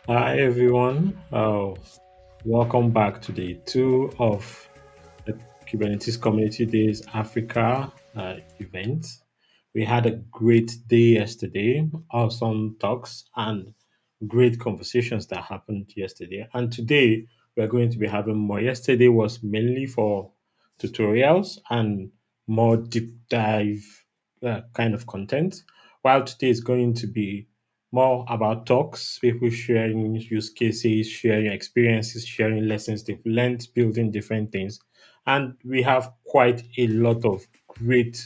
Hi everyone. Welcome back to day two of the Kubernetes Community Days Africa event. We had a great day yesterday, awesome talks and great conversations that happened yesterday. And today we're going to be having more. Yesterday was mainly for tutorials and more deep dive kind of content, while today is going to be more about talks, people sharing use cases, sharing experiences, sharing lessons they've learned, building different things. And we have quite a lot of great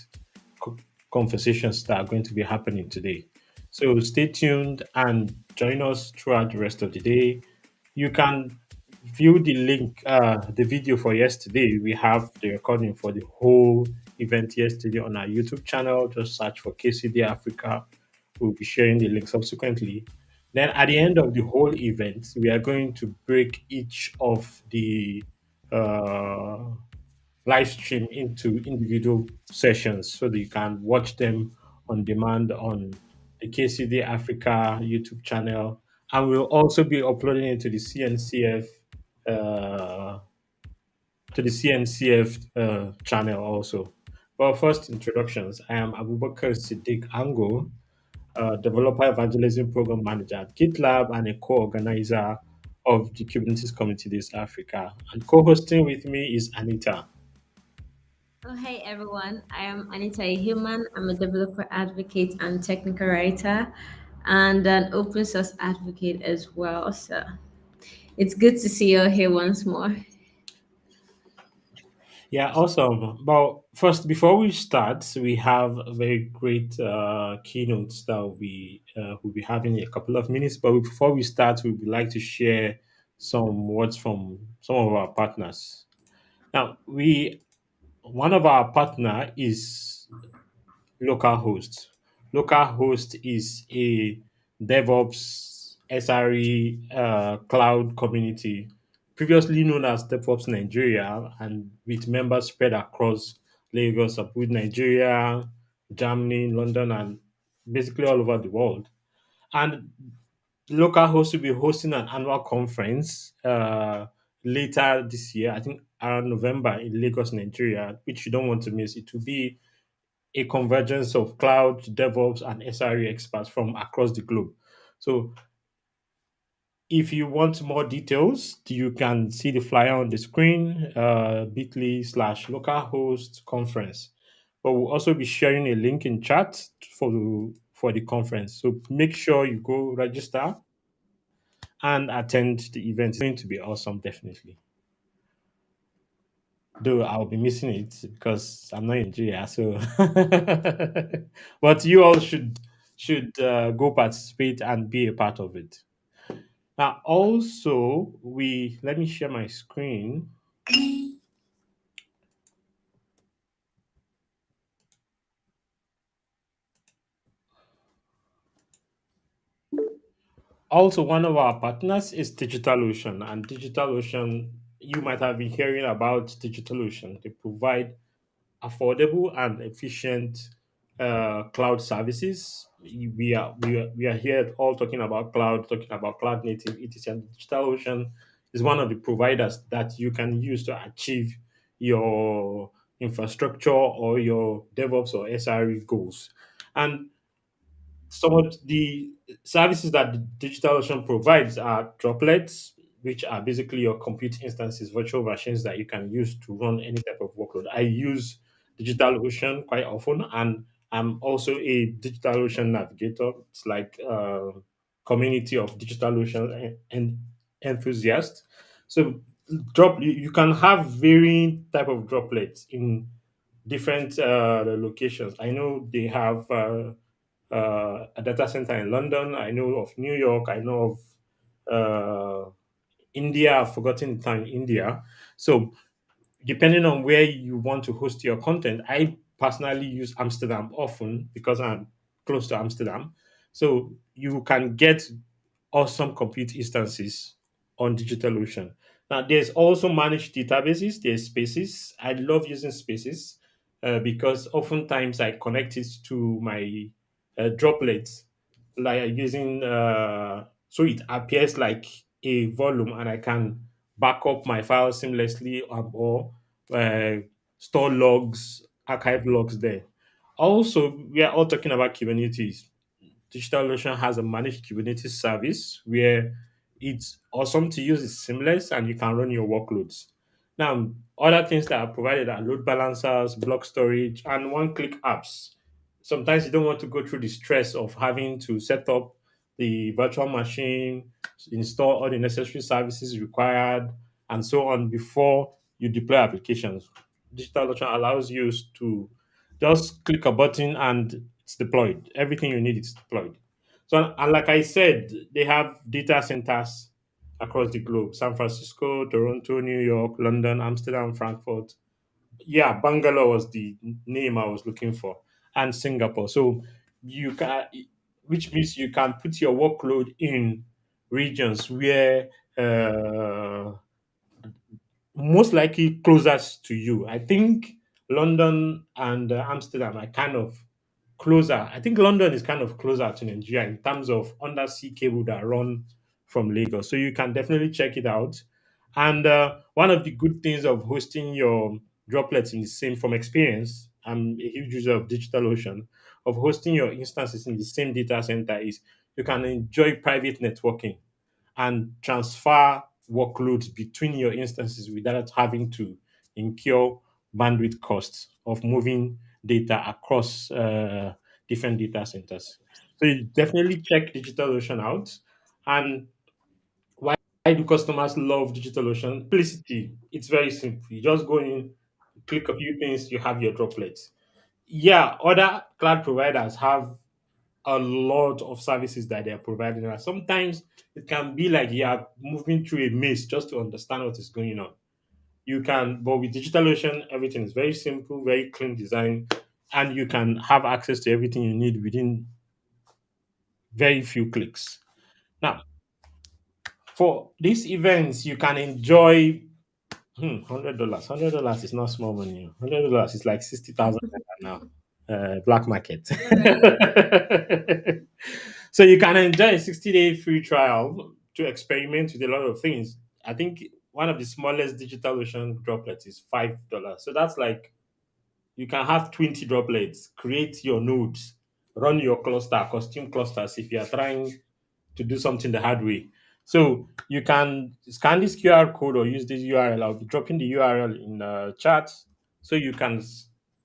co- conversations that are going to be happening today. So stay tuned and join us throughout the rest of the day. You can view the link, the video for yesterday. We have the recording for the whole event yesterday on our YouTube channel. Just search for KCD Africa. We'll be sharing the link subsequently. Then at the end of the whole event, we are going to break each of the uh, live stream into individual sessions so that you can watch them on demand on the KCD Africa YouTube channel. And we'll also be uploading it uh, to the CNCF channel also. But first, introductions. I am Abubakar Siddiq Ango, Developer Evangelism Program Manager at GitLab and a co-organizer of the Kubernetes Community Days Africa. And co-hosting with me is Anita. Oh, hey everyone. I am Anita Human. I'm a developer advocate and technical writer and an open source advocate as well. So it's good to see you all here once more. Yeah, awesome. But first, before we start, we have a very great keynotes that we'll be having in a couple of minutes. But before we start, we would like to share some words from some of our partners. Now, we one of our partner is localhost. Localhost is a DevOps SRE cloud community, previously known as DevOps Nigeria, and with members spread across Lagos, Abuja, Nigeria, Germany, London, and basically all over the world. And localhost will be hosting an annual conference later this year, I think around November in Lagos, Nigeria, which you don't want to miss. It will be a convergence of cloud, DevOps, and SRE experts from across the globe. So, if you want more details, you can see the flyer on the screen, bit.ly/localhost conference. But we'll also be sharing a link in chat for the conference. So make sure you go register and attend the event. It's going to be awesome, definitely. Though I'll be missing it because I'm not in Nigeria. So, but you all should go participate and be a part of it. Now, also, we let me share my screen. Also, one of our partners is DigitalOcean, and DigitalOcean, you might have been hearing about DigitalOcean. They provide affordable and efficient cloud services. We are here all talking about cloud, talking about cloud native, etc. And DigitalOcean is one of the providers that you can use to achieve your infrastructure or your DevOps or SRE goals. And some of the services that DigitalOcean provides are droplets, which are basically your compute instances, virtual machines that you can use to run any type of workload. I use DigitalOcean quite often, and I'm also a DigitalOcean navigator. It's like a community of DigitalOcean and enthusiasts. So you can have varying type of droplets in different locations. I know they have a data center in London. I know of New York. I know of India. I've forgotten the town in India. So depending on where you want to host your content, I personally use Amsterdam often because I'm close to Amsterdam. So you can get awesome compute instances on DigitalOcean. Now, there's also managed databases, there's Spaces. I love using Spaces because oftentimes I connect it to my droplets, like using so it appears like a volume, and I can back up my files seamlessly, or uh, store logs, archive logs there. Also, we are all talking about Kubernetes. DigitalOcean has a managed Kubernetes service where it's awesome to use, it's seamless, and you can run your workloads. Now, other things that are provided are load balancers, block storage, and one click apps. Sometimes you don't want to go through the stress of having to set up the virtual machine, install all the necessary services required, and so on before you deploy applications. DigitalOcean allows you to just click a button and it's deployed. Everything you need is deployed. So, and like I said, they have data centers across the globe: San Francisco, Toronto, New York, London, Amsterdam, Frankfurt. Yeah, Bangalore was the name I was looking for, and Singapore. So you can, which means you can put your workload in regions where most likely closest to you. I think London and Amsterdam are kind of closer. I think London is kind of closer to Nigeria in terms of undersea cable that run from Lagos. So you can definitely check it out. And one of the good things of hosting your droplets in the same, from experience, I'm a huge user of DigitalOcean, of hosting your instances in the same data center, is you can enjoy private networking and transfer workloads between your instances without having to incur bandwidth costs of moving data across different data centers. So you definitely check DigitalOcean out. And why do customers love DigitalOcean? Simplicity. It's very simple. You just go in, click a few things, you have your droplets. Yeah, other cloud providers have a lot of services that they are providing. And sometimes it can be like you are moving through a maze just to understand what is going on. You can, but with DigitalOcean, everything is very simple, very clean design, and you can have access to everything you need within very few clicks. Now, for these events, you can enjoy $100. $100 is not small money. $100 is like 60,000 now. Black market. All right. So you can enjoy a 60-day free trial to experiment with a lot of things. I think one of the smallest digital ocean droplets is $5. So that's like you can have 20 droplets, create your nodes, run your cluster, custom clusters if you are trying to do something the hard way. So you can scan this QR code or use this URL. I'll be dropping the URL in the chat so you can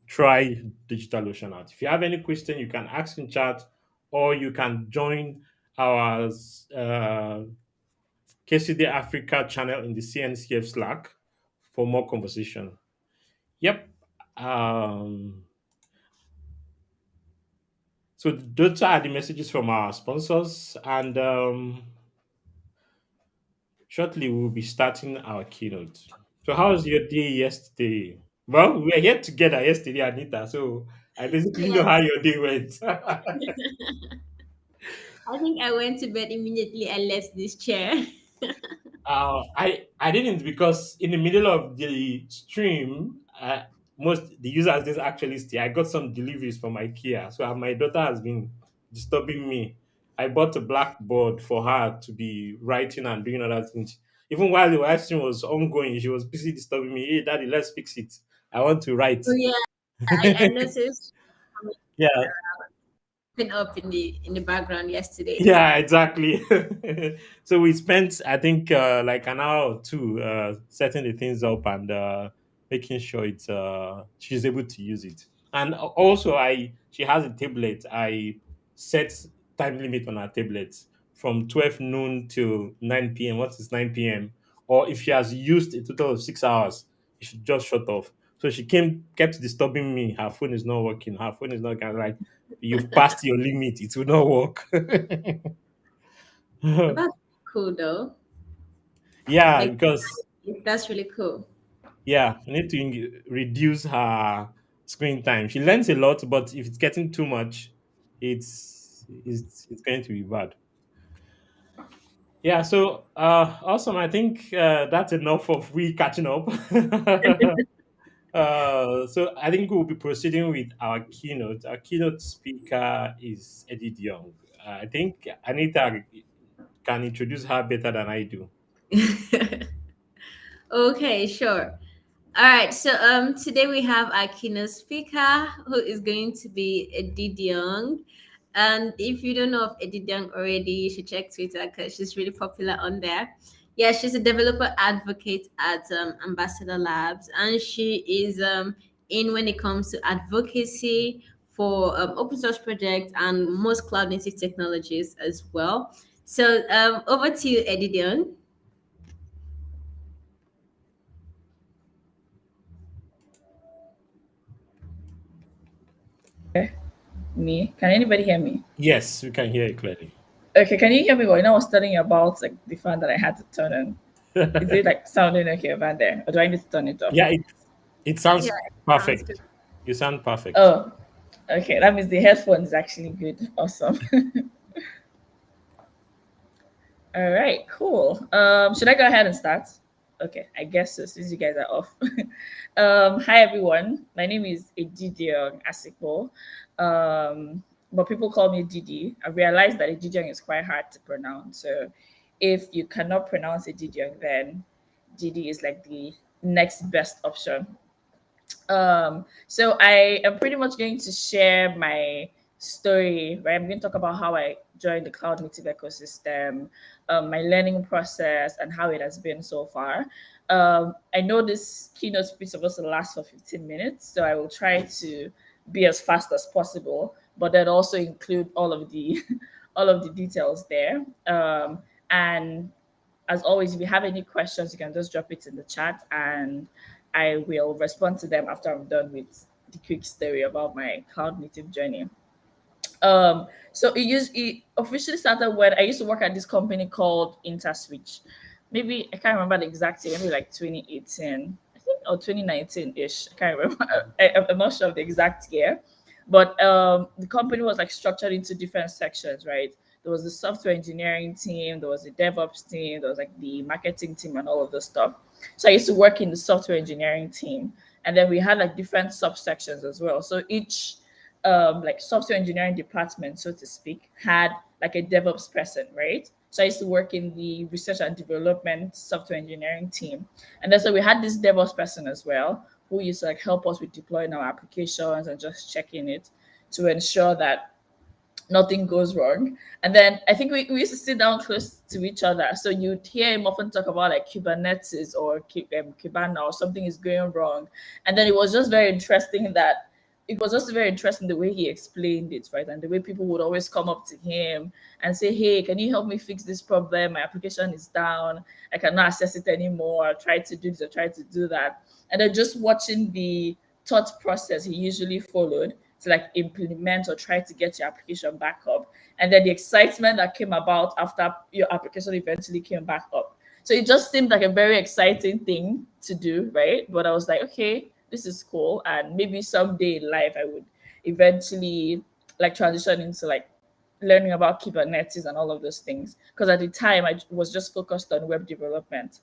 try DigitalOcean out. If you have any question, you can ask in chat, or you can join our KCD Africa channel in the CNCF Slack for more conversation. Yep. Um, so those are the messages from our sponsors, and shortly, we'll be starting our keynote. So, how was your day yesterday? Well, we were here together yesterday, Anita. So, I basically know Yes, how your day went. I think I went to bed immediately I left this chair. I didn't, because in the middle of the stream, most the users didn't actually stay. I got some deliveries from IKEA, so my daughter has been disturbing me. I bought a blackboard for her to be writing and doing other things. Even while the live stream was ongoing, she was busy disturbing me. Hey, daddy, let's fix it. I want to write. Oh yeah, I noticed coming Yeah, up in the background yesterday. yeah, exactly. So we spent, I think, like an hour or two setting the things up and making sure it's she's able to use it. And also, I she has a tablet. I set time limit on her tablet from 12 noon till 9 p.m. What is 9 p.m.? Or if she has used a total of 6 hours, it should just shut off. So she kept disturbing me. Her phone is not working. Her phone is not working. Like, you've passed your limit. It will not work. But that's cool though. Yeah, Like because that's really cool. yeah, we need to reduce her screen time. She learns a lot, but if it's getting too much, it's going to be bad. Yeah, so awesome. I think that's enough of we catching up. So I think we'll be proceeding with our keynote. Our keynote speaker is Eddie Young. I think Anita can introduce her better than I do. Okay, sure. All right, so today we have our keynote speaker who is going to be Edidiong. And if you don't know of Edidiong already, you should check Twitter because she's really popular on there. Yeah, she's a developer advocate at Ambassador Labs, and she is in when it comes to advocacy for open source projects and most cloud native technologies as well. So over to you, Edidiong. Me? Can anybody hear me? Yes, we can hear you clearly. Okay, can you hear me? Well, I was telling you about like the fan that I had to turn on. Is it like sounding okay over there, or do I need to turn it off? Yeah, it Yeah, sounds sounds perfect. good. You sound perfect. Oh, okay. That means the headphones is actually good. Awesome. All right, cool. Should I go ahead and start? Okay, I guess so, since you guys are off. Hi everyone. My name is Edidiong Asikpo. But people call me Didi. I realized that Edidiong is quite hard to pronounce. So if you cannot pronounce Edidiong, then Didi is like the next best option. So I am pretty much going to share my story, right? I'm going to talk about how I joined the cloud native ecosystem, my learning process, and how it has been so far. I know this keynote speech is supposed to last for 15 minutes, so I will try to be as fast as possible, but then also include all of the all of the details there. And as always, if you have any questions, you can just drop it in the chat and I will respond to them after I'm done with the quick story about my cloud native journey. So it officially started when I used to work at this company called InterSwitch. Maybe I can't remember the exact year, maybe like 2018, I think, or 2019-ish. I can't remember. I'm not sure of the exact year. But the company was like structured into different sections, right? There was the software engineering team, there was the DevOps team, there was like the marketing team and all of this stuff. So I used to work in the software engineering team. And then we had like different subsections as well. So each like software engineering department, so to speak, had like a DevOps person, right? So I used to work in the research and development software engineering team. And then so we had this DevOps person as well, who used to like help us with deploying our applications and just checking it to ensure that nothing goes wrong. And then I think we used to sit down close to each other. So you'd hear him often talk about like Kubernetes or Kibana or something is going wrong. And then it was just very interesting the way he explained it, right? And the way people would always come up to him and say, hey, can you help me fix this problem? My application is down. I cannot access it anymore. I tried to do this, I tried to do that. And then just watching the thought process he usually followed to like implement or try to get your application back up. And then the excitement that came about after your application eventually came back up. So it just seemed like a very exciting thing to do, right? But I was like, okay, this is cool. And maybe someday in life I would eventually like transition into like learning about Kubernetes and all of those things. Because at the time I was just focused on web development.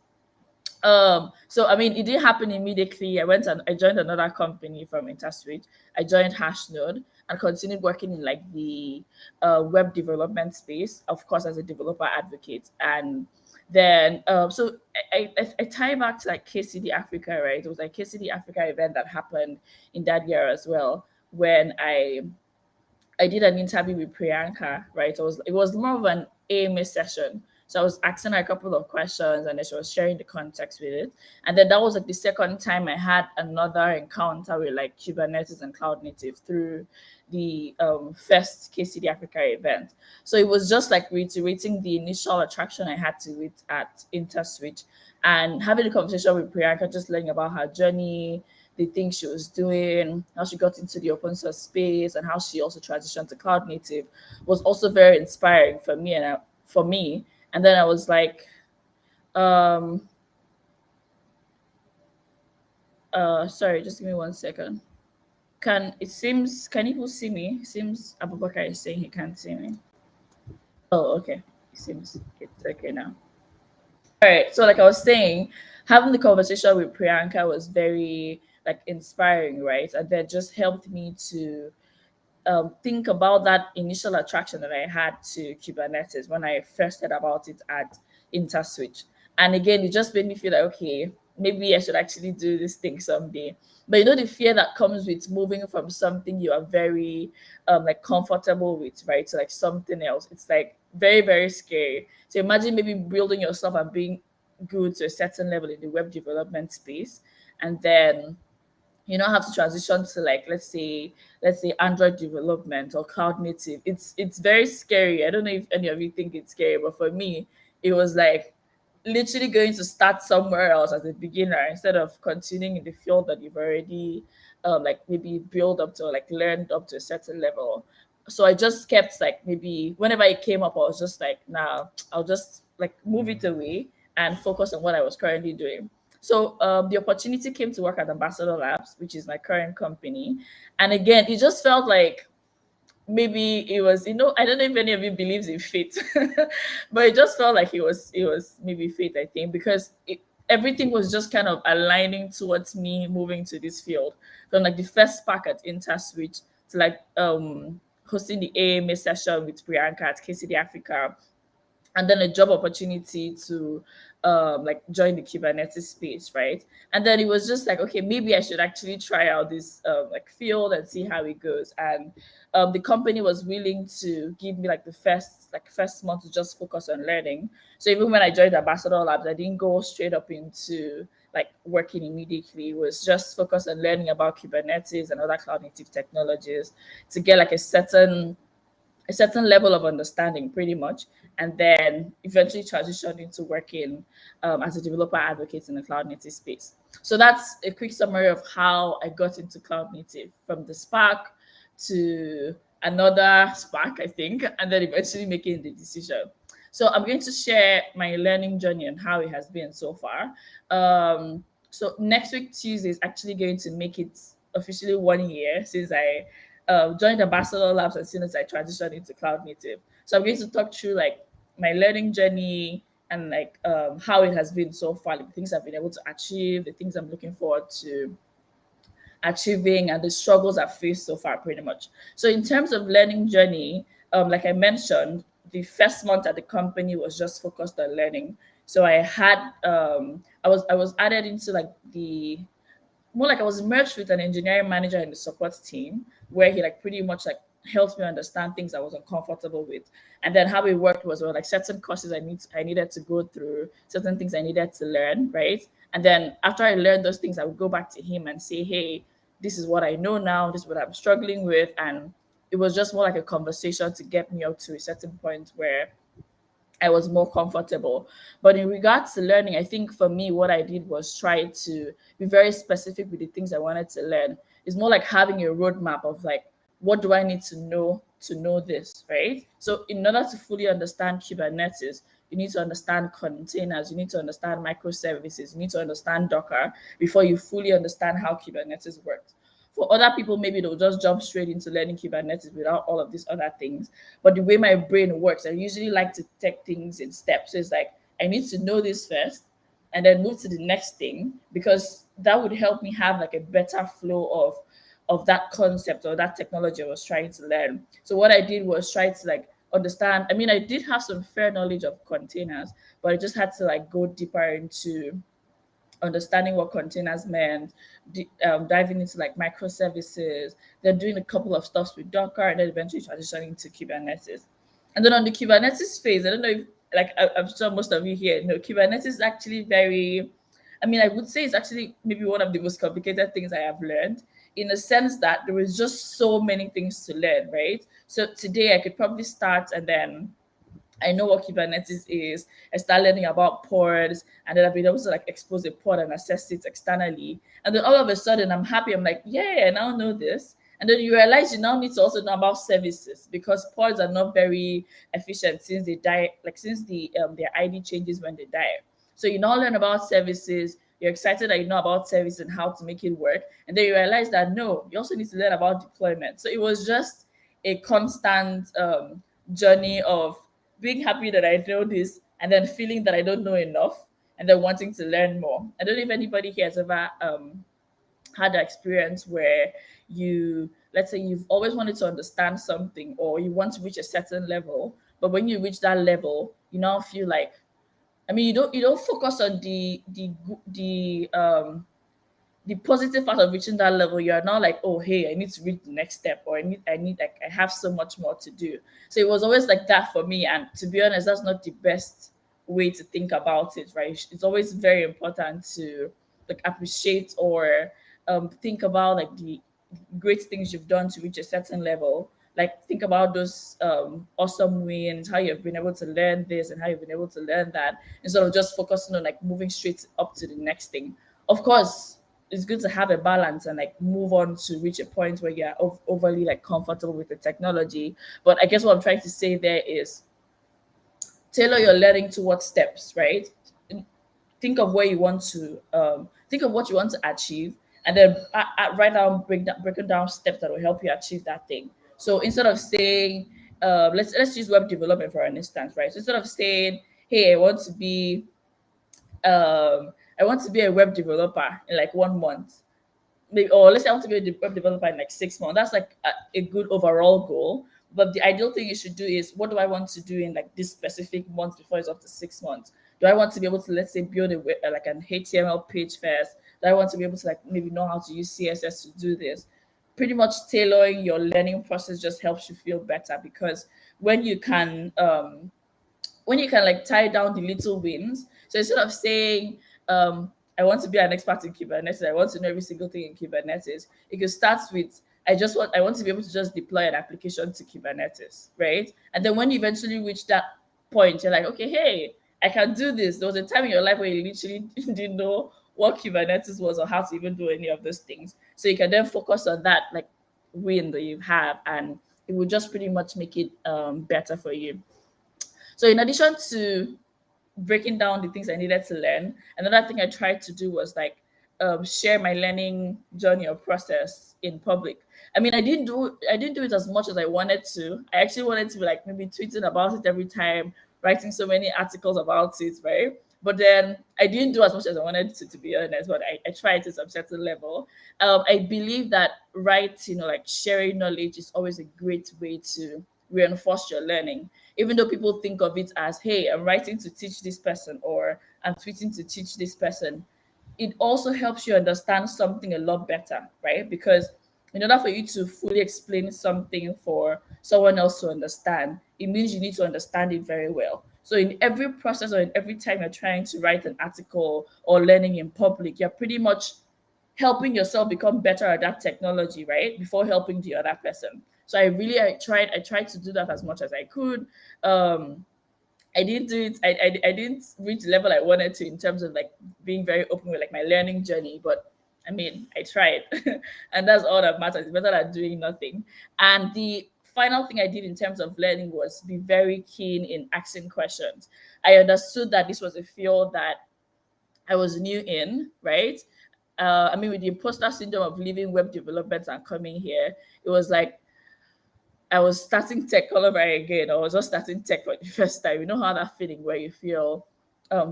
So I mean, it didn't happen immediately. I went and I joined another company from InterSwitch. I joined Hashnode and continued working in like the web development space, of course, as a developer advocate. And then, so I tie back to like KCD Africa, right? It was like KCD Africa event that happened in that year as well, when I did an interview with Priyanka, right? It was more of an AMA session. So I was asking her a couple of questions and then she was sharing the context with it. And then that was like the second time I had another encounter with like Kubernetes and cloud native through the first KCD Africa event. So it was just like reiterating the initial attraction I had to it at InterSwitch and having a conversation with Priyanka, just learning about her journey, the things she was doing, how she got into the open source space, and how she also transitioned to cloud native was also very inspiring for me for me. And then I was like, um, sorry, just give me 1 second. Can people see me? It seems Abubakar is saying he can't see me. Oh, okay. It seems it's okay now. All right. So like I was saying, having the conversation with Priyanka was very like inspiring, right? And that just helped me to think about that initial attraction that I had to Kubernetes when I first heard about it at InterSwitch. And again, it just made me feel like, okay, maybe I should actually do this thing someday. But you know, the fear that comes with moving from something you are very like comfortable with, right, to like something else. It's like very, very scary. So imagine maybe building yourself and being good to a certain level in the web development space, and then you know have to transition to like let's say Android development or cloud native. It's very scary. I don't know if any of you think it's scary, but for me it was like literally going to start somewhere else as a beginner instead of continuing in the field that you've already like maybe built up to, like learned up to a certain level. So I just kept like, maybe whenever it came up I was just like, nah, I'll just like move it away and focus on what I was currently doing. So the opportunity came to work at Ambassador Labs, which is my current company. And again, it just felt like maybe it was, I don't know if any of you believes in fate, but it just felt like it was maybe fate, I think, because everything was just kind of aligning towards me moving to this field. From like the first spark at InterSwitch to like hosting the AMA session with Priyanka at KCD Africa, and then a job opportunity to like join the Kubernetes space, right? And then it was just like, okay, maybe I should actually try out this like field and see how it goes. And the company was willing to give me like the first month to just focus on learning. So even when I joined Ambassador Labs, I didn't go straight up into like working immediately. It was just focused on learning about Kubernetes and other cloud native technologies to get like a certain level of understanding, pretty much, and then eventually transitioned into working as a developer advocate in the cloud native space. So that's a quick summary of how I got into cloud native, from the spark to another spark, I think, and then eventually making the decision. So I'm going to share my learning journey and how it has been so far. So next week Tuesday is actually going to make it officially 1 year since I joined Ambassador Labs as soon as I transitioned into cloud native. So I'm going to talk through like my learning journey and like how it has been so far, like the things I've been able to achieve, the things I'm looking forward to achieving, and the struggles I've faced so far, pretty much. So in terms of learning journey, like I mentioned, the first month at the company was just focused on learning. So I had I was added into like the more like I was merged with an engineering manager in the support team, where he like pretty much like helped me understand things I was uncomfortable with. And then how it worked was, well, like certain courses I needed to go through, certain things I needed to learn, right? And then after I learned those things, I would go back to him and say, hey, this is what I know now, this is what I'm struggling with. And it was just more like a conversation to get me up to a certain point where I was more comfortable. But in regards to learning, I think for me, what I did was try to be very specific with the things I wanted to learn. It's more like having a roadmap of like, what do I need to know this, right? So in order to fully understand Kubernetes, you need to understand containers, you need to understand microservices, you need to understand Docker before you fully understand how Kubernetes works. For other people, maybe they'll just jump straight into learning Kubernetes without all of these other things. But the way my brain works, I usually like to take things in steps. So it's like, I need to know this first and then move to the next thing, because that would help me have like a better flow of that concept or that technology I was trying to learn. So what I did was try to like understand. I mean, I did have some fair knowledge of containers, but I just had to like go deeper into understanding what containers meant, diving into like microservices, then doing a couple of stuffs with Docker, and then eventually transitioning to Kubernetes. And then on the Kubernetes phase, I don't know if, like, I'm sure most of you here know, Kubernetes is actually very, I mean, I would say it's actually maybe one of the most complicated things I have learned, in the sense that there is just so many things to learn, right? So today I could probably start, and then I know what Kubernetes is. I start learning about pods, and then I've been able to like expose a pod and assess it externally. And then all of a sudden, I'm happy. I'm like, yeah, I now know this. And then you realize you now need to also know about services, because pods are not very efficient since they die, like since their ID changes when they die. So you now learn about services. You're excited that you know about service and how to make it work. And then you realize that no, you also need to learn about deployment. So it was just a constant journey of being happy that I know this, and then feeling that I don't know enough, and then wanting to learn more. I don't know if anybody here has ever had an experience where you, let's say you've always wanted to understand something or you want to reach a certain level, but when you reach that level, you now feel like, I mean, you don't focus on the positive part of reaching that level. You are now like, oh hey, I need to reach the next step, or I need like I have so much more to do. So it was always like that for me. And to be honest, that's not the best way to think about it, right? It's always very important to like appreciate or think about like the great things you've done to reach a certain level. Like think about those awesome wins, how you've been able to learn this and how you've been able to learn that, instead of just focusing on like moving straight up to the next thing. Of course, it's good to have a balance and like move on to reach a point where you're overly like comfortable with the technology. But I guess what I'm trying to say there is tailor your learning towards steps, right? Think of where you want to think of what you want to achieve, and then write down, breaking down steps that will help you achieve that thing. So instead of saying let's use web development for an instance, right? So instead of saying, hey, I want to be a web developer in like 1 month, maybe, or let's say I want to be a web developer in like 6 months. That's like a good overall goal. But the ideal thing you should do is, what do I want to do in like this specific month before it's up to 6 months? Do I want to be able to, let's say, build like an HTML page first? Do I want to be able to like maybe know how to use CSS to do this? Pretty much tailoring your learning process just helps you feel better, because when you can like tie down the little wins. So instead of saying, I want to be an expert in Kubernetes, I want to know every single thing in Kubernetes, it could start with, I want to be able to just deploy an application to Kubernetes, right? And then when you eventually reach that point, you're like, okay, hey, I can do this. There was a time in your life where you literally didn't know what Kubernetes was or how to even do any of those things. So you can then focus on that like win that you have, and it will just pretty much make it better for you. So in addition to breaking down the things I needed to learn, another thing I tried to do was like share my learning journey or process in public. I mean, I didn't do it as much as I wanted to. I actually wanted to be like maybe tweeting about it every time, writing so many articles about it, right? But then I didn't do as much as I wanted to be honest. But I tried to some certain level. I believe that writing or like sharing knowledge is always a great way to reinforce your learning, even though people think of it as, hey, I'm writing to teach this person or I'm tweeting to teach this person. It also helps you understand something a lot better, right? Because in order for you to fully explain something for someone else to understand, it means you need to understand it very well. So in every process or in every time you're trying to write an article or learning in public, you're pretty much helping yourself become better at that technology, right? Before helping the other person. So I tried to do that as much as I could. Um, I didn't do it. I didn't reach the level I wanted to in terms of like being very open with like my learning journey, but I mean, I tried, and that's all that matters. It's better than doing nothing. And the final thing I did in terms of learning was be very keen in asking questions. I understood that this was a field that I was new in, right? I mean, with the imposter syndrome of leaving web development and coming here, it was like I was starting tech all over again. I was just starting tech for the first time. You know how that feeling where you feel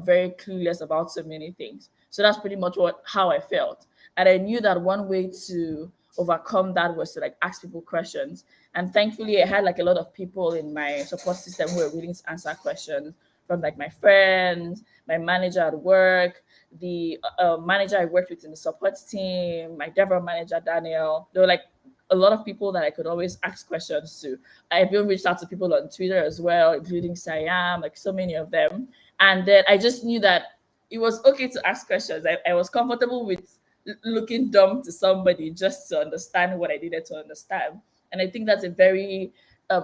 very clueless about so many things. So that's pretty much how I felt, and I knew that one way to overcome that was to like ask people questions. And thankfully, I had like a lot of people in my support system who were willing to answer questions, from like my friends, my manager at work, the manager I worked with in the support team, my DevRel manager Daniel. They were like a lot of people that I could always ask questions to. I've even reached out to people on Twitter as well, including Siam, like so many of them. And then I just knew that it was okay to ask questions. I was comfortable with looking dumb to somebody just to understand what I needed to understand. And I think that's a very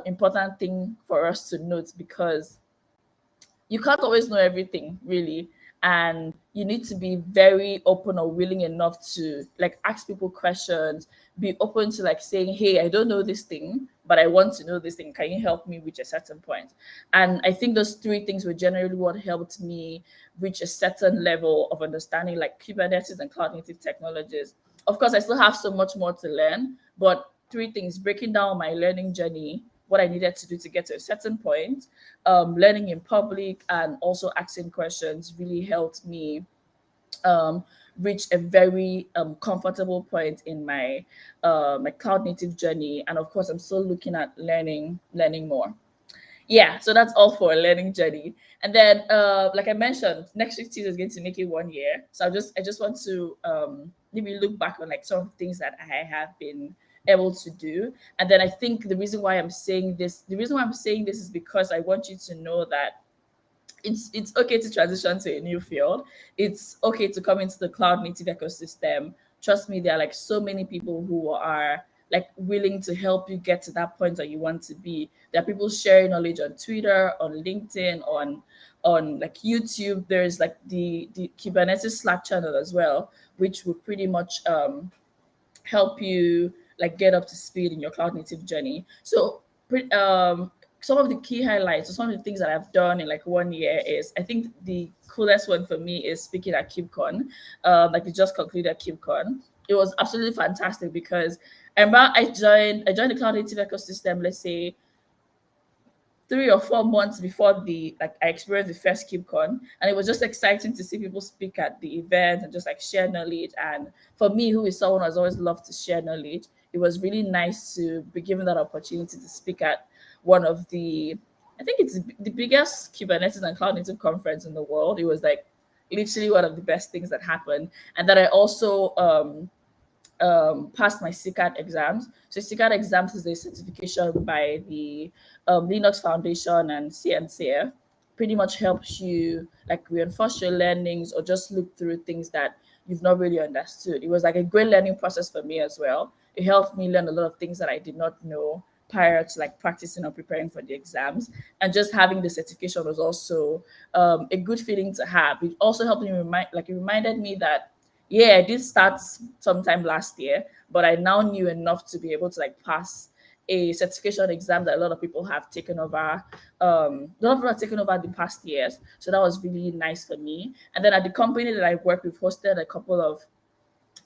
important thing for us to note, because you can't always know everything really, and you need to be very open or willing enough to like ask people questions, be open to like saying, hey, I don't know this thing, but I want to know this thing, can you help me reach a certain point? And I think those three things were generally what helped me reach a certain level of understanding like Kubernetes and cloud native technologies. Of course, I still have so much more to learn, but three things: breaking down my learning journey, what I needed to do to get to a certain point, learning in public, and also asking questions really helped me um, reached a very comfortable point in my cloud native journey, and of course I'm still looking at learning more. Yeah, so that's all for a learning journey. And then like I mentioned, next week Tuesday is going to make it 1 year, so I just want to maybe look back on like some of the things that I have been able to do. And then I think the reason why I'm saying this is because I want you to know that it's okay to transition to a new field. It's okay to come into the cloud native ecosystem. Trust me, there are like so many people who are like willing to help you get to that point that you want to be. There are people sharing knowledge on Twitter, on LinkedIn, on like YouTube. There's like the Kubernetes Slack channel as well, which would pretty much help you like get up to speed in your cloud native journey. So some of the key highlights or some of the things that I've done in like 1 year is, I think the coolest one for me is speaking at KubeCon. Like we just concluded KubeCon. It was absolutely fantastic because I remember I joined the cloud native ecosystem, let's say 3 or 4 months before the like I experienced the first KubeCon, and it was just exciting to see people speak at the event and just like share knowledge. And for me, who is someone who has always loved to share knowledge, it was really nice to be given that opportunity to speak at one of the, I think it's the biggest Kubernetes and cloud native conference in the world. It was like literally one of the best things that happened, and that I also passed my CCAT exams. So CCAT exams is a certification by the Linux Foundation and CNCF. Pretty much helps you like reinforce your learnings or just look through things that you've not really understood. It was like a great learning process for me as well. It helped me learn a lot of things that I did not know prior to like practicing or preparing for the exams. And just having the certification was also a good feeling to have. It also helped me it reminded me that yeah, I did start sometime last year, but I now knew enough to be able to like pass a certification exam that a lot of people have taken over. A lot of people have taken over the past years, so that was really nice for me. And then at the company that I work with, hosted a couple of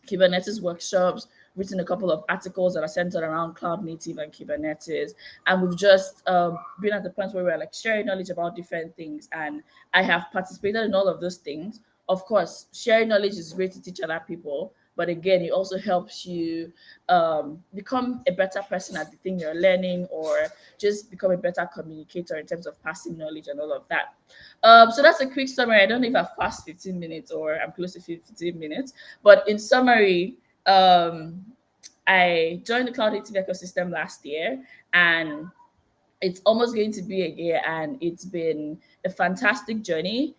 Kubernetes workshops, written a couple of articles that are centered around cloud native and Kubernetes. And we've just been at the point where we're like sharing knowledge about different things. And I have participated in all of those things. Of course, sharing knowledge is great to teach other people. But again, it also helps you become a better person at the thing you're learning, or just become a better communicator in terms of passing knowledge and all of that. So that's a quick summary. I don't know if I've passed 15 minutes or I'm close to 15 minutes. But in summary, I joined the cloud native ecosystem last year, and it's almost going to be a year, and it's been a fantastic journey.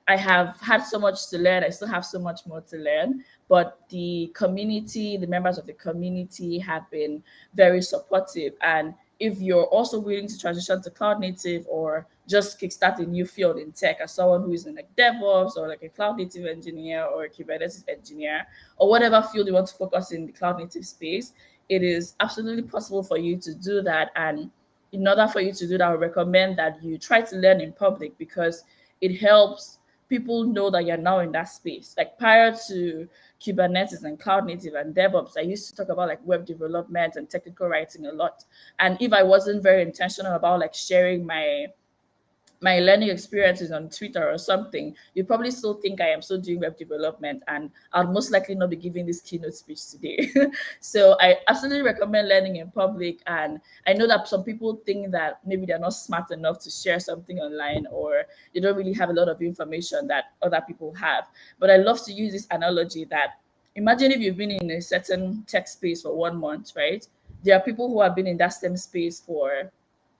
I have had so much to learn. I still have so much more to learn, but the community, the members of the community have been very supportive. And if you're also willing to transition to cloud native or just kickstart a new field in tech as someone who is in like DevOps or like a cloud native engineer or a Kubernetes engineer or whatever field you want to focus in the cloud native space, it is absolutely possible for you to do that. And in order for you to do that, I would recommend that you try to learn in public, because it helps people know that you're now in that space. Like prior to Kubernetes and cloud native and DevOps, I used to talk about like web development and technical writing a lot. And if I wasn't very intentional about like sharing my learning experiences on Twitter or something, you probably still think I am still doing web development, and I'll most likely not be giving this keynote speech today. So I absolutely recommend learning in public. And I know that some people think that maybe they're not smart enough to share something online, or they don't really have a lot of information that other people have. But I love to use this analogy that, imagine if you've been in a certain tech space for 1 month, right? There are people who have been in that same space for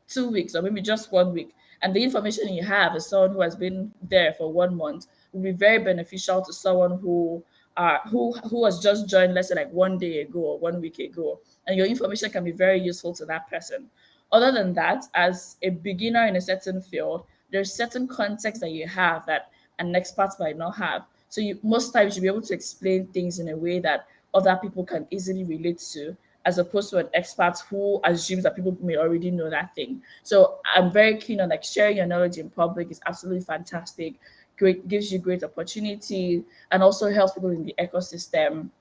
2 weeks or maybe just 1 week, and the information you have as someone who has been there for 1 month will be very beneficial to someone who has just joined, let's say like 1 day ago or 1 week ago, and your information can be very useful to that person. Other than that, as a beginner in a certain field, there's certain context that you have that an expert might not have. So you most times you'll be able to explain things in a way that other people can easily relate to, as opposed to an expert who assumes that people may already know that thing. So I'm very keen on like sharing your knowledge in public is absolutely fantastic. Great, gives you great opportunity, and also helps people in the ecosystem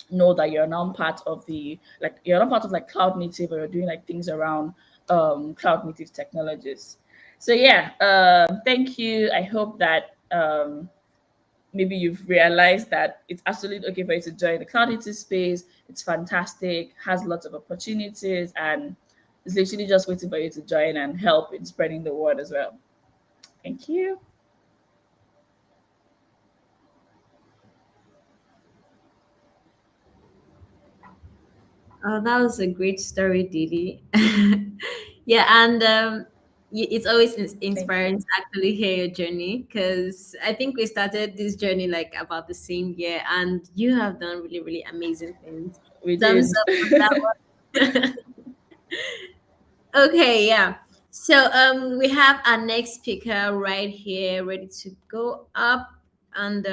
know that you're now part of the like you're not part of like cloud native, or you're doing like things around cloud native technologies. So yeah, thank you. I hope that maybe you've realized that it's absolutely okay for you to join the cloud native space. It's fantastic, has lots of opportunities, and it's literally just waiting for you to join and help in spreading the word as well. Thank you. Oh, that was a great story, Didi. Yeah, and it's always Thank you. inspiring to actually hear your journey, because I think we started this journey like about the same year, and you have done really, really amazing things. We Thumbs did. up on that one. Okay, yeah. So we have our next speaker right here, ready to go up, and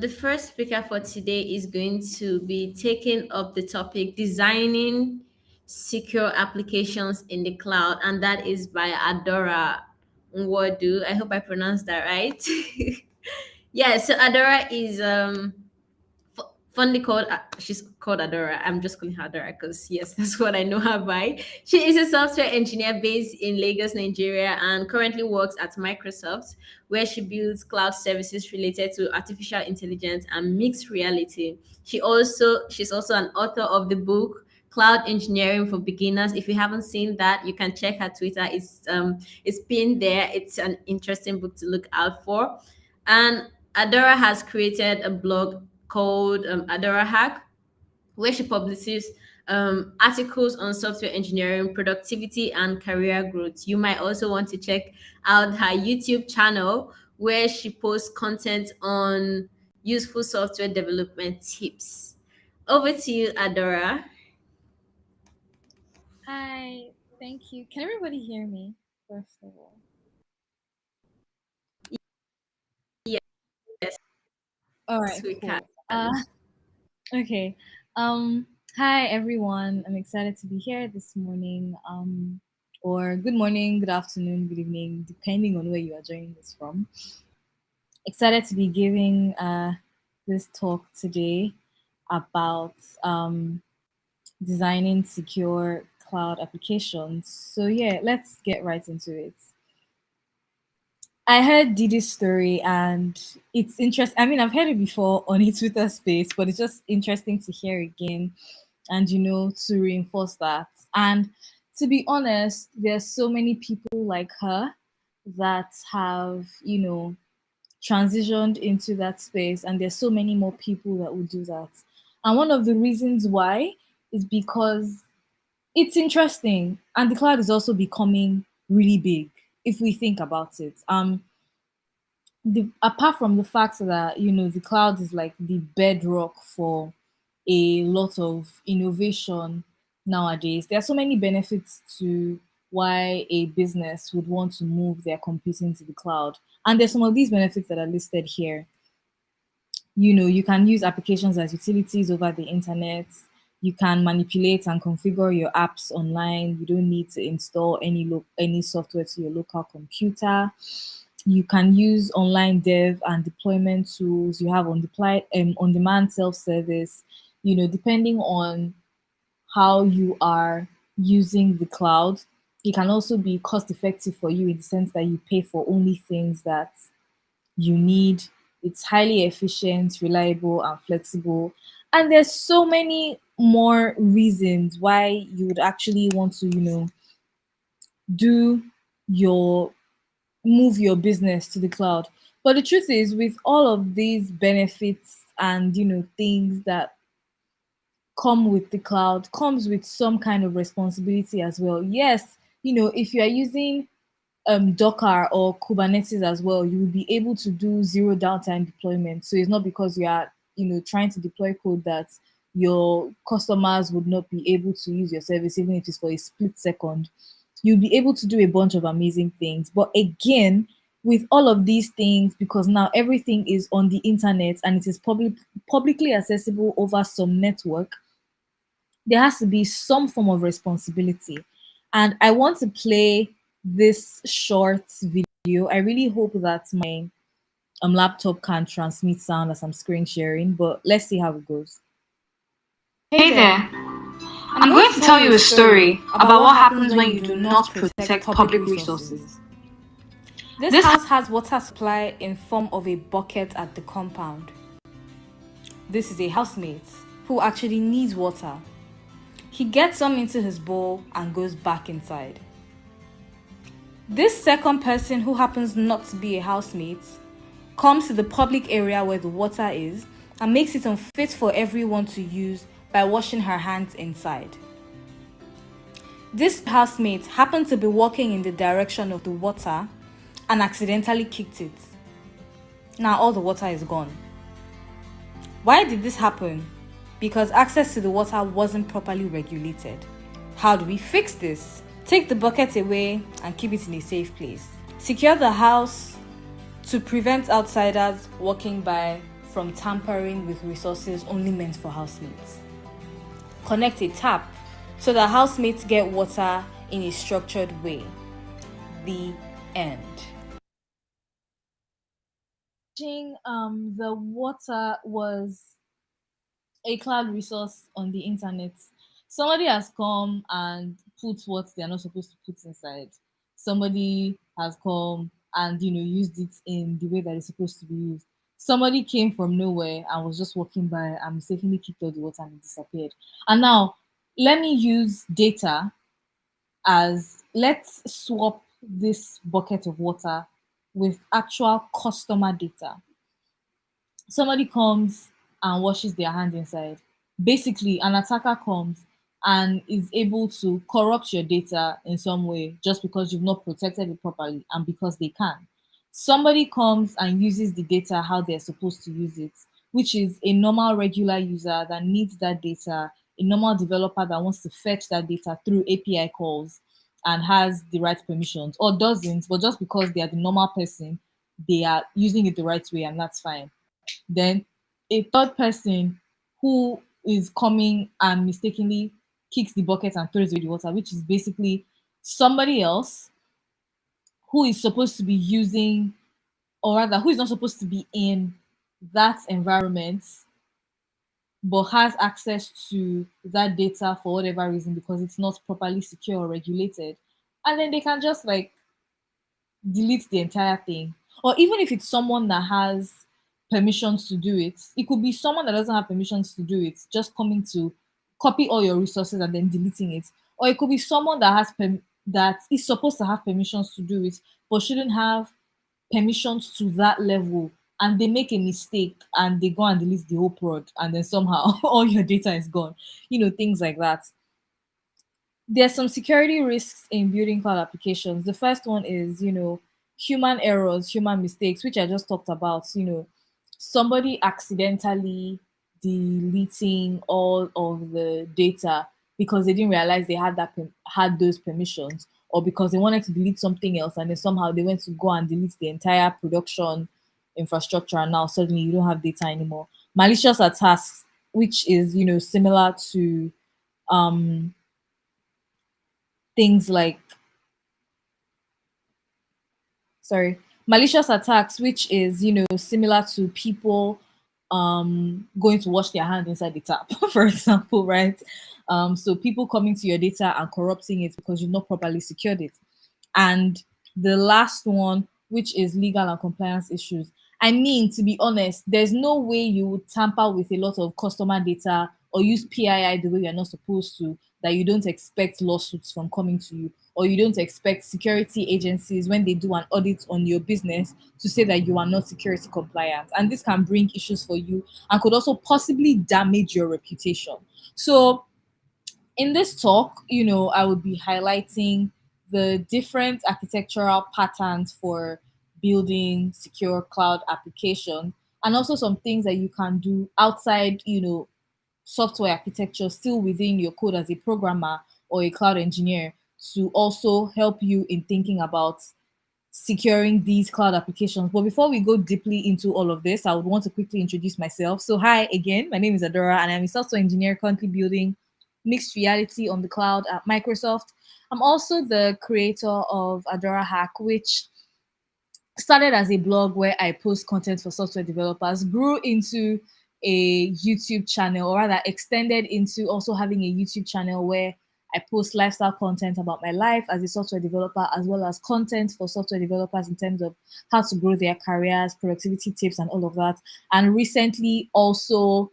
the first speaker for today is going to be taking up the topic designing secure applications in the cloud, and that is by Adora Nwodu. I hope I pronounced that right. Yeah, so Adora is fondly called she's called Adora. I'm just calling her Adora because yes, that's what I know her by. She is a software engineer based in Lagos, Nigeria, and currently works at Microsoft, where she builds cloud services related to artificial intelligence and mixed reality. She's also an author of the book Cloud Engineering for Beginners. If you haven't seen that, you can check her Twitter. It's pinned there. It's an interesting book to look out for. And Adora has created a blog called Adora Hack, where she publishes articles on software engineering, productivity, and career growth. You might also want to check out her YouTube channel, where she posts content on useful software development tips. Over to you, Adora. Hi, thank you. Can everybody hear me, first of all? Yes, All right, we can. cool. Okay. Um, Hi everyone. I'm excited to be here this morning. Or good morning, good afternoon, good evening, depending on where you are joining this from. Excited to be giving this talk today about designing secure cloud applications. So yeah, let's get right into it. I heard Didi's story and it's interesting. I mean, I've heard it before on a Twitter space, but it's just interesting to hear again and, to reinforce that. And to be honest, there's so many people like her that have, transitioned into that space. And there's so many more people that will do that. And one of the reasons why is because it's interesting. And the cloud is also becoming really big if we think about it. Apart from the fact that the cloud is like the bedrock for a lot of innovation nowadays, there are so many benefits to why a business would want to move their computing to the cloud, and there's some of these benefits that are listed here. You can use applications as utilities over the internet. You can manipulate and configure your apps online. You don't need to install any software to your local computer. You can use online dev and deployment tools. You have on demand self-service. Depending on how you are using the cloud, it can also be cost effective for you in the sense that you pay for only things that you need. It's highly efficient, reliable, and flexible. And there's so many more reasons why you would actually want to, do your move your business to the cloud. But the truth is, with all of these benefits and things that come with the cloud, comes with some kind of responsibility as well. Yes, if you are using Docker or Kubernetes as well, you will be able to do zero downtime deployment. So it's not because you are, trying to deploy code that your customers would not be able to use your service, even if it's for a split second. You'll be able to do a bunch of amazing things. But again, with all of these things, because now everything is on the internet and it is publicly accessible over some network, there has to be some form of responsibility. And I want to play this short video. I really hope that my laptop can transmit sound as I'm screen sharing, but let's see how it goes. Hey there, I'm going to tell you a story about what happens when you do not protect public resources. This house has water supply in form of a bucket at the compound. This is a housemate who actually needs water. He gets some into his bowl and goes back inside. This second person, who happens not to be a housemate, comes to the public area where the water is and makes it unfit for everyone to use by washing her hands inside. This housemate happened to be walking in the direction of the water and accidentally kicked it. Now all the water is gone. Why did this happen? Because access to the water wasn't properly regulated. How do we fix this? Take the bucket away and keep it in a safe place. Secure the house to prevent outsiders walking by from tampering with resources only meant for housemates. Connect a tap so that housemates get water in a structured way. The end. The water was a cloud resource on the internet. Somebody has come and put what they are not supposed to put inside. Somebody has come and used it in the way that it's supposed to be used. Somebody came from nowhere and was just walking by and mistakenly kicked all the water and it disappeared. And now let me use data as, let's swap this bucket of water with actual customer data. Somebody comes and washes their hand inside. Basically, an attacker comes and is able to corrupt your data in some way just because you've not protected it properly and because they can. Somebody comes and uses the data how they're supposed to use it, which is a normal regular user that needs that data, a normal developer that wants to fetch that data through API calls and has the right permissions, or doesn't, but just because they are the normal person, they are using it the right way, and that's fine. Then a third person who is coming and mistakenly kicks the bucket and throws away the water, which is basically somebody else who is supposed to be using, or rather, who is not supposed to be in that environment, but has access to that data for whatever reason because it's not properly secure or regulated. And then they can just like delete the entire thing. Or even if it's someone that has permissions to do it, it could be someone that doesn't have permissions to do it, just coming to copy all your resources and then deleting it. Or it could be someone that that is supposed to have permissions to do it, but shouldn't have permissions to that level, and they make a mistake and they go and delete the whole prod, and then somehow all your data is gone. Things like that. There's some security risks in building cloud applications. The first one is, human errors, human mistakes, which I just talked about. Somebody accidentally deleting all of the data because they didn't realize they had those permissions, or because they wanted to delete something else and then somehow they went to go and delete the entire production infrastructure, and now suddenly you don't have data anymore. Malicious attacks, which is similar to um things like, sorry, malicious attacks, which is similar to people going to wash their hand inside the tap for example, right? So people coming to your data and corrupting it because you've not properly secured it. And the last one, which is legal and compliance issues. I mean, to be honest, there's no way you would tamper with a lot of customer data or use PII the way you're not supposed to, that you don't expect lawsuits from coming to you, or you don't expect security agencies, when they do an audit on your business, to say that you are not security compliant. And this can bring issues for you and could also possibly damage your reputation. So in this talk, I would be highlighting the different architectural patterns for building secure cloud applications, and also some things that you can do outside, software architecture, still within your code as a programmer or a cloud engineer, to also help you in thinking about securing these cloud applications. But before we go deeply into all of this, I would want to quickly introduce myself. So hi again, my name is Adora and I'm a software engineer currently building mixed reality on the cloud at Microsoft. I'm also the creator of Adora Hack, which started as a blog where I post content for software developers, grew into a YouTube channel, or rather extended into also having a YouTube channel where I post lifestyle content about my life as a software developer, as well as content for software developers in terms of how to grow their careers, productivity tips, and all of that. And recently also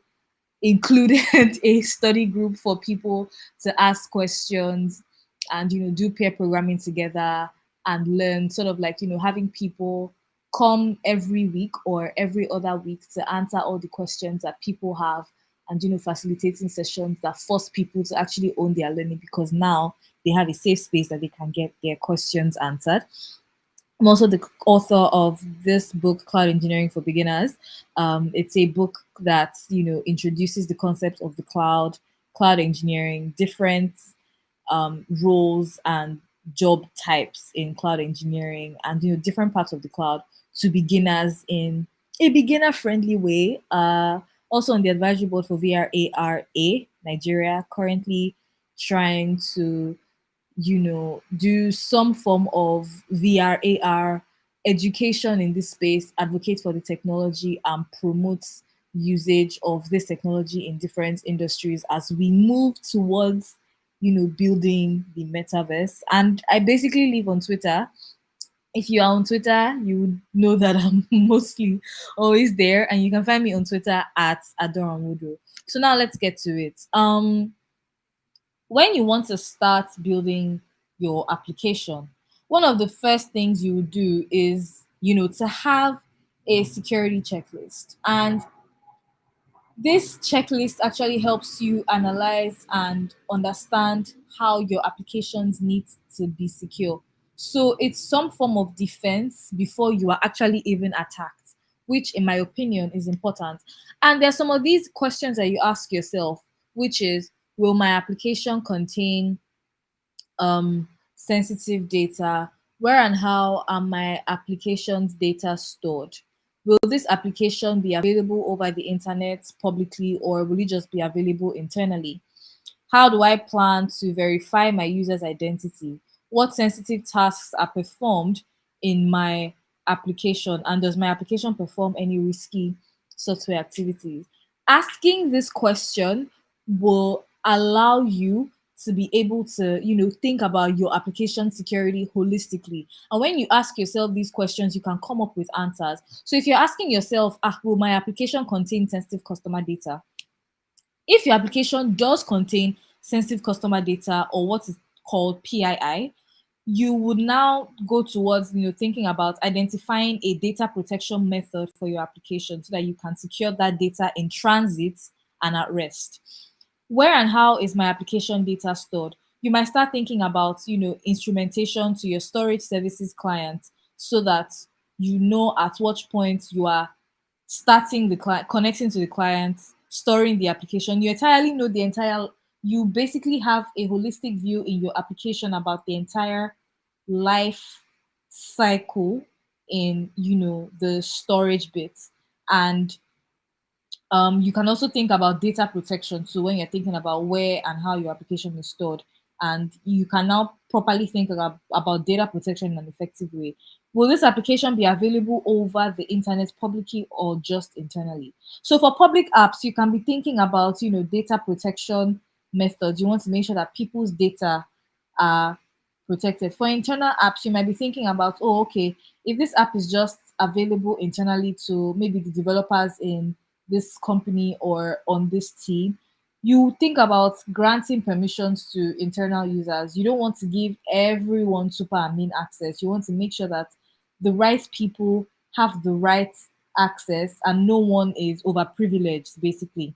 included a study group for people to ask questions and do pair programming together and learn, sort of like having people come every week or every other week to answer all the questions that people have, and facilitating sessions that force people to actually own their learning, because now they have a safe space that they can get their questions answered. I'm also the author of this book, Cloud Engineering for Beginners. It's a book that introduces the concept of the cloud engineering, different roles and job types in cloud engineering, and different parts of the cloud to beginners in a beginner-friendly way. Also on the advisory board for VRARA Nigeria, currently trying to do some form of VR, AR education in this space, advocate for the technology, and promote usage of this technology in different industries as we move towards, building the metaverse. And I basically live on Twitter. If you are on Twitter, you would know that I'm mostly always there, and you can find me on Twitter at Adoramudo. So now let's get to it. When you want to start building your application, one of the first things you would do is, to have a security checklist. And this checklist actually helps you analyze and understand how your applications need to be secure. So it's some form of defense before you are actually even attacked, which, in my opinion, is important. And there's some of these questions that you ask yourself, which is, will my application contain sensitive data? Where and how are my application's data stored? Will this application be available over the internet publicly, or will it just be available internally? How do I plan to verify my user's identity? What sensitive tasks are performed in my application? And does my application perform any risky software activities? Asking this question will allow you to be able to, think about your application security holistically. And when you ask yourself these questions, you can come up with answers. So if you're asking yourself, will my application contain sensitive customer data? If your application does contain sensitive customer data, or what is called PII, you would now go towards thinking about identifying a data protection method for your application so that you can secure that data in transit and at rest. Where and how is my application data stored? You might start thinking about instrumentation to your storage services client, so that at what point you are starting the client, connecting to the client, storing the application. You entirely know the entire, you basically have a holistic view in your application about the entire life cycle in the storage bits. And you can also think about data protection. So when you're thinking about where and how your application is stored, and you can now properly think about data protection in an effective way. Will this application be available over the internet publicly or just internally? So for public apps, you can be thinking about data protection methods. You want to make sure that people's data are protected. For internal apps, you might be thinking about, oh, okay, if this app is just available internally to maybe the developers in this company or on this team, you think about granting permissions to internal users. You don't want to give everyone super admin access. You want to make sure that the right people have the right access and no one is overprivileged, basically.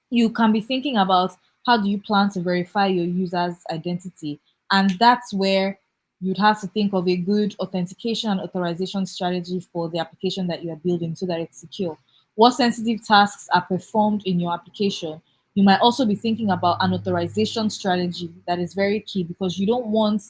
You can be thinking about, how do you plan to verify your user's identity? And that's where you'd have to think of a good authentication and authorization strategy for the application that you are building so that it's secure. What sensitive tasks are performed in your application? You might also be thinking about an authorization strategy that is very key, because you don't want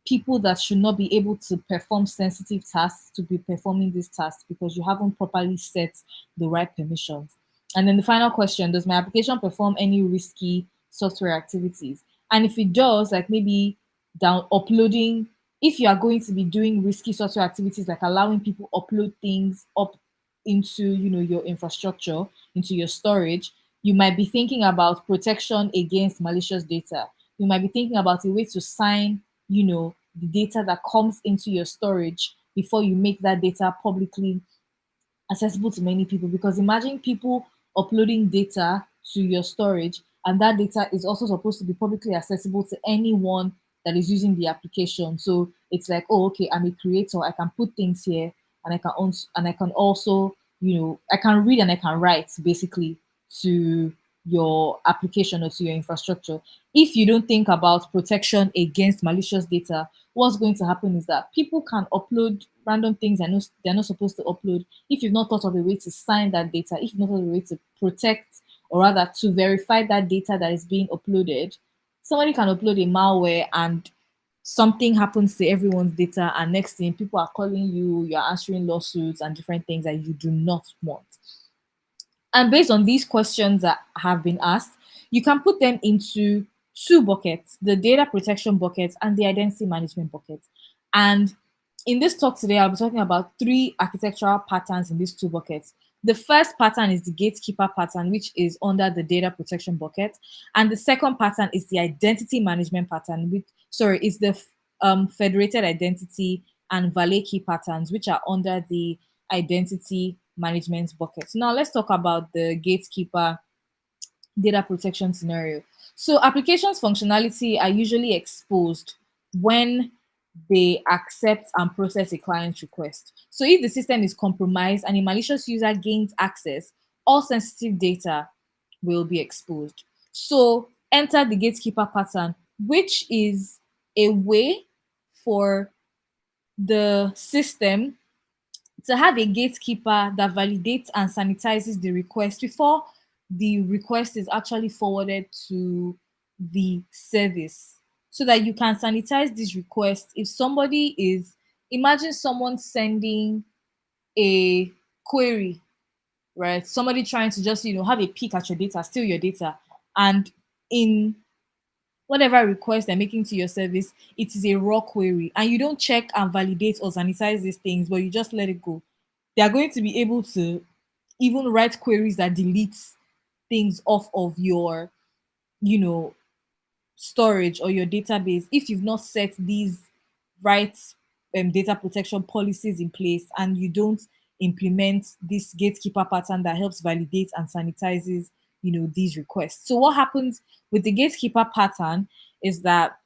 people that should not be able to perform sensitive tasks to be performing these tasks because you haven't properly set the right permissions. And then the final question, does my application perform any risky software activities? And if it does, like maybe down uploading, if you are going to be doing risky software activities like allowing people upload things up into your infrastructure, into your storage, you might be thinking about protection against malicious data. You might be thinking about a way to sign the data that comes into your storage before you make that data publicly accessible to many people. Because imagine people uploading data to your storage, and that data is also supposed to be publicly accessible to anyone that is using the application. So it's like, oh, okay, I'm a creator, I can put things here, and I can also, I can read and I can write basically to your application or to your infrastructure. If you don't think about protection against malicious data, what's going to happen is that people can upload random things they're not supposed to upload. If you've not thought of a way to sign that data, if you've not thought of a way to protect, or rather to verify that data that is being uploaded, somebody can upload a malware and something happens to everyone's data, and next thing people are calling you, you're answering lawsuits and different things that you do not want. And based on these questions that have been asked, you can put them into two buckets: the data protection bucket and the identity management bucket. And in this talk today, I'll be talking about three architectural patterns in these two buckets. The first pattern is the gatekeeper pattern, which is under the data protection bucket. And the second pattern is the identity management pattern, which, sorry, is the federated identity and valet key patterns, which are under the identity management bucket. Now let's talk about the gatekeeper data protection scenario. So applications functionality are usually exposed when they accept and process a client request. So if the system is compromised and a malicious user gains access, all sensitive data will be exposed. So enter the gatekeeper pattern, which is a way for the system to have a gatekeeper that validates and sanitizes the request before the request is actually forwarded to the service, so that you can sanitize this request. If somebody is, imagine someone sending a query, right? Somebody trying to just, have a peek at your data, steal your data, and in whatever request they're making to your service, it is a raw query, and you don't check and validate or sanitize these things, but you just let it go. They are going to be able to even write queries that deletes things off of your, you know, storage or your database if you've not set these right data protection policies in place, and you don't implement this gatekeeper pattern that helps validate and sanitizes these requests. So what happens with the gatekeeper pattern is that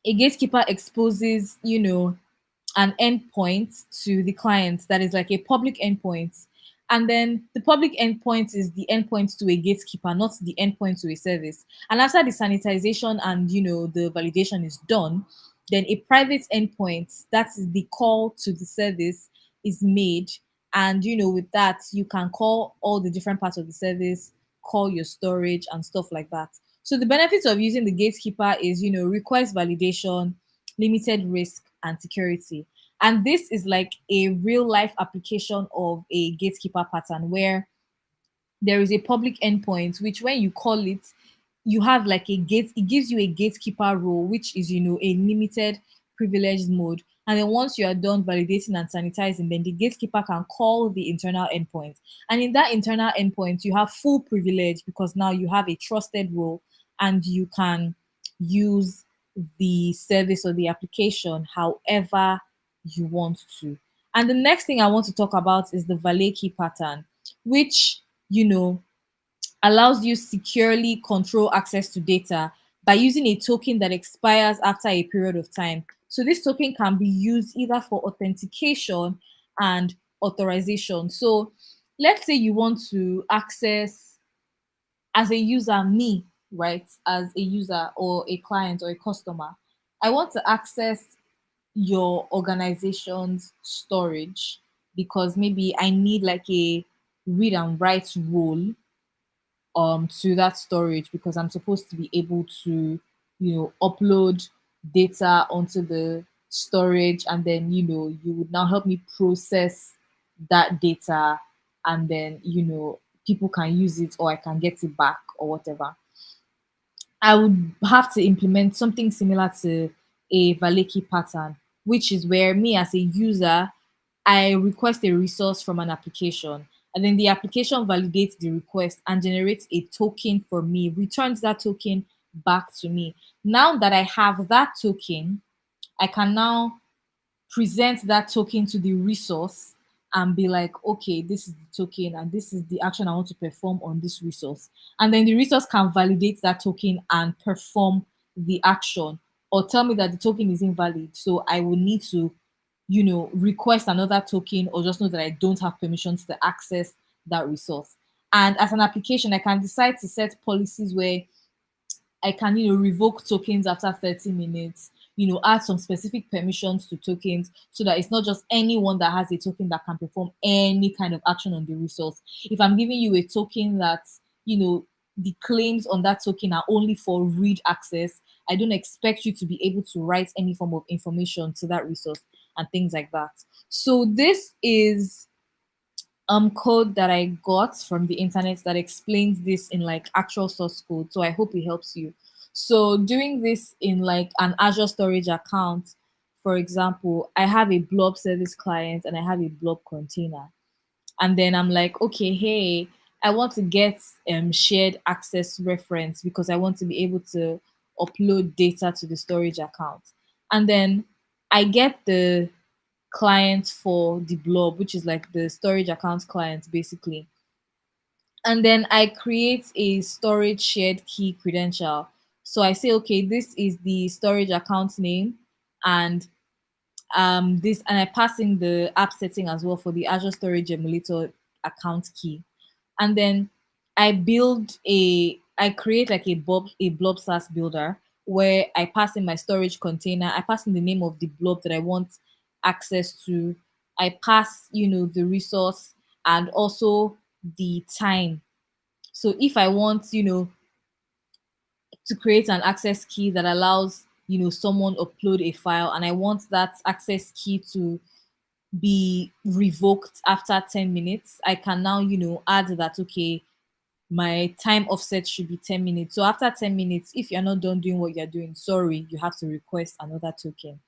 a gatekeeper exposes an endpoint to the client that is like a public endpoint. And then the public endpoint is the endpoint to a gatekeeper, not the endpoint to a service. And after the sanitization and the validation is done, then a private endpoint, that is the call to the service, is made. And with that, you can call all the different parts of the service, call your storage and stuff like that. So the benefits of using the gatekeeper is request validation, limited risk, and security. And this is like a real life application of a gatekeeper pattern where there is a public endpoint, which when you call it, you have like a gate, it gives you a gatekeeper role, which is a limited privileged mode. And then once you are done validating and sanitizing, then the gatekeeper can call the internal endpoint. And in that internal endpoint, you have full privilege because now you have a trusted role, and you can use the service or the application however you want to. And the next thing I want to talk about is the valet key pattern, which allows you securely control access to data by using a token that expires after a period of time. So this token can be used either for authentication and authorization. So let's say you want to access, as a user, me, right? As a user or a client or a customer, I want to access your organization's storage because maybe I need like a read and write role to that storage, because I'm supposed to be able to upload data onto the storage, and then you would now help me process that data, and then people can use it or I can get it back or whatever. I would have to implement something similar to a valet key pattern, which is where me as a user, I request a resource from an application, and then the application validates the request and generates a token for me, returns that token back to me. Now that I have that token, I can now present that token to the resource and be like, okay, this is the token and this is the action I want to perform on this resource. And then the resource can validate that token and perform the action, or tell me that the token is invalid. So I will need to, request another token, or just know that I don't have permissions to access that resource. And as an application, I can decide to set policies where I can, revoke tokens after 30 minutes, add some specific permissions to tokens so that it's not just anyone that has a token that can perform any kind of action on the resource. If I'm giving you a token that, the claims on that token are only for read access, I don't expect you to be able to write any form of information to that resource and things like that. So this is code that I got from the internet that explains this in like actual source code. So I hope it helps you. So doing this in like an Azure storage account, for example, I have a blob service client and I have a blob container. And then I'm like, okay, hey, I want to get shared access reference because I want to be able to upload data to the storage account. And then I get the client for the blob, which is like the storage account client basically. And then I create a storage shared key credential. So I say, okay, this is the storage account name, and this, and I pass in the app setting as well for the Azure Storage Emulator account key. And then I create like a blob SAS builder where I pass in my storage container, I pass in the name of the blob that I want access to, I pass, the resource and also the time. So if I want, to create an access key that allows, someone upload a file, and I want that access key to be revoked after 10 minutes, I can now, add that, okay, my time offset should be 10 minutes. So after 10 minutes, if you're not done doing what you're doing, sorry, you have to request another token.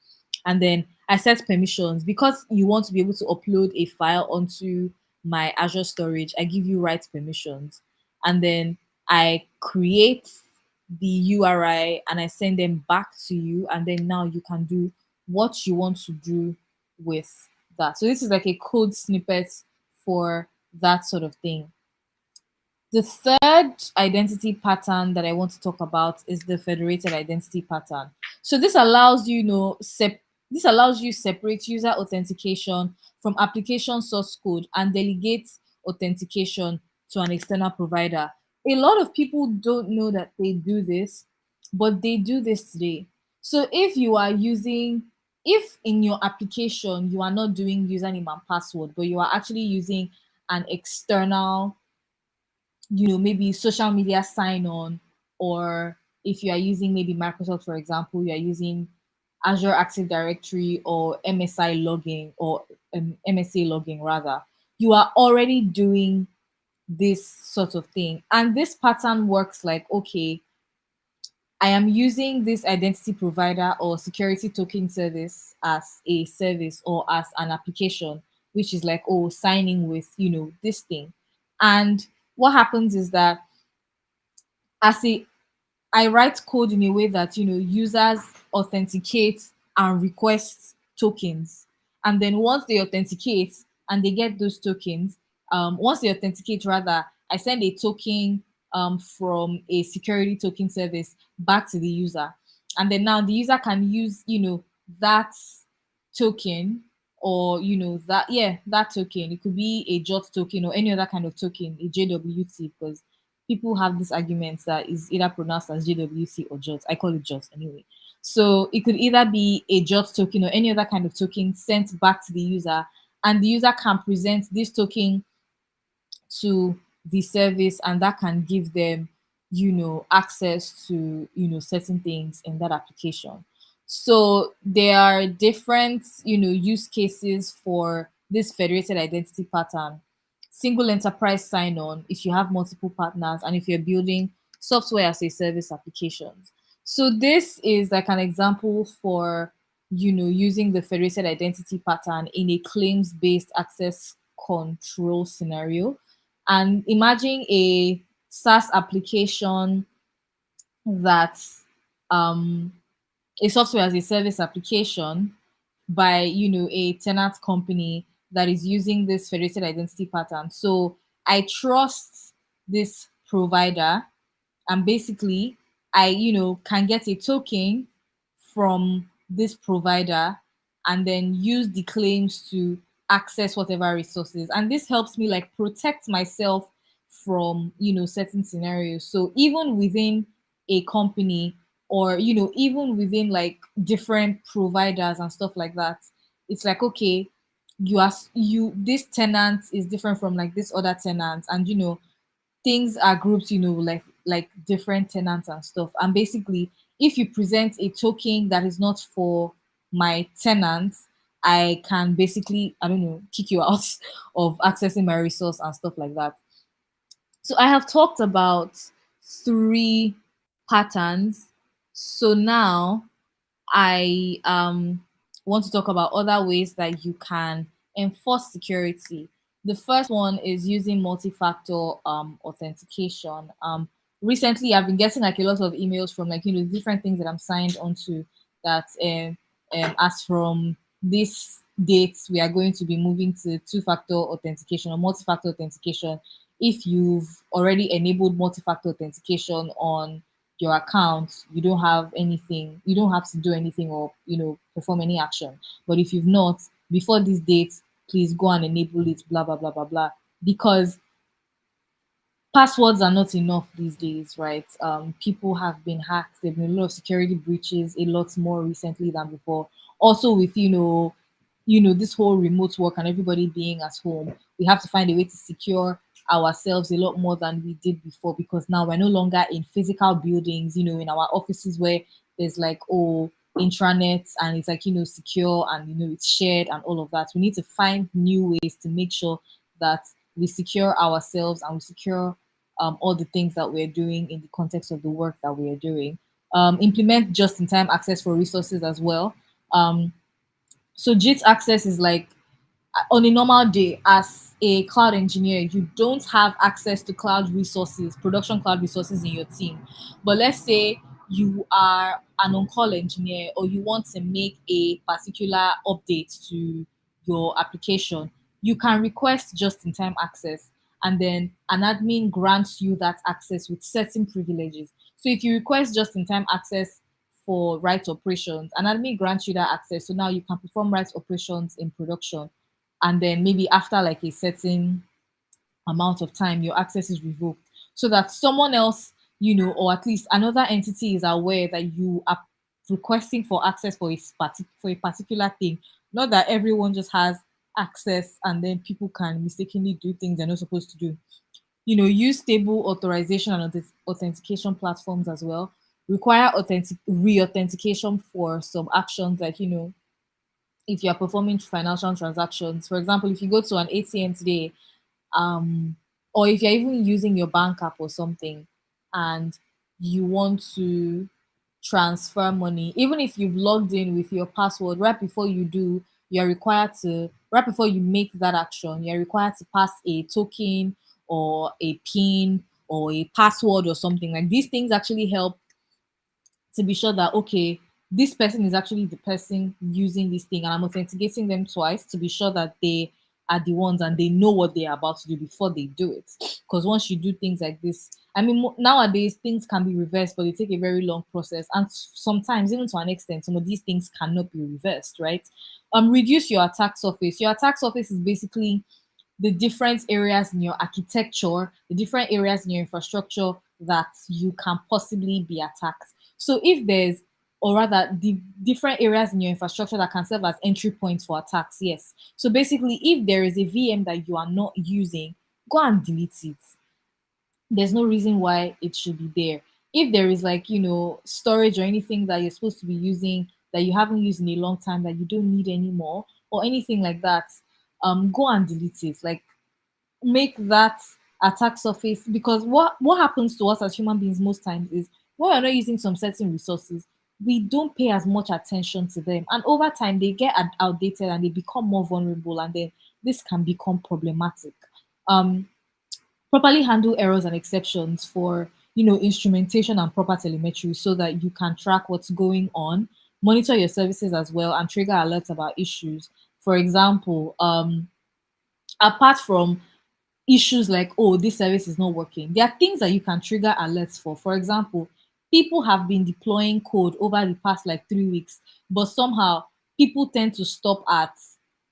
And then I set permissions because you want to be able to upload a file onto my Azure storage. I give you right permissions. And then I create the URI and I send them back to you. And then now you can do what you want to do with that. So this is like a code snippet for that sort of thing. The third identity pattern that I want to talk about is the federated identity pattern. So this allows this allows you separate user authentication from application source code and delegate authentication to an external provider. A lot of people don't know that they do this, but they do this today. So if in your application you are not doing username and password, but you are actually using an external, maybe social media sign on, or if you are using maybe Microsoft, for example, you are using Azure Active Directory or MSI logging, or MSA logging rather, you are already doing this sort of thing. And this pattern works like, okay, I am using this identity provider or security token service as a service or as an application, which is like, oh, signing with, this thing. And what happens is that as a I write code in a way that users authenticate and request tokens, and then once they authenticate and they get those tokens, once they authenticate rather, I send a token from a security token service back to the user, and then now the user can use that token, or that token. It could be a JOT token or any other kind of token, a JWT, because people have this argument that is either pronounced as JWT or JOT. I call it JOT anyway. So it could either be a JOT token or any other kind of token sent back to the user, and the user can present this token to the service, and that can give them access to certain things in that application. So there are different use cases for this federated identity pattern. Single enterprise sign-on if you have multiple partners, and if you're building software as a service applications. So this is like an example for using the federated identity pattern in a claims based access control scenario. And imagine a SaaS application that um, a software as a service application by a tenant company that is using this federated identity pattern. So I trust this provider, and basically I can get a token from this provider and then use the claims to access whatever resources, and this helps me like protect myself from certain scenarios. So even within a company, or even within like different providers and stuff like that, it's like, okay, this tenant is different from like this other tenant, and things are grouped, like different tenants and stuff. And basically, if you present a token that is not for my tenants, I can basically, I don't know, kick you out of accessing my resource and stuff like that. So I have talked about three patterns. So now I want to talk about other ways that you can enforce security. The first one is using multi-factor authentication. Recently, I've been getting like a lot of emails from like different things that I'm signed onto, that as from this date we are going to be moving to two-factor authentication or multi-factor authentication. If you've already enabled multi-factor authentication on your account, you don't have anything, you don't have to do anything or perform any action. But if you've not, before this date, please go and enable it, blah blah blah blah blah. Because passwords are not enough these days, right? People have been hacked. There've been a lot of security breaches, a lot more recently than before. Also, with this whole remote work and everybody being at home, we have to find a way to secure ourselves a lot more than we did before, because now we're no longer in physical buildings, in our offices where there's like, oh, intranets, and it's like secure, and it's shared and all of that. We need to find new ways to make sure that we secure ourselves and we secure all the things that we're doing in the context of the work that we are doing. Implement just-in-time access for resources as well. So JIT access is like, on a normal day as a cloud engineer, you don't have access to cloud resources, production cloud resources in your team. But let's say you are an on-call engineer, or you want to make a particular update to your application, you can request just-in-time access, and then an admin grants you that access with certain privileges. So if you request just-in-time access for write operations, an admin grants you that access. So now you can perform write operations in production, and then maybe after like a certain amount of time your access is revoked, so that someone else, or at least another entity, is aware that you are requesting for access for a particular thing. Not that everyone just has access and then people can mistakenly do things they're not supposed to do. Use stable authorization and authentication platforms as well. Require authentic re-authentication for some actions, like if you are performing financial transactions. For example, if you go to an ATM today, or if you're even using your bank app or something, and you want to transfer money, even if you've logged in with your password, right before you do, you're required to, right before you make that action, you're required to pass a token or a pin or a password or something. Like, these things actually help to be sure that, okay, this person is actually the person using this thing, and I'm authenticating them twice to be sure that they are the ones and they know what they are about to do before they do it. Because once you do things like this, I mean, nowadays things can be reversed, but they take a very long process, and sometimes, even to an extent, some of these things cannot be reversed, right? Reduce your attack surface. Your attack surface is basically the different areas in your architecture, the different areas in your infrastructure that you can possibly be attacked. So if there's, or rather, the different areas in your infrastructure that can serve as entry points for attacks, yes. So basically, if there is a VM that you are not using, go and delete it. There's no reason why it should be there. If there is like, storage or anything that you're supposed to be using that you haven't used in a long time that you don't need anymore, or anything like that, go and delete it. Like, make that attack surface, because what happens to us as human beings most times is, when we're not using some certain resources, we don't pay as much attention to them, and over time they get outdated and they become more vulnerable, and then this can become problematic. um Properly handle errors and exceptions for instrumentation and proper telemetry, so that you can track what's going on, monitor your services as well, and trigger alerts about issues. For example, apart from issues like, oh, this service is not working, there are things that you can trigger alerts for. For example, people have been deploying code over the past like 3 weeks, but somehow people tend to stop at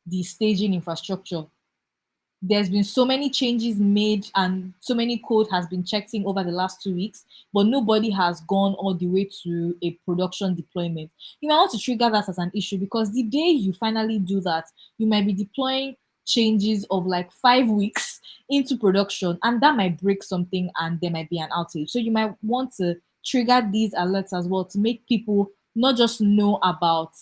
the staging infrastructure. There's been so many changes made and so many code has been checked in over the last 2 weeks, but nobody has gone all the way to a production deployment. You might want to trigger that as an issue, because the day you finally do that, you might be deploying changes of like 5 weeks into production, and that might break something and there might be an outage. So you might want to trigger these alerts as well, to make people not just know about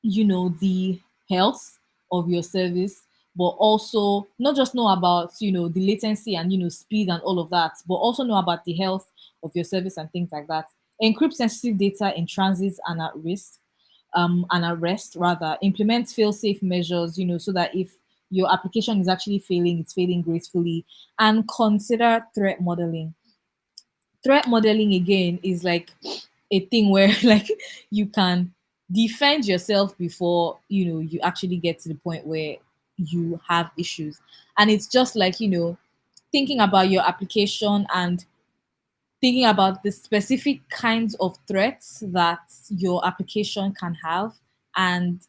the health of your service, but also not just know about the latency and speed and all of that, but also know about the health of your service and things like that. Encrypt sensitive data in transit and at risk, and at rest rather. Implement fail safe measures, so that if your application is actually failing, it's failing gracefully. And consider threat modeling. Threat modeling again is like a thing where like you can defend yourself before you actually get to the point where you have issues. And it's just like thinking about your application and thinking about the specific kinds of threats that your application can have, and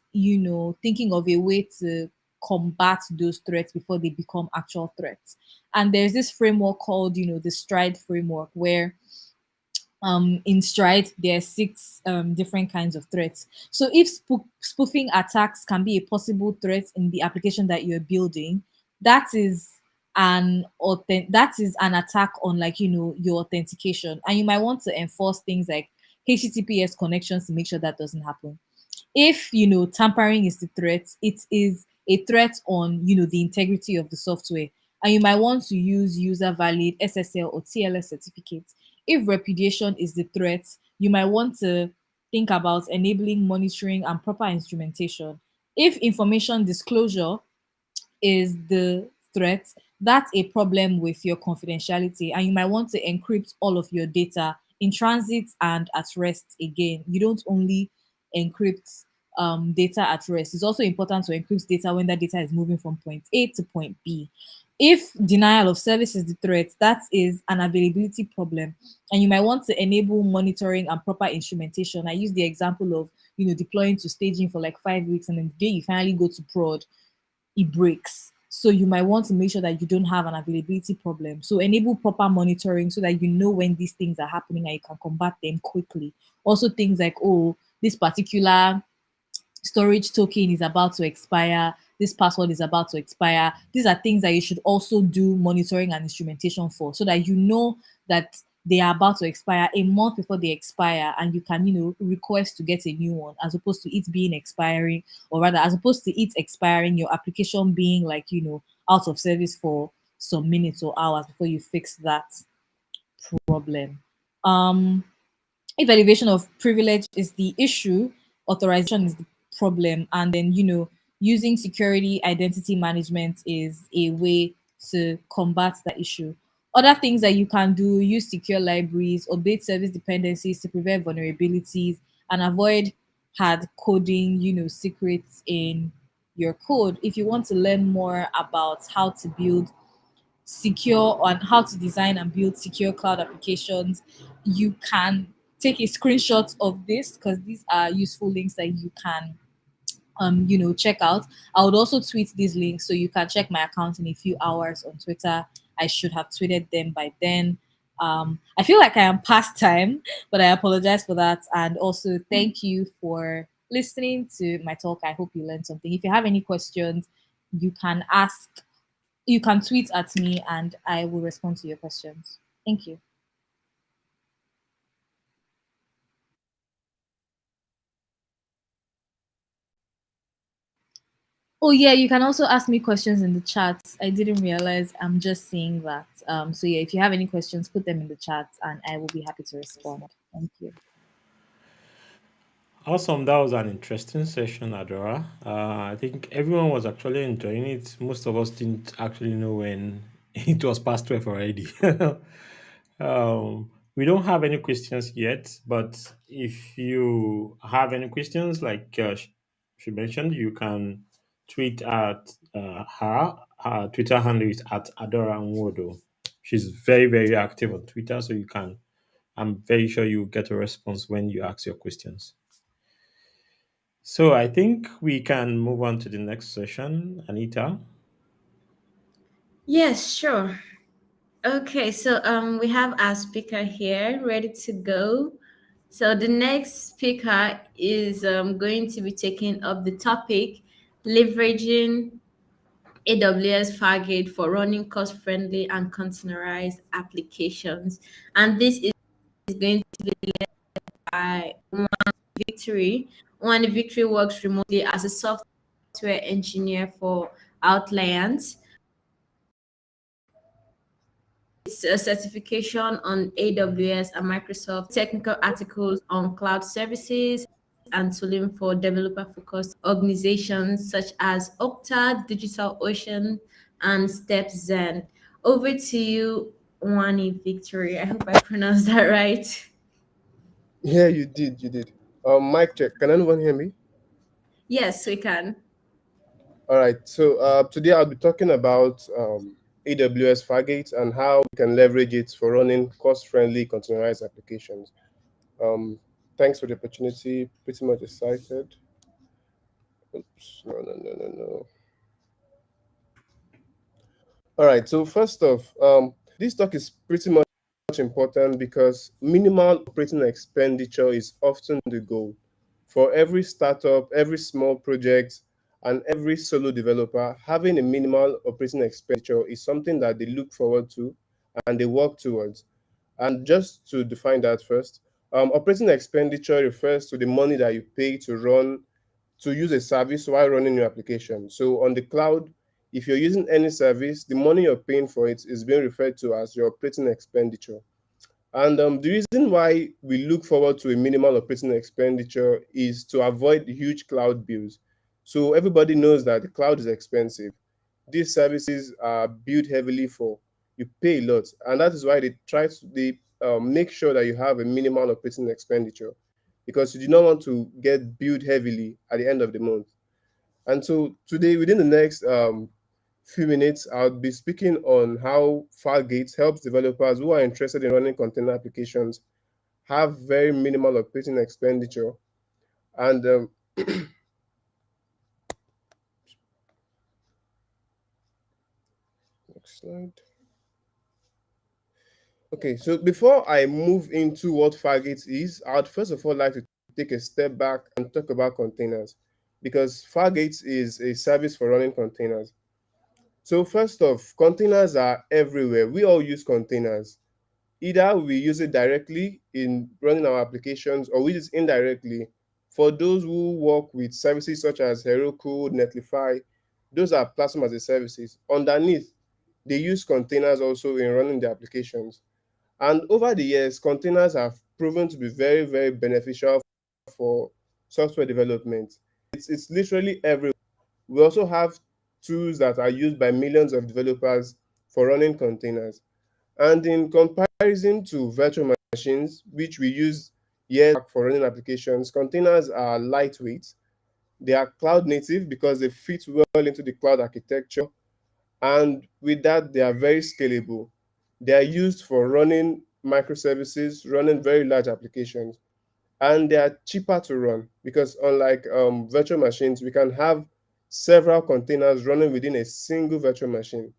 thinking of a way to combat those threats before they become actual threats. And there's this framework called the stride framework, where in stride there are six different kinds of threats. So if spoofing attacks can be a possible threat in the application that you're building, that is that is an attack on like your authentication, and you might want to enforce things like https connections to make sure that doesn't happen. If tampering is the threat, it is a threat on the integrity of the software, and you might want to use user valid ssl or tls certificates. If repudiation is the threat, you might want to think about enabling monitoring and proper instrumentation. If information disclosure is the threat, that's a problem with your confidentiality, and you might want to encrypt all of your data in transit and at rest. Again, you don't only encrypt data at rest. It's also important to encrypt data when that data is moving from point A to point B. If denial of service is the threat, that is an availability problem, and you might want to enable monitoring and proper instrumentation. I use the example of deploying to staging for like 5 weeks, and then the day you finally go to prod, it breaks. So you might want to make sure that you don't have an availability problem. So enable proper monitoring so that you know when these things are happening and you can combat them quickly. Also things like, oh, this particular storage token is about to expire, this password is about to expire. These are things that you should also do monitoring and instrumentation for, so that you know that they are about to expire a month before they expire, and you can request to get a new one, as opposed to it being expiring, or rather as opposed to it expiring, your application being like out of service for some minutes or hours before you fix that problem. um if elevation of privilege is the issue, authorization is the problem, and then using security identity management is a way to combat that issue. Other things that you can do: use secure libraries, update service dependencies to prevent vulnerabilities, and avoid hard coding secrets in your code. If you want to learn more about how to build secure, on how to design and build secure cloud applications, you can take a screenshot of this, because these are useful links that you can check out. I would also tweet these links, so you can check my account in a few hours on Twitter. I should have tweeted them by then. I feel like I am past time, but I apologize for that. And also thank you for listening to my talk. I hope you learned something. If you have any questions, you can ask, you can tweet at me and I will respond to your questions. Thank you. Oh yeah, you can also ask me questions in the chat. I didn't realize, I'm just seeing that. So yeah, if you have any questions, put them in the chat and I will be happy to respond. Thank you. Awesome. That was an interesting session, Adora. I think everyone was actually enjoying it. Most of us didn't actually know when it was past 12 already. We don't have any questions yet, but if you have any questions, like she mentioned, you can tweet at her. Her Twitter handle is at Adora Nwodo. She's very, very active on Twitter, so you can. I'm very sure you get a response when you ask your questions. So I think we can move on to the next session, Anita. Yes, sure. Okay, so we have our speaker here ready to go. So the next speaker is going to be taking up the topic leveraging AWS Fargate for running cost-friendly and containerized applications. And this is going to be by Victory. One Victory works remotely as a software engineer for Outliant. It's a certification on AWS and Microsoft, technical articles on cloud services, and tooling for developer focused organizations such as Okta, DigitalOcean, and StepZen. Over to you, Wani Victory. I hope I pronounced that right. Yeah, you did. You did. Mic check. Can anyone hear me? Yes, we can. All right. So today I'll be talking about AWS Fargate and how we can leverage it for running cost-friendly containerized applications. Um, Thanks for the opportunity. Pretty much excited. Oops. No, no, no, no, no. All right. So first off, this talk is pretty much important because minimal operating expenditure is often the goal. For every startup, every small project, and every solo developer, having a minimal operating expenditure is something that they look forward to and they work towards. And just to define that first, operating expenditure refers to the money that you pay to use a service while running your application. So on the cloud, if you're using any service, the money you're paying for it is being referred to as your operating expenditure. And the reason why we look forward to a minimal operating expenditure is to avoid huge cloud bills. So everybody knows that the cloud is expensive. These services are built heavily for. You pay a lot, and that is why they make sure that you have a minimal operating expenditure because you do not want to get billed heavily at the end of the month. And so today, within the next few minutes, I'll be speaking on how Fargate helps developers who are interested in running container applications have very minimal operating expenditure. And next slide. Okay, so before I move into what Fargate is, I'd first of all like to take a step back and talk about containers because Fargate is a service for running containers. So first off, containers are everywhere. We all use containers. Either we use it directly in running our applications or we use it indirectly. For those who work with services such as Heroku, Netlify, those are platform as a services. Underneath, they use containers also in running the applications. And over the years, containers have proven to be very, very beneficial for software development. It's literally everywhere. We also have tools that are used by millions of developers for running containers. And in comparison to virtual machines, which we use years back for running applications, containers are lightweight. They are cloud native because they fit well into the cloud architecture. And with that, they are very scalable. They are used for running microservices, running very large applications. And they are cheaper to run because unlike virtual machines, we can have several containers running within a single virtual machine.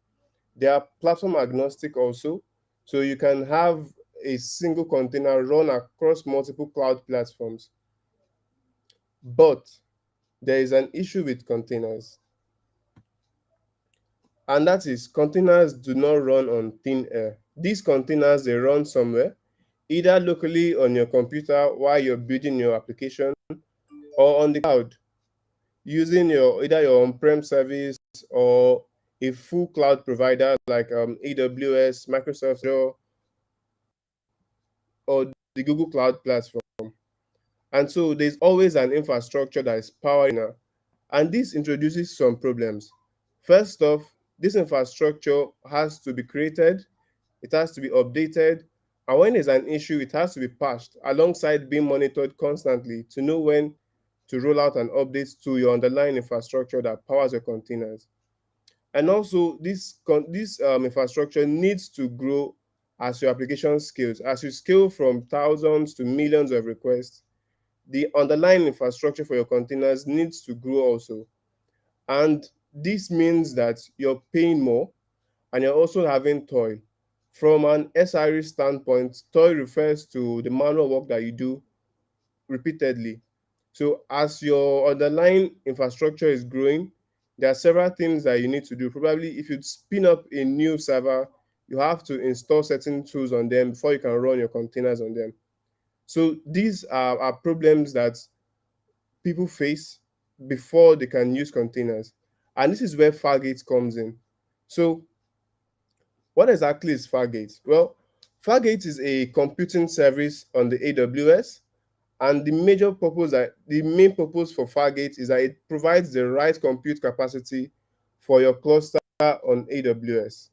They are platform agnostic also, so you can have a single container run across multiple cloud platforms. But there is an issue with containers, and that is containers do not run on thin air. These containers, they run somewhere, either locally on your computer while you're building your application or on the cloud using your either your on-prem service or a full cloud provider like AWS, Microsoft Azure, or the Google Cloud Platform. And so there's always an infrastructure that is powering her. And this introduces some problems. First off, this infrastructure has to be created, it has to be updated, and when there's an issue, it has to be patched alongside being monitored constantly to know when to roll out an update to your underlying infrastructure that powers your containers. And also, this infrastructure needs to grow as your application scales. As you scale from thousands to millions of requests, the underlying infrastructure for your containers needs to grow also. And this means that you're paying more and you're also having toil. From an SRE standpoint, toil refers to the manual work that you do repeatedly. So as your underlying infrastructure is growing, there are several things that you need to do. Probably if you spin up a new server, you have to install certain tools on them before you can run your containers on them. So these are problems that people face before they can use containers. And this is where Fargate comes in. So what exactly is Fargate? Well, Fargate is a computing service on the AWS, and the main purpose for Fargate is that it provides the right compute capacity for your cluster on AWS.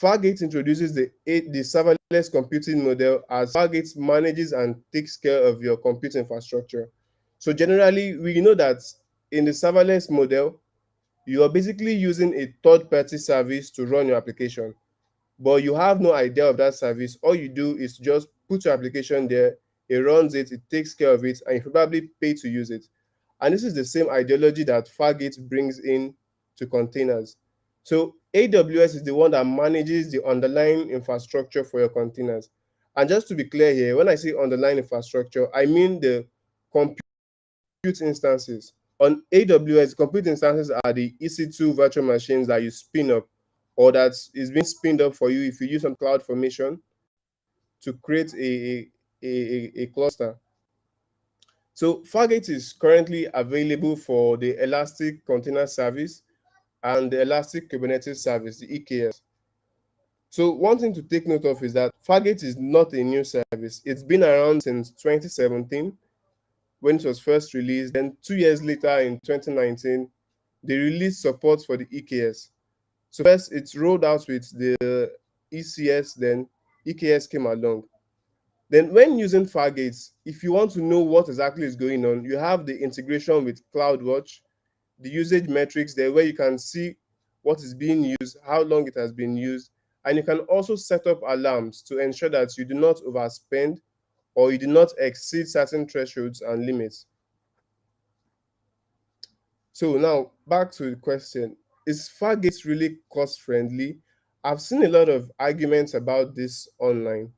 Fargate introduces the serverless computing model as Fargate manages and takes care of your compute infrastructure. So generally, we know that in the serverless model, you are basically using a third-party service to run your application, but you have no idea of that service. All you do is just put your application there, it runs it, it takes care of it, and you probably pay to use it. And this is the same ideology that Fargate brings in to containers. So AWS is the one that manages the underlying infrastructure for your containers. And just to be clear here, when I say underlying infrastructure, I mean the compute instances. On AWS, compute instances are the EC2 virtual machines that you spin up or that is being spinned up for you if you use some cloud formation to create a cluster. So Fargate is currently available for the Elastic Container Service and the Elastic Kubernetes Service, the EKS. So one thing to take note of is that Fargate is not a new service. It's been around since 2017 when it was first released. Then 2 years later in 2019, they released support for the EKS. So first it's rolled out with the ECS, then EKS came along. Then when using Fargate, if you want to know what exactly is going on, you have the integration with CloudWatch, the usage metrics there where you can see what is being used, how long it has been used, and you can also set up alarms to ensure that you do not overspend or you do not exceed certain thresholds and limits. So now back to the question, is Fargate really cost friendly? I've seen a lot of arguments about this online.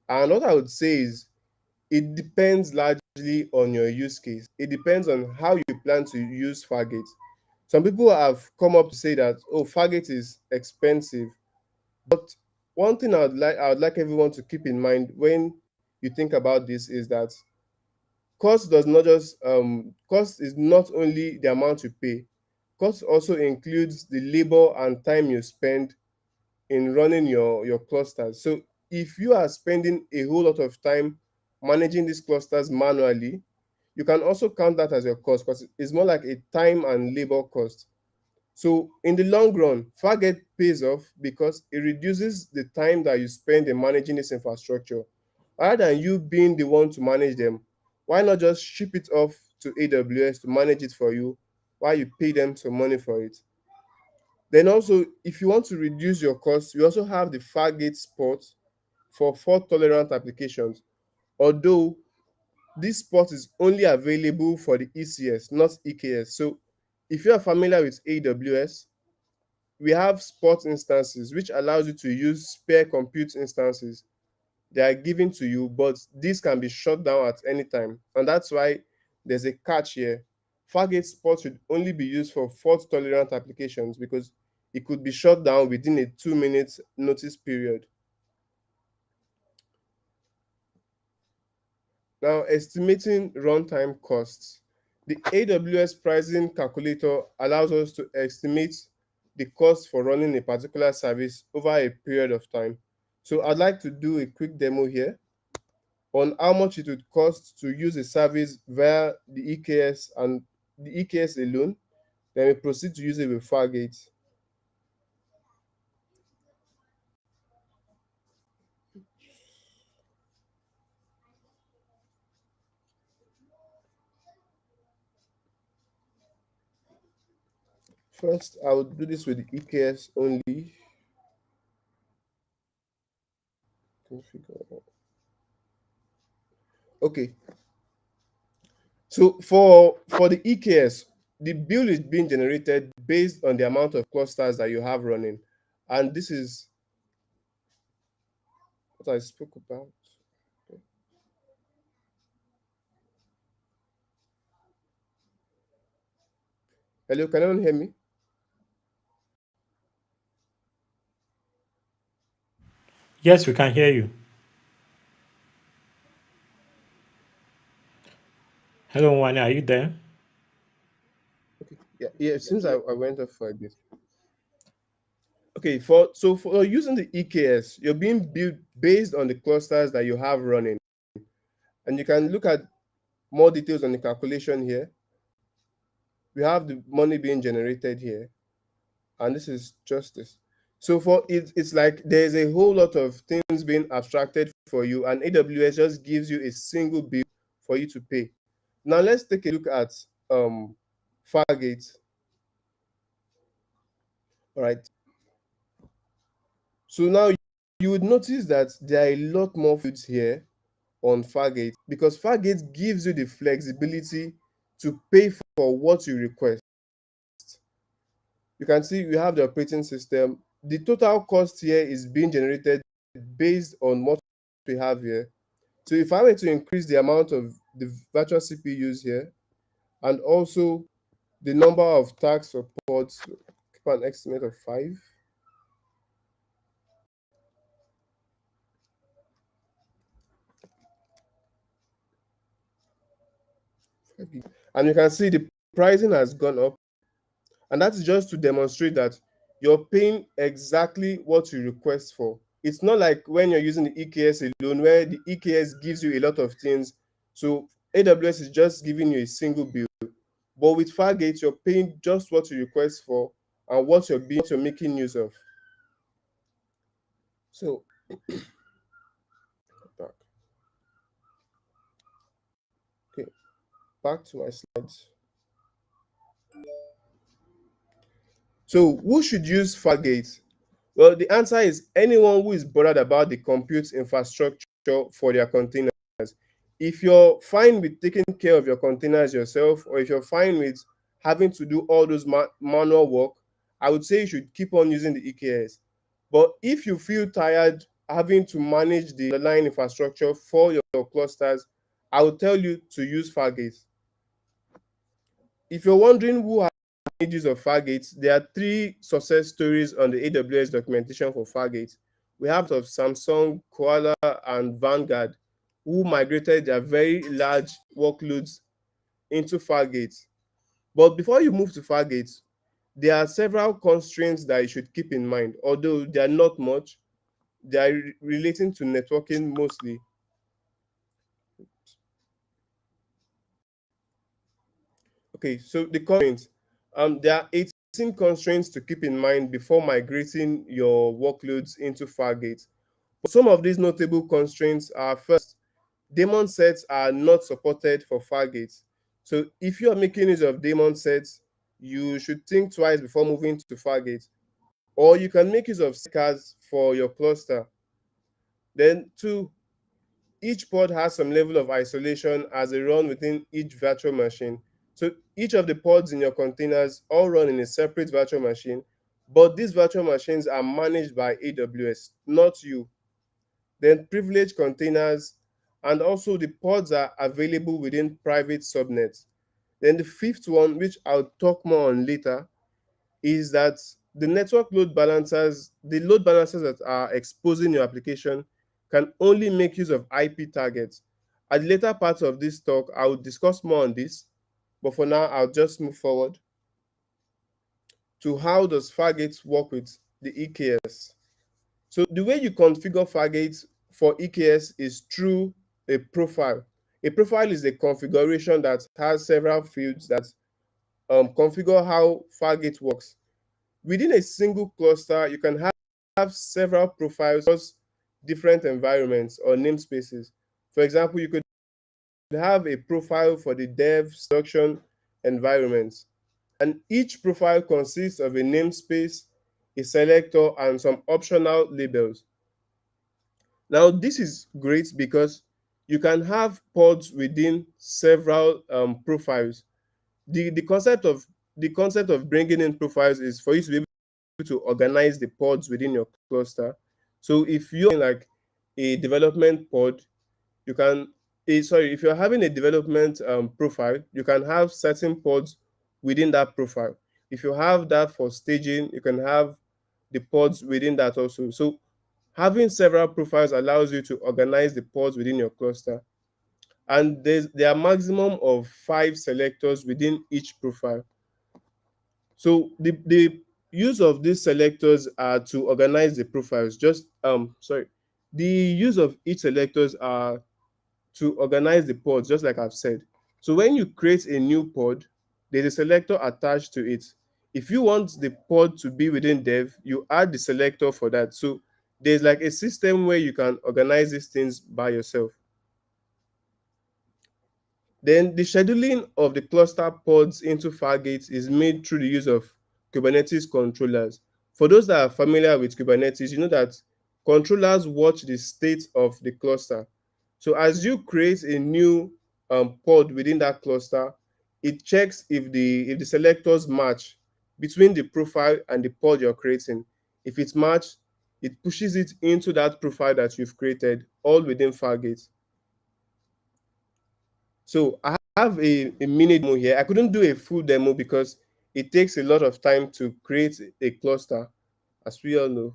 And what I would say is it depends largely on your use case. It depends on how you plan to use Fargate. Some people have come up to say that, oh, Fargate is expensive. But one thing I would like everyone to keep in mind when you think about this is that cost is not only the amount you pay. Cost also includes the labor and time you spend in running your clusters. So if you are spending a whole lot of time managing these clusters manually, you can also count that as your cost because it's more like a time and labor cost. So in the long run, Fargate pays off because it reduces the time that you spend in managing this infrastructure. Rather than you being the one to manage them, why not just ship it off to AWS to manage it for you while you pay them some money for it? Then also, if you want to reduce your costs, you also have the Fargate Spot for fault tolerant applications. Although this spot is only available for the ECS, not EKS. So if you are familiar with AWS, we have spot instances, which allows you to use spare compute instances. They are given to you, but these can be shut down at any time. And that's why there's a catch here. Fargate spot should only be used for fault tolerant applications because it could be shut down within a 2 minute notice period. Now, estimating runtime costs. The AWS pricing calculator allows us to estimate the cost for running a particular service over a period of time. So I'd like to do a quick demo here on how much it would cost to use a service via the EKS and the EKS alone. Then we proceed to use it with Fargate. First, I will do this with the EKS only. Configure. Okay, so for the EKS, the bill is being generated based on the amount of clusters that you have running, and this is what I spoke about. Hello, can anyone hear me? Yes, we can hear you. Hello, Wani, are you there? Okay, yeah. It seems I went off for a bit. Okay, for using the EKS, you're being built based on the clusters that you have running, and you can look at more details on the calculation here. We have the money being generated here, and this is justice. So for it, it's like there's a whole lot of things being abstracted for you, and AWS just gives you a single bill for you to pay. Now let's take a look at Fargate. All right. So now you would notice that there are a lot more fields here on Fargate because Fargate gives you the flexibility to pay for what you request. You can see we have the operating system. The total cost here is being generated based on what we have here. So if I were to increase the amount of the virtual CPUs here and also the number of tags or pods, keep an estimate of 5. And you can see the pricing has gone up. And that is just to demonstrate that you're paying exactly what you request for. It's not like when you're using the EKS alone, where the EKS gives you a lot of things. So AWS is just giving you a single bill. But with Fargate, you're paying just what you request for and what you're making use of. So back. Okay, back to my slides. So who should use Fargate? Well, the answer is anyone who is bothered about the compute infrastructure for their containers. If you're fine with taking care of your containers yourself, or if you're fine with having to do all those manual work, I would say you should keep on using the EKS. But if you feel tired having to manage the underlying infrastructure for your clusters, I would tell you to use Fargate. If you're wondering who has made use of Fargate, there are 3 success stories on the AWS documentation for Fargate. We have of Samsung, Koala, and Vanguard, who migrated their very large workloads into Fargate. But before you move to Fargate, there are several constraints that you should keep in mind, although they are not much. They are relating to networking mostly. Okay, so the constraints. There are 18 constraints to keep in mind before migrating your workloads into Fargate. Some of these notable constraints are: first, daemon sets are not supported for Fargate. So if you are making use of daemon sets, you should think twice before moving to Fargate. Or you can make use of cars for your cluster. Then two, each pod has some level of isolation as they run within each virtual machine. So each of the pods in your containers all run in a separate virtual machine, but these virtual machines are managed by AWS, not you. Then privileged containers, and also the pods are available within private subnets. Then the fifth one, which I'll talk more on later, is that the load balancers that are exposing your application can only make use of IP targets. At the later part of this talk, I will discuss more on this, but for now, I'll just move forward to how does Fargate work with the EKS. So the way you configure Fargate for EKS is through a profile. A profile is a configuration that has several fields that configure how Fargate works. Within a single cluster, you can have several profiles across different environments or namespaces. For example, you could have a profile for the dev production environments, and each profile consists of a namespace, a selector, and some optional labels. Now, this is great because you can have pods within several profiles. The concept of bringing in profiles is for you to be able to organize the pods within your cluster. So if you're like a development pod, you can sorry, if you're having a development profile, you can have certain pods within that profile. If you have that for staging, you can have the pods within that also. So having several profiles allows you to organize the pods within your cluster. And there are maximum of 5 selectors within each profile. So the use of these selectors are to organize the profiles. The use of each selectors are to organize the pods, just like I've said. So when you create a new pod, there's a selector attached to it. If you want the pod to be within dev, you add the selector for that. So there's like a system where you can organize these things by yourself. Then the scheduling of the cluster pods into Fargate is made through the use of Kubernetes controllers. For those that are familiar with Kubernetes, you know that controllers watch the state of the cluster. So as you create a new pod within that cluster, it checks if the selectors match between the profile and the pod you're creating. If it's matched, it pushes it into that profile that you've created, all within Fargate. So I have a mini demo here. I couldn't do a full demo because it takes a lot of time to create a cluster, as we all know.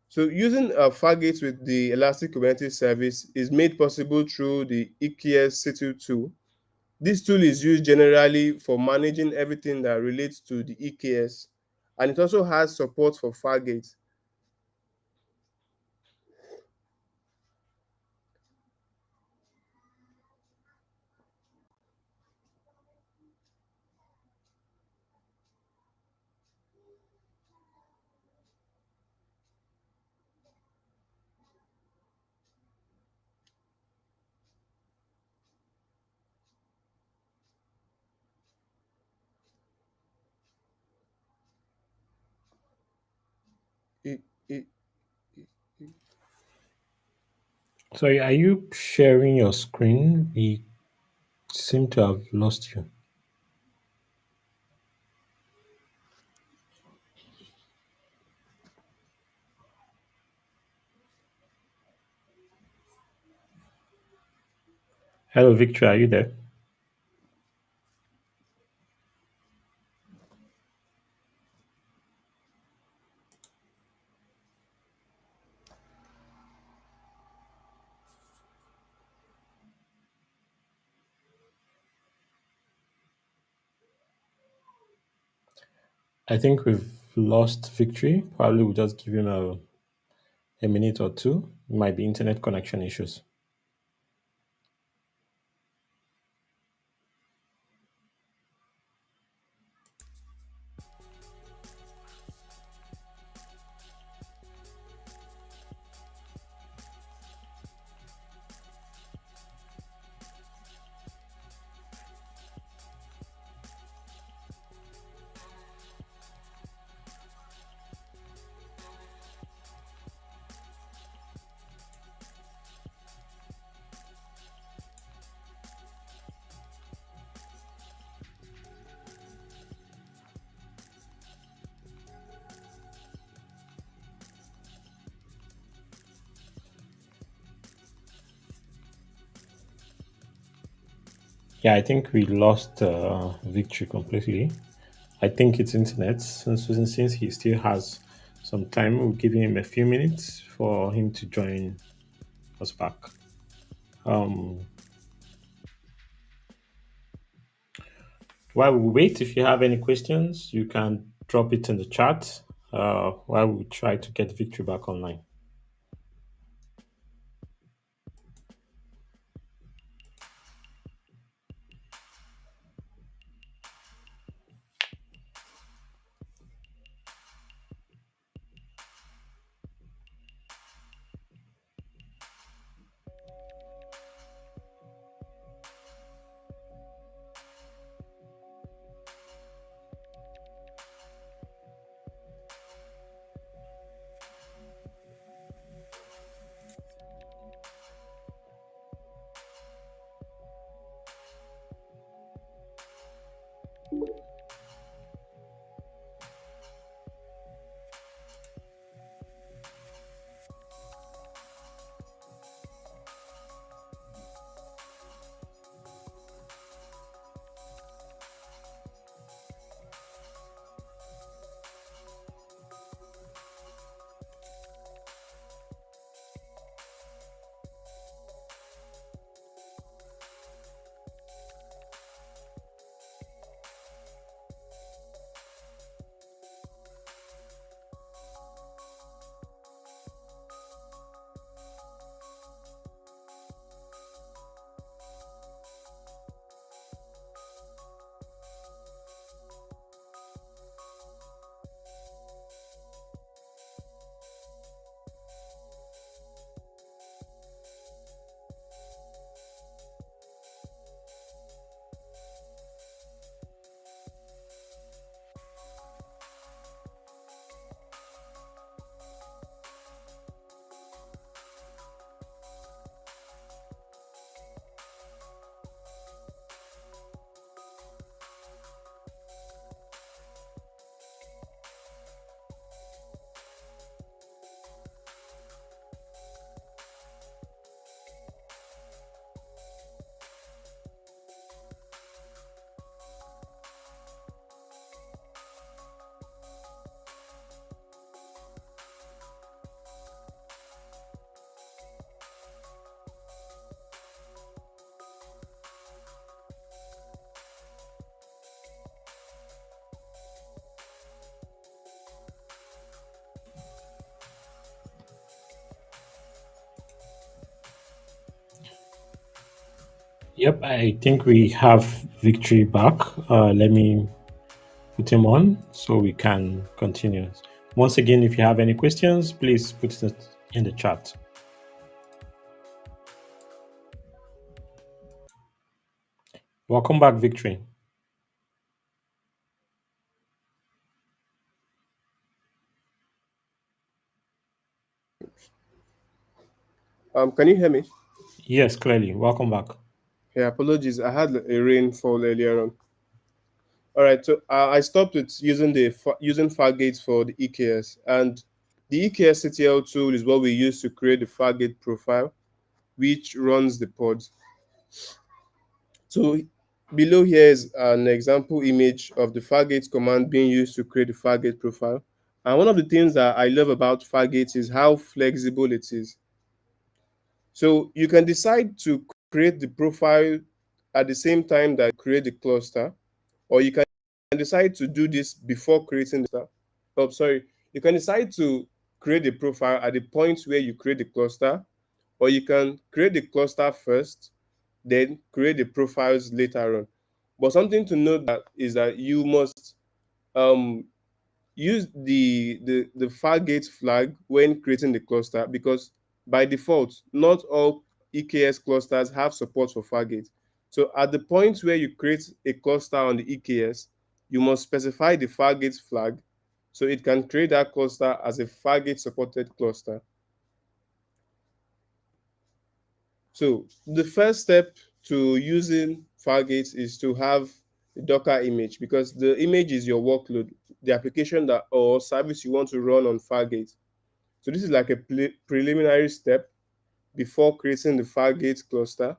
So using Fargate with the Elastic Kubernetes Service is made possible through the EKS Situ tool. This tool is used generally for managing everything that relates to the EKS, and it also has support for Fargate. It, it, Sorry, are you sharing your screen? We seem to have lost you. Hello, Victor, are you there? I think we've lost Victory. Probably we'll just give him a minute or two. It might be internet connection issues. Yeah, I think we lost Victory completely. I think it's internet. Since he still has some time, we'll give him a few minutes for him to join us back. Um, while we wait, if you have any questions, you can drop it in the chat while we try to get Victory back online. Yep, I think we have Victory back. Let me put him on so we can continue. Once again, if you have any questions, please put it in the chat. Welcome back, Victory. Can you hear me? Yes, clearly. Welcome back. Yeah, apologies. I had a rainfall earlier on. All right, so I stopped with using Fargate for the EKS, and the EKS CTL tool is what we use to create the Fargate profile, which runs the pod. So below here is an example image of the Fargate command being used to create the Fargate profile. And one of the things that I love about Fargate is how flexible it is. So you can decide to create the profile at the same time that you create the cluster, or you can decide to do this before creating the cluster. Oh, sorry. You can decide to create the profile at the point where you create the cluster, or you can create the cluster first, then create the profiles later on. But something to note that is that you must um, use the Fargate flag when creating the cluster, because by default, not all EKS clusters have support for Fargate. So at the point where you create a cluster on the EKS, you must specify the Fargate flag so it can create that cluster as a Fargate supported cluster. So the first step to using Fargate is to have a Docker image, because the image is your workload, the application that or service you want to run on Fargate. So this is like a preliminary step before creating the Fargate cluster,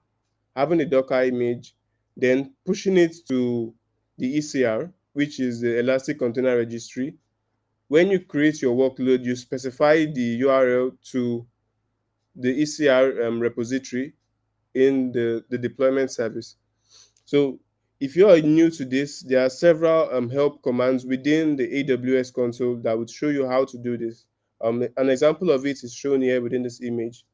having a Docker image, then pushing it to the ECR, which is the Elastic Container Registry. When you create your workload, you specify the URL to the ECR repository in the deployment service. So if you are new to this, there are several help commands within the AWS console that would show you how to do this. An example of it is shown here within this image.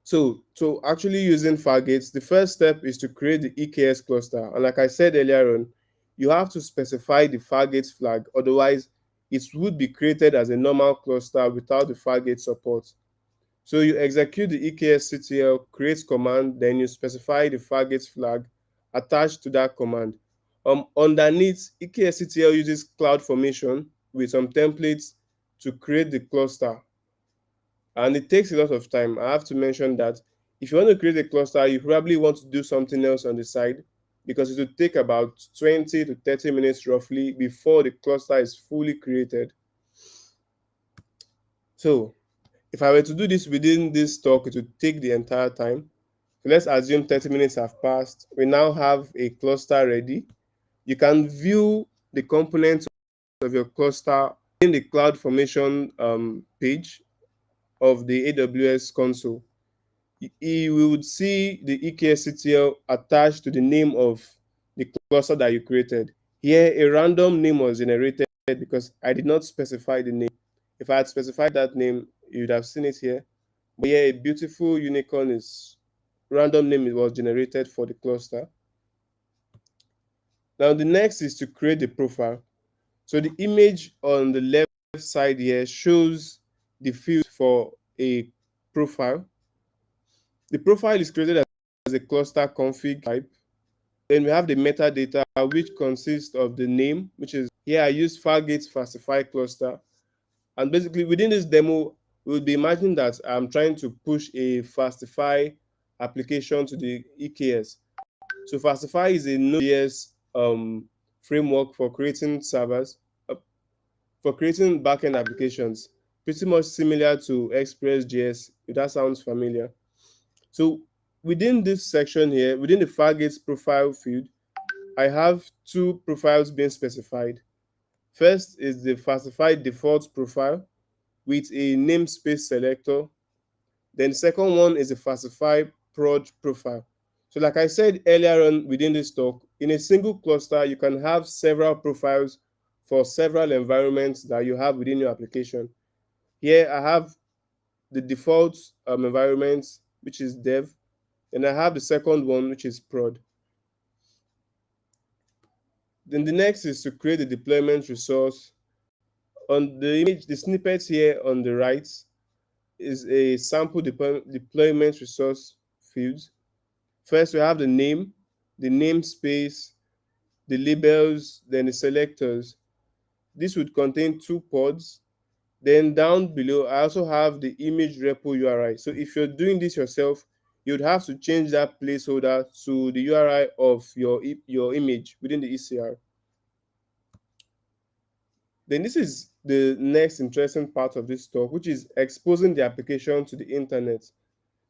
So to actually using Fargate, the first step is to create the EKS cluster. And like I said earlier on, you have to specify the Fargate flag. Otherwise, it would be created as a normal cluster without the Fargate support. So you execute the EKSCTL create command, then you specify the Fargate flag attached to that command. Underneath, EKSCTL uses CloudFormation with some templates to create the cluster. And it takes a lot of time. I have to mention that if you want to create a cluster, you probably want to do something else on the side, because it will take about 20 to 30 minutes roughly before the cluster is fully created. So if I were to do this within this talk, it would take the entire time. So let's assume 30 minutes have passed. We now have a cluster ready. You can view the components of your cluster in the CloudFormation page of the AWS console. You would see the EKSCTL attached to the name of the cluster that you created. Here, a random name was generated because I did not specify the name. If I had specified that name, you'd have seen it here. But yeah, a beautiful unicorn is random name was generated for the cluster. Now the next is to create the profile. So the image on the left side here shows the field for a profile. The profile is created as a cluster config type. Then we have the metadata, which consists of the name, which is here I use Fargate Fastify cluster. And basically within this demo, we would be imagining that I'm trying to push a Fastify application to the EKS. So Fastify is a Node.js framework for creating servers, for creating backend applications, pretty much similar to Express.js, if that sounds familiar. So within this section here, within the Fargate profile field, I have two profiles being specified. First is the Fastify default profile with a namespace selector. Then the second one is a Fastify prod profile. So like I said earlier on within this talk, in a single cluster, you can have several profiles for several environments that you have within your application. Here I have the default environment, which is dev. Then I have the second one, which is prod. Then the next is to create a deployment resource. On the image, the snippet here on the right is a sample deployment resource field. First, we have the namespace, the labels, then the selectors. This would contain two pods. Then down below, I also have the image repo URI. So if you're doing this yourself, you'd have to change that placeholder to the URI of your image within the ECR. Then this is the next interesting part of this talk, which is exposing the application to the internet.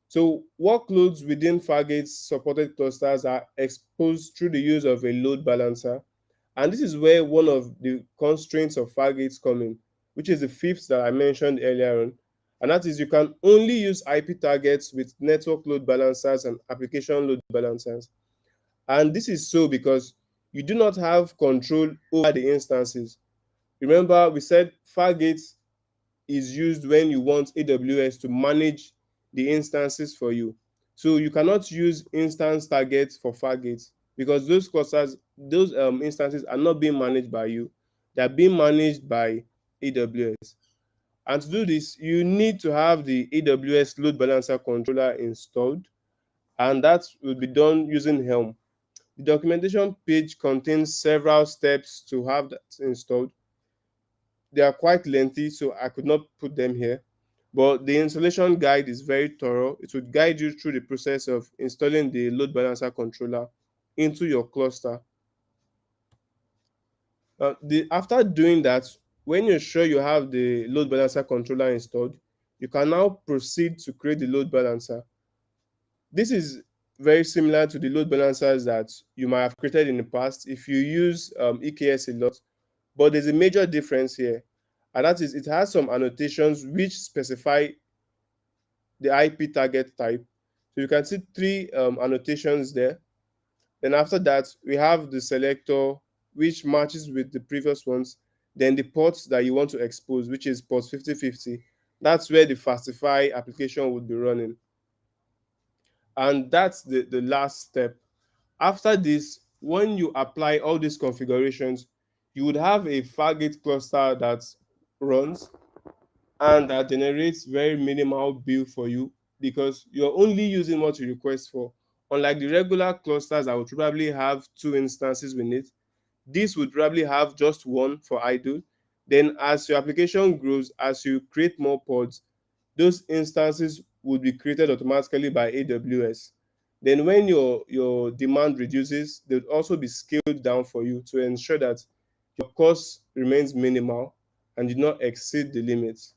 So workloads within Fargate's supported clusters are exposed through the use of a load balancer. And this is where one of the constraints of Fargates come in, which is the fifth that I mentioned earlier on. And that is you can only use IP targets with network load balancers and application load balancers. And this is so because you do not have control over the instances. Remember, we said Fargate is used when you want AWS to manage the instances for you. So you cannot use instance targets for Fargate because those clusters, those instances are not being managed by you. They are being managed by AWS. And to do this, you need to have the AWS load balancer controller installed, and that will be done using Helm. The documentation page contains several steps to have that installed. They are quite lengthy, so I could not put them here. But the installation guide is very thorough. It would guide you through the process of installing the load balancer controller into your cluster. After doing that, when you're sure you have the load balancer controller installed, you can now proceed to create the load balancer. This is very similar to the load balancers that you might have created in the past if you use EKS a lot. But there's a major difference here, and that is it has some annotations which specify the IP target type. So you can see three annotations there. Then after that, we have the selector, which matches with the previous ones. Then the ports that you want to expose, which is port 5050. That's where the Fastify application would be running. And that's the last step. After this, when you apply all these configurations, you would have a Fargate cluster that runs and that generates very minimal bill for you because you're only using what you request for. Unlike the regular clusters that would probably have two instances with it, this would probably have just one for idle. Then as your application grows, as you create more pods, those instances would be created automatically by AWS. Then when your demand reduces, they would also be scaled down for you to ensure that your cost remains minimal and did not exceed the limits.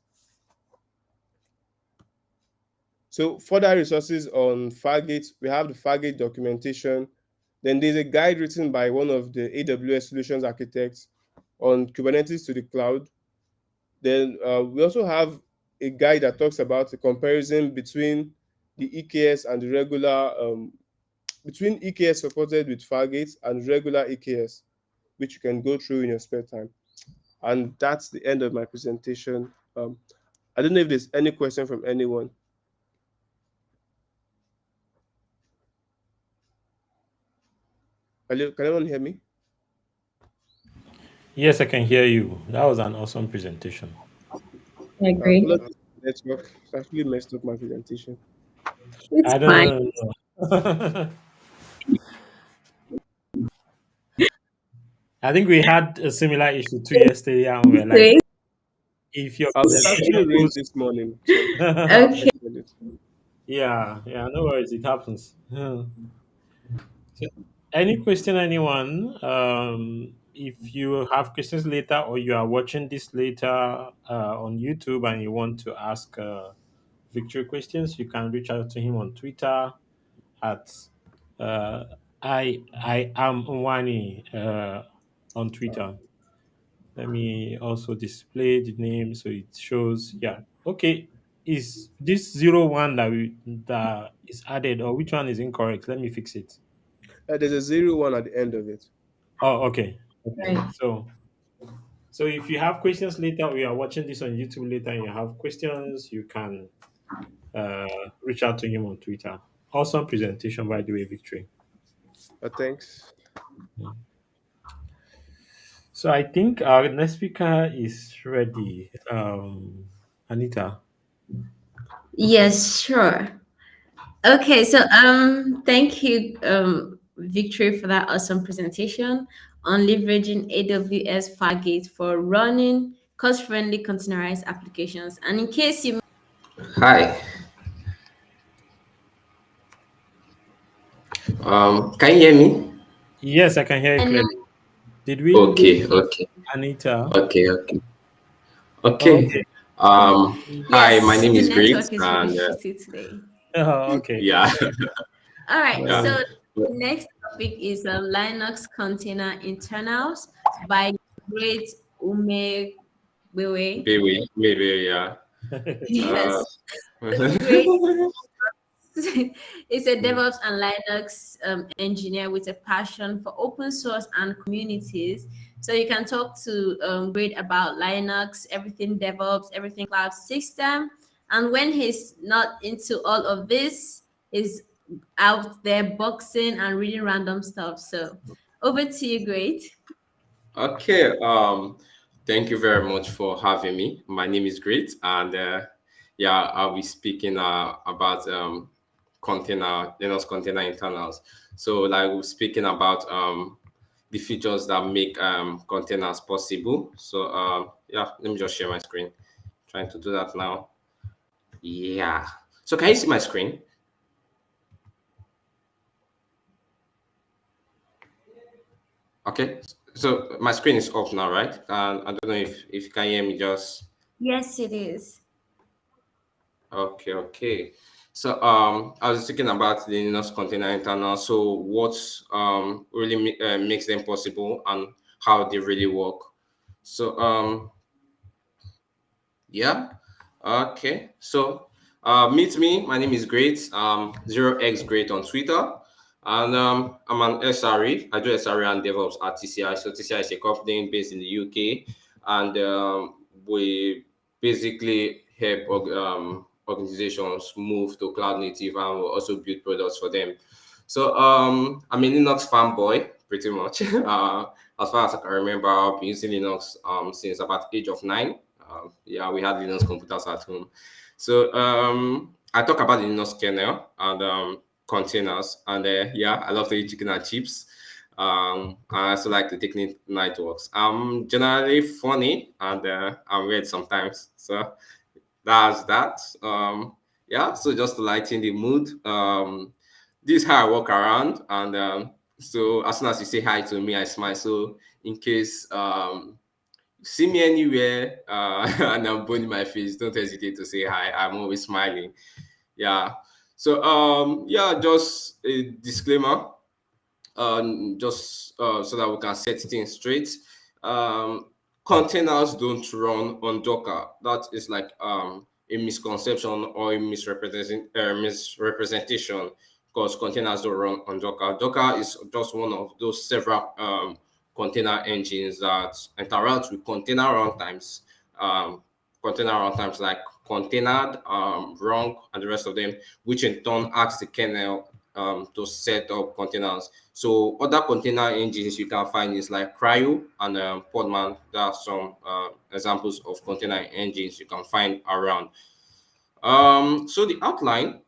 So further resources on Fargate, we have the Fargate documentation. Then there's a guide written by one of the AWS solutions architects on Kubernetes to the cloud. Then we also have a guide that talks about the comparison between the EKS and the regular, between EKS supported with Fargate and regular EKS, which you can go through in your spare time. And that's the end of my presentation. I don't know if there's any question from anyone. Hello, can anyone hear me? Yes, I can hear you. That was an awesome presentation. I agree. Apologies for the network. It's actually messed up my presentation. It's I fine. don't know. I think we had a similar issue too yesterday, and we're like, Okay. if your It actually presentation rained goes, this morning, so Okay. I said it. yeah, no worries, it happens. So, any question, anyone? If you have questions later, or you are watching this later on YouTube and you want to ask Victor questions, you can reach out to him on Twitter at uh, I am Nwani on Twitter. Let me also display the name so it shows. Yeah. Okay. Is this 01 that is added, or which one is incorrect? Let me fix it. There's a 0 1 at the end of it. Oh, okay. Okay. Right. So if you have questions later, or you are watching this on YouTube later and you have questions, you can uh, reach out to him on Twitter. Awesome presentation, by the way, Victory. Thanks. So I think our next speaker is ready. Anita. Yes, sure. Okay, so thank you, Victory, for that awesome presentation on leveraging AWS Fargate for running cost-friendly containerized applications. And in case you Hi. Can you hear me? Yes, I can hear you I know, clearly. Did we Okay, lose okay, Anita? okay. Okay. Hi, my yes, name the is Great, network is really and shitty today. Okay. yeah, All right, yeah. so next topic is Linux container internals by Great Ume Wewe. Maybe, yeah. Uh, Yes, great. It's a DevOps and Linux engineer with a passion for open source and communities. So you can talk to Great about Linux, everything DevOps, everything cloud system. And when he's not into all of this, he's out there boxing and reading random stuff. So over to you, Great. okay. Thank you very much for having me. My name is Great, and yeah, I'll be speaking about container, Linux container internals. So, like, we're speaking about the features that make containers possible. So, yeah, let me just share my screen. Trying to do that now. Yeah. So, can you see my screen? Okay. So, my screen is off now, right? And I don't know if you can hear me. Just Yes, it is. okay. So, I was thinking about the Linux container internal. So, what really makes them possible and how they really work. So, yeah. Okay. So, meet me. My name is Great. 0x Great on Twitter. And I'm an SRE. I do SRE and DevOps at TCI. So TCI is a company based in the UK, and we basically help organizations move to cloud native, and we also build products for them. So I'm a Linux fanboy, pretty much. As far as I can remember, I've been using Linux since about age of 9. Yeah, we had Linux computers at home. So I talk about the Linux kernel and containers, and yeah, I love to eat chicken and chips. I also like to take night walks. I'm generally funny and I'm weird sometimes. So that's that. Yeah, so just to lighten the mood. This is how I walk around, and so as soon as you say hi to me, I smile. So in case see me anywhere and I'm burning my face, don't hesitate to say hi. I'm always smiling. Yeah. So yeah, just a disclaimer, just so that we can set things straight. Um, Containers don't run on Docker. That is like a misconception or a misrepresentation, because containers don't run on Docker. Docker is just one of those several container engines that interact with Um, container runtimes like containerd, run, and the rest of them, which in turn asks the kernel to set up containers. So other container engines you can find is like Cryo and Podman. There are some examples of container engines you can find around. So the outline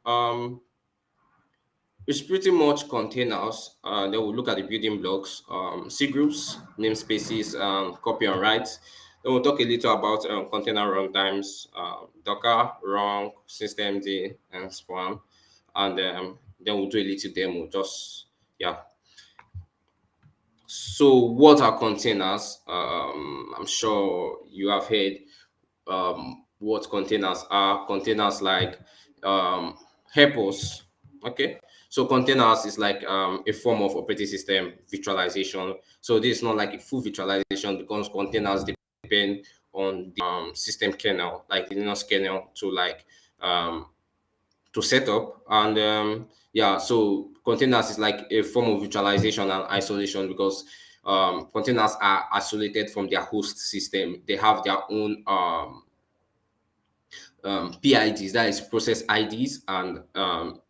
is pretty much containers. Then we'll look at the building blocks, C groups, namespaces, copy and write. Then we'll talk a little about container runtimes, Docker, run, systemd, and Swarm. And then we'll do a little demo. Just, yeah. So, what are containers? I'm sure you have heard what containers are. Containers like help us. Okay, so containers is like a form of operating system virtualization. So this is not like a full virtualization, because containers depend on the system kernel, like the Linux kernel, um, to set up. And yeah, so containers is like a form of virtualization and isolation, because containers are isolated from their host system. They have their own PIDs, that is process IDs, and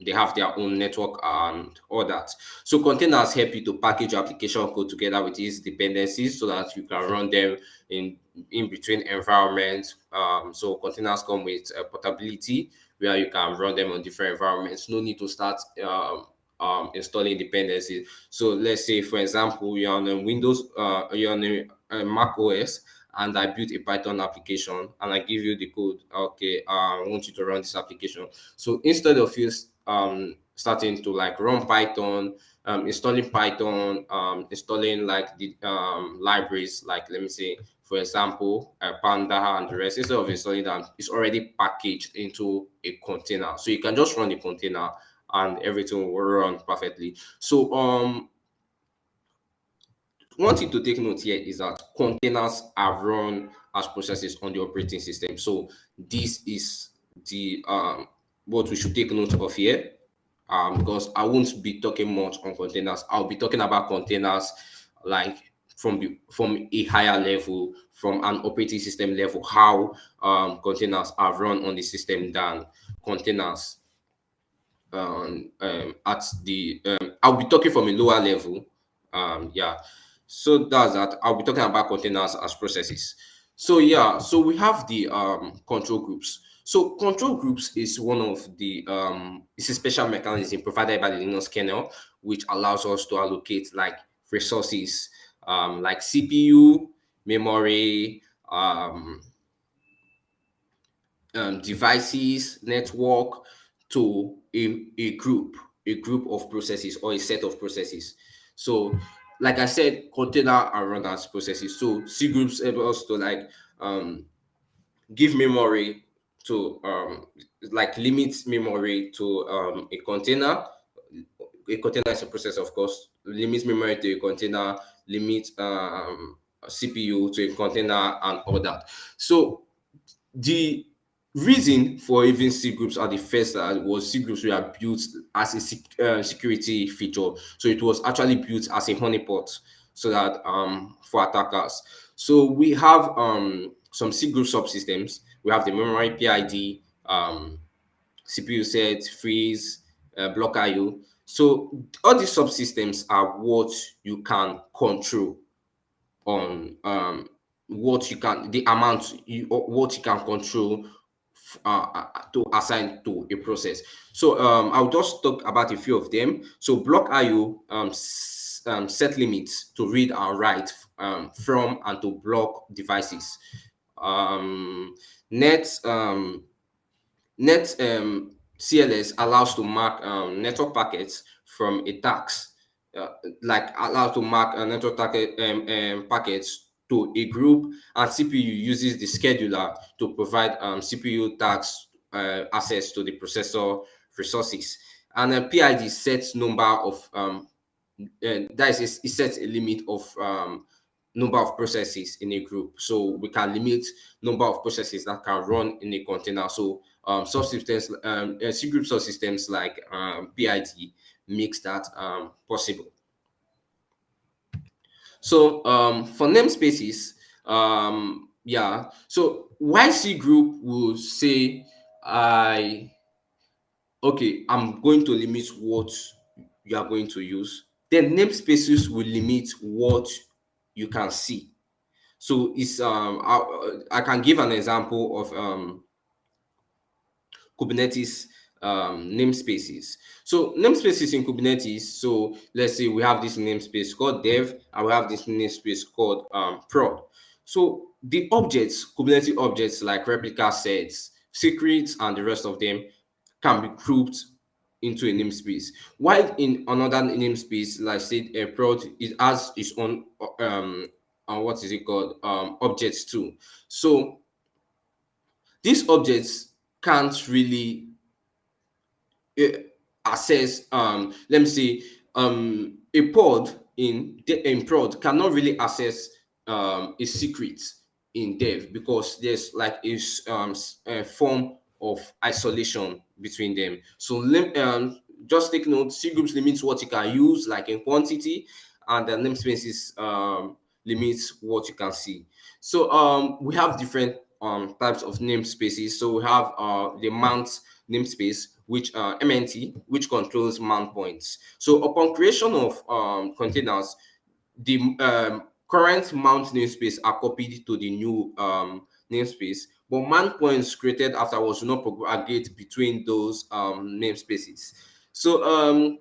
they have their own network and all that. So containers help you to package your application code together with these dependencies so that you can run them in between environments. So containers come with portability where you can run them on different environments. No need to start installing dependencies. So let's say, for example, you're on a Windows, you're on a Mac OS, and I built a Python application, and I give you the code. Okay, I want you to run this application. So instead of you starting to like run Python, installing Python, installing like the libraries, like let me say, for example, Panda and the rest, instead of installing that, it's already packaged into a container. So you can just run the container and everything will run perfectly. So one thing to take note here is that containers are run as processes on the operating system. So this is the what we should take note of here. Because I won't be talking much on containers. I'll be talking about containers like from a higher level, from an operating system level, how containers are run on the system than containers at the I'll be talking from a lower level. Yeah. So that's that. I'll be talking about containers as processes. So yeah, so we have the control groups. So control groups is one of the it's a special mechanism provided by the Linux kernel, which allows us to allocate like resources like CPU, memory, devices, network to a group of processes or a set of processes. So, like I said, container are run as processes. So C groups able us to like give memory to like limit memory to a container. A container is a process, of course. Limit memory to a container, limit CPU to a container, and all that. So the reason for even C groups at the first was C groups were built as a security feature. So it was actually built as a honeypot so that for attackers. So we have some C group subsystems. We have the memory PID, CPU set, freeze, block IO. So all these subsystems are what you can control on what you can the amount you or what you can control to assign to a process. So I'll just talk about a few of them. So block IO set limits to read and write from and to block devices. Net Net CLS allows to mark network packets from a task, uh, like allow to mark a network packets to a group, and CPU uses the scheduler to provide CPU tasks access to the processor resources. And a PID sets number of that is it sets a limit of number of processes in a group. So we can limit number of processes that can run in a container. So subsystems, C group subsystems like PID makes that possible. So for namespaces, yeah. So YC group will say, I okay, I'm going to limit what you are going to use. Then namespaces will limit what you can see. So it's I can give an example of Kubernetes namespaces. So namespaces in Kubernetes. So let's say we have this namespace called dev, and we have this namespace called prod. So the objects, Kubernetes objects like replica sets, secrets, and the rest of them can be grouped into a namespace. While in another namespace, like say a prod, it has its own what is it called objects too. So these objects can't really uh, access let me say a pod in prod cannot really access a secret in dev because there's like a form of isolation between them. So just take note, C groups limits what you can use like in quantity, and the namespaces limits what you can see. So we have different types of namespaces. So we have the mount namespace, which MNT, which controls mount points. So upon creation of containers, the current mount namespace are copied to the new namespace, but mount points created afterwards will not propagate between those namespaces. So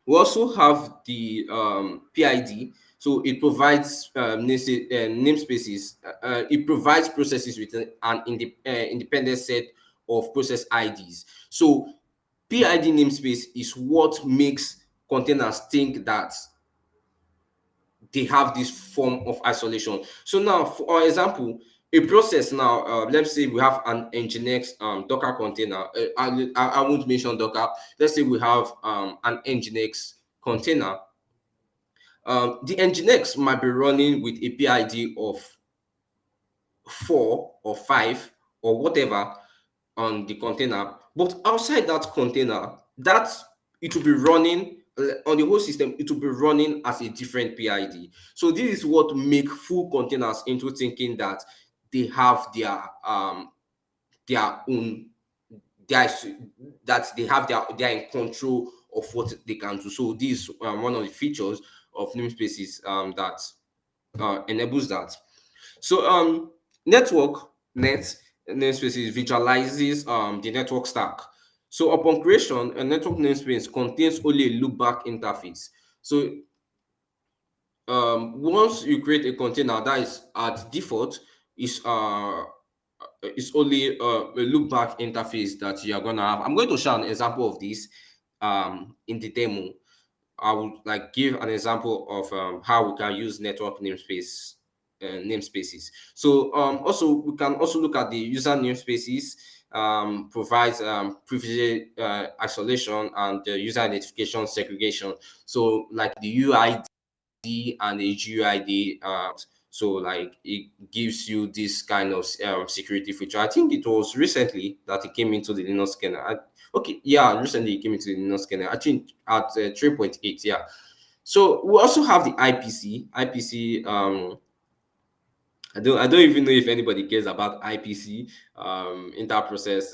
we also have the PID. So it provides namespaces. It provides processes with an independent set of process IDs. So PID namespace is what makes containers think that they have this form of isolation. So now, for example, a process now, let's say we have an Nginx Docker container. I won't mention Docker. Let's say we have an Nginx container. The Nginx might be running with a PID of 4 or 5 or whatever on the container, but outside that container, that it will be running on the whole system, it will be running as a different PID. So this is what make full containers into thinking that they have their own their that they are in control of what they can do. So this is one of the features of namespaces that enables that. So network net namespaces visualizes the network stack. So upon creation, a network namespace contains only a loopback interface. So once you create a container, that is at default is only a loopback interface that you are gonna have. I'm going to show an example of this in the demo. I would like give an example of how we can use network namespaces. So also we can also look at the user namespaces, provides privilege isolation and user identification segregation. So like the UID and the GUID. So like it gives you this kind of security feature. I think it was recently that it came into the Linux kernel. Okay, yeah, recently it came into the Linux kernel. I think at 3.8. Yeah. So we also have the IPC. IPC. I don't even know if anybody cares about IPC, interprocess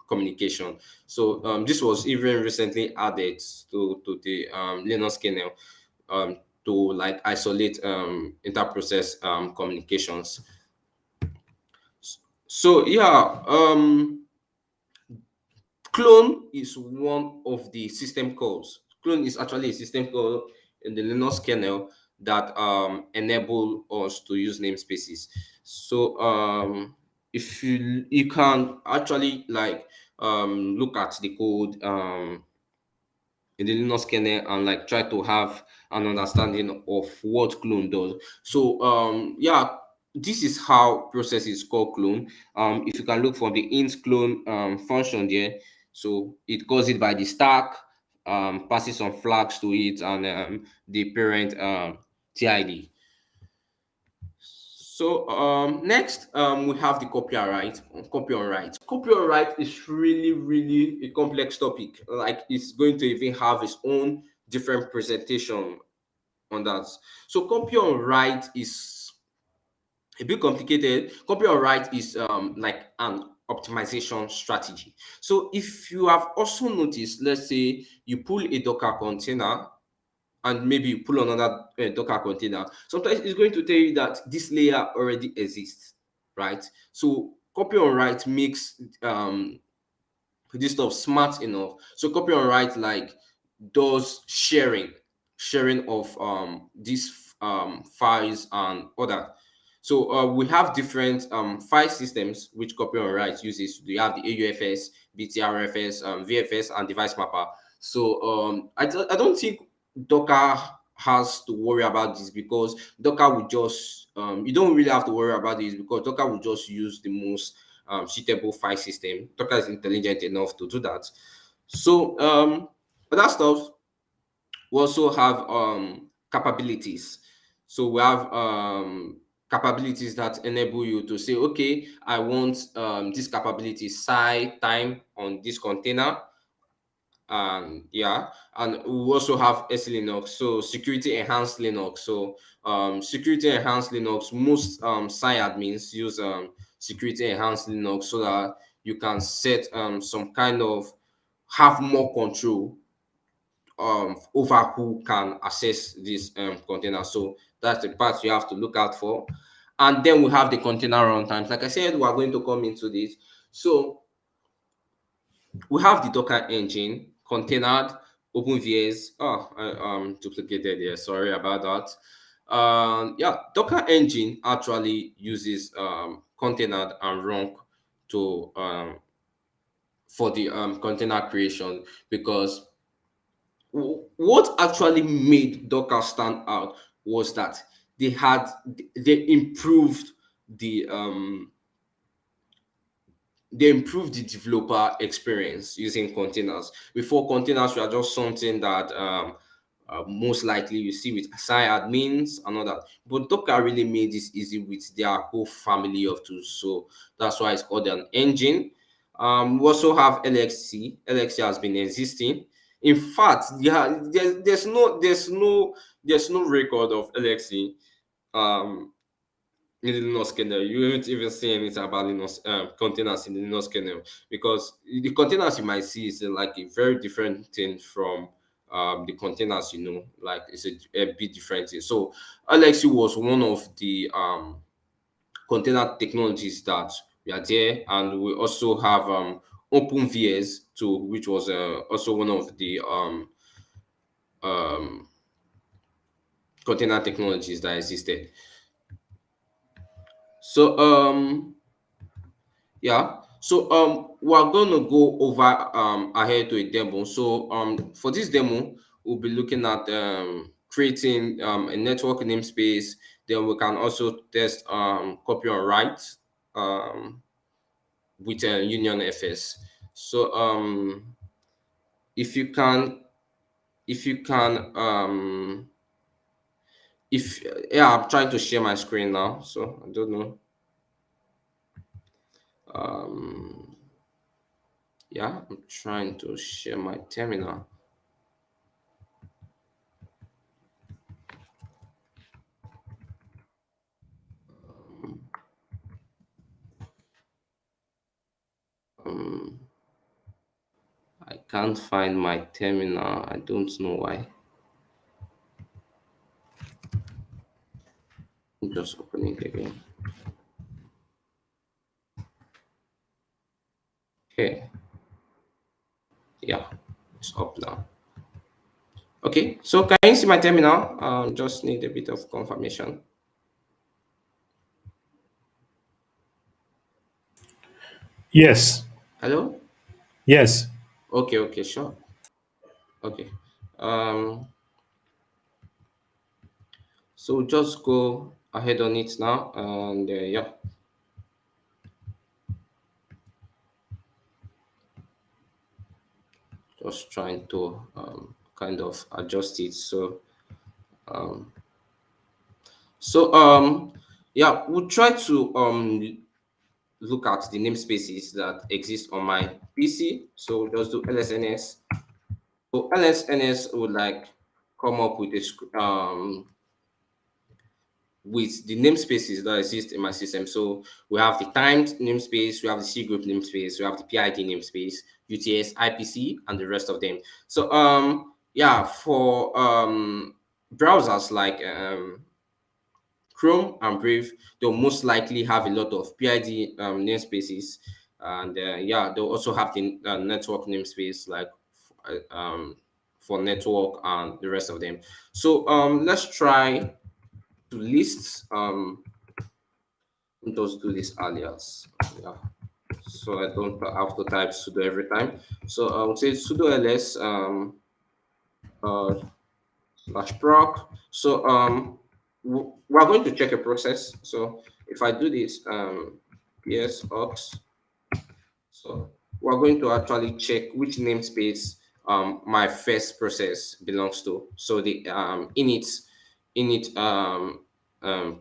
communication. So this was even recently added to the Linux kernel to like isolate interprocess communications. So yeah, clone is one of the system calls. Clone is actually a system call in the Linux kernel that enable us to use namespaces. So if you can actually like look at the code in the Linux kernel and like try to have an understanding of what clone does. So yeah, this is how process is called clone. If you can look for the int clone function there, so it calls it by the stack, passes some flags to it, and the parent TID. So next we have the copyright. Copyright is really a complex topic. Like it's going to even have its own different presentation on that. So copyright is a bit complicated. Copyright is like an optimization strategy. So if you have also noticed, let's say you pull a Docker container and maybe you pull another Docker container, sometimes it's going to tell you that this layer already exists, right? So copy on write makes this stuff smart enough. So copy on write like does sharing of these files and other. So we have different file systems which copy on write uses. We have the AUFS, BTRFS, VFS, and device mapper. So I don't think Docker has to worry about this, because Docker will just you don't really have to worry about this because Docker will just use the most suitable file system. Docker is intelligent enough to do that. So other stuff, we also have capabilities. So we have capabilities that enable you to say, okay, I want this capability time on this container. Yeah, and we also have SLinux, so security enhanced Linux. So security enhanced Linux, most admins use security enhanced Linux so that you can set some kind of have more control over who can access this container. So that's the part you have to look out for. And then we have the container runtimes. Like I said, we are going to come into this. So we have the Docker engine, containered, OpenVS. Oh, I duplicated here. Sorry about that. Yeah, Docker engine actually uses container and run to for the container creation, because what actually made Docker stand out was that they improved the the developer experience using containers. Before, containers were just something that most likely you see with assign admins and all that. But Docker really made this easy with their whole family of tools. So that's why it's called an engine. We also have LXC. LXC has been existing. In fact, yeah, there's no record of LXC um in the Linux kernel. You won't even see anything about Linux containers in the Linux kernel, because the containers you might see is like a very different thing from the containers, like it's a bit different thing. So Alexi was one of the container technologies that we are there, and we also have OpenVS too, which was also one of the um, container technologies that existed. So yeah. So we're gonna go over ahead to a demo. So for this demo, we'll be looking at creating a network namespace. Then we can also test copy on write um with Union FS. So if you can if you can if yeah, I'm trying to share my screen now, so I don't know. Um yeah, I'm trying to share my terminal. Um, I can't find my terminal. I don't know why. Just opening it again. Okay. Yeah, it's up now. Okay, so can you see my terminal? Just need a bit of confirmation. Yes. Hello? Yes. Okay, okay, sure. Okay. Um, so just go ahead on it now, and yeah. Just trying to kind of adjust it. Um, so yeah, we'll try to look at the namespaces that exist on my PC. So just do lsns. So lsns would like come up with with the namespaces that exist in my system. So we have the timed namespace, we have the C group namespace, we have the PID namespace, UTS, IPC, and the rest of them. So yeah, for browsers like Chrome and Brave, they'll most likely have a lot of PID namespaces, and yeah, they'll also have the network namespace like for network and the rest of them. So let's try to list let us do this alias. Yeah, so I don't have to type sudo every time. So I would say sudo ls uh, slash proc. So we're going to check a process. So if I do this ps ox, so we're going to actually check which namespace my first process belongs to. So the init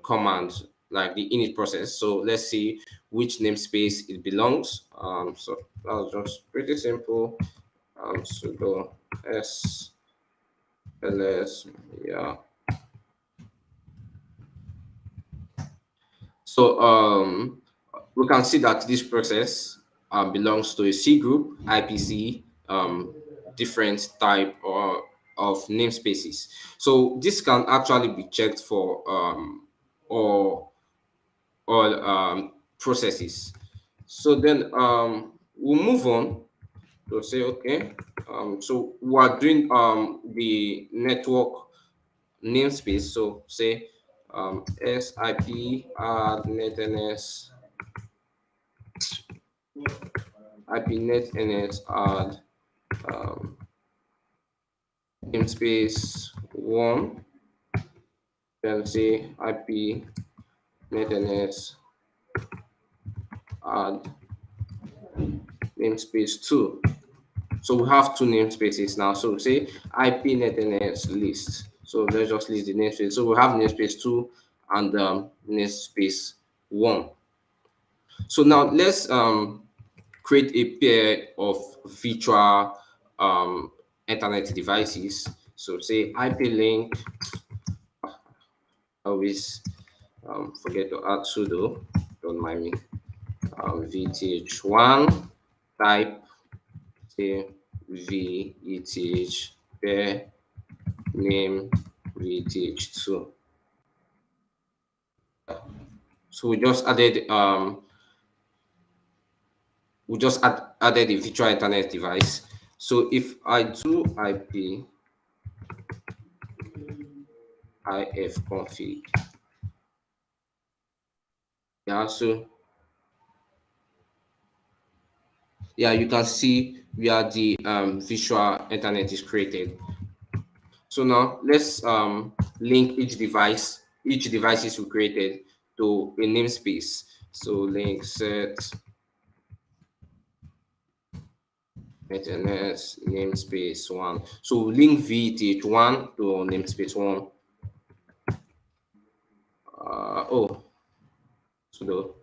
command, like the init process. So let's see which namespace it belongs. So that was just pretty simple. Sudo s ls, yeah. So we can see that this process belongs to a C group, IPC, different type of namespaces. So this can actually be checked for or processes. So then we'll move on to say, okay, so we are doing the network namespace. So say SIP add netns IPNet NS add um, namespace one, then say IP net NS add namespace two. So we have two namespaces now. So say IP net NS list. So let's just list the namespace. So we have namespace two and namespace one. So now let's create a pair of virtual um, internet devices. So say IP link, always forget to add sudo, don't mind me, vth1 type, say veth pair name vth2. So we just added a virtual internet device. So if I do IP ifconfig, yeah, so yeah, you can see where the visual internet is created. So now let's link each devices we created to a namespace. So link set NS namespace one. So link VTH1 to namespace one. Oh, so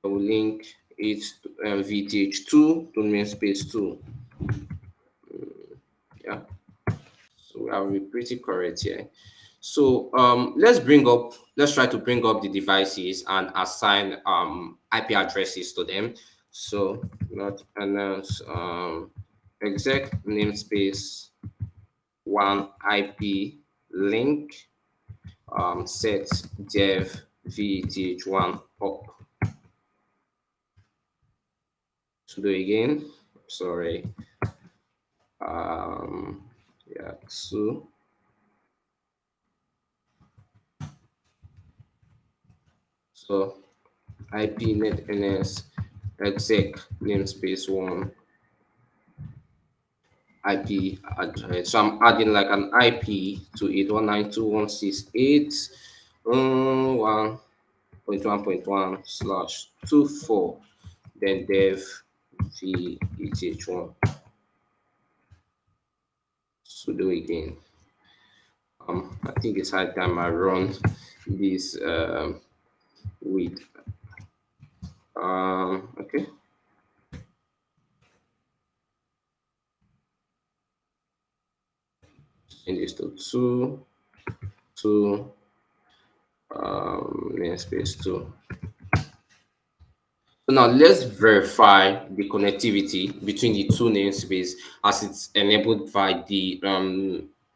I will link it to VTH2 to namespace two. Yeah. So I'll be pretty correct here. So let's try to bring up the devices and assign IP addresses to them. So not announce exec namespace one IP link set dev vth1 up. Sudo again. Sorry. Yeah, so IPnet NS exec namespace one IP address. So I'm adding like an IP to it 192.168.1.1/24, then dev veth1. Sudo again. I think it's high time I run this with okay. Change this to two namespace two. So now let's verify the connectivity between the two namespace as it's enabled by the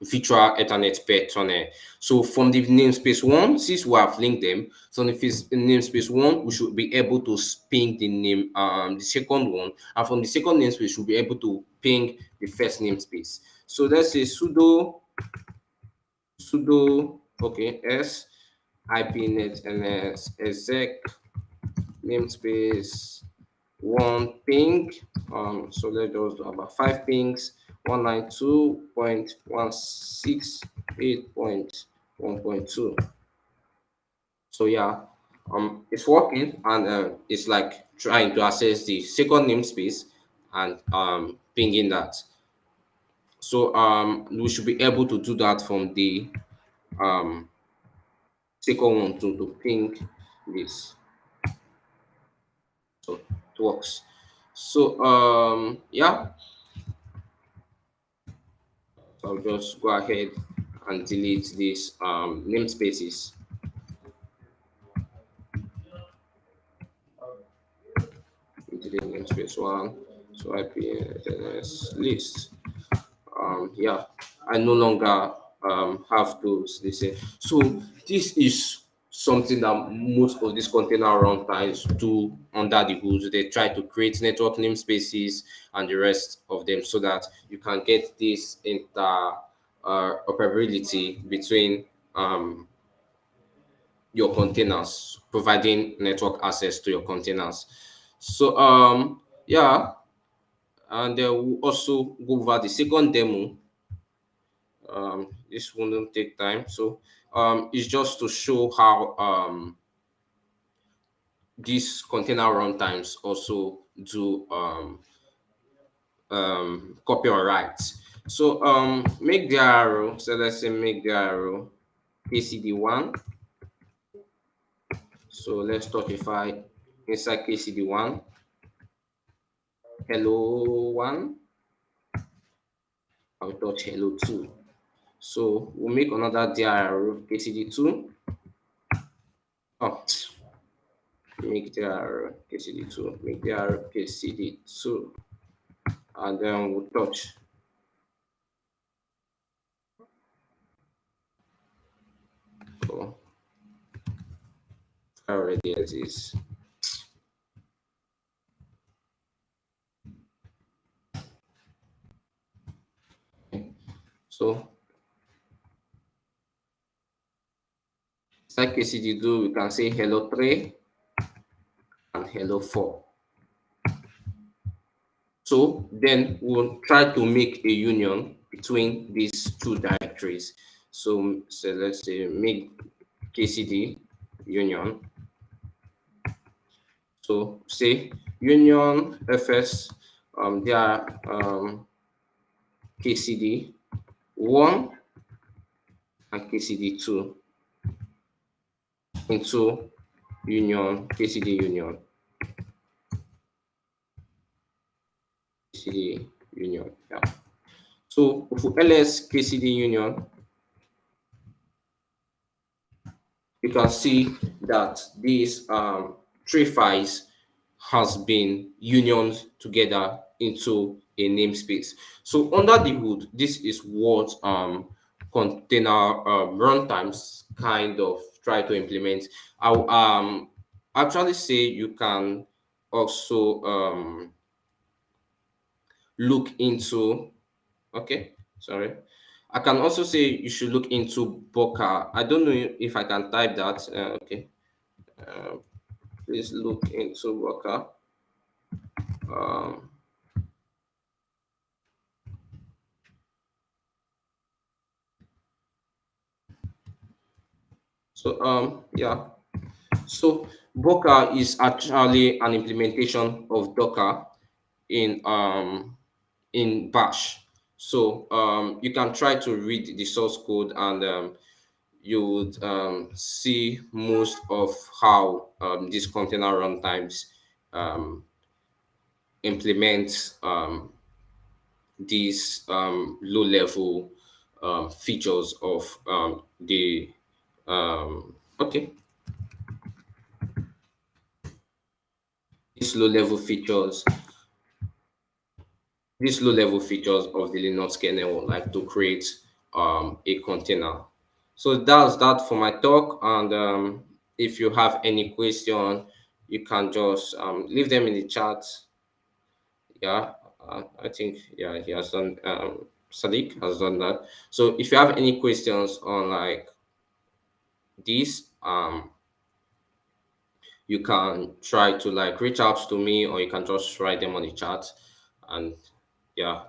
virtual Ethernet pair tunnel. So from the namespace one, since we have linked them, so if it's namespace one, we should be able to ping the second one, and from the second namespace, we'll be able to ping the first namespace. So let's say sudo okay s ipnet ns exec namespace one ping. So let's just do about 5 pings, 192.168.1.2. So yeah, it's working, and it's like trying to access the second namespace and pinging that. So we should be able to do that from the um second one to ping this. So it works. So yeah, so I'll just go ahead and delete these namespaces. today namespace one. So IP list. Yeah, I no longer have those. They say so. This is something that most of these container runtimes do under the hood. They try to create network namespaces and the rest of them so that you can get this inter operability between your containers, providing network access to your containers. So yeah, and we'll also go over the second demo. This won't take time. So it's just to show how these container runtimes also do copy on writes. So make the arrow. So let's say make the arrow KCD1. So let's touchify inside KCD1. Hello one. I'll touch hello two. So we'll make another dir arrow KCD2. Oh, make dir KCD2. Make dir KCD2. And then we'll touch. Oh, already exists. So inside KCD2, we can say hello 3 and hello 4. So then we'll try to make a union between these two directories. So let's say make KCD union. So say union fs there KCD 1 and KCD 2 into union KCD union KCD union. Yeah. So for ls KCD union, you can see that these three files has been unioned together into a namespace. So under the hood, this is what container runtimes kind of try to implement. I'll actually say you can also look into, okay, sorry. I can also say you should look into Boca. I don't know if I can type that. Okay. Please look into Boca. Um, so yeah. So Boca is actually an implementation of Docker in Bash. So you can try to read the source code and you would see most of how these container runtimes um, implement these low level features of the okay these low level features of the Linux kernel, like to create a container. So that's that for my talk. And if you have any question, you can just leave them in the chat. Yeah, I think yeah he has done. Sadiq has done that. So if you have any questions on like this, you can try to like reach out to me, or you can just write them on the chat. And yeah,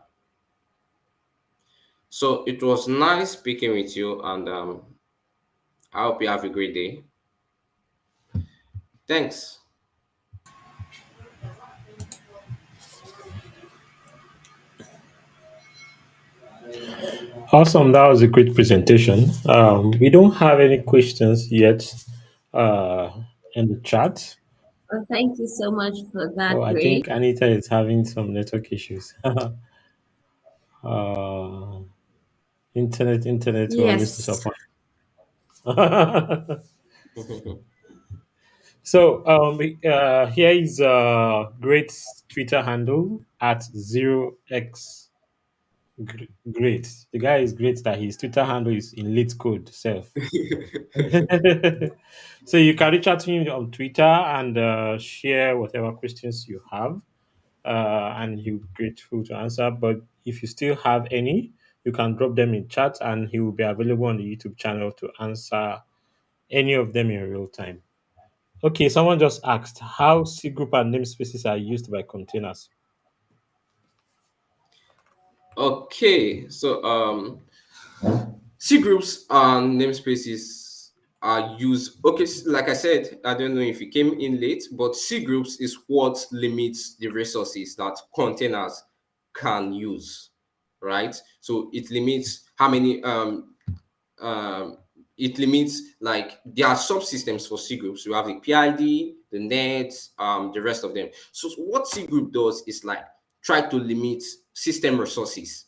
so it was nice speaking with you, and I hope you have a great day. Thanks. Awesome. That was a great presentation. We don't have any questions yet uh, in the chat. Well, thank you so much for Oh, that, I Grace. think Anita is having some network issues. uh, internet will always Yes. disappoint. So here is great Twitter handle at 0x great. The guy is great that his Twitter handle is in lit code self. So you can reach out to him on Twitter and share whatever questions you have, and he'll be grateful to answer. But if you still have any, you can drop them in chat, and he will be available on the YouTube channel to answer any of them in real time. Okay, someone just asked how C group and namespaces are used by containers. Okay, so C groups and namespaces are used. Okay, like I said, I don't know if you came in late, but C groups is what limits the resources that containers can use, right? So it limits how many um, it limits, like, there are subsystems for C groups. You have the PID, the net, the rest of them. So what C group does is like try to limit system resources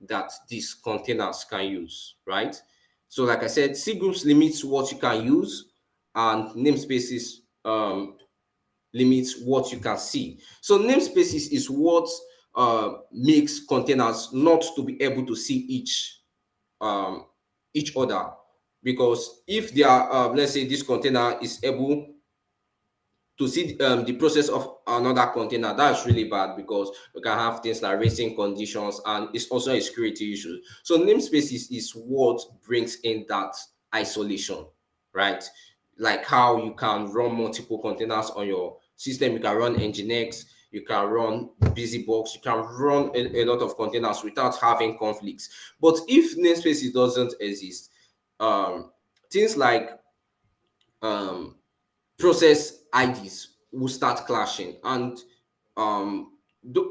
that these containers can use, right? So like I said, C groups limits what you can use, and namespaces limits what you can see. So namespaces is what makes containers not to be able to see um, each other, because if they are let's say this container is able to see the process of another container, that's really bad, because we can have things like racing conditions, and it's also a security issue. So namespaces is what brings in that isolation, right? Like how you can run multiple containers on your system. You can run nginx, you can run busybox, you can run a lot of containers without having conflicts. But if namespaces doesn't exist, um things like um process IDs will start clashing, and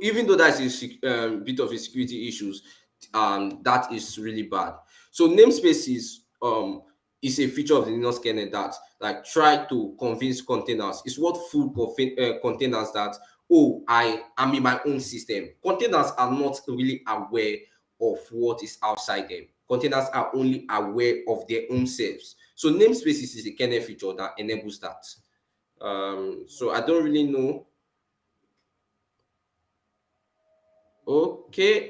even though that's bit of a security issues, that is really bad. So namespaces is a feature of the Linux kernel that like try to convince containers. It's what fool containers that, oh, I am in my own system. Containers are not really aware of what is outside them. Containers are only aware of their own selves. So namespaces is a kernel feature that enables that. So I don't really know. Okay,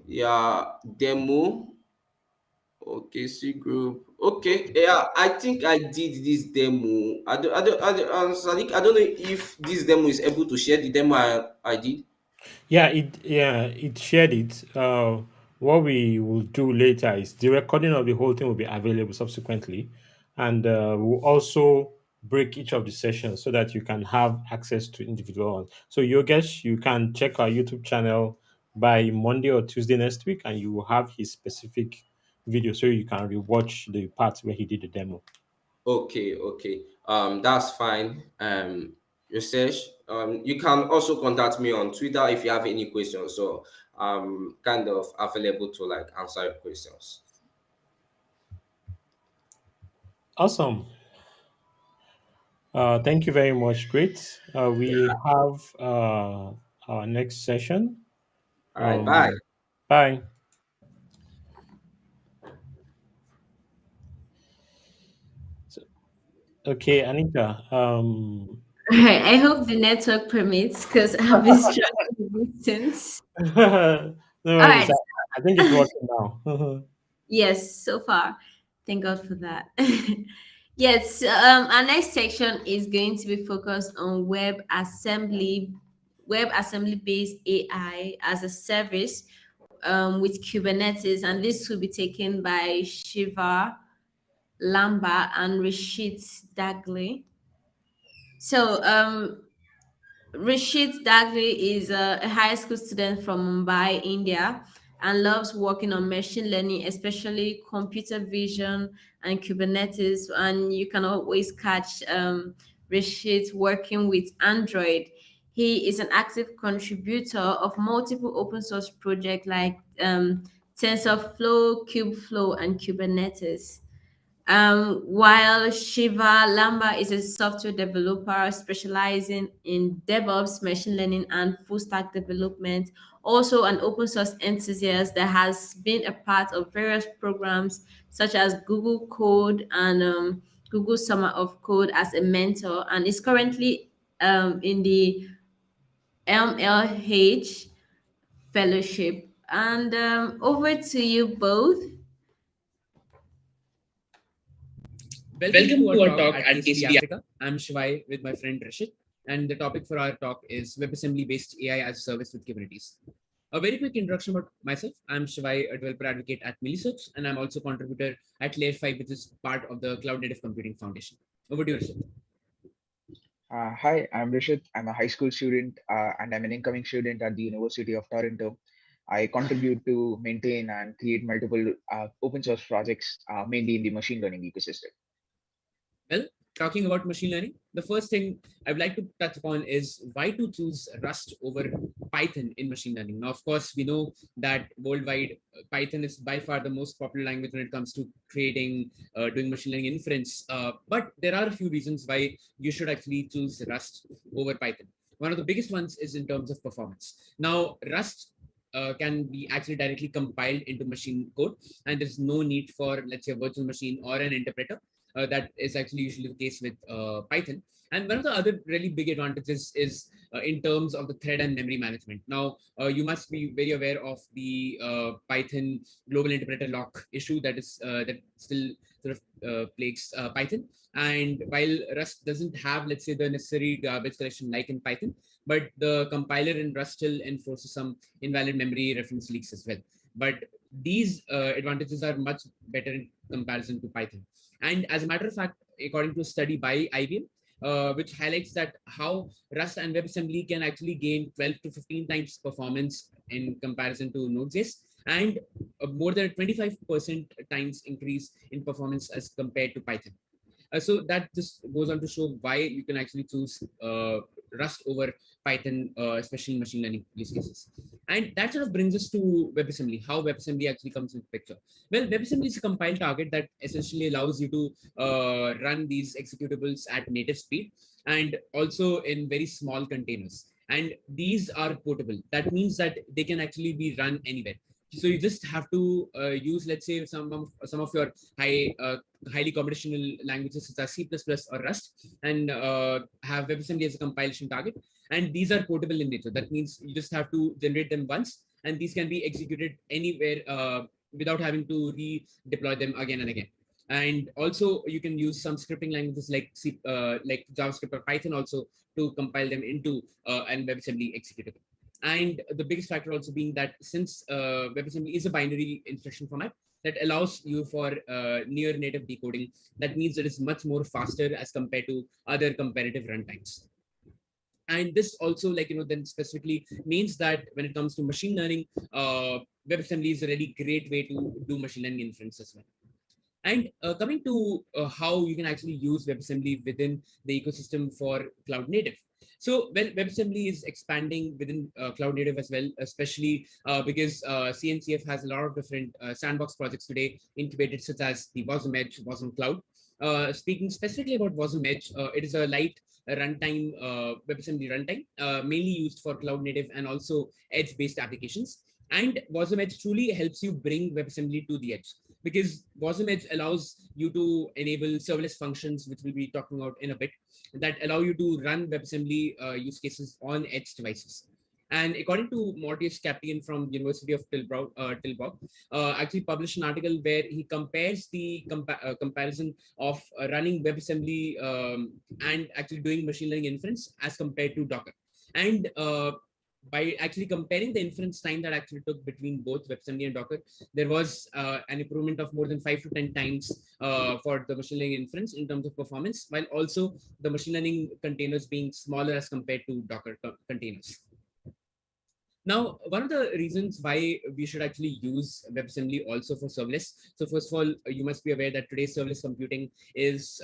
yeah, demo. Okay, C group. Okay, yeah, I think I did this demo. Sadiq, I don't know if this demo is able to share the demo I did. Yeah, it shared it. What we will do later is the recording of the whole thing will be available subsequently, and we'll also break each of the sessions so that you can have access to individual ones. So Yogesh, you can check our YouTube channel by Monday or Tuesday next week, and you will have his specific video, so you can rewatch the parts where he did the demo. Okay, okay. That's fine. Research. You can also contact me on Twitter if you have any questions. So I'm kind of available to like answer your questions. Awesome. Thank you very much. Great. We have our next session. All right, bye. Um, Bye. So, okay, Anita. All right, I hope the network permits because I've been struggling since. No All worries. right, I think it's working now. yes, so far. Thank God for that. Yes, our next section is going to be focused on web assembly based AI as a service with Kubernetes, and this will be taken by Shiva Lamba and Rashid Dagley. So, Rashid Dagli is a high school student from Mumbai, India, and loves working on machine learning, especially computer vision and Kubernetes. And you can always catch Rashid working with Android. He is an active contributor of multiple open source projects like TensorFlow, Kubeflow, and Kubernetes. While Shiva Lamba is a software developer specializing in DevOps, machine learning, and full stack development, also an open source enthusiast that has been a part of various programs such as Google Code and Google Summer of Code as a mentor and is currently in the MLH fellowship. And over to you both. Welcome to our talk at KCD Africa. I'm Shivai with my friend Rashid, and the topic for our talk is WebAssembly based AI as a service with Kubernetes. A very quick introduction about myself. I'm Shivai, a developer advocate at Millisearch, and I'm also a contributor at Layer 5, which is part of the Cloud Native Computing Foundation. Over to you, Rashid. Hi, I'm Rishit. I'm a high school student and I'm an incoming student at the University of Toronto. I contribute to maintain and create multiple open source projects, mainly in the machine learning ecosystem. Well, talking about machine learning, the first thing I would like to touch upon is why to choose Rust over Python in machine learning. Now, of course, we know that worldwide Python is by far the most popular language when it comes to creating, doing machine learning inference. But there are a few reasons why you should actually choose Rust over Python. One of the biggest ones is in terms of performance. Now, Rust can be actually directly compiled into machine code, and there's no need for, let's say, a virtual machine or an interpreter. That is actually usually the case with Python. And one of the other really big advantages is in terms of the thread and memory management. Now, you must be very aware of the Python global interpreter lock issue that is that still sort of plagues Python. And while Rust doesn't have, let's say, the necessary garbage collection like in Python, but the compiler in Rust still enforces some invalid memory reference leaks as well. But these advantages are much better in comparison to Python. And as a matter of fact, according to a study by IBM, which highlights that how Rust and WebAssembly can actually gain 12 to 15 times performance in comparison to Node.js, and more than a 25% times increase in performance as compared to Python. So that just goes on to show why you can actually choose Rust over Python, especially in machine learning use cases. And that sort of brings us to WebAssembly, how WebAssembly actually comes into picture. Well, WebAssembly is a compile target that essentially allows you to run these executables at native speed and also in very small containers. And these are portable. That means that they can actually be run anywhere. So you just have to use, let's say, some of your highly computational languages such as C++ or Rust, and have WebAssembly as a compilation target. And these are portable in nature. That means you just have to generate them once, and these can be executed anywhere without having to redeploy them again and again. And also, you can use some scripting languages like like JavaScript or Python also to compile them into an WebAssembly executable. And the biggest factor also being that since WebAssembly is a binary instruction format that allows you for near native decoding, that means it is much more faster as compared to other comparative runtimes. And this also, like, then specifically means that when it comes to machine learning, WebAssembly is a really great way to do machine learning inference as well. And coming to how you can actually use WebAssembly within the ecosystem for cloud native. So, well, WebAssembly is expanding within cloud native as well, especially because CNCF has a lot of different sandbox projects today incubated, such as the Wasm Edge, Wasm Cloud. Speaking specifically about Wasm Edge, it is a light runtime, WebAssembly runtime, mainly used for cloud native and also edge-based applications. And Wasm Edge truly helps you bring WebAssembly to the edge, because Wasm Edge allows you to enable serverless functions, which we'll be talking about in a bit, that allow you to run WebAssembly use cases on edge devices. And according to Mortius Captain from University of Tilburg, actually published an article where he compares the comparison of running WebAssembly and actually doing machine learning inference as compared to Docker. And by actually comparing the inference time that actually took between both WebAssembly and Docker, there was an improvement of more than 5 to 10 times for the machine learning inference in terms of performance, while also the machine learning containers being smaller as compared to Docker containers. Now, one of the reasons why we should actually use WebAssembly also for serverless. So first of all, you must be aware that today's serverless computing is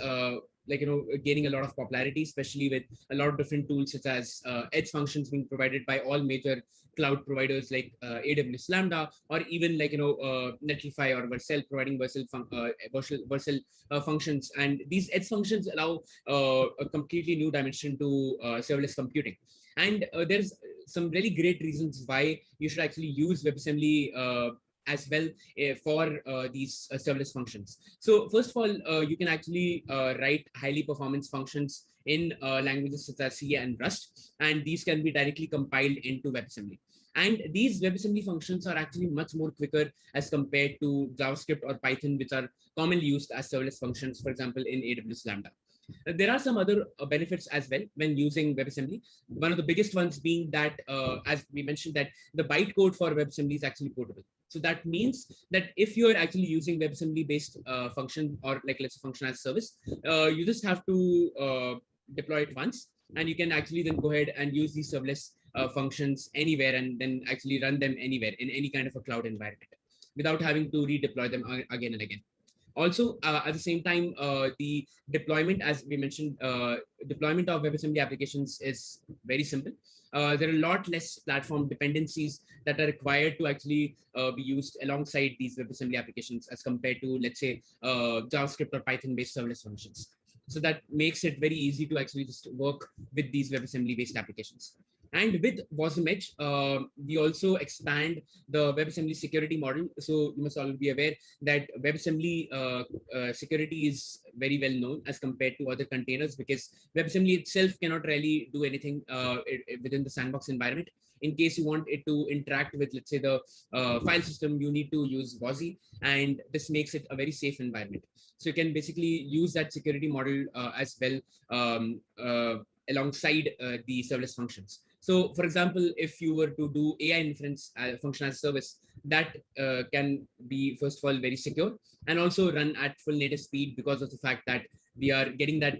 gaining a lot of popularity, especially with a lot of different tools such as edge functions being provided by all major cloud providers like AWS Lambda, or even Netlify or Vercel providing Vercel functions. And these edge functions allow a completely new dimension to serverless computing. And there's some really great reasons why you should actually use WebAssembly as well for these serverless functions. So first of all, you can actually write highly performance functions in languages such as C and Rust, and these can be directly compiled into WebAssembly. And these WebAssembly functions are actually much more quicker as compared to JavaScript or Python, which are commonly used as serverless functions, for example, in AWS Lambda. There are some other benefits as well when using WebAssembly. One of the biggest ones being that, as we mentioned, that the bytecode for WebAssembly is actually portable. So that means that if you're actually using WebAssembly based function, or like let's say function as service, you just have to deploy it once, and you can actually then go ahead and use these serverless functions anywhere, and then actually run them anywhere in any kind of a cloud environment without having to redeploy them again and again. Also, at the same time, the deployment, as we mentioned, deployment of WebAssembly applications is very simple. There are a lot less platform dependencies that are required to actually be used alongside these WebAssembly applications as compared to, let's say, JavaScript or Python-based serverless functions. So that makes it very easy to actually just work with these WebAssembly-based applications. And with Wasm Edge, we also expand the WebAssembly security model. So you must already be aware that WebAssembly security is very well known as compared to other containers, because WebAssembly itself cannot really do anything within the sandbox environment. In case you want it to interact with, let's say, the file system, you need to use WASI, and this makes it a very safe environment. So you can basically use that security model as well alongside the serverless functions. So, for example, if you were to do AI inference function as service, that can be, first of all, very secure, and also run at full native speed, because of the fact that we are getting that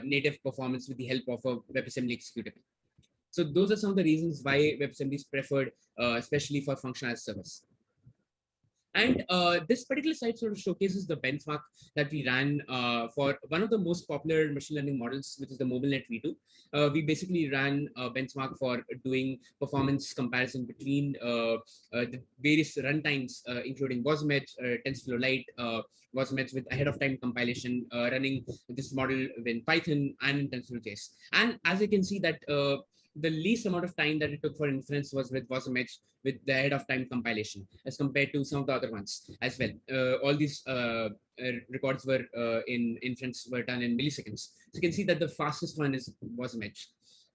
native performance with the help of a WebAssembly executable. So those are some of the reasons why WebAssembly is preferred, especially for function as service. And this particular slide sort of showcases the benchmark that we ran for one of the most popular machine learning models, which is the MobileNet V2. We basically ran a benchmark for doing performance comparison between the various runtimes, including Wasm-Edge, TensorFlow Lite, Wasm-Edge with ahead of time compilation, running this model in Python and in TensorFlow.js. And as you can see that the least amount of time that it took for inference was with Wasm-Edge with the ahead of time compilation as compared to some of the other ones as well. All these records were in inference were done in milliseconds. So you can see that the fastest one was Edge.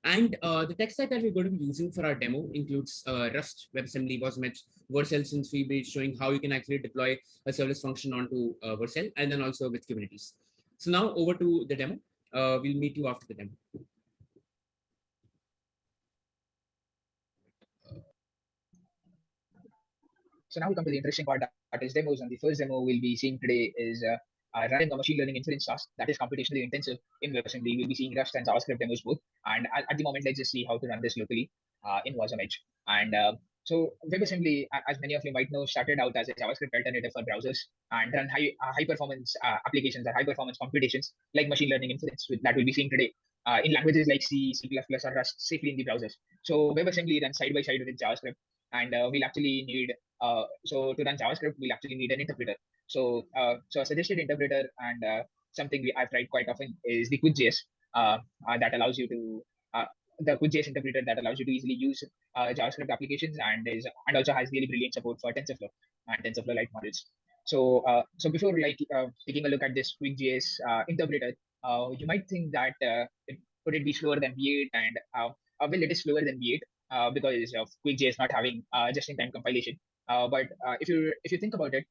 And the tech stack that we're going to be using for our demo includes Rust, WebAssembly, Wasm-Edge, Vercel, since we'll be showing how you can actually deploy a service function onto Vercel, and then also with Kubernetes. So now over to the demo. We'll meet you after the demo. So now we come to the interesting part, that is demos. And the first demo we'll be seeing today is running a machine learning inference task that is computationally intensive in WebAssembly. We'll be seeing Rust and JavaScript demos both. And at the moment, let's just see how to run this locally in Wasm-Edge. And so WebAssembly, as many of you might know, started out as a JavaScript alternative for browsers and run high performance applications or high performance computations like machine learning inference that we'll be seeing today in languages like C, C++, or Rust safely in the browsers. So WebAssembly runs side by side with JavaScript, and we'll actually need so to run JavaScript, we'll actually need an interpreter. So so a suggested interpreter, and something I've tried quite often is the QuickJS that allows you to the QuickJS interpreter that allows you to easily use JavaScript applications, and also has really brilliant support for TensorFlow and TensorFlow Lite models. So so before taking a look at this QuickJS interpreter, you might think that could it be slower than V8, and well, it is slower than V8 because of QuickJS not having just-in-time compilation. But if you think about it,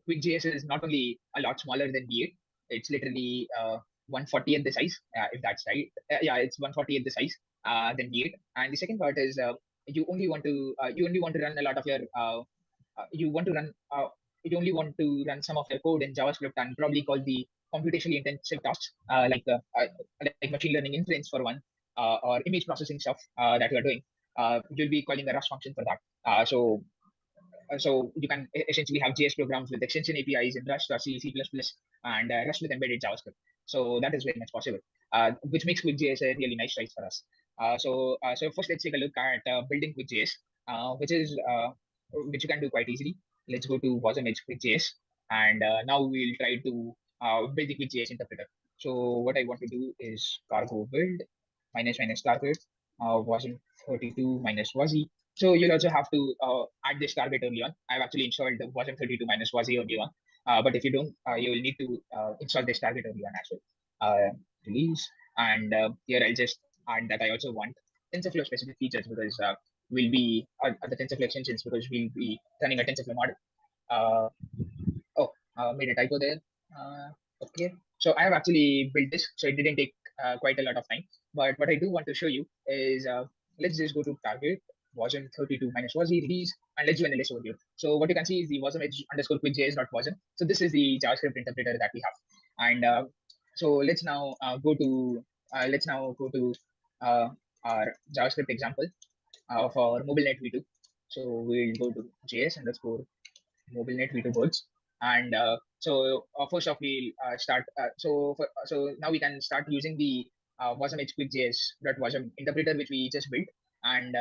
QuickJS is not only a lot smaller than V8, it's literally 1/40th the size, if that's right. Yeah, it's 1/40th the size than V8. And the second part is you only want to run a lot of your you want to run you only want to run some of your code in JavaScript and probably call the computationally intensive tasks like machine learning inference for one, or image processing stuff that you are doing. You'll be calling a Rust function for that. So you can essentially have JS programs with extension APIs in Rust or C, C++, and Rust with embedded JavaScript. So that is very much possible, which makes QuickJS a really nice choice for us. So first let's take a look at building QuickJS, which you can do quite easily. Let's go to Wasm-Edge QuickJS, and now we'll try to build the QuickJS interpreter. So what I want to do is cargo build --target wasm32 -wazi, So you'll also have to add this target early on. I've actually installed the version 32 minus WASI early on. But if you don't, you will need to install this target early on as well. Release. And here I'll just add that I also want TensorFlow specific features because we'll be the TensorFlow extensions because we'll be running a TensorFlow model. Uh, oh, made a typo there. Okay. So I have actually built this, so it didn't take quite a lot of time. But what I do want to show you is let's just go to target version 32 minus WASI release, and let's do an LS overview. So what you can see is the wasm edge underscore quickjs.wasm. So this is the JavaScript interpreter that we have. And so let's now go to uh, our JavaScript example for MobileNet v2. So we'll go to JS underscore MobileNet v2 boards. And first off, we'll start. So now we can start using the wasm edge quickjs.wasm interpreter which we just built, and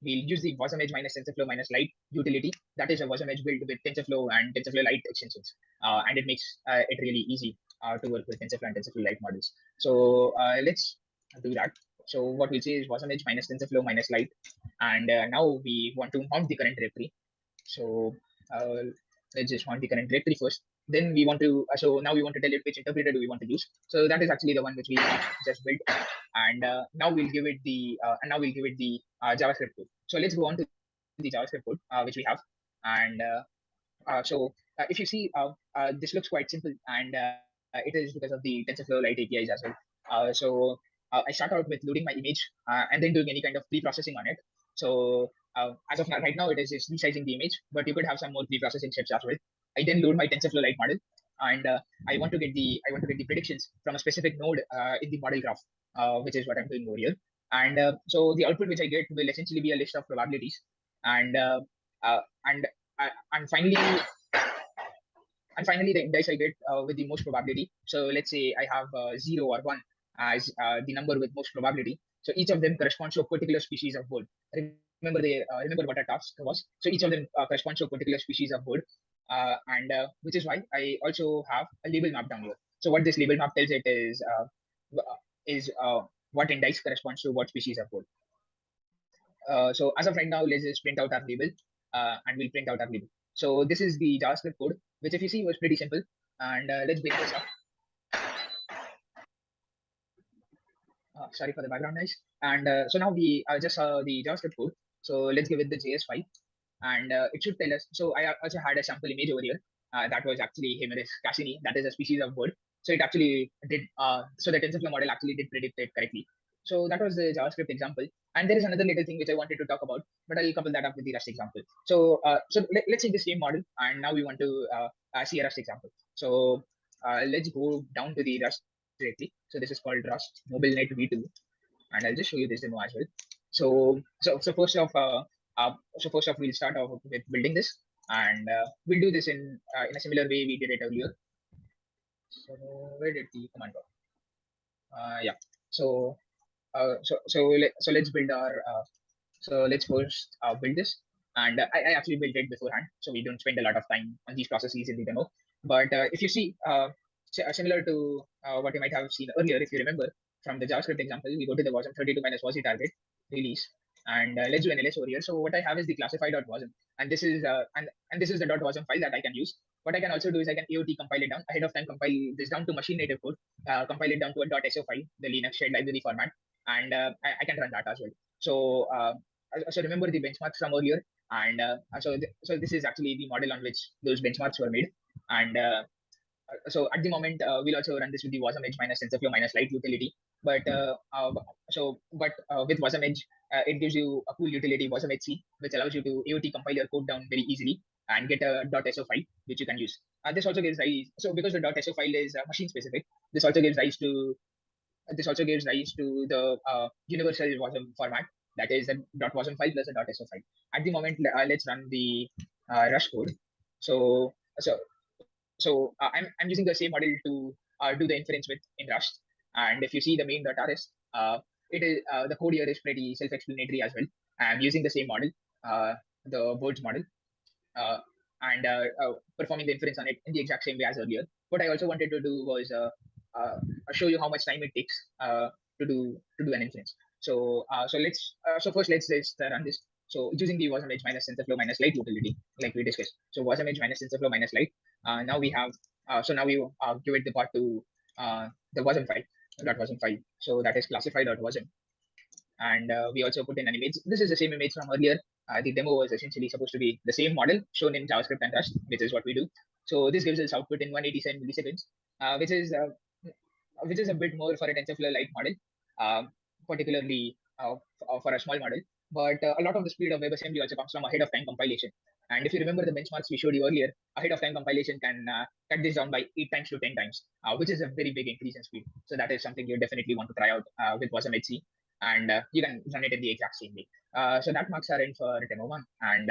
we'll use the wasm edge minus TensorFlow minus Lite utility. That is a wasm edge built with TensorFlow and TensorFlow Lite extensions, and it makes it really easy to work with TensorFlow and TensorFlow Lite models. So let's do that. So what we'll say is wasm edge minus TensorFlow minus Lite, and now we want to mount the current directory. So let's just mount the current directory first. Then we want to, so now we want to tell it which interpreter do we want to use. So that is actually the one which we just built. And now we'll give it the, JavaScript code. So let's go on to the JavaScript code, which we have. And if you see, this looks quite simple, and it is because of the TensorFlow Lite APIs as well. I start out with loading my image and then doing any kind of pre-processing on it. So as of now, right now, it is just resizing the image, but you could have some more pre-processing steps as well. I then load my TensorFlow Lite model, and I want to get the predictions from a specific node in the model graph, which is what I'm doing over here. And so the output which I get will essentially be a list of probabilities, and uh, and and finally the index I get with the most probability. So let's say I have 0 or 1 as the number with most probability. So each of them corresponds to a particular species of bird. Remember what our task was. So each of them corresponds to a particular species of bird, and which is why I also have a label map down here. So what this label map tells it is what index corresponds to what species of bird. So as of right now, let's just print out our label, and we'll print out our label. So this is the JavaScript code, which if you see was pretty simple. And let's bring this up. Sorry for the background noise. And so now we just saw the JavaScript code. So let's give it the JS file, and it should tell us. So I also had a sample image over here. That was actually Hemeris cassini. That is a species of bird. So it actually did. So the TensorFlow model actually did predict it correctly. So that was the JavaScript example. And there is another little thing which I wanted to talk about, but I'll couple that up with the Rust example. So let's see the same model, and now we want to see a Rust example. So let's go down to the Rust directly. So this is called Rust MobileNet v2, and I'll just show you this demo as well. So first off, we'll start off with building this, and we'll do this in a similar way we did it earlier. So where did the command go? Yeah. So let's build our. So let's first build this, and I actually built it beforehand, so we don't spend a lot of time on these processes in the demo. But if you see, similar to what you might have seen earlier, if you remember from the JavaScript example, we go to the wasm 32 minus wasm target release, and let's do an ls over here. So what I have is the classify.wasm, and this is this is the .wasm file that I can use. What I can also do is I can AOT compile it down ahead of time, compile this down to machine native code, compile it down to a .so file, the Linux shared library format, and I can run that as well. So remember the benchmarks from earlier, and so this is actually the model on which those benchmarks were made. And so at the moment, we'll also run this with the wasm edge minus TensorFlow minus Lite utility. But with wasm edge, it gives you a cool utility wasm edge C, which allows you to AOT compile your code down very easily and get a .so file which you can use. This also gives rise, so because the .so file is machine specific, this also gives rise to the universal wasm format, that is a .wasm file plus a .so file. At the moment, let's run the Rust code. I'm using the same model to do the inference with in Rust. And if you see the main.rs, it is the code here is pretty self-explanatory as well. I'm using the same model, the birds model, and performing the inference on it in the exact same way as earlier. What I also wanted to do was show you how much time it takes to do an inference. So first let's run this. So using the wasm edge minus TensorFlow minus light utility, like we discussed. So wasm edge minus TensorFlow minus light. Now we have now we give it the part to the wasm file, dot wasm file. So that is classify.wasm, and we also put in an image. This is the same image from earlier. The demo was essentially supposed to be the same model shown in JavaScript and Rust, which is what we do. So this gives us output in 187 milliseconds, which is a bit more for a TensorFlow light model, particularly for a small model. But a lot of the speed of WebAssembly also comes from ahead of time compilation. And if you remember the benchmarks we showed you earlier, ahead of time compilation can cut this down by 8 times to 10 times, which is a very big increase in speed. So that is something you definitely want to try out with Wasm HC, and you can run it in the exact same way. So that marks our end for demo one. And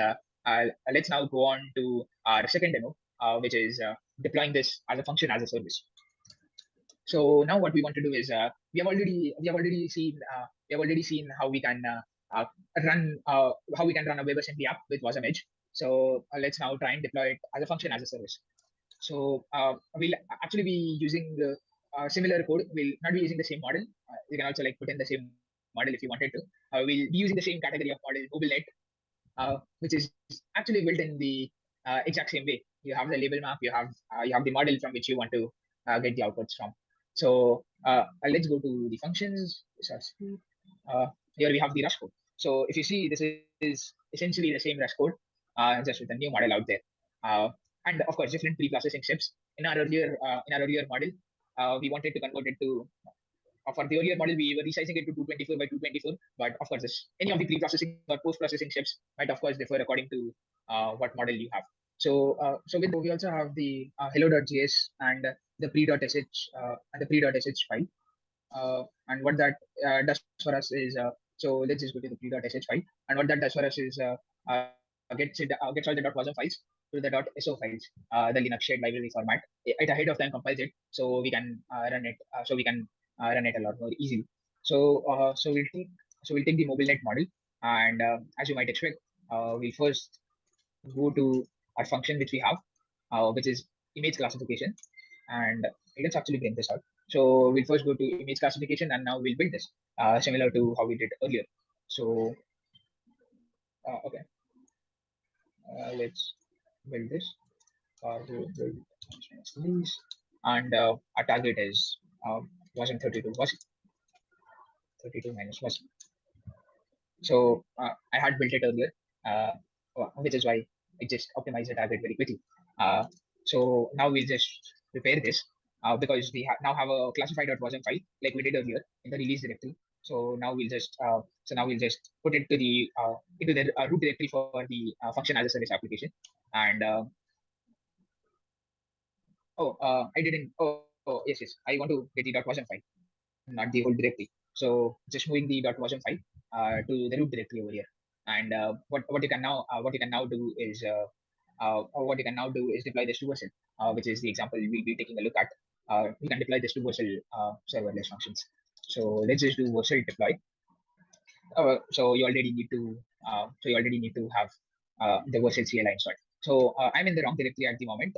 let's now go on to our second demo, which is deploying this as a function as a service. So now what we want to do is we have already seen how we can run a WebAssembly app with Wasm Edge. So let's now try and deploy it as a function as a service. So we'll actually be using the similar code. We'll not be using the same model. You can also like put in the same model if you wanted to. We'll be using the same category of model, MobileNet, which is actually built in the exact same way. You have the label map, you have the model from which you want to get the outputs from. So let's go to the functions. Here we have the Rust code. So if you see, this is essentially the same Rust code, just with a new model out there. And of course, different pre-processing steps. In our earlier model, we wanted to convert it to for the earlier model, we were resizing it to 224 by 224. But of course, any of the pre-processing or post-processing steps might, of course, differ according to what model you have. So with we also have the hello.js and the pre.sh file. And what that does for us is so let's just go to the pre.sh file. And what that does for us is gets all the .wasm files to the .so files, the Linux shared library format. It ahead of time compiles it, so we can run it. Run it a lot more easily. So we'll take the MobileNet model, and as you might expect, we first go to our function which we have, which is image classification, and let's actually bring this out. So we'll first go to image classification, and now we'll build this similar to how we did earlier. So okay, let's build this. We'll build these, and our target is wasm 32 minus wasm. So I had built it earlier, which is why I just optimized the target very quickly. So now we'll just prepare this because we now have a classify.wasm file like we did earlier in the release directory. So now we'll just put it to the into the root directory for the function as a service application. And I didn't. Oh yes. I want to get the .wasm file, not the whole directory. So just moving the .wasm file to the root directory over here. And what you can now do is deploy this to Vercel, which is the example we'll be taking a look at. You can deploy this to Vercel serverless functions. So let's just do Vercel deploy. So you already need to have the Vercel CLI installed. So I'm in the wrong directory at the moment.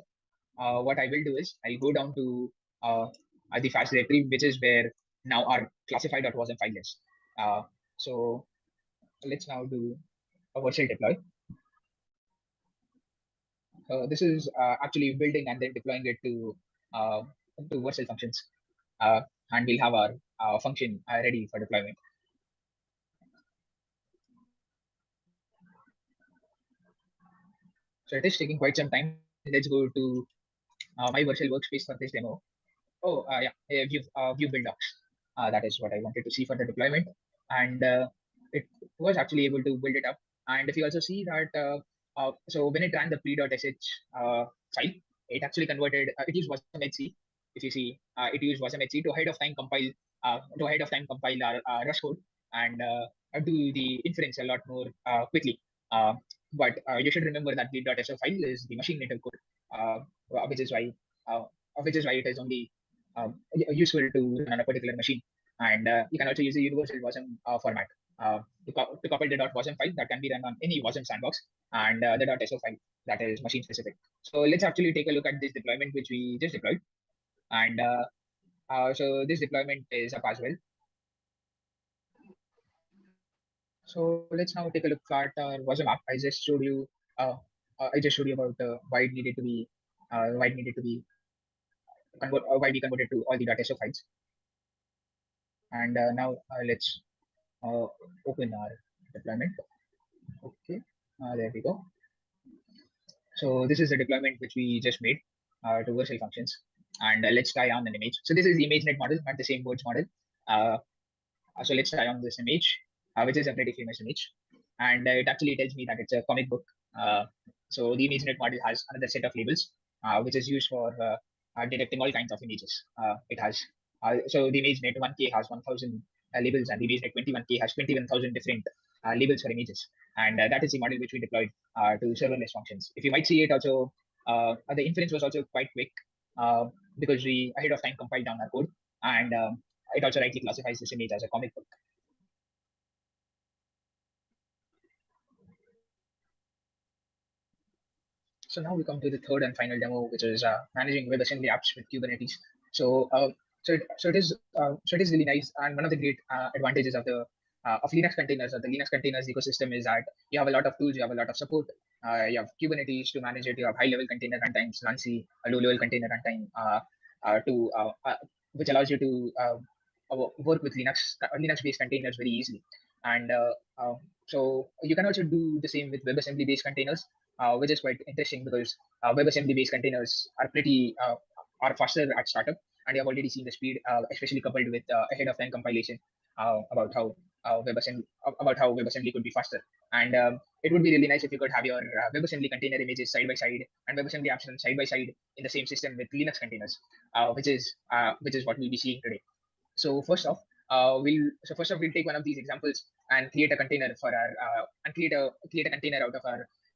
What I will do is I'll go down to the fast directory, which is where now our classify.wasm file is. So let's now do a Vercel deploy. This is actually building and then deploying it to Vercel functions, and we'll have our function ready for deployment. So it is taking quite some time. Let's go to my Vercel workspace for this demo. Oh, yeah, view build docs. That is what I wanted to see for the deployment, and it was actually able to build it up. And if you also see that, so when it ran the pre.sh file, it actually converted. It used wasm.hc. If you see, it used wasm.hc to ahead of time compile our Rust code and do the inference a lot more quickly. But you should remember that the .so file is the machine native code, which is why it is only useful to run on a particular machine. And you can also use the universal wasm format to couple the .wasm file that can be run on any wasm sandbox, and the .so file that is machine specific. So let's actually take a look at this deployment which we just deployed. And so this deployment is up as well. So let's now take a look at our was map. Uh, I just showed you about why it needed to be why it needed to be why we converted to all the data so files. And now let's open our deployment. Okay, there we go. So this is the deployment which we just made to virtual functions. And let's try on an image. So this is the ImageNet model, not the same words model. So let's try on this image, which is a pretty famous image. And it actually tells me that it's a comic book. So the ImageNet model has another set of labels, which is used for detecting all kinds of images. It has so the ImageNet 1K has 1,000 labels, and the ImageNet 21K has 21,000 different labels for images. And that is the model which we deployed to serverless functions. If you might see it also, the inference was also quite quick because we ahead of time compiled down our code, and it also rightly classifies this image as a comic book. So now we come to the third and final demo, which is managing WebAssembly apps with Kubernetes. So so it is really nice, and one of the great advantages of Linux containers or the Linux containers ecosystem is that you have a lot of tools, you have a lot of support. You have Kubernetes to manage it. You have high-level container runtimes, Nancy, a low-level container runtime, which allows you to work with Linux-based containers very easily. And so you can also do the same with WebAssembly-based containers, which is quite interesting because WebAssembly-based containers are pretty are faster at startup, and you have already seen the speed, especially coupled with ahead of time compilation about how WebAssembly could be faster. And it would be really nice if you could have your WebAssembly container images side by side and WebAssembly apps side by side in the same system with Linux containers, which is what we'll be seeing today. So first off we'll take one of these examples and create a container for our and create a container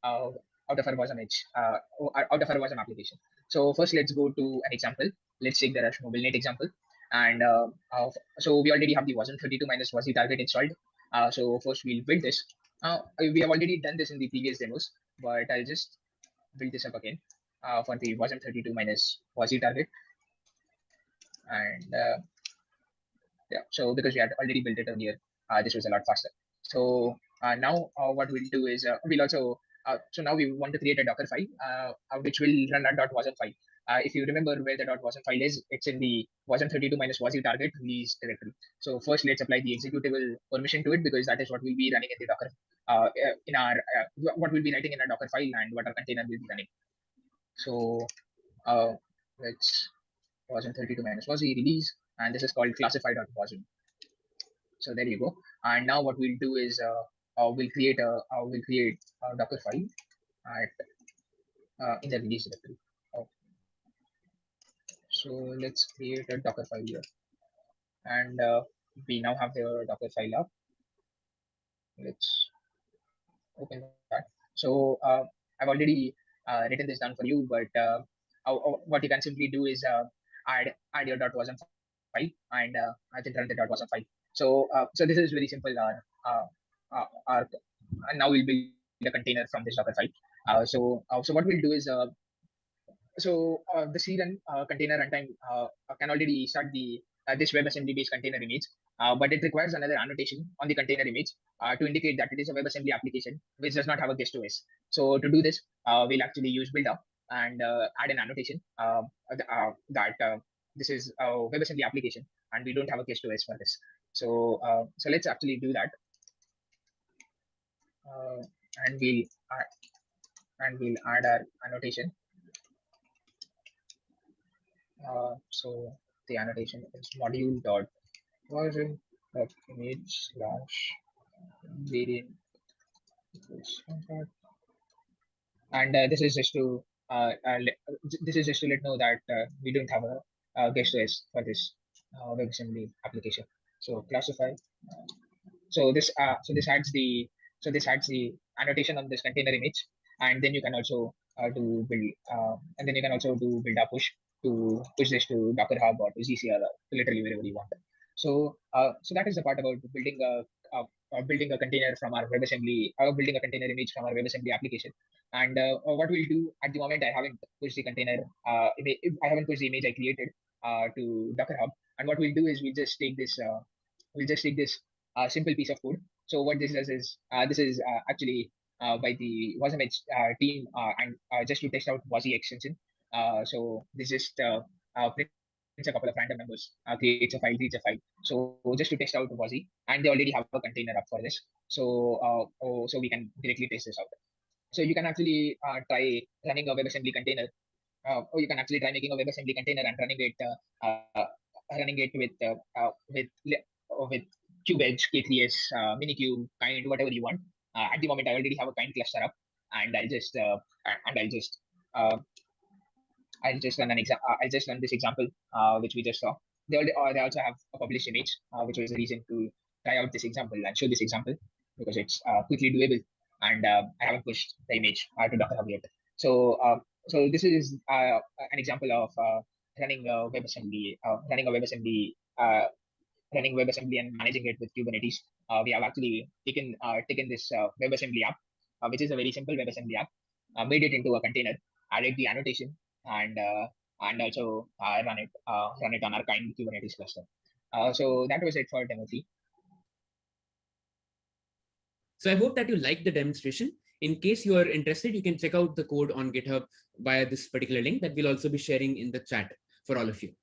uh, WASM edge out of our WASM application. So first let's go to an example. Let's take the Rush MobileNet example. And so we already have the WASM 32 minus WASI target installed. So first we'll build this. We have already done this in the previous demos, but I'll just build this up again for the WASM 32 minus WASI target. And yeah, so because we had already built it earlier, this was a lot faster. So now what we'll do is we'll also so now we want to create a Docker file which will run a .wasm file. If you remember where the .wasm file is, it's in the wasm 32 minus wasi target release directory. So first let's apply the executable permission to it, because that is what we'll be running in the Docker in our what we'll be writing in a Docker file and what our container will be running. So let's wasm 32 minus wasi release, and this is called classify.wasm. So there you go. And now what we'll do is we'll create a Docker file at in the release directory. Oh. So let's create a Docker file here, and we now have the Docker file up. Let's open that. So I've already written this down for you, but what you can simply do is add your .wasm file, and I can run the .wasm file. So this is very simple. Our and now we'll build a container from this Docker file. So what we'll do is the crun container runtime can already start the this WebAssembly based container image, but it requires another annotation on the container image to indicate that it is a WebAssembly application which does not have a guest OS. So to do this, we'll actually use build-up and add an annotation that this is a WebAssembly application and we don't have a guest OS for this. So let's actually do that, uh, and we'll add our annotation. So the annotation is module dot version dot image slash variant equals contact. And this is just to let know that we don't have a guest OS for this WebAssembly application. So classify. So this adds the annotation on this container image, and then you can also do build and then you can also do build up push to push this to Docker Hub or to ZCR or literally wherever you want. So that is the part about building a container from our WebAssembly, building a container image from our WebAssembly application. And what we'll do at the moment, I haven't pushed the container, I haven't pushed the image I created to Docker Hub. And what we'll do is we'll just take this simple piece of code So what this does is this is actually by the WasmEdge team and just to test out WASI extension. So this just prints a couple of random numbers, creates a file, reads a file. So just to test out WASI, and they already have a container up for this. So we can directly test this out. So you can actually try running a WebAssembly container, or you can actually try making a WebAssembly container and running it with KubeEdge, K3s, Minikube, kind, whatever you want. At the moment, I already have a kind cluster up, and and I'll just uh, I'll just run this example, which we just saw. They also have a published image, which was the reason to try out this example and show this example because it's quickly doable, and I haven't pushed the image to Docker Hub yet. So, so this is an example of running a WebAssembly and managing it with Kubernetes. We have actually taken this WebAssembly app, which is a very simple WebAssembly app, made it into a container, added the annotation, and also run it on our kind Kubernetes cluster. So that was it for demo 3. So I hope that you liked the demonstration. In case you are interested, you can check out the code on GitHub via this particular link that we'll also be sharing in the chat for all of you.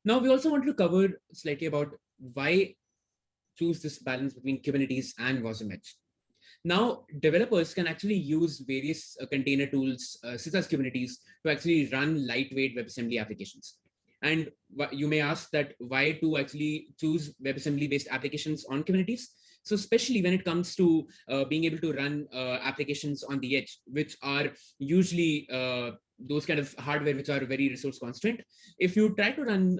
Now, we also want to cover slightly about why choose this balance between Kubernetes and WasmEdge. Now, developers can actually use various container tools, such as Kubernetes, to actually run lightweight WebAssembly applications. And you may ask that why to actually choose WebAssembly-based applications on Kubernetes? So especially when it comes to being able to run applications on the edge, which are usually those kind of hardware which are very resource constrained. If you try to run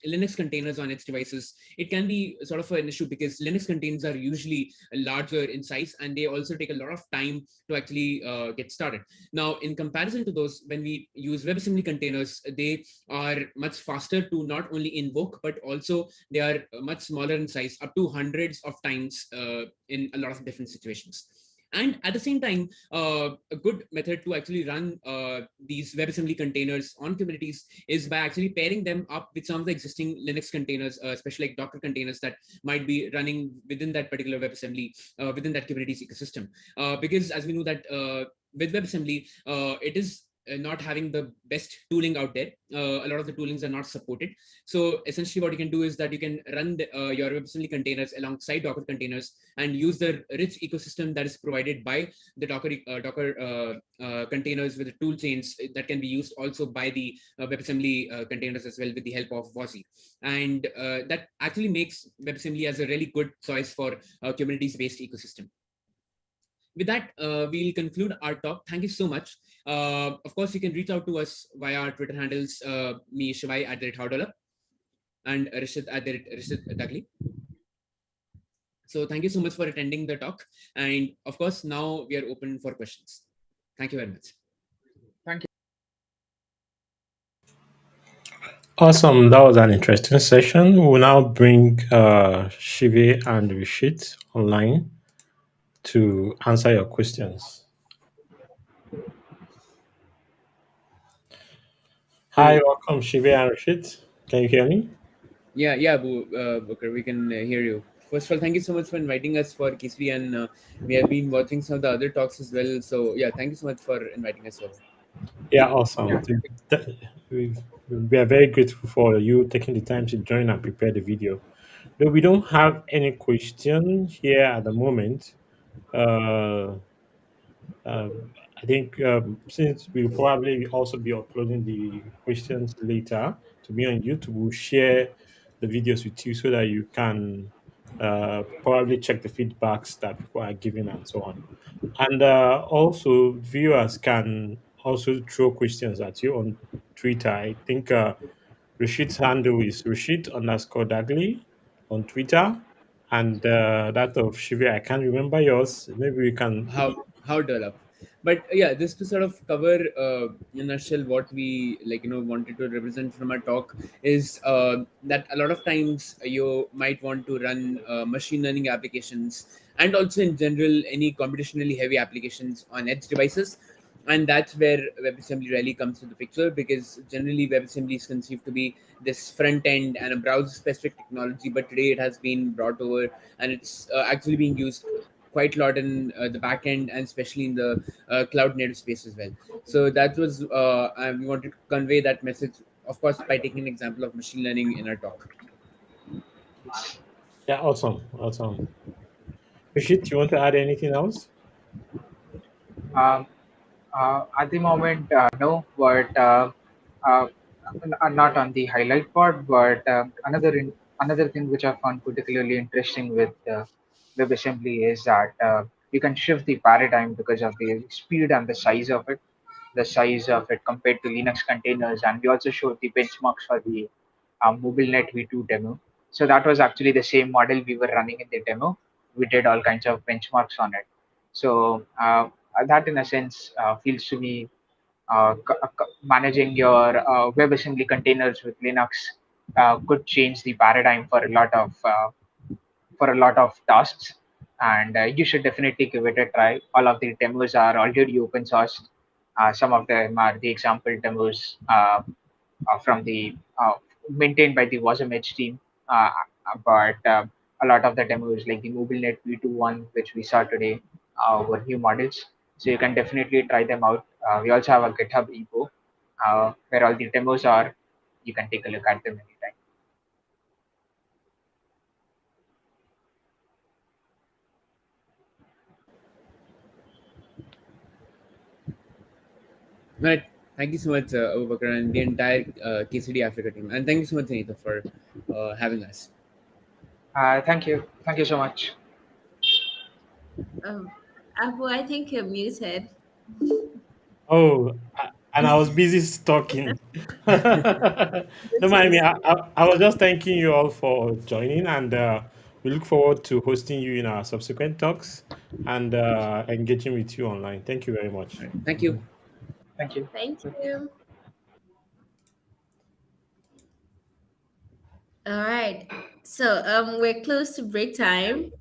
Linux containers on edge devices, it can be sort of an issue because Linux containers are usually larger in size and they also take a lot of time to actually get started. Now, in comparison to those, when we use WebAssembly containers, they are much faster to not only invoke, but also they are much smaller in size, up to hundreds of times in a lot of different situations. And at the same time, a good method to actually run these WebAssembly containers on Kubernetes is by actually pairing them up with some of the existing Linux containers, especially like Docker containers that might be running within that particular WebAssembly, within that Kubernetes ecosystem. Because as we know that with WebAssembly, it is not having the best tooling out there. A lot of the toolings are not supported. So essentially what you can do is that you can run your WebAssembly containers alongside Docker containers and use the rich ecosystem that is provided by the Docker containers with the tool chains that can be used also by the WebAssembly containers as well with the help of WASI. And that actually makes WebAssembly as a really good choice for Kubernetes-based ecosystem. With that, we'll conclude our talk. Thank you so much. Of course, you can reach out to us via our Twitter handles, me, Shivai, @howdevelop, and Rishit, @Rishit Dagli. So thank you so much for attending the talk. And of course, now we are open for questions. Thank you very much. Thank you. Awesome. That was an interesting session. We will now bring Shivi and Rishit online to answer your questions. Hi, welcome, Shivi and Rashid. Can you hear me? Yeah, Booker, we can hear you. First of all, thank you so much for inviting us for Kisri, and we have been watching some of the other talks as well. So yeah, thank you so much for inviting us over. Yeah, awesome. We are very grateful for you taking the time to join and prepare the video. Though we don't have any question here at the moment, uh, I think since we'll probably also be uploading the questions later to be on YouTube, we'll share the videos with you so that you can probably check the feedbacks that people are giving and so on. And also, viewers can also throw questions at you on Twitter. I think Rashid's handle is Rashid_Dagli on Twitter. And that of Shivi, I can't remember yours. Maybe we can. How develop, but yeah, just to sort of cover in a nutshell what we wanted to represent from our talk is that a lot of times you might want to run machine learning applications and also in general any computationally heavy applications on edge devices. and that's where WebAssembly really comes to the picture, because generally WebAssembly is conceived to be this front end and a browser specific technology, but today it has been brought over, and it's actually being used quite a lot in the back end, and especially in the cloud native space as well. So that was we wanted to convey that message, of course, by taking an example of machine learning in our talk. Yeah, awesome, awesome. Rishit, you want to add anything else? Um, at the moment, no, but uh, not on the highlight part. But another thing which I found particularly interesting with WebAssembly is that you can shift the paradigm because of the speed and the size of it compared to Linux containers. And we also showed the benchmarks for the MobileNet V2 demo. So that was actually the same model we were running in the demo. We did all kinds of benchmarks on it. So that, in a sense, feels to me managing your WebAssembly containers with Linux could change the paradigm for a lot of tasks. And you should definitely give it a try. All of the demos are already open source. Some of them are the example demos from the maintained by the WasmEdge team. But a lot of the demos, like the MobileNet V2 one, which we saw today, were new models. So you can definitely try them out. We also have a GitHub repo where all the demos are. You can take a look at them anytime. Right. Thank you so much, Abubakar, and the entire KCD Africa team. And thank you so much, Anita, for having us. Thank you. Thank you so much. Um, Abu, I think you're muted. Oh, and I was busy talking. Don't mind me. I was just thanking you all for joining, and we look forward to hosting you in our subsequent talks and engaging with you online. Thank you very much. All right. Thank you. Thank you. Thank you. All right. So we're close to break time.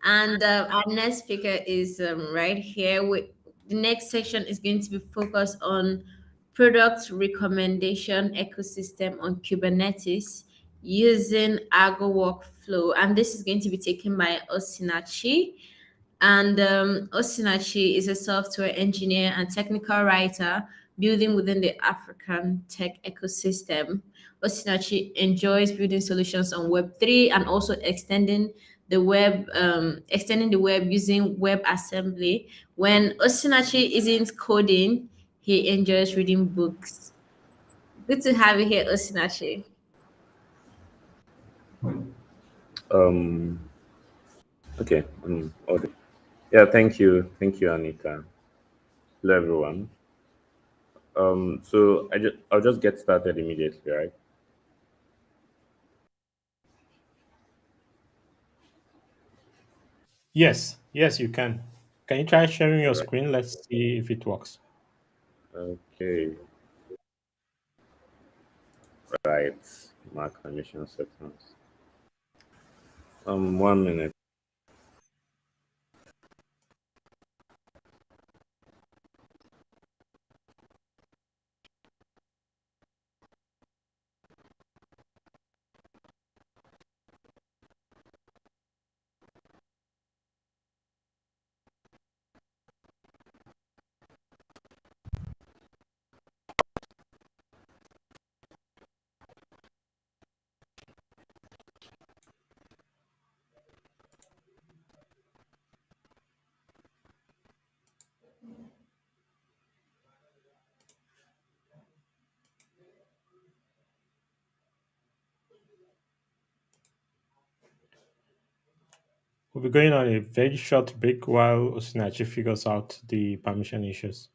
And our next speaker is right here. The next section is going to be focused on product recommendation ecosystem on Kubernetes using Argo workflow. And this is going to be taken by Osinachi. And Osinachi is a software engineer and technical writer building within the African tech ecosystem. Osinachi enjoys building solutions on Web3 and also extending the web using WebAssembly. When Osinachi isn't coding, he enjoys reading books. Good to have you here, Osinachi. Um, okay. Okay. Yeah, thank you, Anita. Hello, everyone. So I'll just get started immediately, right? Yes, yes, you can. Can you try sharing your All right. screen? Let's see if it works. Okay. Right. Mark condition settings. 1 minute. We'll be going on a very short break while Osinachi figures out the permission issues.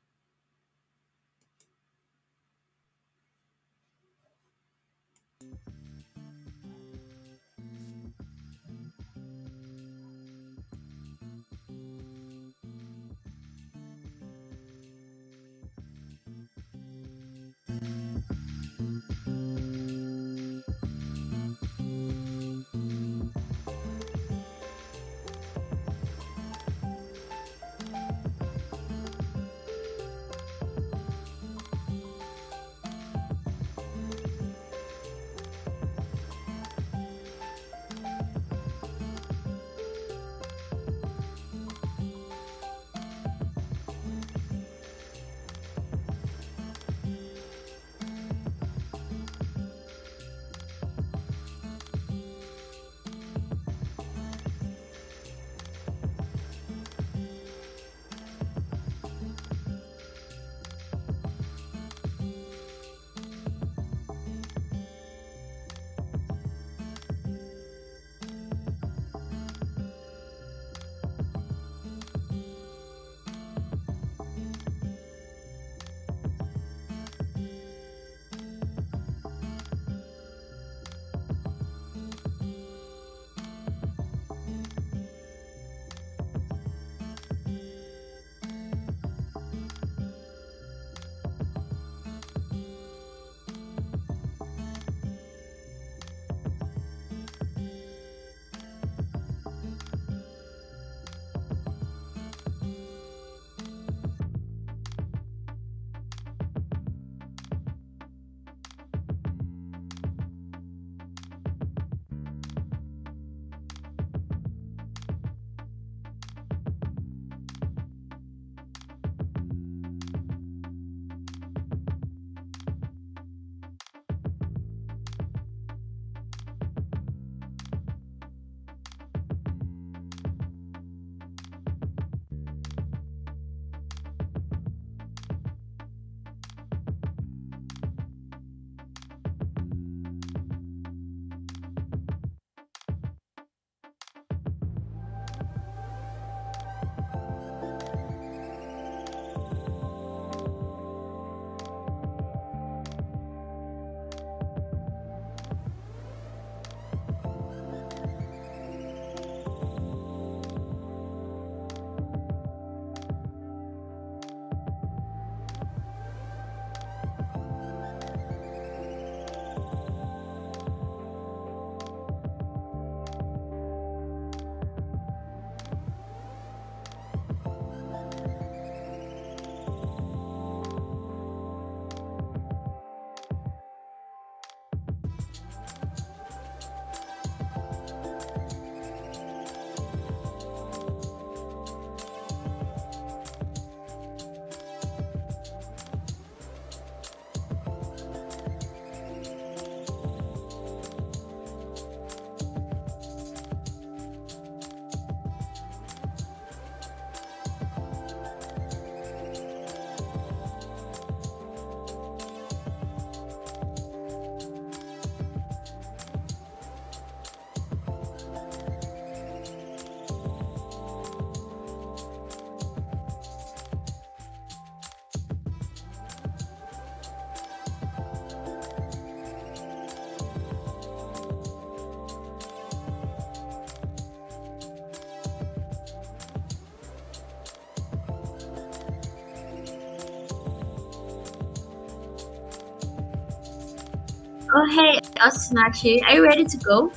Oh, hey, Osinachi, are you ready to go?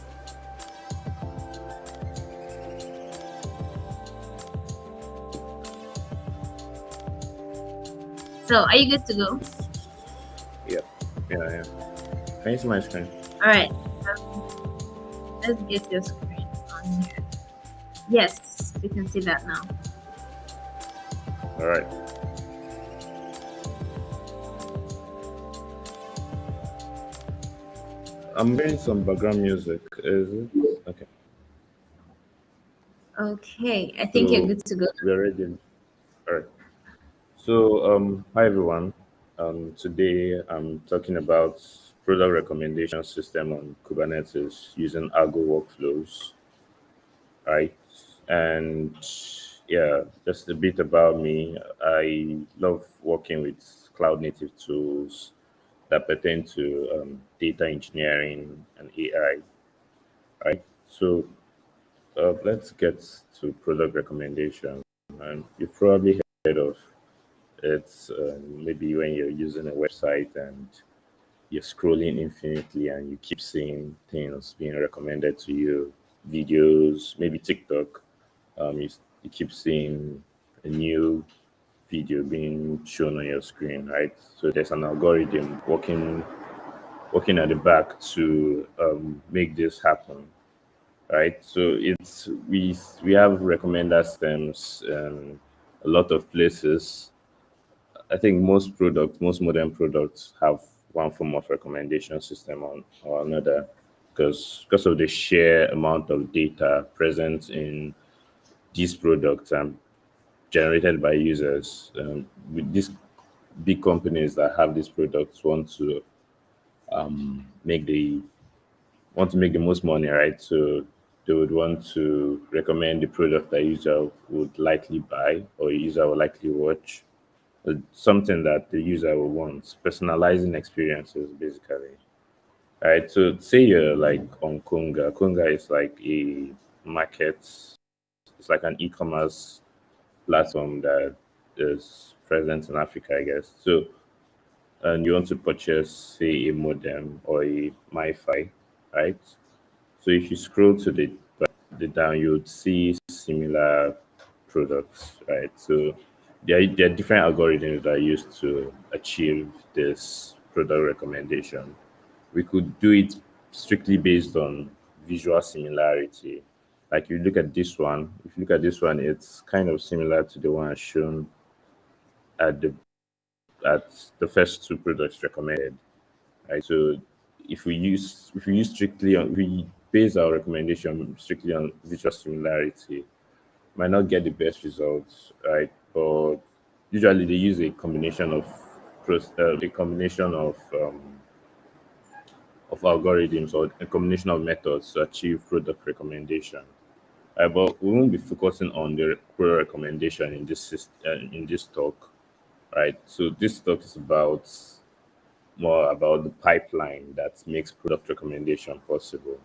So, are you good to go? Yeah, yeah, yeah. Can you see my screen? All right. Let's get your screen on here. Yes, we can see that now. All right. I'm hearing some background music. Is it okay? Okay, I think you're So good to go. we're ready. All right. So hi everyone. Today I'm talking about product recommendation system on Kubernetes using Argo workflows. Right. And yeah, just a bit about me. I love working with cloud native tools that pertain to data engineering and AI. Right. So let's get to product recommendation. And you've probably heard of it, maybe when you're using a website and you're scrolling infinitely and you keep seeing things being recommended to you, videos, maybe TikTok. You keep seeing a new video being shown on your screen, right? So there's an algorithm working at the back to make this happen, right? So it's we have recommender systems in a lot of places. I think most modern products have one form of recommendation system on or another, because of the sheer amount of data present in these products and generated by users. With these big companies that have these products make the want to make the most money, right? So they would want to recommend the product that user would likely buy or user would likely watch. Something that the user will want, personalizing experiences basically. Right. So say you're like on Kunga. Kunga is like a market, it's like an e-commerce platform that is present in Africa, I guess. So and you want to purchase say a modem or a MiFi, right? So if you scroll to the down, you would see similar products, right? So there are different algorithms that are used to achieve this product recommendation. We could do it strictly based on visual similarity. Like you look at this one, if you look at this one, it's kind of similar to the one shown at the first two products recommended, right? So if we use strictly on we base our recommendation strictly on visual similarity, might not get the best results, right? But usually they use a combination of of algorithms or a combination of methods to achieve product recommendation. But we won't be focusing on the product recommendation in in this talk, right? So this talk is about more about the pipeline that makes product recommendation possible,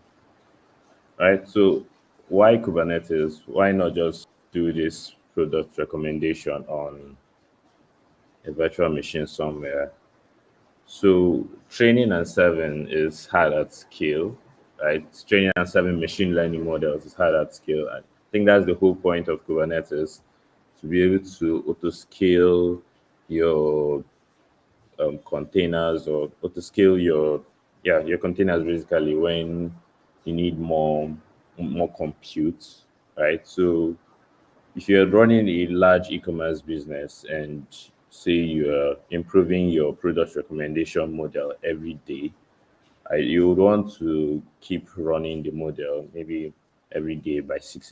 right? So why Kubernetes? Why not just do this product recommendation on a virtual machine somewhere? So training and serving is hard at scale, right? Training and serving machine learning models is hard at scale. I think that's the whole point of Kubernetes, to be able to auto scale your containers or to scale your containers basically when you need more compute, right? So if you're running a large e-commerce business and say you're improving your product recommendation model every day, you would want to keep running the model maybe every day by 6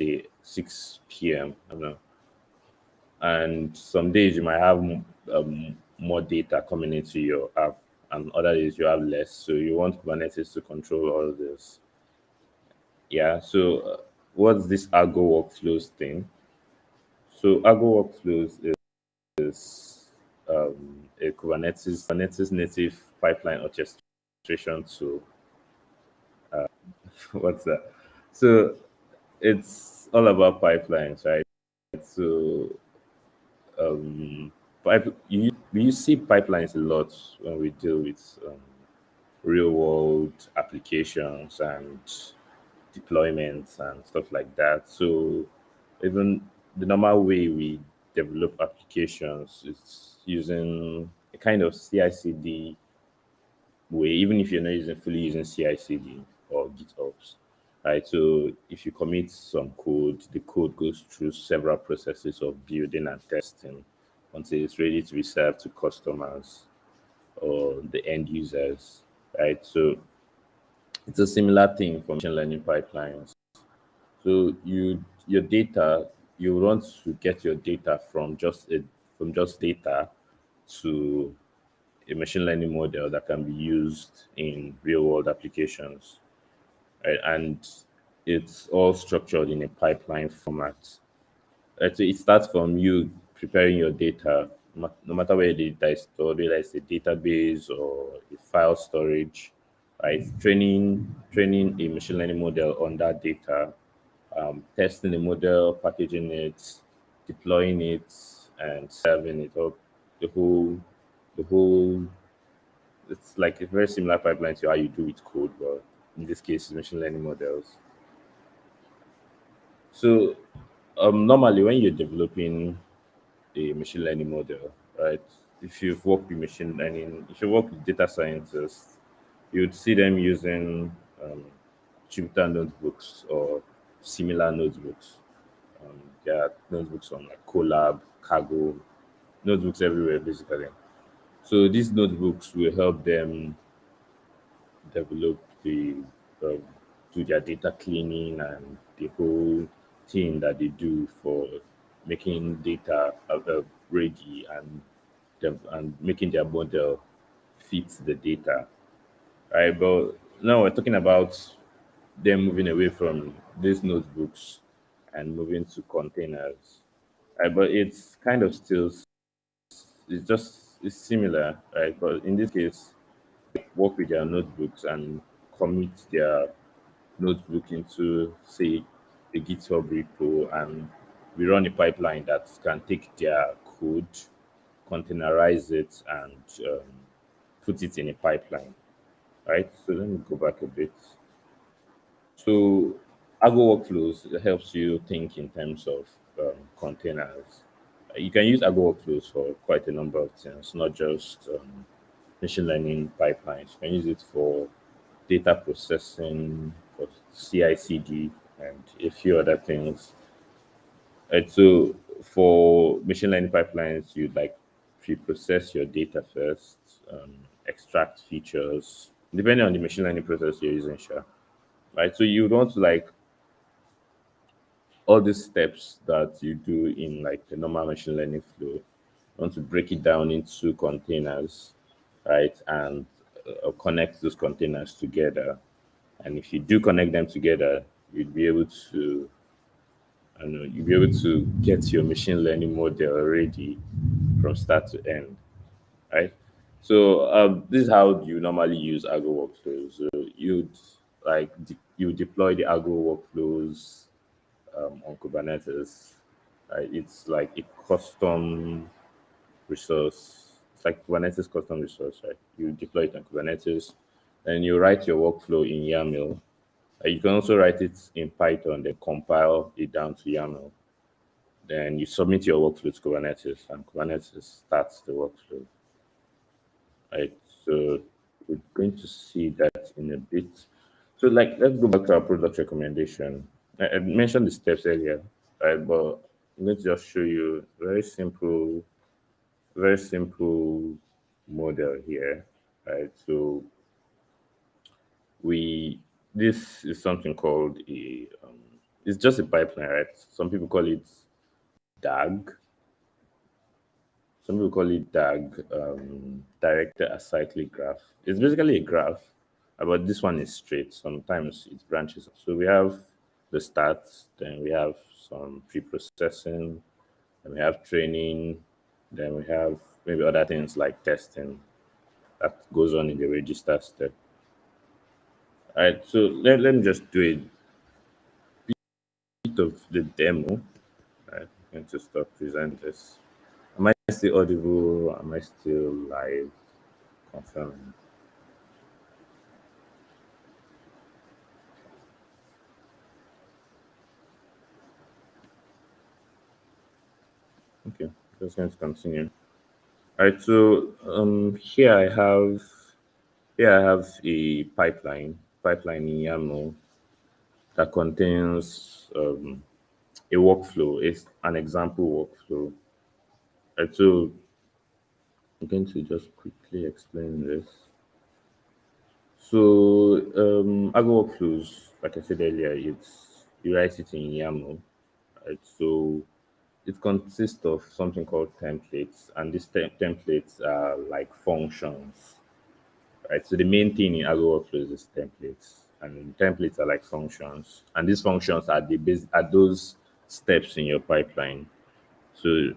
p.m. I don't know, and some days you might have more data coming into your app, and other days you have less. So you want Kubernetes to control all of this. Yeah. So what's this Argo workflows thing? So Argo workflows is a Kubernetes native pipeline orchestration tool. What's that? So it's all about pipelines, right? So we use C pipelines a lot when we deal with real world applications and deployments and stuff like that. So even the normal way we develop applications is using a kind of CI/CD way, even if you're not using fully using CI/CD or GitOps, right? So if you commit some code, the code goes through several processes of building and testing until it's ready to be served to customers or the end users, right? So it's a similar thing for machine learning pipelines. So your data, you want to get your data from just data to a machine learning model that can be used in real world applications, right? And it's all structured in a pipeline format. So it starts from you preparing your data, no matter where the data is stored, whether it's a database or a file storage, right? Training a machine learning model on that data, testing the model, packaging it, deploying it, and serving it up. The whole it's like a very similar pipeline to how you do with code, but in this case, it's machine learning models. So normally, when you're developing a machine learning model, right? If you've worked with machine learning, if you work with data scientists, you'd see them using Jupyter notebooks or similar notebooks. There are notebooks on like Colab, Cargo, notebooks everywhere basically. So these notebooks will help them develop um, do their data cleaning and the whole thing that they do for making data ready and and making their model fit the data, right? But now we're talking about them moving away from these notebooks and moving to containers, right? But it's kind of still it's similar, right? But in this case, work with their notebooks and commit their notebook into, say, a GitHub repo, and we run a pipeline that can take their code, containerize it, and put it in a pipeline, right? So let me go back a bit. So Argo workflows helps you think in terms of containers. You can use Argo workflows for quite a number of things, not just machine learning pipelines. You can use it for data processing, for CI/CD, and a few other things. And so for machine learning pipelines, you like pre-process your data first, extract features, depending on the machine learning process you're using, sure. Right. So you want to like all these steps that you do in like the normal machine learning flow. You want to break it down into containers, right? And connect those containers together. And if you do connect them together, you'd be able to, I don't know, you'll be able to get your machine learning model ready from start to end, right? So this is how you normally use Argo workflows. So you'd you deploy the Argo workflows on Kubernetes. Right? It's like a custom resource. It's like Kubernetes custom resource, right? You deploy it on Kubernetes, and you write your workflow in YAML. You can also write it in Python, then compile it down to YAML. Then you submit your workflow to Kubernetes, and Kubernetes starts the workflow. Right. So we're going to see that in a bit. So, like, let's go back to our product recommendation. I mentioned the steps earlier, right? But I'm going to just show you very simple model here, right? So we this is something called it's just a pipeline, right? Some people call it DAG. Some people call it DAG, directed acyclic graph. It's basically a graph, but this one is straight. Sometimes it branches. So we have the start, then we have some pre-processing, then we have training, then we have maybe other things like testing that goes on in the register step. All right, so let me just do a bit of the demo. All right, I'm going to stop present this. Am I still audible? Am I still live? Confirm. Just going to continue. All right. So here I have a pipeline in YAML that contains a workflow. It's an example workflow. Right. So I'm going to just quickly explain this. So Agile workflows, like I said earlier, it's you write it in YAML. Right. So it consists of something called templates, and these templates are like functions. Right. So the main thing in Agile workflows is templates, and templates are like functions, and these functions are the base are those steps in your pipeline. So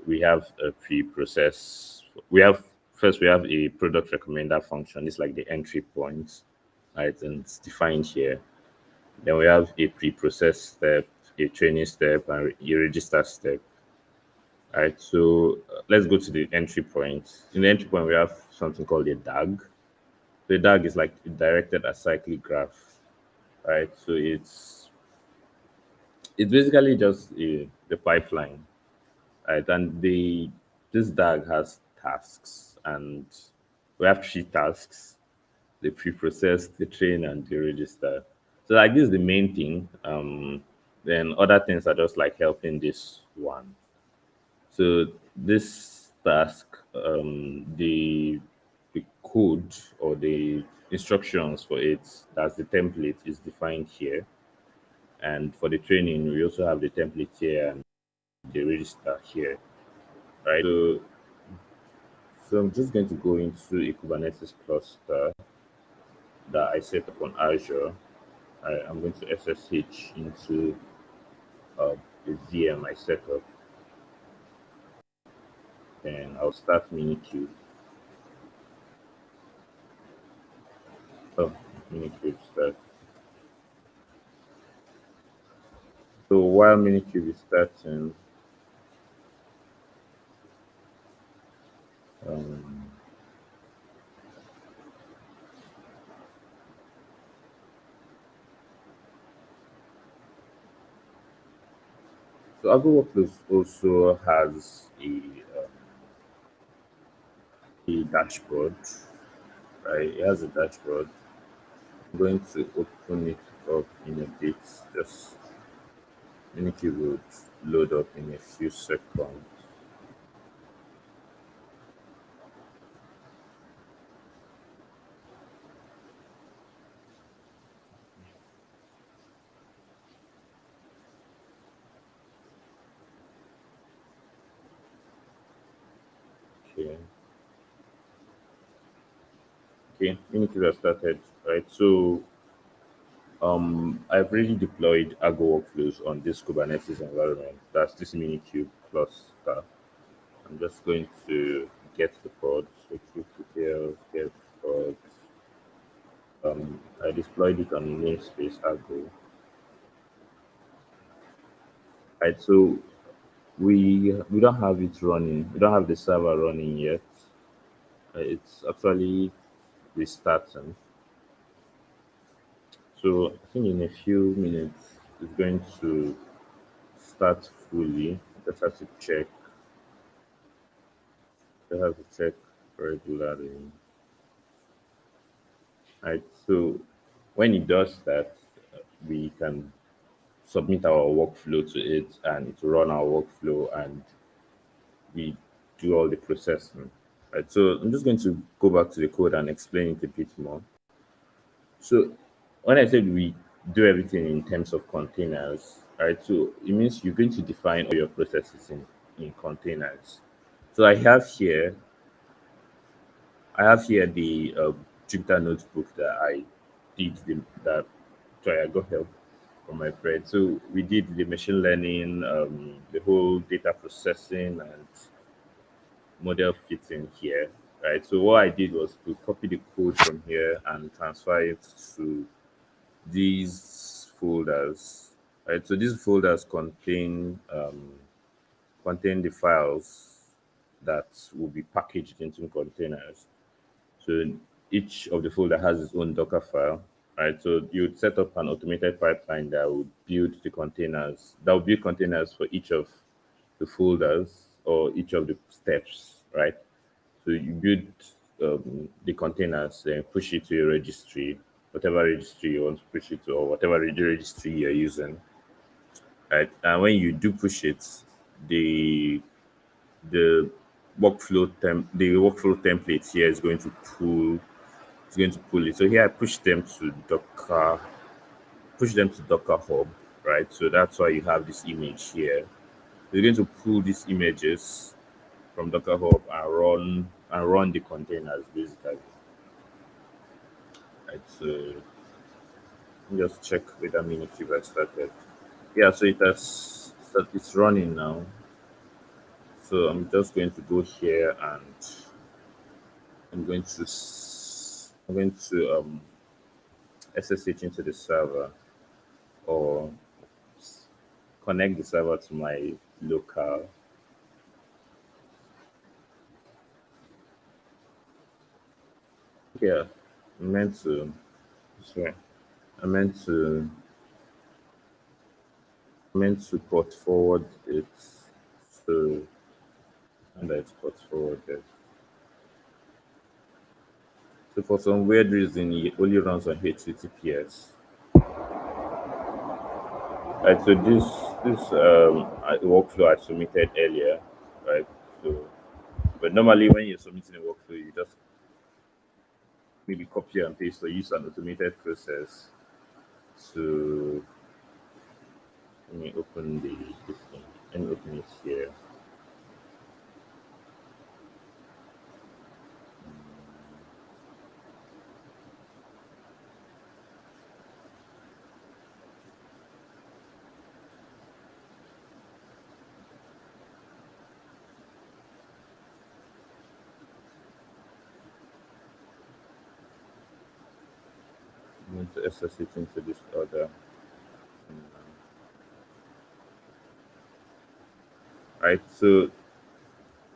we have a pre-process. We have a product recommender function. It's like the entry point, right? And it's defined here. Then we have a pre-process step, a training step, and a register step. Right. So let's go to the entry point. In the entry point, we have something called a DAG. The DAG is like a directed acyclic graph, right? So it's basically just the pipeline. Right, and the this DAG has tasks, and we have three tasks: the pre-process, the train, and the register. So like this is the main thing. Then other things are just like helping this one. So this task, the code or the instructions for it, that's the template, is defined here. And for the training, we also have the template here and the register here, right? So I'm just going to go into a Kubernetes cluster that I set up on Azure. I'm going to SSH into the VM I set up, and I'll start Minikube. Oh, Minikube start. So while Minikube is starting, um, so Agile Workflows also has a dashboard, right? It has a dashboard. I'm going to open it up in a bit. Just Minikube would load up in a few seconds. Okay. Okay, Minikube has started, right? So I've already deployed Argo workflows on this Kubernetes environment. That's this Minikube cluster. I'm just going to get the pod, so kubectl get pod. I deployed it on namespace Argo. Right, so we don't have it running. We don't have the server running yet. It's actually restarting. So I think in a few minutes it's going to start fully. Just have to check. Just have to check regularly. Right. So when it does that, we can submit our workflow to it, and it will run our workflow, and we do all the processing. Right. So I'm just going to go back to the code and explain it a bit more. So when I said we do everything in terms of containers, right? So it means you're going to define all your processes in containers. So I have here the Jupyter notebook that I did that. Sorry, I got help from my friend. So we did the machine learning, the whole data processing and model fitting here, right? So what I did was to copy the code from here and transfer it to these folders, right? So these folders contain the files that will be packaged into containers. So each of the folder has its own Docker file, right? So you would set up an automated pipeline that would build containers for each of the folders, or each of the steps, right? So you build the containers, then push it to a registry, whatever registry you want to push it to, or whatever registry you're using, right? And when you do push it, the the the workflow template here is going to pull it. So here I push them to Docker Hub, right? So that's why you have this image here. You're going to pull these images from Docker Hub and run the containers basically. Right. So let me just check whether Minikube has started. Yeah, so it's running now. So I'm just going to go here and I'm going to SSH into the server or connect the server to my local. Yeah, I meant to. Sorry, I meant to port forward it. So and it's port forwarded. So for some weird reason, it only runs on HTTPS. Right. So this workflow I submitted earlier, right? So, but normally when you're submitting a workflow, you just maybe copy and paste or use an automated process to let me open this thing. Let me open it here. I'm going to access it into this other. Right. So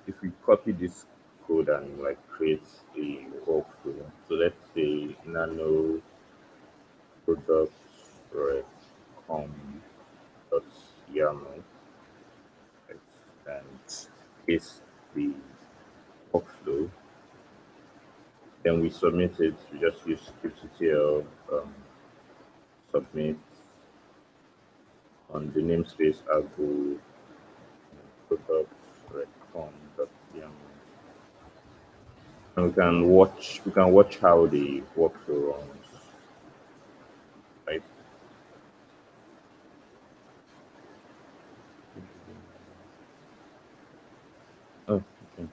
if we copy this code and like create a workflow, so let's say nano products right com dot yaml, right, and paste the workflow. Then we submit it. We just use script.tl submit on the namespace argo products right com dot yaml. And we can watch how the workflow runs, right? Oh, okay.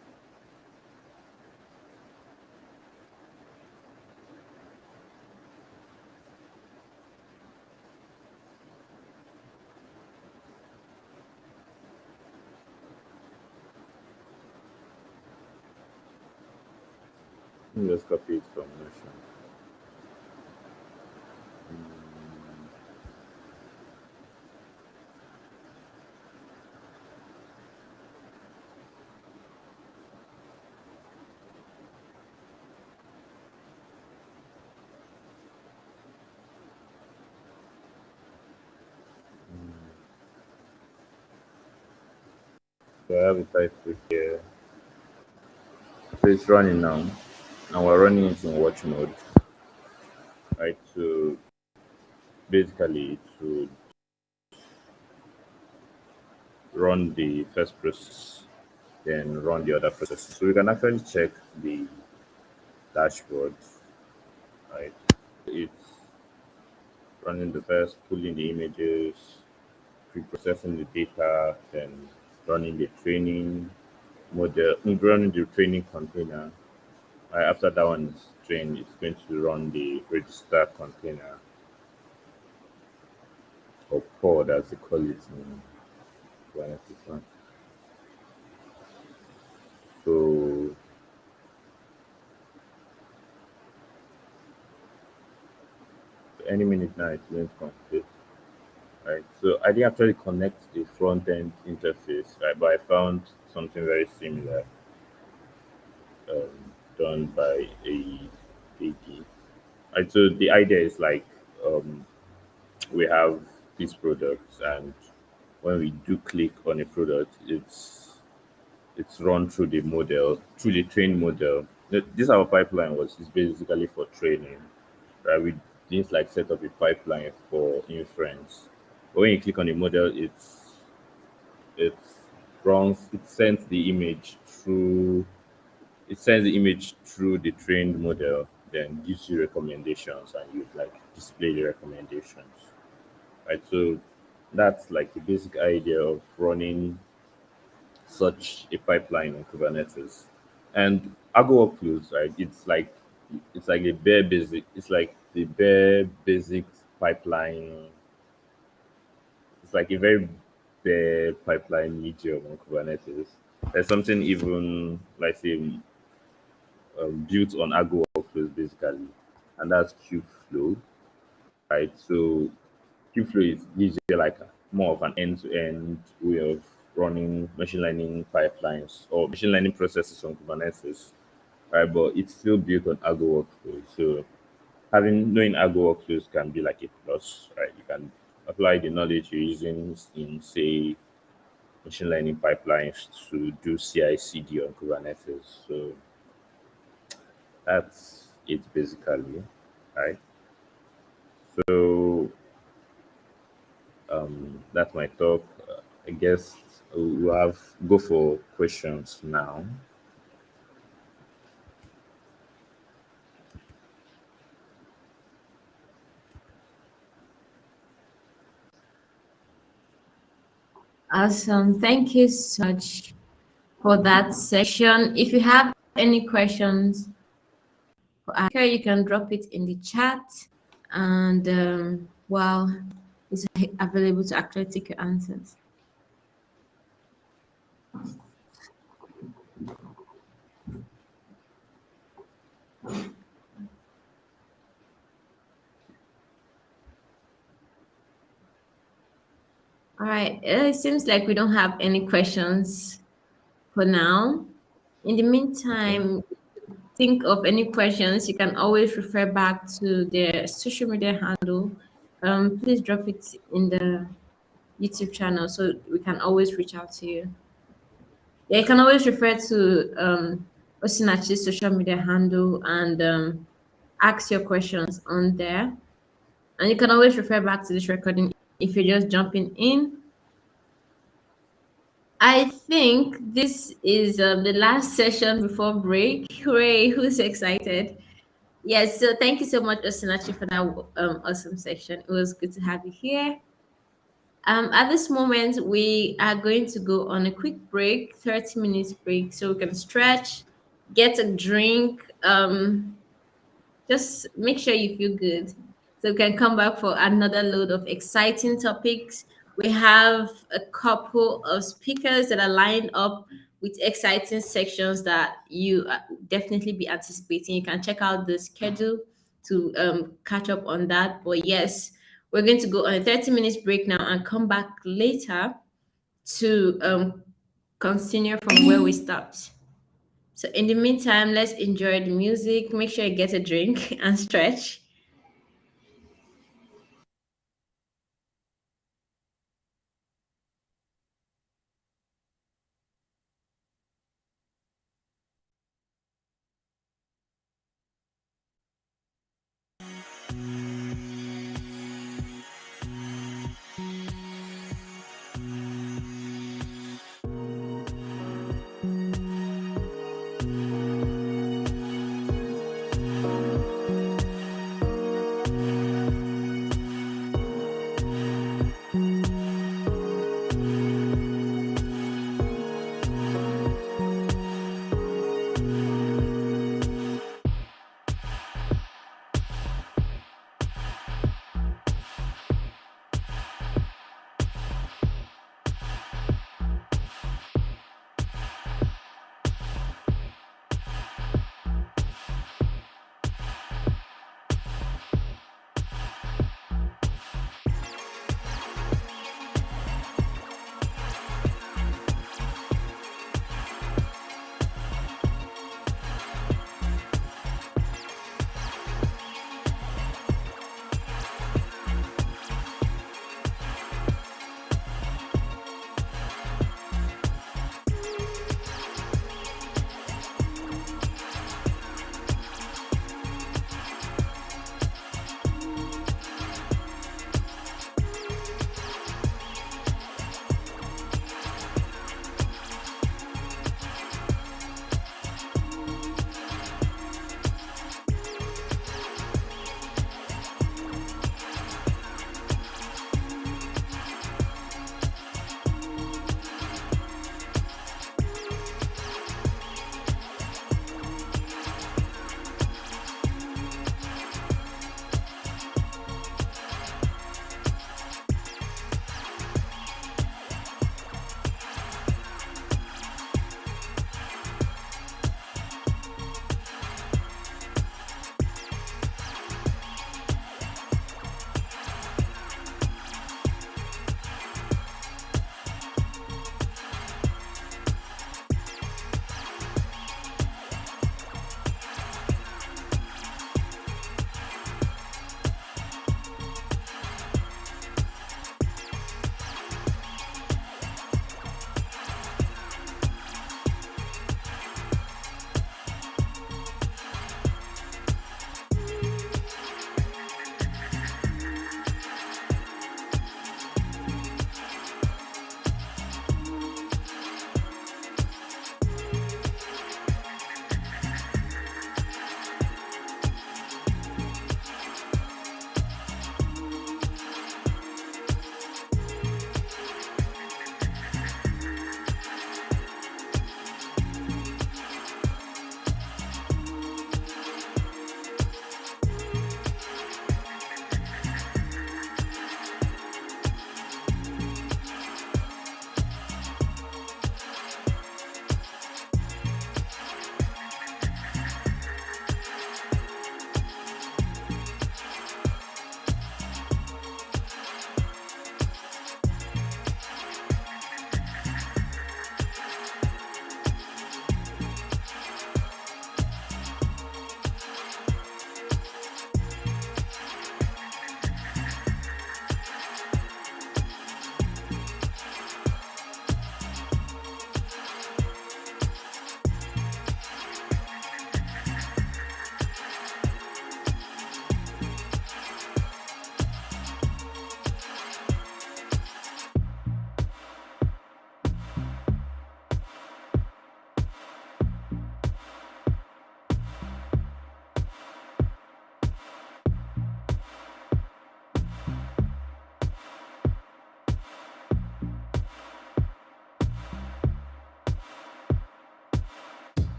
Let me just copy it from Notion. So I have a title here. So it's running now. And we're running it in watch mode. Right, so basically to run the first process, then run the other process. So we can actually check the dashboard, right? It's running the first, pulling the images, pre-processing the data, then running the training model, running the training container. Right, after that one is trained, it's going to run the register container or pod as they call it in Kubernetes. One. So any minute now it's going to complete. Right. So I didn't actually connect the front end interface, right? But I found something very similar done by a AD. Right. So the idea is like we have these products, and when we do click on a product, it's run through the model, through the train model. This our pipeline was is basically for training, right? We didn't like set up a pipeline for inference. But when you click on the model, it runs, it sends the image through, it sends the image through the trained model, then gives you recommendations, and you like display the recommendations, right? So that's like the basic idea of running such a pipeline on Kubernetes. And Argo workflows, right? It's like the bare basic. It's like the bare basic pipeline. It's like a very bare pipeline medium on Kubernetes. There's something even like say built on Argo workflows basically, and that's Kubeflow, right? So Kubeflow is gives you like more of an end-to-end way of running machine learning pipelines or machine learning processes on Kubernetes, right? But it's still built on Argo workflows. So having knowing Argo workflows can be like a plus, right? You can apply the knowledge you're using in say machine learning pipelines to do CI/CD on Kubernetes. So that's it basically, right? So that's my talk. I guess we'll have go for questions now. Awesome. Thank you so much for that section. If you have any questions for Aka, you can drop it in the chat. And while it's available to actually take your answers. All right, it seems like we don't have any questions for now. In the meantime, think of any questions, you can always refer back to their social media handle. Please drop it in the YouTube channel so we can always reach out to you. Yeah, you can always refer to Osinachi's social media handle and ask your questions on there. And you can always refer back to this recording if you're just jumping in. I think this is the last session before break. Hooray, who's excited? Yes, so thank you so much, Osinachi, for that awesome section. It was good to have you here. At this moment, we are going to go on a quick break, 30 minutes break, so we can stretch, get a drink, just make sure you feel good. So we can come back for another load of exciting topics. We have a couple of speakers that are lined up with exciting sections that you definitely be anticipating. You can check out the schedule to catch up on that. But yes, we're going to go on a 30 minutes break now and come back later to continue from where we stopped. So in the meantime, let's enjoy the music. Make sure you get a drink and stretch.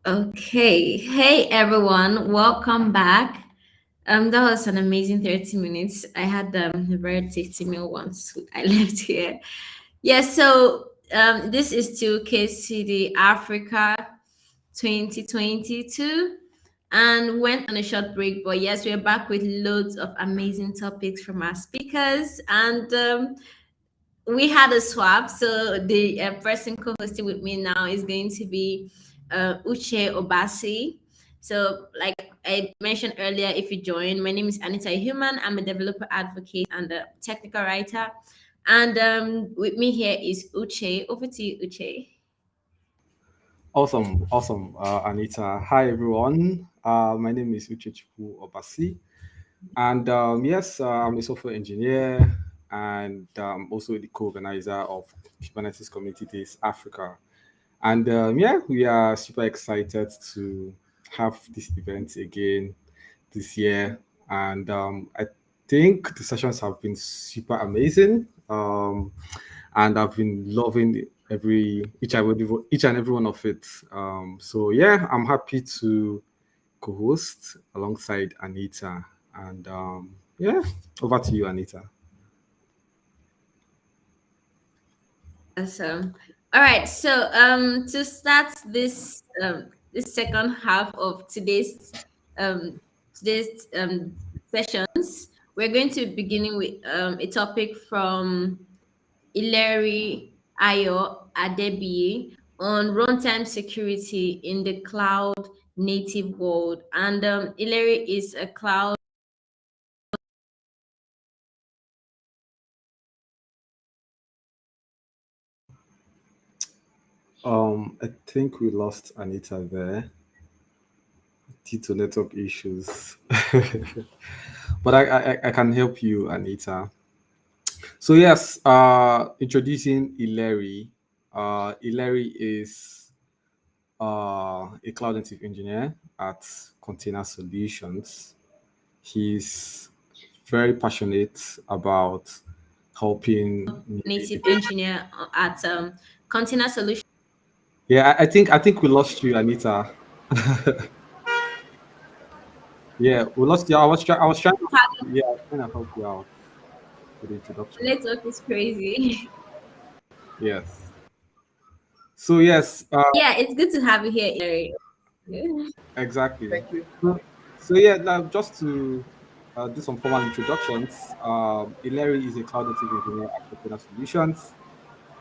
Okay. Hey everyone, welcome back. That was an amazing 30 minutes. I had a very tasty meal once I left here. Yeah, so this is still KCD Africa 2022 and went on a short break. But yes, we're back with loads of amazing topics from our speakers. And we had a swap. So the person co-hosting with me now is going to be Uche Obasi. So, like I mentioned earlier, if you join, my name is Anita Human. I'm a developer advocate and a technical writer. And with me here is Uche. Over to you, Uche. Awesome, awesome, Anita. Hi, everyone. My name is Uchechukwu Obasi, and yes, I'm a software engineer and also the co-organizer of Kubernetes Community Days Africa. And yeah, we are super excited to have this event again this year, and I think the sessions have been super amazing. And I've been loving each and every one of it. So yeah, I'm happy to co-host alongside Anita. And yeah, over to you, Anita. Awesome. All right. So to start this second half of today's sessions, we're going to be beginning with a topic from Ileri Ayo Adebiyi on runtime security in the cloud native world. And Ileri is a cloud. I think we lost Anita there due to network issues. But I can help you, Anita. So yes, introducing Ileri. Ileri is a cloud native engineer at Container Solutions. He's very passionate about helping new Native innovators. engineer at Container Solutions. Yeah, I think we lost you, Anita. Yeah, we lost you. I was trying to yeah, I was trying to help you out with the introduction. Network is crazy. Yes. So yes, Yeah, it's good to have you here, Ileri. Yeah. exactly. Thank you. So yeah, now just to do some formal introductions, Ileri is a cloud native engineer at Container Solutions,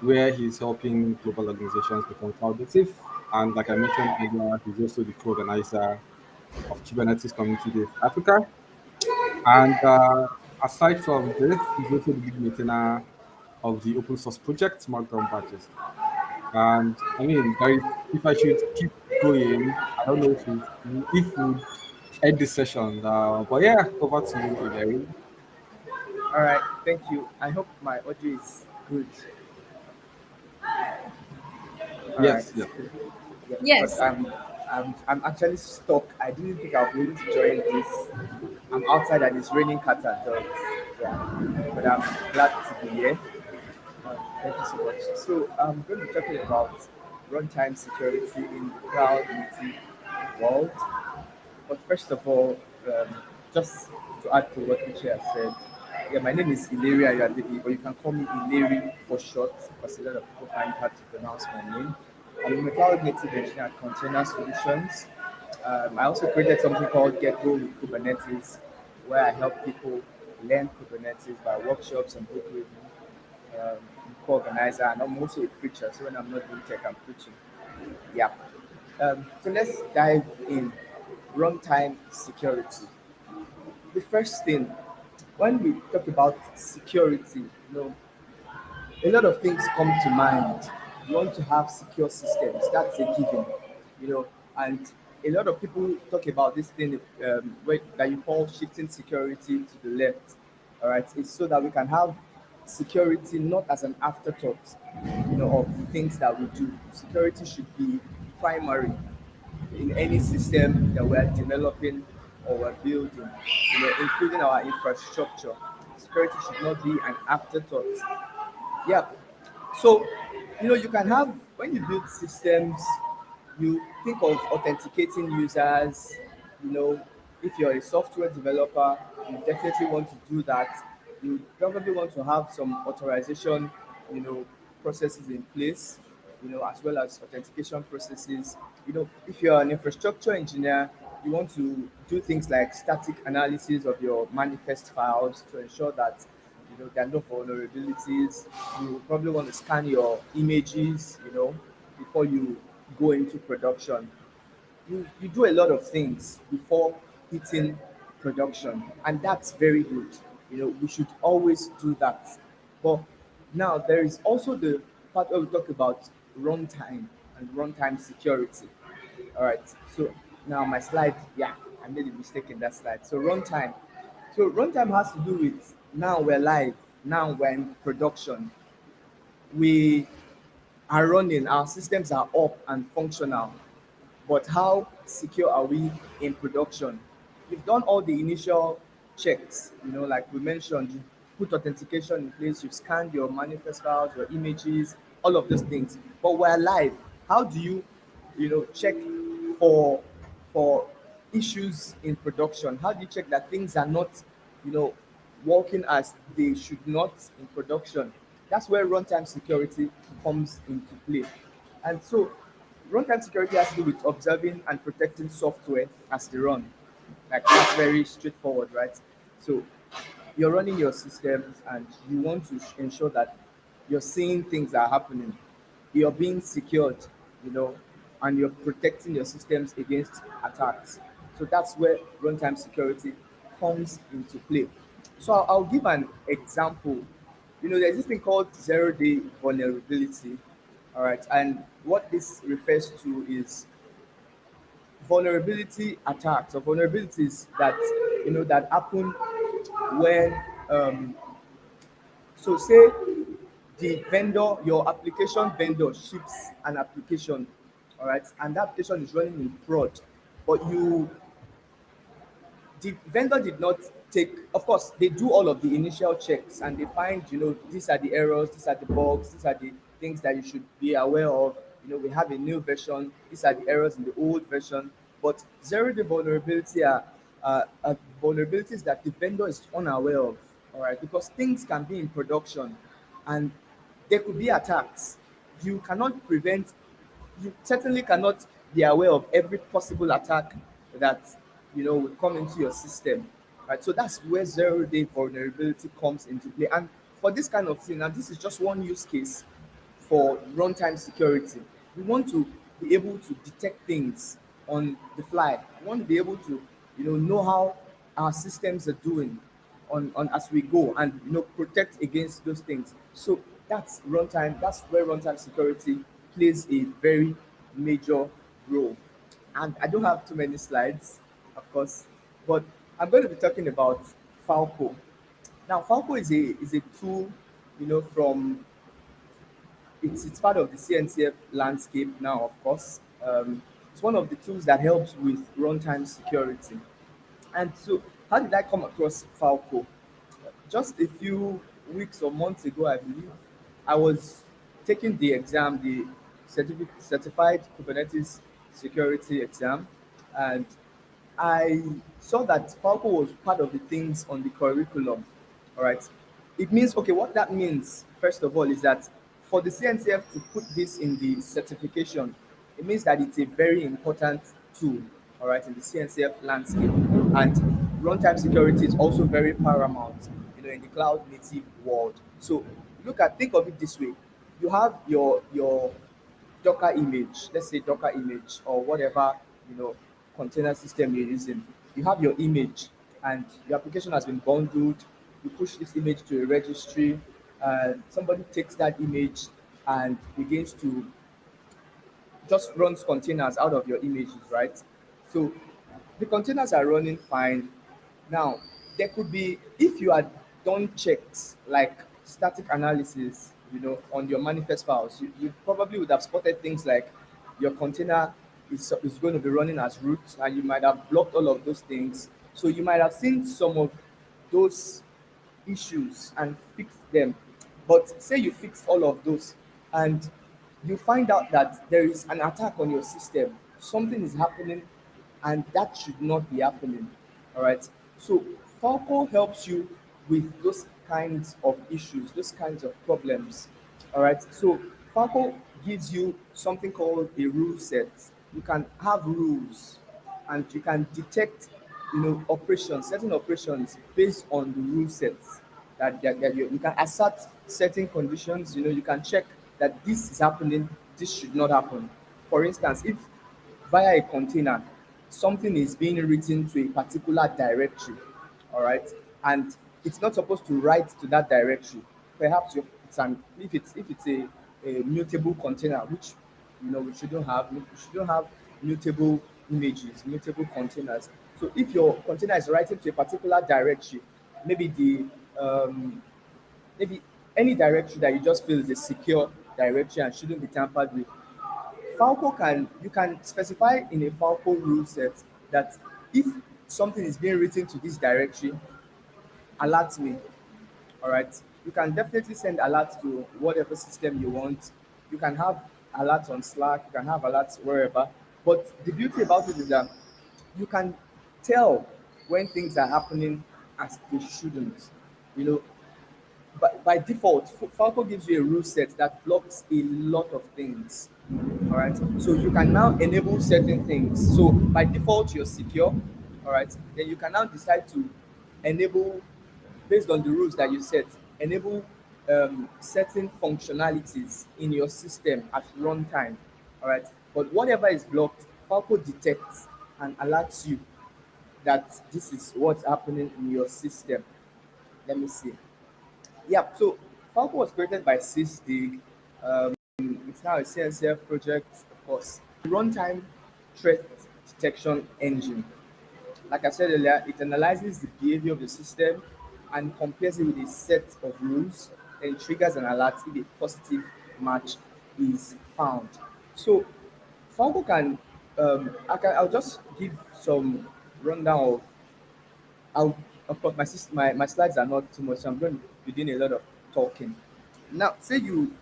where he's helping global organizations become cloud native. And like I mentioned earlier, he's also the co-organizer of Kubernetes Community Days Africa. And aside from this, he's also the lead maintainer of the open source project Markdown Badges. And I mean, if I should keep going, I don't know if we end this session. But yeah, over to you, Hilary. All right. Thank you. I hope my audio is good. All right. Yes, yes. Yeah, because Yes. I'm actually stuck. I didn't think I'll be able to join this. I'm outside and it's raining cats and dogs. Yeah, but I'm glad to be here. Thank you so much. So I'm going to be talking about runtime security in the cloud native world. But first of all, just to add to what Uche has said, yeah, my name is Ilaria Yadebi, but you can call me Ileri for short because a lot of people find it hard to pronounce my name. I'm a cloud native engineer at Container Solutions. I also created something called Get Go with Kubernetes, where I help people learn Kubernetes by workshops and book reading. I'm co-organizer and I'm also a preacher. So when I'm not doing tech, I'm preaching. Yeah. So let's dive in. Runtime security. The first thing, when we talk about security, a lot of things come to mind. You want to have secure systems. That's a given, and a lot of people talk about this thing that you call shifting security to the left. All right, it's so that we can have security not as an afterthought, of the things that we do. Security should be primary in any system that we're developing or we're building, including our infrastructure. Security should not be an afterthought. Yeah. So, you can have, when you build systems, You think of authenticating users. You know, if you're a software developer, you definitely want to do that. You probably want to have some authorization, you know, processes in place, you know, as well as authentication processes. You know, if you're an infrastructure engineer, you want to do things like static analysis of your manifest files to ensure that, you know, there are no vulnerabilities. You probably want to scan your images, you know, before you go into production. You do a lot of things before hitting production, and that's very good. You know, we should always do that. But now there is also the part where we talk about runtime and runtime security. All right. So now my slide, yeah, I made a mistake in that slide. So runtime. So runtime has to do with now we're live, now we're in production. We are running, our systems are up and functional. But how secure are we in production? You've done all the initial checks, you know, like we mentioned, you put authentication in place, you've scanned your manifest files, your images, all of those things. But we're live. How do you, you know, check for for issues in production? How do you check that things are not, you know, working as they should not in production? That's where runtime security comes into play. And so runtime security has to do with observing and protecting software as they run. Like that's very straightforward, right? So you're running your systems and you want to ensure that you're seeing things that are happening. You're being secured, you know, and you're protecting your systems against attacks. So that's where runtime security comes into play. So I'll give an example. You know, there's this thing called zero-day vulnerability. All right, and what this refers to is vulnerability attacks or vulnerabilities that, you know, that happen when so say the vendor, your application vendor ships an application, all right, and that application is running in prod, but the vendor did not take, of course they do all of the initial checks and they find, you know, these are the errors, these are the bugs, these are the things that you should be aware of. You know, we have a new version, these are the errors in the old version. But zero day vulnerability are vulnerabilities that the vendor is unaware of, all right, because things can be in production and there could be attacks. You cannot prevent, you certainly cannot be aware of every possible attack that, you know, will come into your system, right? So that's where zero day vulnerability comes into play. And for this kind of thing, and this is just one use case for runtime security, we want to be able to detect things on the fly. We want to be able to, you know how our systems are doing on as we go, and, you know, protect against those things. So that's runtime. That's where runtime security plays a very major role. And I don't have too many slides, of course, but I'm going to be talking about Falco. Now, Falco is a tool, you know, from it's part of the CNCF landscape now, of course. It's one of the tools that helps with runtime security. And so, how did I come across Falco? Just a few weeks or months ago, I believe, I was taking the exam, the certified Kubernetes security exam, and I saw that Falco was part of the things on the curriculum. All right. It means, okay, what that means, first of all, is that for the CNCF to put this in the certification, it means that it's a very important tool, all right, in the CNCF landscape. And runtime security is also very paramount, you know, in the cloud native world. So think of it this way. You have your Docker image, let's say Docker image or whatever, you know, container system you're using. You have your image and your application has been bundled. You push this image to a registry, and somebody takes that image and begins to just runs containers out of your images, right? So the containers are running fine. Now, there could be, if you had done checks like static analysis, you know, on your manifest files, you probably would have spotted things like your container is going to be running as root, and you might have blocked all of those things. So you might have seen some of those issues and fixed them. But say you fixed all of those and you find out that there is an attack on your system, something is happening, and that should not be happening. All right. So Falco helps you with those kinds of issues, those kinds of problems. All right. So Falco gives you something called a rule set. You can have rules, and you can detect, operations, certain operations based on the rule sets that you can assert certain conditions. You can check that this is happening, this should not happen. For instance, if via a container something is being written to a particular directory, all right, and it's not supposed to write to that directory. Perhaps if it's a mutable container, which we shouldn't have mutable images, mutable containers. So if your container is writing to a particular directory, maybe the maybe any directory that you just feel is a secure directory and shouldn't be tampered with, Falco you can specify in a Falco rule set that if something is being written to this directory, alert me. All right. You can definitely send alerts to whatever system you want. You can have alerts on Slack, you can have alerts wherever. But the beauty about it is that you can tell when things are happening as they shouldn't. You know, but by default, Falco gives you a rule set that blocks a lot of things. All right. So you can now enable certain things. So by default, you're secure. All right. Then you can now decide to enable, based on the rules that you set, enable certain functionalities in your system at runtime. All right. But whatever is blocked, Falco detects and alerts you that this is what's happening in your system. Let me see. Yeah, so Falco was created by Sysdig. It's now a CNCF project, of course. Runtime threat detection engine. Like I said earlier, it analyzes the behavior of the system and compares it with a set of rules, and triggers an alert if a positive match is found. So Falco I'll just give some rundown of. Of course, my slides are not too much, so I'm going to be doing a lot of talking. Now, say you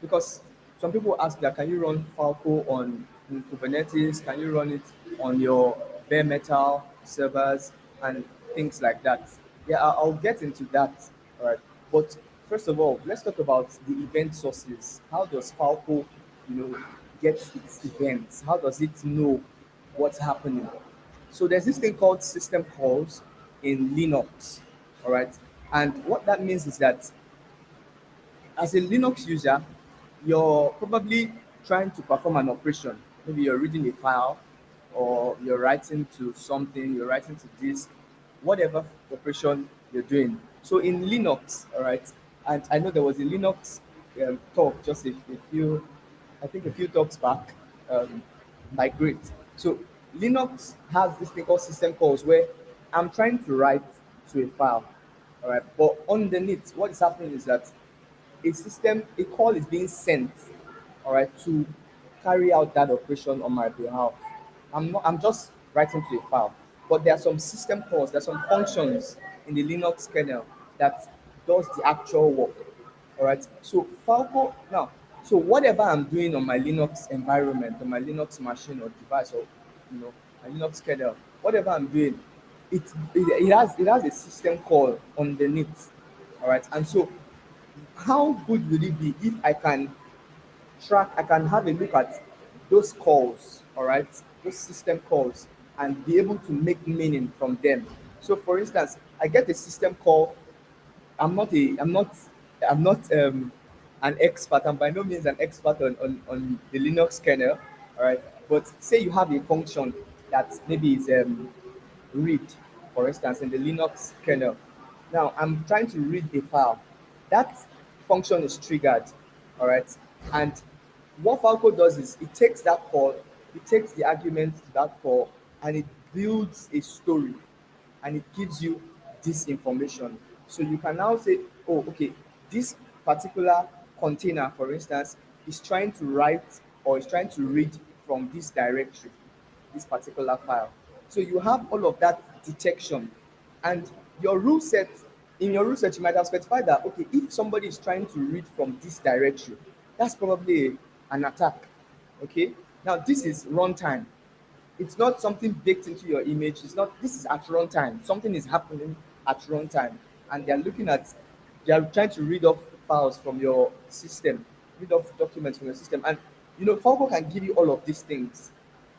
because some people ask that, can you run Falco on in Kubernetes? Can you run it on your bare metal servers and things like that? Yeah, I'll get into that. All right. But first of all, let's talk about the event sources. How does Falco, get its events? How does it know what's happening? So there's this thing called system calls in Linux. All right. And what that means is that as a Linux user, you're probably trying to perform an operation. Maybe you're reading a file, or you're writing to something, you're writing to this, whatever operation you're doing. So in Linux, all right, and I know there was a Linux talk just a few, I think a few talks back, by Great. So Linux has this thing called system calls where I'm trying to write to a file, all right, but underneath, what is happening is that a call is being sent, all right, to carry out that operation on my behalf. I'm just writing to a file, but there are some system calls, there are some functions in the Linux kernel that does the actual work. All right. So Falco now, so whatever I'm doing on my Linux environment, on my Linux machine or device, or my Linux kernel, whatever I'm doing, it has a system call underneath. All right. And so how good would it be if I can have a look at those calls, all right, those system calls, and be able to make meaning from them. So for instance, I get a system call. I'm not an expert. I'm by no means an expert on the Linux kernel, all right. But say you have a function that maybe is read, for instance, in the Linux kernel. Now I'm trying to read a file. That function is triggered, all right. And what Falco does is it takes that call, it takes the argument to that call, and it builds a story, and it gives you this information. So you can now say, oh, okay, this particular container, for instance, is trying to write or is trying to read from this directory, this particular file. So you have all of that detection, and your rule set, in your rule set, you might have specified that, okay, if somebody is trying to read from this directory, That's probably an attack. Okay. Now this is runtime. It's not something baked into your image. It's not. This is at runtime. Something is happening at runtime, and they are trying to read off files from your system, read off documents from your system, and Falco can give you all of these things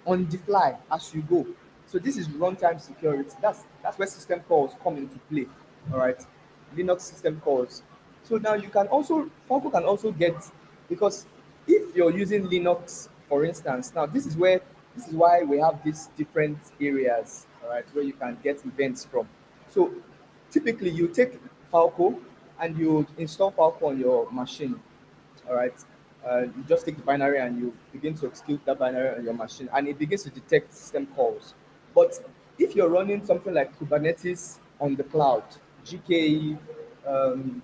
on the fly as you go. So this is runtime security. That's where system calls come into play. All right, Linux system calls. So now you can also Falco can also get, because if you're using Linux, for instance, now this is why we have these different areas, all right, where you can get events from. So typically you take Falco and you install Falco on your machine. All right. You just take the binary and you begin to execute that binary on your machine, and it begins to detect system calls. But if you're running something like Kubernetes on the cloud, GKE, um,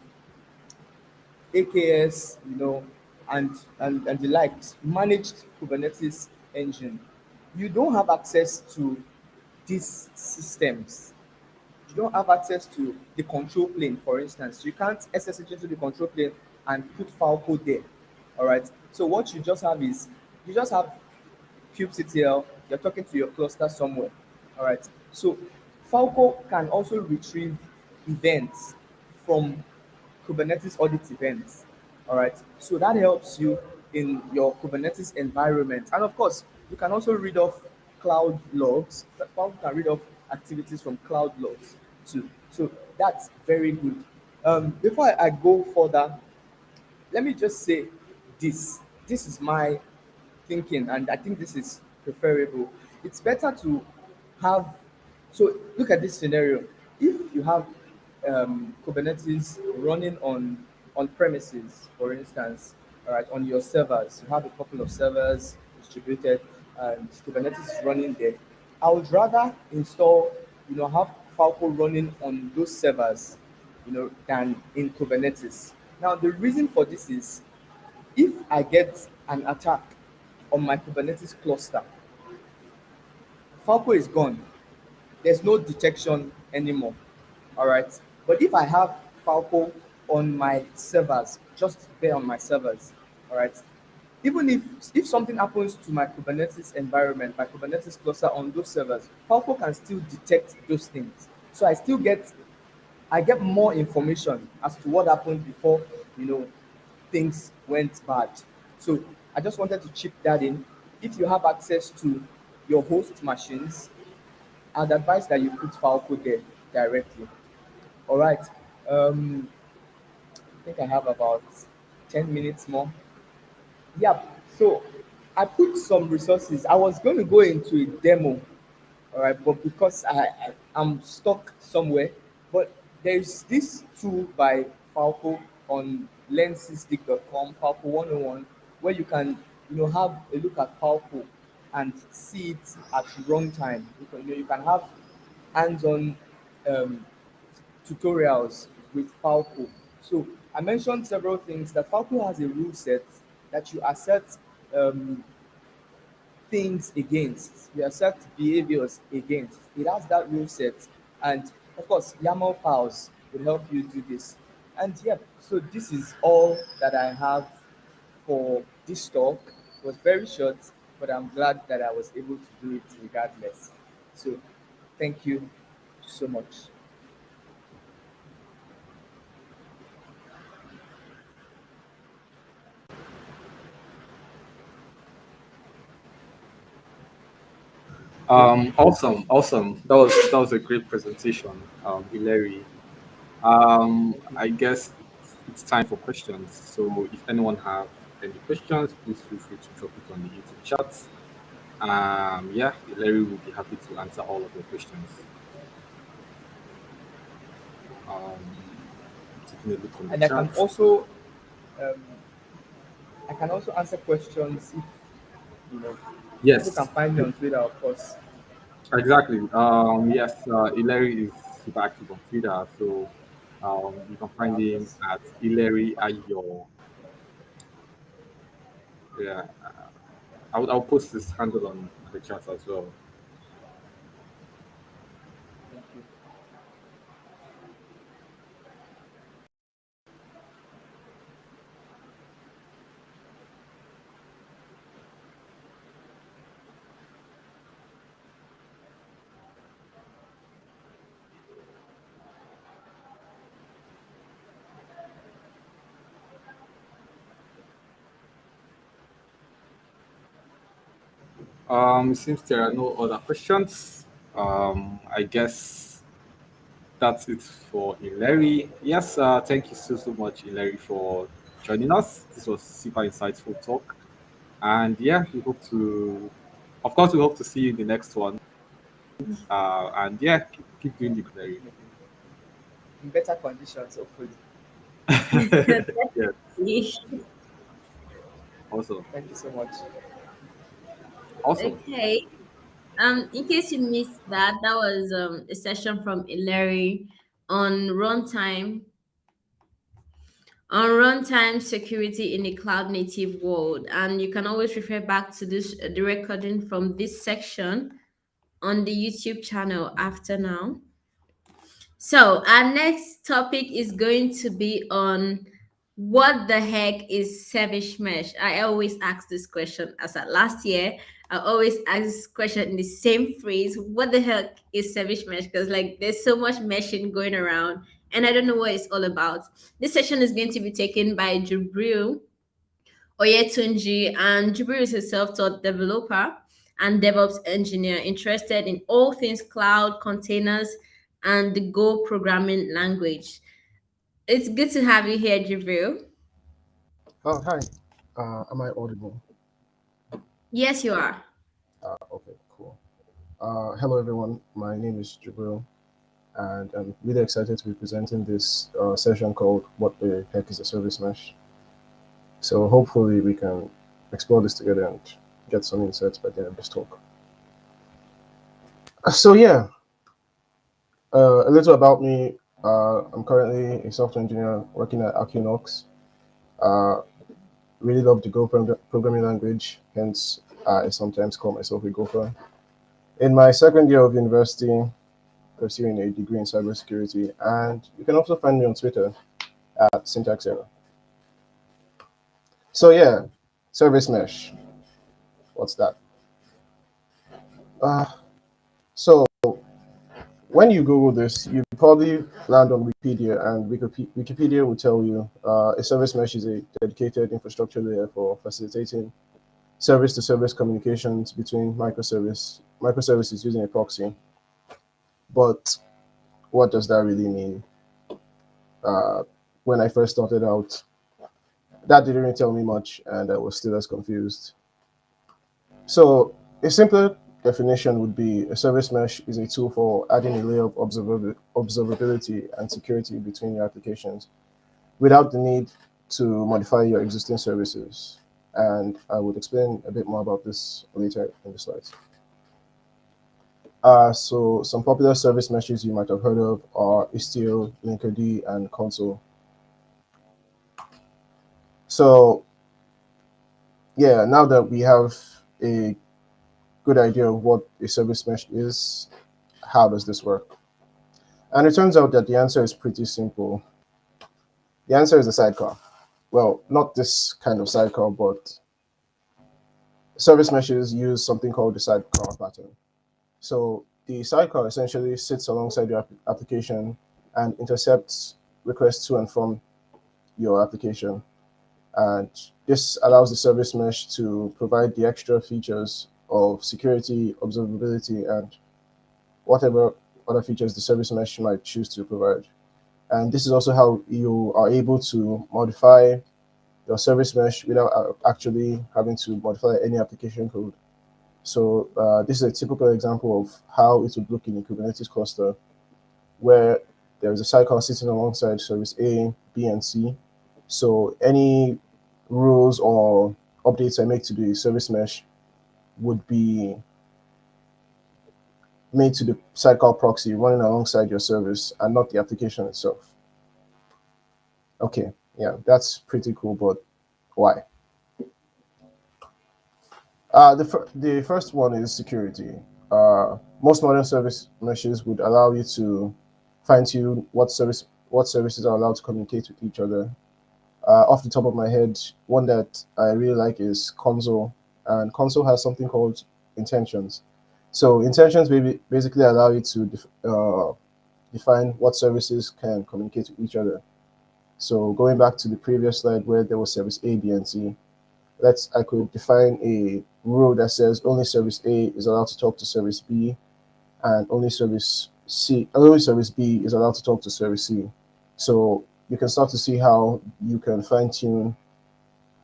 AKS, and the likes, managed Kubernetes engine, you don't have access to these systems. You don't have access to the control plane, for instance. You can't SSH into the control plane and put file code there. All right. So what you just have is you just have kubectl. You're talking to your cluster somewhere. All right. So Falco can also retrieve events from Kubernetes audit events. All right. So that helps you in your Kubernetes environment. And of course, you can also read off cloud logs. Falco can read off activities from cloud logs too. So that's very good. Before I go further, let me just say this. This is my thinking, and I think this is preferable. It's better to have. So look at this scenario. If you have Kubernetes running on premises, for instance, all right, on your servers, you have a couple of servers distributed, and Kubernetes is running there. I would rather install, have Falco running on those servers, than in Kubernetes. Now, the reason for this is if I get an attack on my Kubernetes cluster, Falco is gone. There's no detection anymore. All right. But if I have Falco on my servers, just there on my servers, all right, even if something happens to my Kubernetes environment, my Kubernetes cluster on those servers, Falco can still detect those things. So I get more information as to what happened before, you know, things went bad. So I just wanted to chip that in. If you have access to your host machines, I'd advise that you put Falco there directly. All right. Um, I think I have about 10 minutes more. Yeah. So I put some resources. I was going to go into a demo, all right, but because I'm stuck somewhere. But there's this tool by Falco on lensystic.com, Falco 101, where you can have a look at Falco and see it at runtime. You can have hands-on um, tutorials with Falco. So I mentioned several things that Falco has a rule set that you assert um, things against, you assert behaviors against. It has that rule set, and of course, YAML files will help you do this. And yeah, so this is all that I have for this talk. It was very short, but I'm glad that I was able to do it regardless. So thank you so much. Awesome, awesome. That was a great presentation, Hilary. I guess it's time for questions. So if anyone have any questions, please feel free to drop it on the YouTube chat. Yeah, Hilary will be happy to answer all of your questions. Taking a look on the And chat. um, I can also answer questions if people can Yes, find me on Twitter, of course. exactly. Yes, Hilary is super active on Twitter, so you can find Of him course. at Hilary Ayo. Yeah, I'll post this handle on the chat as well. Thank you. It seems there are no other questions. I guess that's it for Hilary. Yes, thank you so much, Hilary, for joining us. This was super insightful talk. And yeah, we hope to, of course, we hope to see you in the next one. And yeah, keep doing the good, Hilary. In better conditions, hopefully. Yeah, Definitely. awesome. Thank you so much. Awesome. Okay. In case you missed that, that was a session from Larry on runtime security in a cloud native world, and you can always refer back to this the recording from this section on the YouTube channel after now. So, our next topic is going to be on what the heck is service mesh. I always ask this question as at last year. I always ask this question in the same phrase. What the heck is service mesh? Because like there's so much meshing going around, and I don't know what it's all about. This session is going to be taken by Jubril Oyetunji, and Jubril is a self-taught developer and DevOps engineer interested in all things cloud, containers, and the Go programming language. It's good to have you here, Jubril. Oh, hi. Am I audible? Yes, you are. Okay, cool. Hello, everyone. My name is Jibril, and I'm really excited to be presenting this session called What the Heck is a Service Mesh? So, hopefully, we can explore this together and get some insights by the end of this talk. Yeah, a little about me. I'm currently a software engineer working at Aquinox. Uh, really love the Go programming language, hence, I sometimes call myself a Gopher. In my second year of university, pursuing a degree in cybersecurity, and you can also find me on Twitter at Syntax Error. So yeah, service mesh. What's that? Uh, so when you Google this, you probably land on Wikipedia, and Wikipedia will tell you a service mesh is a dedicated infrastructure layer for facilitating service-to-service communications between microservices using a proxy. But what does that really mean? When I first started out, that didn't really tell me much, and I was still as confused. So a simpler definition would be a service mesh is a tool for adding a layer of observability and security between your applications without the need to modify your existing services. And I would explain a bit more about this later in the slides. So some popular service meshes you might have heard of are Istio, Linkerd, and Console. So yeah, now that we have a good idea of what a service mesh is, how does this work? And it turns out that the answer is pretty simple. The answer is a sidecar. Well, not this kind of sidecar, but service meshes use something called the sidecar pattern. So the sidecar essentially sits alongside your application and intercepts requests to and from your application. And this allows the service mesh to provide the extra features of security, observability, and whatever other features the service mesh might choose to provide. And this is also how you are able to modify your service mesh without actually having to modify any application code. So this is a typical example of how it would look in a Kubernetes cluster, where there is a sidecar sitting alongside service A, B, and C. So any rules or updates I make to the service mesh would be made to the sidecar proxy running alongside your service and not the application itself. Okay, yeah, that's pretty cool, but why? The first one is security. Most modern service meshes would allow you to fine tune what services are allowed to communicate with each other. Off the top of my head, one that I really like is Console, and Console has something called intentions. So intentions basically allow you to define what services can communicate with each other. So going back to the previous slide where there was service A, B, and C, I could define a rule that says only service A is allowed to talk to service B, and only service B is allowed to talk to service C. So you can start to see how you can fine tune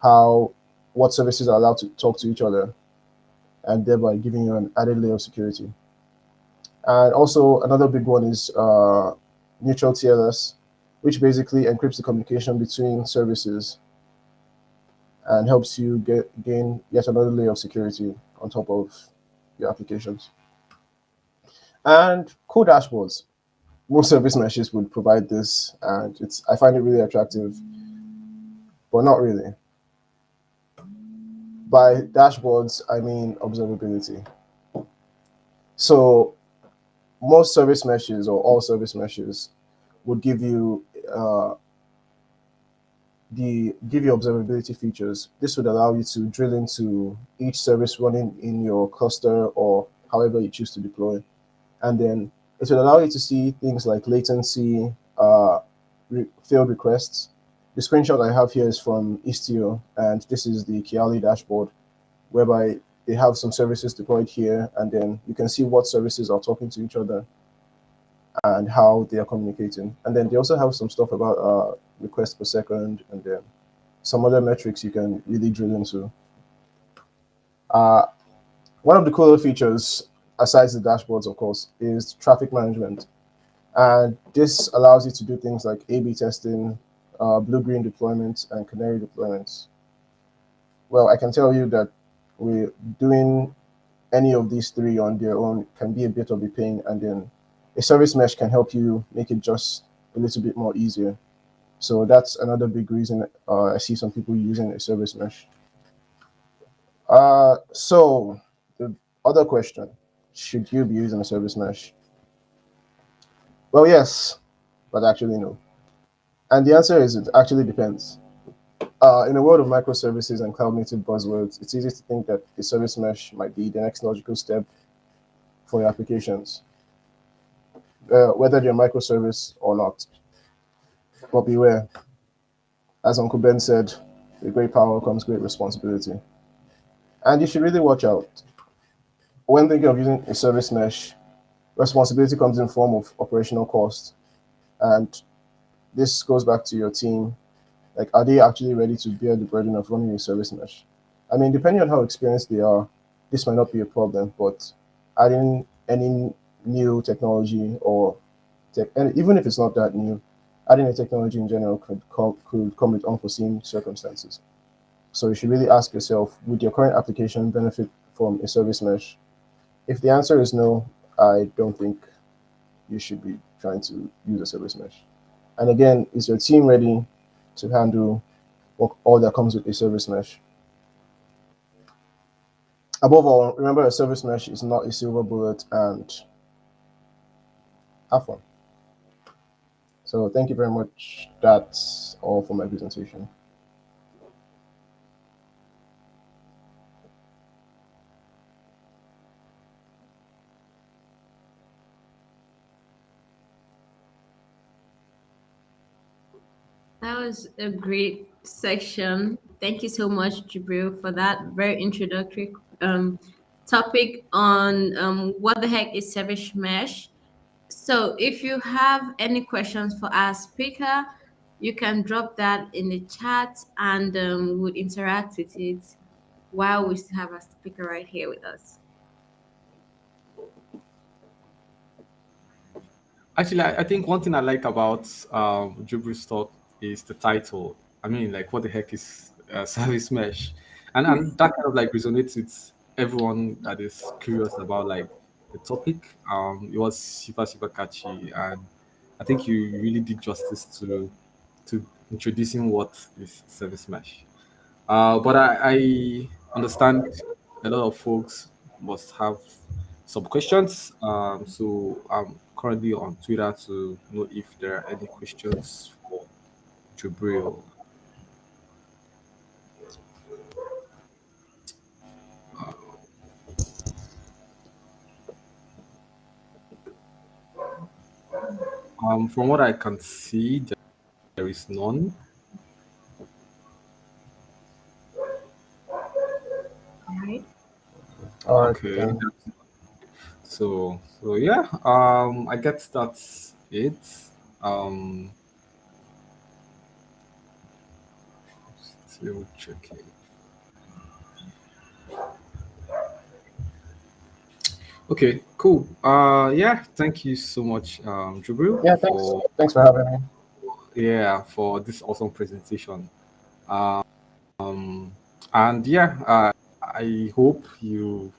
how what services are allowed to talk to each other, and thereby giving you an added layer of security. And also another big one is neutral TLS, which basically encrypts the communication between services and helps you gain yet another layer of security on top of your applications. And cool dashboards. Most service meshes would provide this, and I find it really attractive, but not really. By dashboards, I mean observability. So most service meshes or all service meshes would uh, give you observability features. This would allow you to drill into each service running in your cluster or however you choose to deploy, and then it will allow you to see things like latency, failed requests. The screenshot I have here is from Istio, and this is the Kiali dashboard, whereby they have some services deployed here, and then you can see what services are talking to each other and how they are communicating. And then they also have some stuff about requests per second, and then some other metrics you can really drill into. Uh, One of the cooler features, aside the dashboards, of course, is traffic management. And this allows you to do things like A/B testing, blue-green deployments, and canary deployments. Well, I can tell you that we're doing any of these three on their own can be a bit of a pain, and then a service mesh can help you make it just a little bit more easier. So that's another big reason I see some people using a service mesh. So the other question, should you be using a service mesh? Well, yes, but actually no. And the answer is it actually depends. In a world of microservices and cloud native buzzwords, it's easy to think that a service mesh might be the next logical step for your applications, whether they're microservice or not. But beware, as Uncle Ben said, with great power comes great responsibility. And you should really watch out. When thinking of using a service mesh, responsibility comes in form of operational cost. And this goes back to your team. Like, are they actually ready to bear the burden of running a service mesh? I mean, depending on how experienced they are, this might not be a problem, but adding any new technology and even if it's not that new, adding a technology in general could come with unforeseen circumstances. So you should really ask yourself, would your current application benefit from a service mesh? If the answer is no, I don't think you should be trying to use a service mesh. And again, is your team ready to handle all that comes with a service mesh? Above all, remember a service mesh is not a silver bullet, and have fun. So thank you very much. That's all for my presentation. That was a great section. Thank you so much, Jibril, for that very introductory topic on what the heck is service mesh. So, if you have any questions for our speaker, you can drop that in the chat, and we'll interact with it while we still have our speaker right here with us. Actually, I think one thing I like about Jubri's talk is the title. I mean, like, what the heck is service mesh? And that kind of like resonates with everyone that is curious about like the topic. It was super catchy, and I think you really did justice to introducing what is service mesh. But I understand a lot of folks must have some questions. So I'm currently on Twitter to know if there are any questions for Jubril. From what I can see, there is none. All right. All right. Okay. So yeah, I guess that's it. Um, Still checking. Okay, cool. Yeah, thank you so much, Jubril, Yeah. Thanks. for Thanks for having me. for this awesome presentation. Um, and yeah, I hope you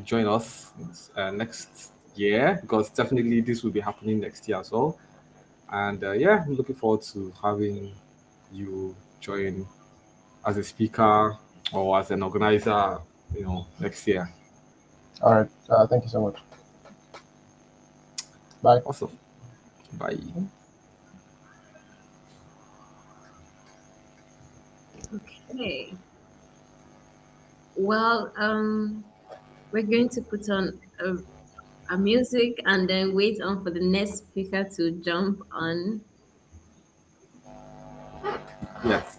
join us next year, because definitely this will be happening next year as well. And yeah, I'm looking forward to having you join as a speaker or as an organizer, next year. All right. Thank you so much. Bye. Awesome. Bye. Okay. Well, we're going to put on a music and then wait on for the next speaker to jump on. Yes.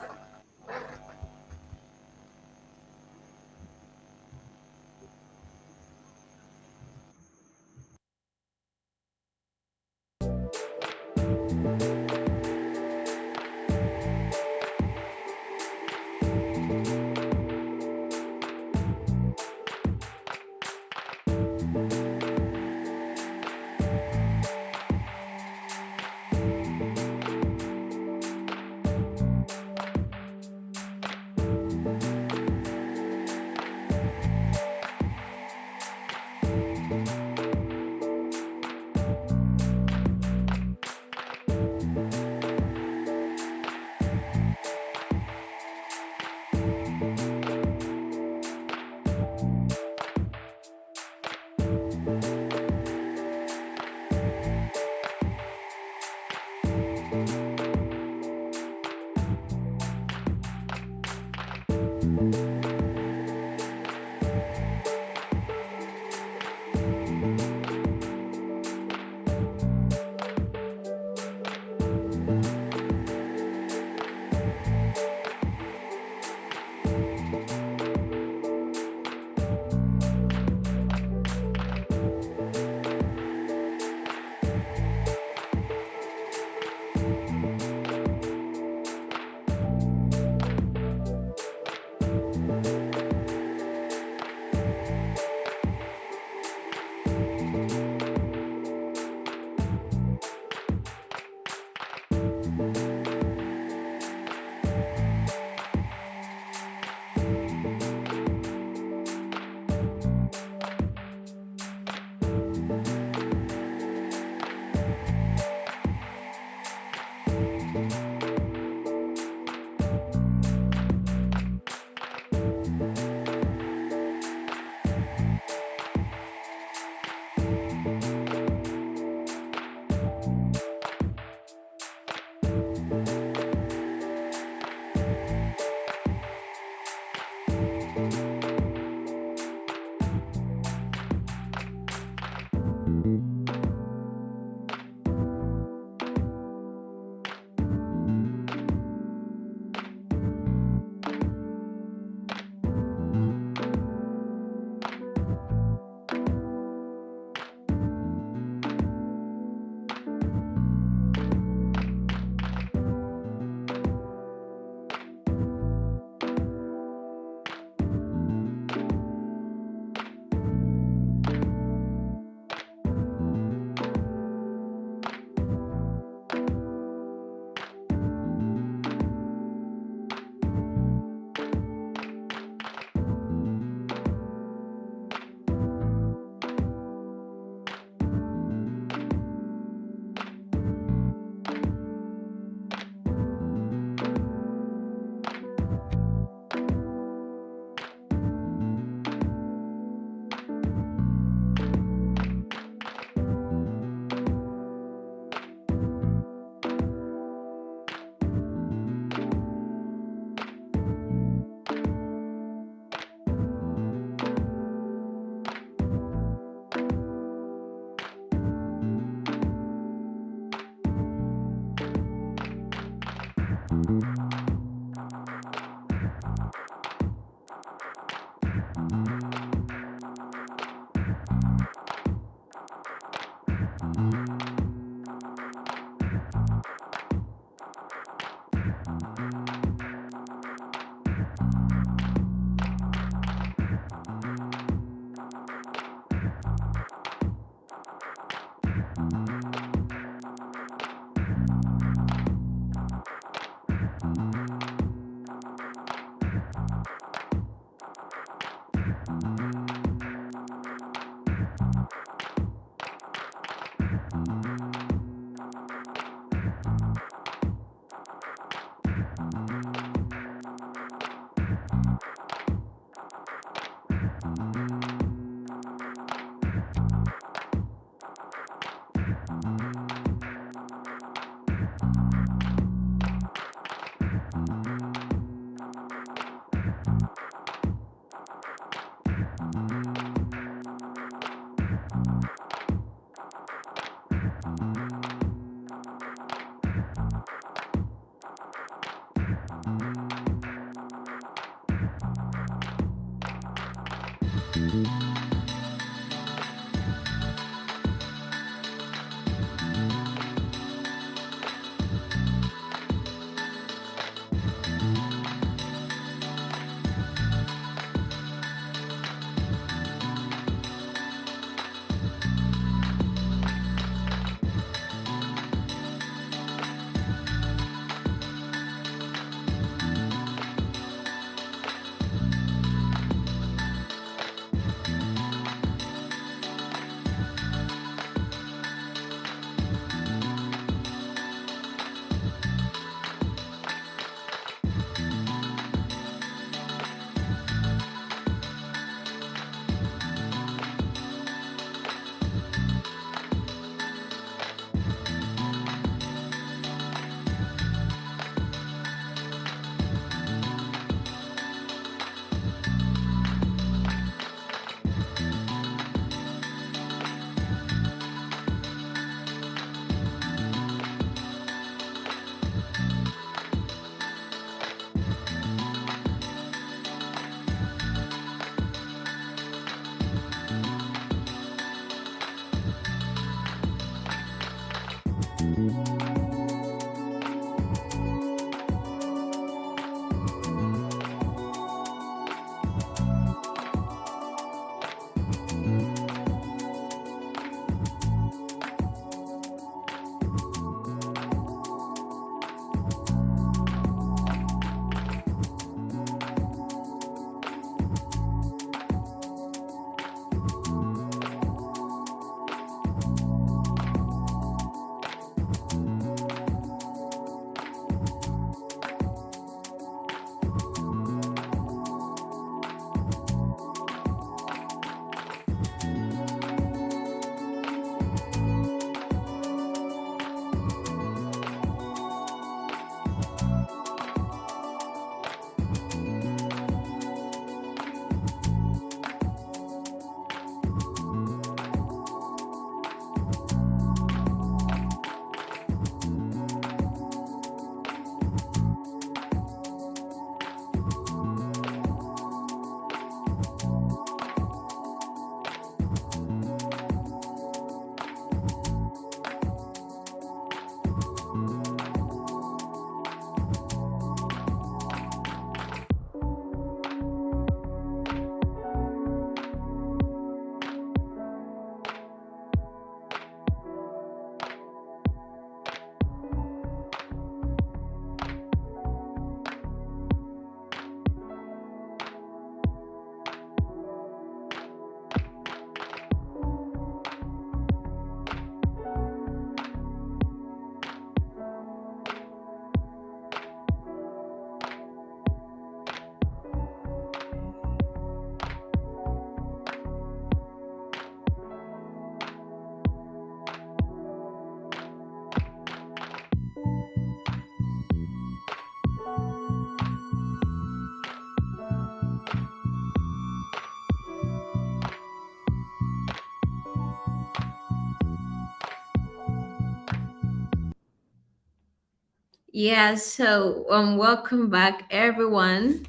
Yeah, so welcome back everyone.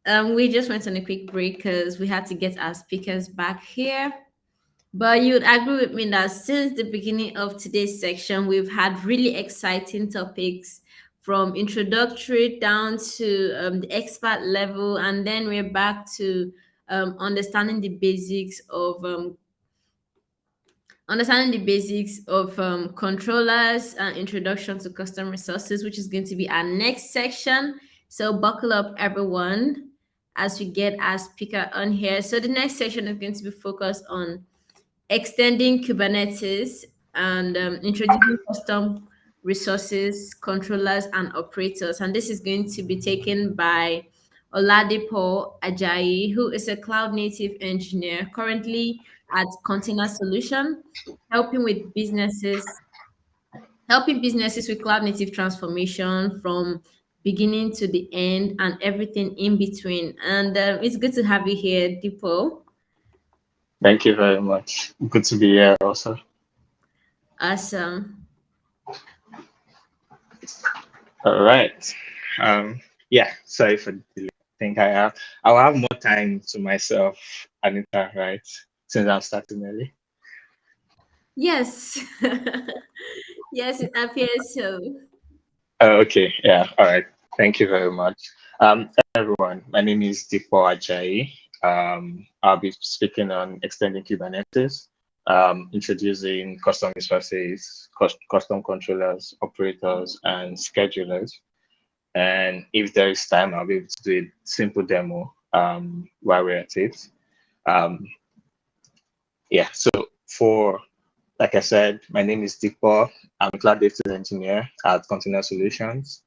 We just went on a quick break because we had to get our speakers back here. But you'd agree with me that since the beginning of today's section, we've had really exciting topics from introductory down to the expert level, and then we're back to understanding the basics of understanding the basics of controllers and introduction to custom resources, which is going to be our next section. So buckle up, everyone, as we get our speaker on here. So the next section is going to be focused on extending Kubernetes and introducing custom resources, controllers, and operators. And this is going to be taken by Oladipo Ajayi, who is a cloud native engineer currently at Container Solution, helping with businesses, helping businesses with cloud native transformation from beginning to the end and everything in between. And it's good to have you here, Dipo. Thank you very much. Good to be here also. Awesome. All right. Yeah, sorry for the delay. I think I'll have more time to myself, Anita, right? Since I'm starting early. Yes. Yes, it appears so. Okay, yeah, all right. Thank you very much. Everyone, my name is Dipo Ajayi. I'll be speaking on extending Kubernetes, introducing custom resources, custom controllers, operators, and schedulers. And if there is time, I'll be able to do a simple demo while we're at it. Yeah, so for, like I said, my name is Dipo. I'm a cloud data engineer at Container Solutions.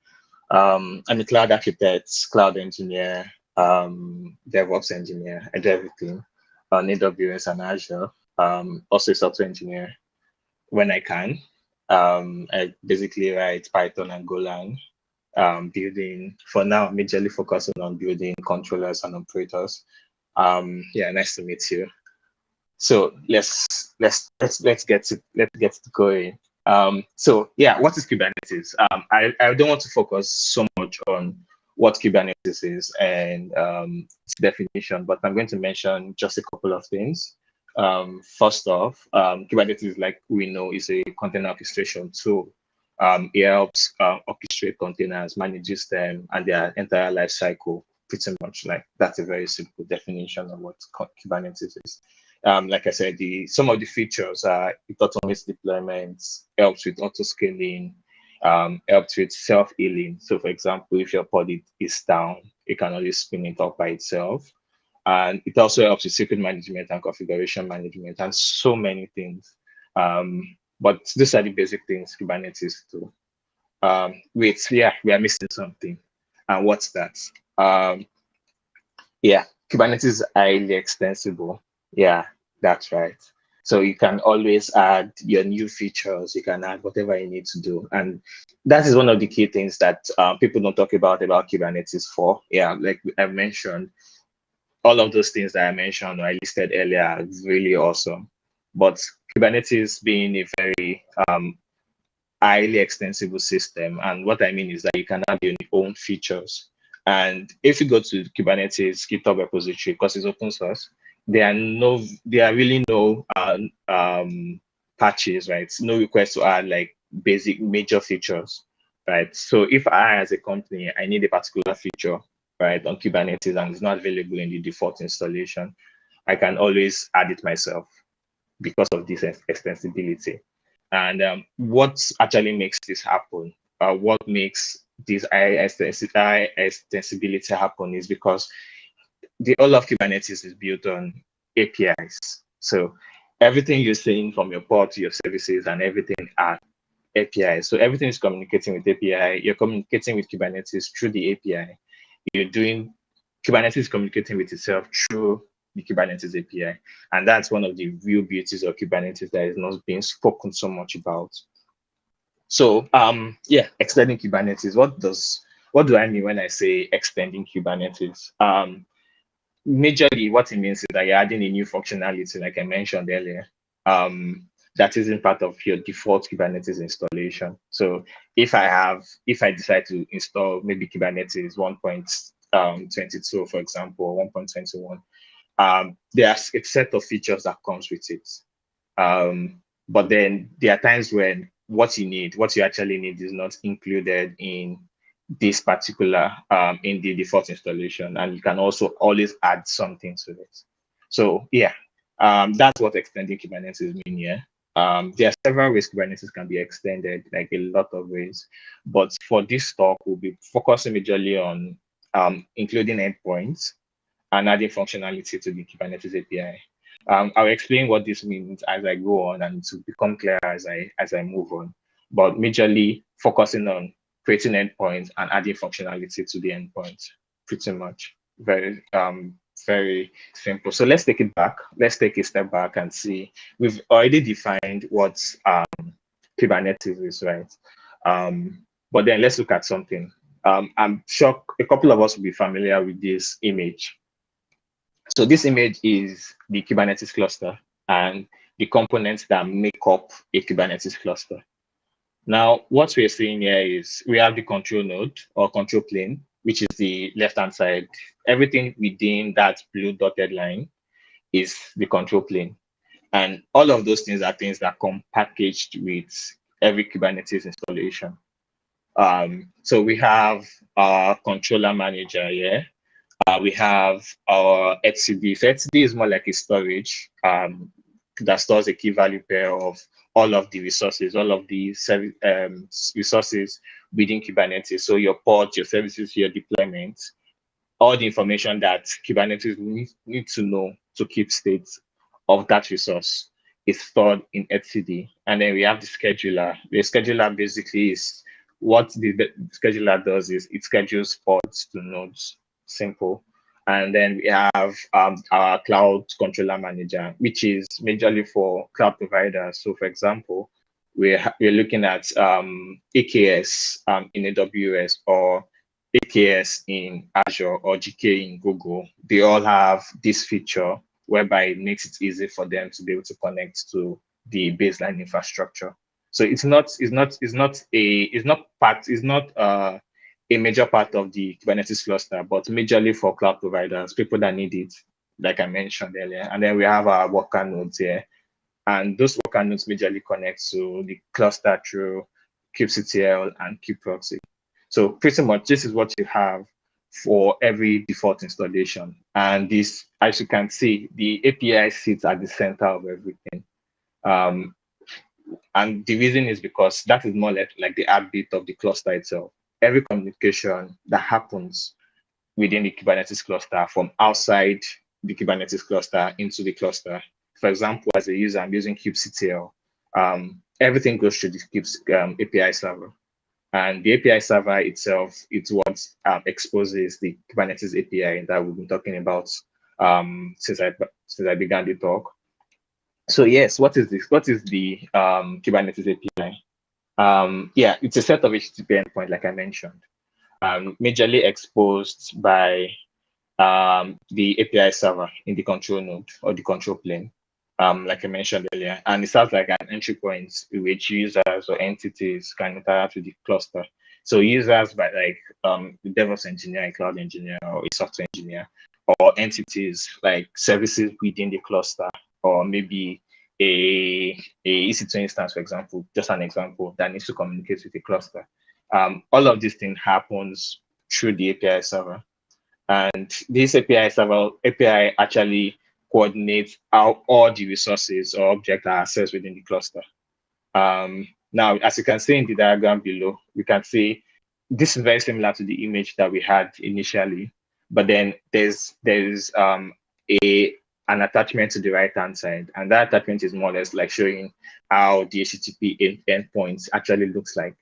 I'm a cloud architect, cloud engineer, DevOps engineer. I do everything on AWS and Azure. Also a software engineer when I can. I basically write Python and Golang, building, for now, majorly focusing on building controllers and operators. Yeah, nice to meet you. So let's get it going. So yeah, what is Kubernetes? I don't want to focus so much on what Kubernetes is and its definition, but I'm going to mention just a couple of things. First off, Kubernetes, like we know, is a container orchestration tool. It helps orchestrate containers, manages them, and their entire life cycle. Pretty much, like that's a very simple definition of what Kubernetes is. Like I said, some of the features are it automates deployments, helps with auto scaling, helps with self-healing. So, for example, if your pod is down, it can always spin it up by itself. And it also helps with secret management and configuration management and so many things. But these are the basic things Kubernetes do. Wait, yeah, we are missing something. And what's that? Yeah, Kubernetes is highly extensible. Yeah, that's right. So you can always add your new features. You can add whatever you need to do, and that is one of the key things that people don't talk about Kubernetes for. Yeah, like I mentioned, all of those things that I mentioned or I listed earlier are really awesome. But Kubernetes being a very highly extensible system, and what I mean is that you can have your own features. And if you go to Kubernetes GitHub repository, because it's open source, there are really no patches, right? No request to add like basic major features, right? So if I, as a company, I need a particular feature, right, on Kubernetes and it's not available in the default installation, I can always add it myself because of this extensibility. And what actually makes this happen, what makes this high extensibility happen is because the all of Kubernetes is built on APIs. So everything you're saying from your pod to your services and everything are APIs. So everything is communicating with API. You're communicating with Kubernetes through the API. You're doing Kubernetes communicating with itself through the Kubernetes API. And that's one of the real beauties of Kubernetes that is not being spoken so much about. So yeah, extending Kubernetes. What do I mean when I say extending Kubernetes? Majorly what it means is that you're adding a new functionality, like I mentioned earlier, that isn't part of your default Kubernetes installation. So if I decide to install maybe Kubernetes 1.22, for example, or 1.21, there's a set of features that comes with it. But then there are times when what you actually need is not included in this particular in the default installation, and you can also always add something to it. So yeah, that's what extending Kubernetes mean here. There are several ways Kubernetes can be extended, like a lot of ways. But for this talk, we'll be focusing majorly on including endpoints and adding functionality to the Kubernetes API. I'll explain what this means as I go on and to become clear as I move on. But majorly focusing on creating endpoints and adding functionality to the endpoints, pretty much. Very simple. So let's take it back. Let's take a step back and see. We've already defined what Kubernetes is, right? But then let's look at something. I'm sure a couple of us will be familiar with this image. So this image is the Kubernetes cluster and the components that make up a Kubernetes cluster. Now, what we're seeing here is we have the control node or control plane, which is the left-hand side. Everything within that blue dotted line is the control plane. And all of those things are things that come packaged with every Kubernetes installation. So we have our controller manager here. We have our etcd. So etcd is more like a storage that stores a key value pair of all of the resources, all of the resources within Kubernetes. So your pods, your services, your deployments, all the information that Kubernetes need to know to keep state of that resource is stored in etcd. And then we have the scheduler. The scheduler basically is what the scheduler does is it schedules pods to nodes. Simple. And then we have our cloud controller manager, which is majorly for cloud providers. So for example, we're looking at AKS in AWS or AKS in Azure or GK in Google. They all have this feature whereby it makes it easy for them to be able to connect to the baseline infrastructure. So it's not a major part of the Kubernetes cluster, but majorly for cloud providers, people that need it, like I mentioned earlier. And then we have our worker nodes here. And those worker nodes majorly connect to the cluster through kubectl and kubeproxy. So pretty much this is what you have for every default installation. And this, as you can see, the API sits at the center of everything. And the reason is because that is more like the heartbeat of the cluster itself. Every communication that happens within the Kubernetes cluster from outside the Kubernetes cluster into the cluster. For example, as a user, I'm using kubectl. Everything goes through the kube API server. And the API server itself, it's what exposes the Kubernetes API that we've been talking about since I began the talk. So yes, what is this? What is the Kubernetes API? Yeah, it's a set of HTTP endpoints, like I mentioned, majorly exposed by the API server in the control node or the control plane, like I mentioned earlier. And it sounds like an entry point which users or entities can interact with the cluster. So users, by like the DevOps engineer, a cloud engineer, or a software engineer, or entities like services within the cluster, or maybe a EC2 instance, for example, just an example that needs to communicate with the cluster. All of this thing happens through the API server. And this API actually coordinates how all the resources or objects are accessed within the cluster. Now, as you can see in the diagram below, we can see this is very similar to the image that we had initially, but then there's an attachment to the right-hand side, and that attachment is more or less like showing how the HTTP endpoints actually looks like.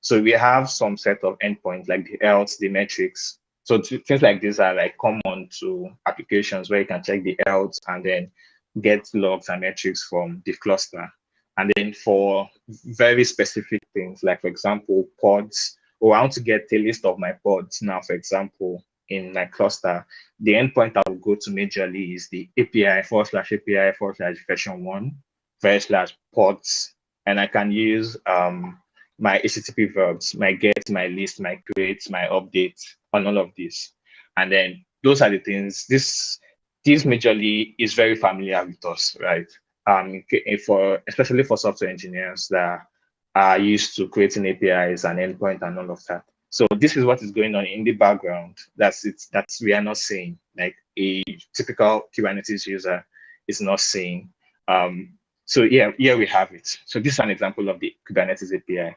So we have some set of endpoints like the health, the metrics. So things like these are like common to applications where you can check the health and then get logs and metrics from the cluster. And then for very specific things, like for example, pods, or I want to get a list of my pods now, for example, in my cluster, the endpoint I will go to majorly is the API/API/version1/pods. And I can use my HTTP verbs, my get, my list, my create, my update on all of this. And then those are the things, this majorly is very familiar with us, right? Especially for software engineers that are used to creating APIs and endpoint and all of that. So this is what is going on in the background. That's we are not seeing, like a typical Kubernetes user is not seeing. So yeah, here we have it. So this is an example of the Kubernetes API.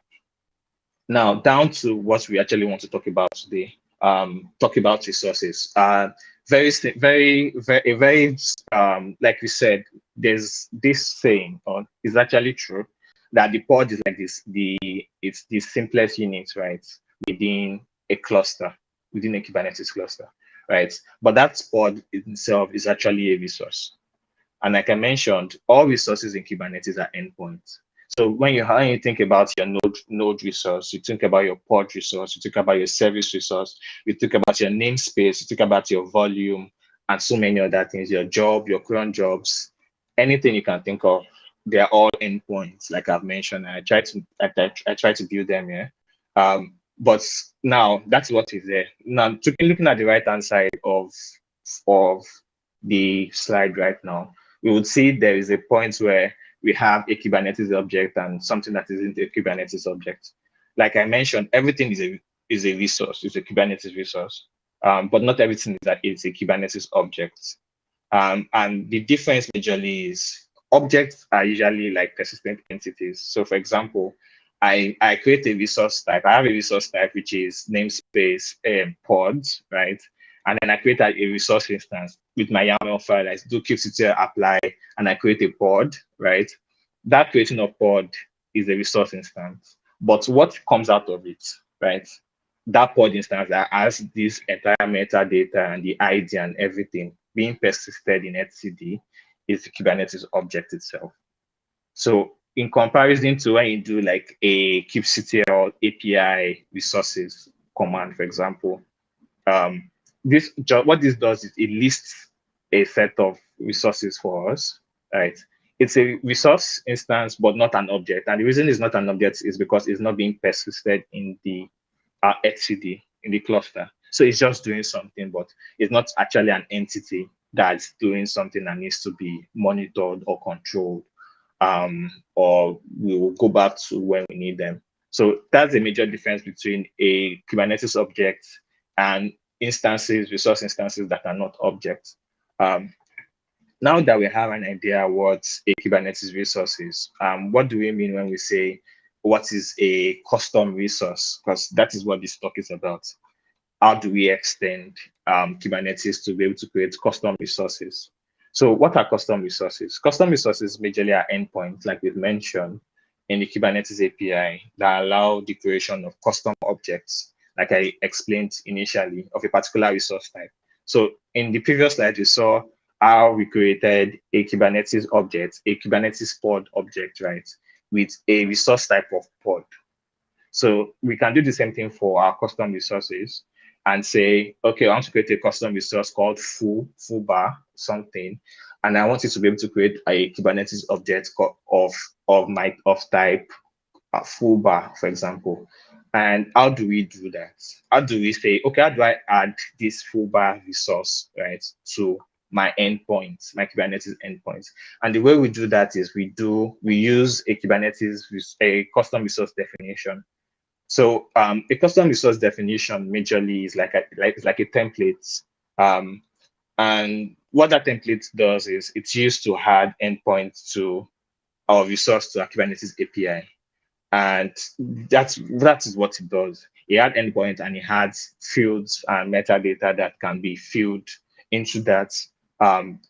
Now down to what we actually want to talk about today. Talk about resources. Very, like we said, there's this saying, or is actually true, that the pod is like this. It's the simplest unit, right, within a cluster, within a Kubernetes cluster, right? But that pod itself is actually a resource. And like I mentioned, all resources in Kubernetes are endpoints. So when you think about your node resource, you think about your pod resource, you think about your service resource, you think about your namespace, you think about your volume, and so many other things, your job, your current jobs, anything you can think of, they're all endpoints, like I've mentioned. I try to build them here. But now that's what is there. Now looking at the right hand side of the slide right now, we would see there is a point where we have a Kubernetes object and something that isn't a Kubernetes object. Like I mentioned, everything is a resource, it's a Kubernetes resource, but not everything is a Kubernetes object. And the difference majorly is objects are usually like persistent entities. So for example, I create a resource type. I have a resource type, which is namespace pods, right? And then I create a resource instance with my YAML file. I do kubectl apply, and I create a pod, right? That creation of pod is a resource instance. But what comes out of it, right? That pod instance that has this entire metadata and the ID and everything being persisted in etcd is the Kubernetes object itself. So in comparison to when you do like a kubectl API resources command, for example, what this does is it lists a set of resources for us, right? It's a resource instance, but not an object. And the reason it's not an object is because it's not being persisted in the etcd, in the cluster. So it's just doing something, but it's not actually an entity that's doing something that needs to be monitored or controlled, or we will go back to when we need them. So that's a major difference between a Kubernetes object and instances, resource instances that are not objects. Now that we have an idea what a Kubernetes resource is, what do we mean when we say what is a custom resource? Because that is what this talk is about. How do we extend Kubernetes to be able to create custom resources? So what are custom resources? Custom resources majorly are endpoints, like we've mentioned in the Kubernetes API, that allow the creation of custom objects, like I explained initially, of a particular resource type. So in the previous slide, you saw how we created a Kubernetes object, a Kubernetes pod object, right, with a resource type of pod. So we can do the same thing for our custom resources and say, okay, I want to create a custom resource called full bar something, and I want it to be able to create a Kubernetes object of type full bar, for example. And how do we do that? How do we say, okay, how do I add this full bar resource, right, to my endpoints, my Kubernetes endpoints? And the way we do that is we use a a custom resource definition. So a custom resource definition majorly is like a template. And what that template does is it's used to add endpoints to our resource to our Kubernetes API. And that is what it does. It adds endpoint and it adds fields and metadata that can be filled into that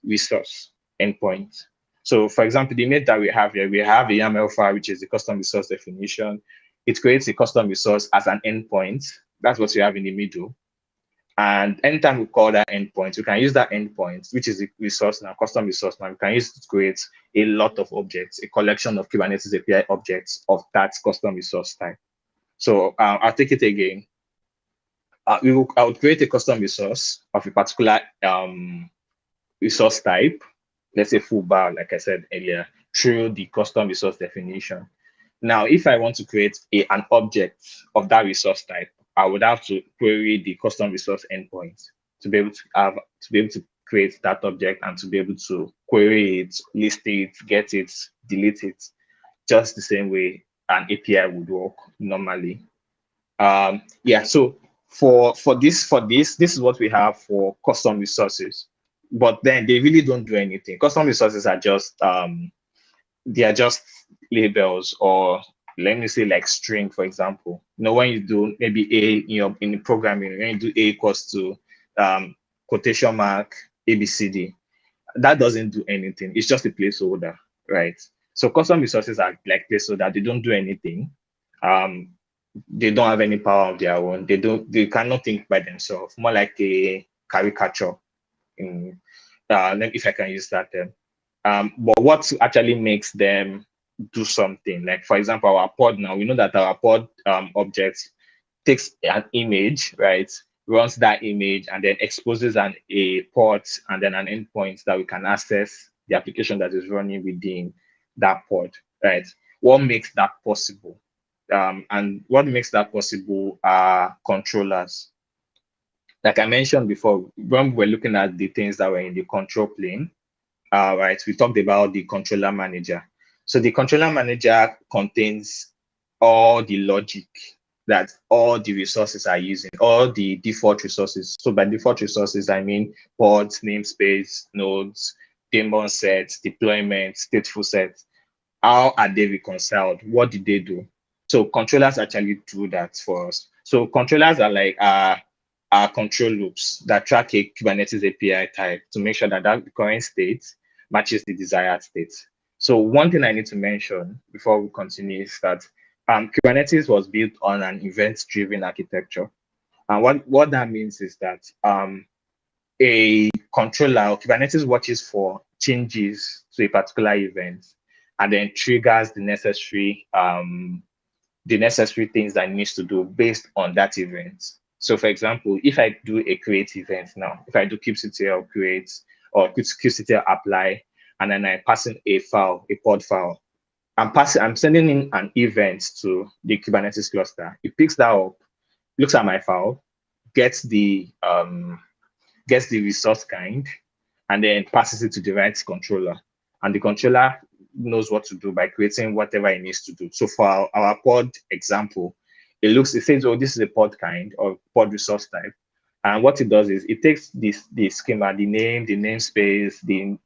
resource endpoint. So for example, the image that we have here, we have a YAML file, which is the custom resource definition. It creates a custom resource as an endpoint. That's what we have in the middle. And anytime we call that endpoint, we can use that endpoint, which is the resource now, custom resource now. We can use it to create a lot of objects, a collection of Kubernetes API objects of that custom resource type. So I'll take it again. I would create a custom resource of a particular resource type, let's say full bar, like I said earlier, through the custom resource definition. Now, if I want to create an object of that resource type, I would have to query the custom resource endpoint to be able to create that object and to be able to query it, list it, get it, delete it, just the same way an API would work normally. Yeah, so for this is what we have for custom resources. But then they really don't do anything. Custom resources are just they are just labels, or let me say like string, for example. When you do maybe in programming, when you do a equals to quotation mark ABCD, that doesn't do anything. It's just a placeholder, right? So custom resources are like placeholder. They don't do anything. Um, they don't have any power of their own. They cannot think by themselves. More like a caricature, in if I can use that term. But what actually makes them do something? Like for example, our pod now, we know that our pod object takes an image, right? Runs that image and then exposes a port and then an endpoint that we can access the application that is running within that pod, right? What makes that possible? And what makes that possible are controllers. Like I mentioned before, when we were looking at the things that were in the control plane, right, we talked about the controller manager. So the controller manager contains all the logic that all the resources are using, all the default resources. So by default resources, I mean pods, namespace, nodes, daemon sets, deployment, stateful sets. How are they reconciled? What did they do? So controllers actually do that for us. So controllers are like our control loops that track a Kubernetes API type to make sure that the current state matches the desired state. So one thing I need to mention before we continue is that Kubernetes was built on an event-driven architecture. And what that means is that a controller or Kubernetes watches for changes to a particular event and then triggers the necessary things that it needs to do based on that event. So for example, if I do a create event now, if I do kubectl create or kubectl apply, and then I pass in a file, a pod file, I'm sending in an event to the Kubernetes cluster. It picks that up, looks at my file, gets the resource kind, and then passes it to the right controller. And the controller knows what to do by creating whatever it needs to do. So for our pod example, it says, oh, this is a pod kind or pod resource type. And what it does is it takes the schema, the name, the namespace, the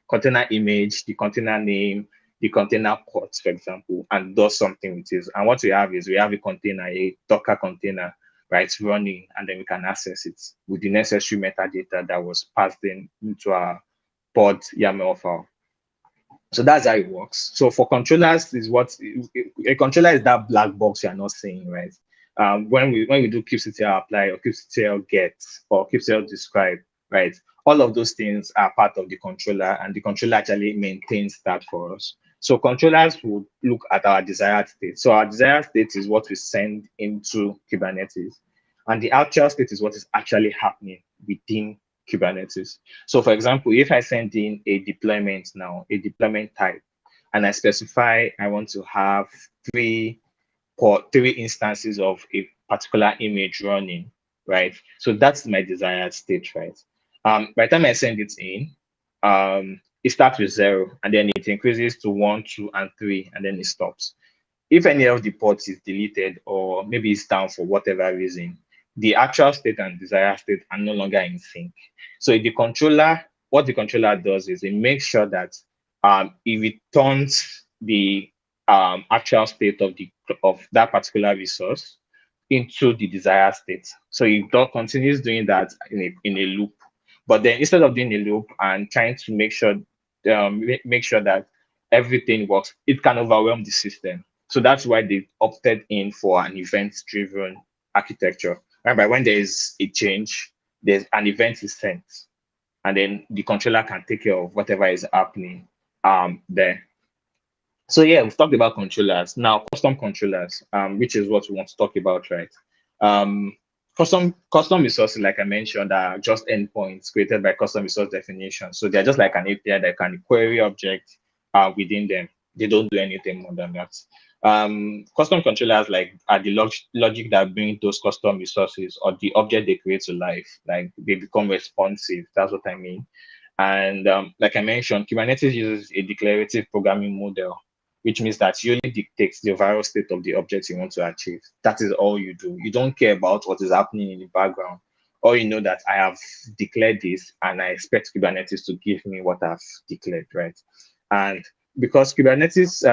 container image, the container name, the container port, for example, and does something with it. And what we have is we have a container, a Docker container, right, running, and then we can access it with the necessary metadata that was passed into our pod YAML file. So that's how it works. So for controllers, is what a controller is that black box you are not seeing, right? When we do kubectl apply or kubectl get or kubectl describe, right? All of those things are part of the controller, and the controller actually maintains that for us. So controllers will look at our desired state. So our desired state is what we send into Kubernetes, and the actual state is what is actually happening within Kubernetes. So for example, if I send in a deployment now, a deployment type, and I specify I want to have three instances of a particular image running, right? So that's my desired state, right? By the time I send it in, it starts with 0, and then it increases to 1, 2, and 3, and then it stops. If any of the ports is deleted or maybe it's down for whatever reason, the actual state and desired state are no longer in sync. So what the controller does is it makes sure that it returns the actual state of that particular resource into the desired state. So it continues doing that in a loop. But then instead of doing a loop and trying to make sure that everything works, it can overwhelm the system. So that's why they opted in for an event-driven architecture. Remember, when there is a change, there's an event is sent, and then the controller can take care of whatever is happening there. So yeah, we've talked about controllers. Now, custom controllers, which is what we want to talk about, right? Custom resources, like I mentioned, are just endpoints created by custom resource definition. So they're just like an API that can query object within them. They don't do anything more than that. Custom controllers are the logic that bring those custom resources or the object they create to life. Like they become responsive. That's what I mean. And like I mentioned, Kubernetes uses a declarative programming model, which means that you only dictate the overall state of the object you want to achieve. That is all you do. You don't care about what is happening in the background. Or you know that I have declared this and I expect Kubernetes to give me what I've declared, right? And because Kubernetes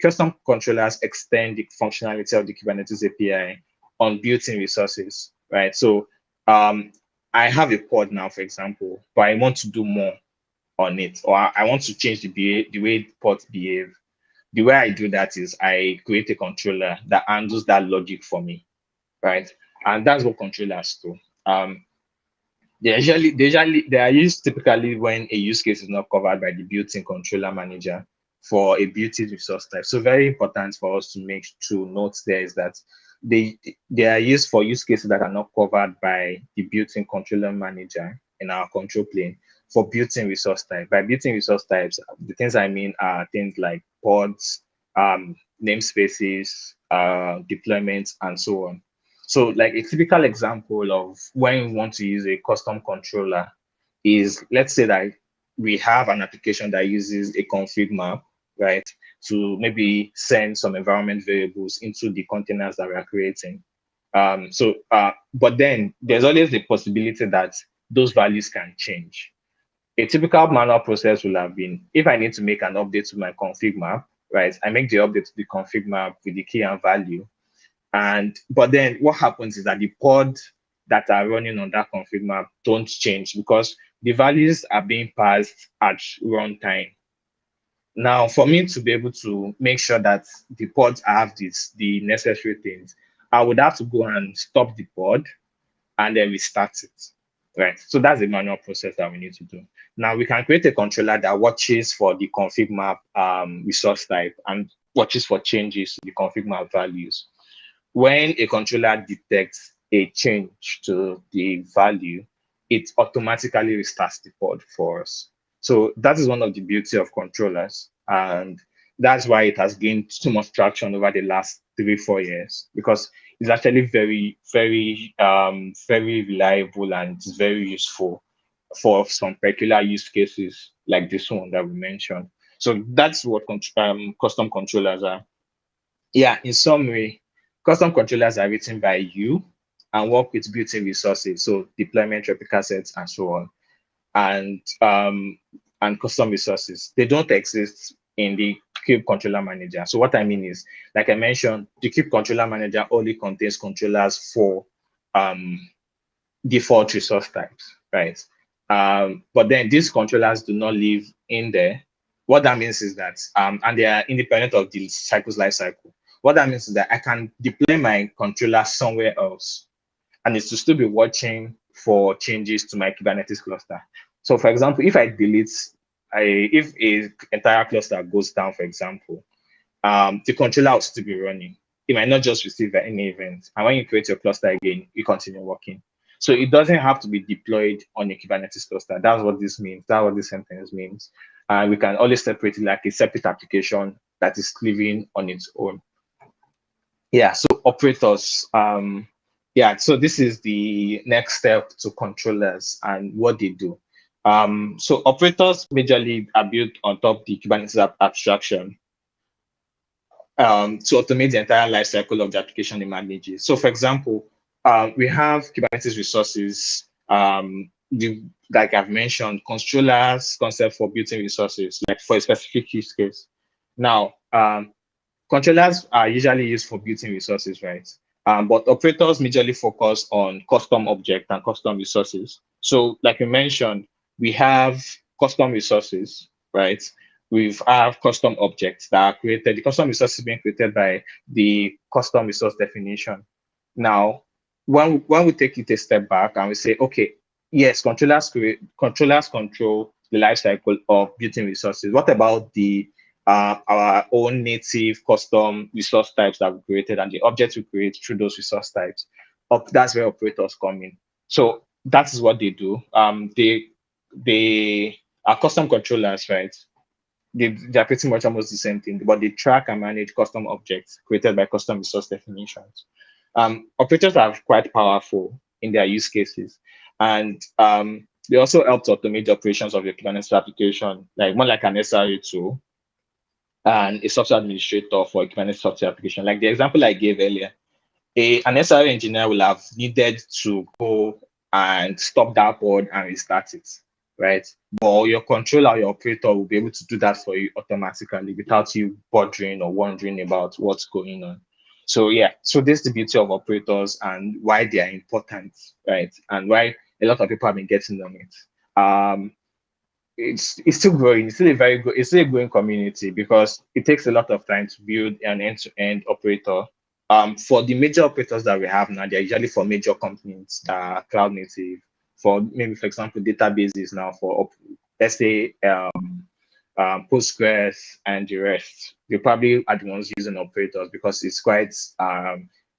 custom controllers extend the functionality of the Kubernetes API on built-in resources, right? So I have a pod now, for example, but I want to do more on it, or I want to change the way pods behave. The way I do that is I create a controller that handles that logic for me, right? And that's what controllers do. They are used typically when a use case is not covered by the built-in controller manager for a built-in resource type. So very important for us to note there is that they they are used for use cases that are not covered by the built-in controller manager in our control plane for built-in resource type. By built-in resource types, the things I mean are things like pods, namespaces, deployments, and so on. So like a typical example of when we want to use a custom controller is, let's say that we have an application that uses a config map, right, to maybe send some environment variables into the containers that we are creating. But then there's always the possibility that those values can change. A typical manual process will have been, if I need to make an update to my config map, right, I make the update to the config map with the key and value. But then what happens is that the pod that are running on that config map don't change because the values are being passed at runtime. Now, for me to be able to make sure that the pods have the necessary things, I would have to go and stop the pod and then restart it. Right. So that's the manual process that we need to do. Now we can create a controller that watches for the config map resource type and watches for changes to the config map values. When a controller detects a change to the value, it automatically restarts the pod for us. So that is one of the beauty of controllers. And that's why it has gained so much traction over the last 3-4 years, because it's actually very reliable and it's very useful for some particular use cases like this one that we mentioned. So that's what custom controllers are. Yeah, in summary, custom controllers are written by you and work with built-in resources, so deployment, replica sets, and so on, and custom resources. They don't exist in the Cube Controller Manager. So what I mean is, like I mentioned, the Cube Controller Manager only contains controllers for default resource types, right? But then these controllers do not live in there. What that means is that, and they are independent of the cycles life cycle. What that means is that I can deploy my controller somewhere else, and it's to still be watching for changes to my Kubernetes cluster. So for example, if I delete, if a entire cluster goes down, for example, the controller will still be running. It might not just receive any event. And when you create your cluster again, you continue working. So it doesn't have to be deployed on a Kubernetes cluster. That's what this means. That's what this sentence means. And we can always separate it like a separate application that is living on its own. Yeah, so operators. Yeah, so this is the next step to controllers and what they do. So operators majorly are built on top of the Kubernetes abstraction to automate the entire life cycle of the application it manages. So for example, we have Kubernetes resources, like I've mentioned, controllers, concept for built-in resources, like for a specific use case. Now, controllers are usually used for built-in resources, right? But operators majorly focus on custom object and custom resources. So like we mentioned, we have custom resources, right? We have custom objects that are created. The custom resources being created by the custom resource definition. Now, when we take it a step back and we say, okay, yes, controllers control the life cycle of built-in resources. What about the our own native custom resource types that we created and the objects we create through those resource types? That's where operators come in. So that is what they do. They are custom controllers, right? They're pretty much almost the same thing, but they track and manage custom objects created by custom resource definitions. Operators are quite powerful in their use cases, and they also help to automate the operations of your Kubernetes application, like more like an SRE tool and a software administrator for a Kubernetes software application. Like the example I gave earlier, an SRE engineer will have needed to go and stop that pod and restart it, right? But your controller, your operator will be able to do that for you automatically without you bothering or wondering about what's going on. So yeah, so this is the beauty of operators and why they are important, right? And why a lot of people have been getting on it. It's still growing. It's still a very good. It's still a growing community because it takes a lot of time to build an end-to-end operator. For the major operators that we have now, they're usually for major companies that are cloud native. For maybe, for example, databases now let's say Postgres and the rest. They probably are the ones using operators because it's quite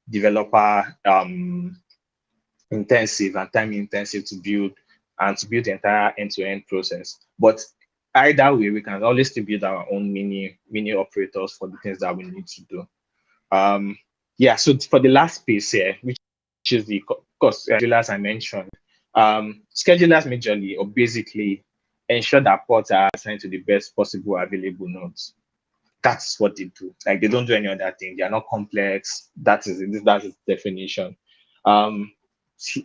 developer intensive and time intensive to build and to build the entire end-to-end process. But either way, we can always still build our own mini operators for the things that we need to do. Yeah, so for the last piece here, which is the cost schedulers I mentioned, schedulers majorly or basically ensure that ports are assigned to the best possible available nodes. That's what they do. Like they don't do any other thing. They are not complex. That is it. That's its definition.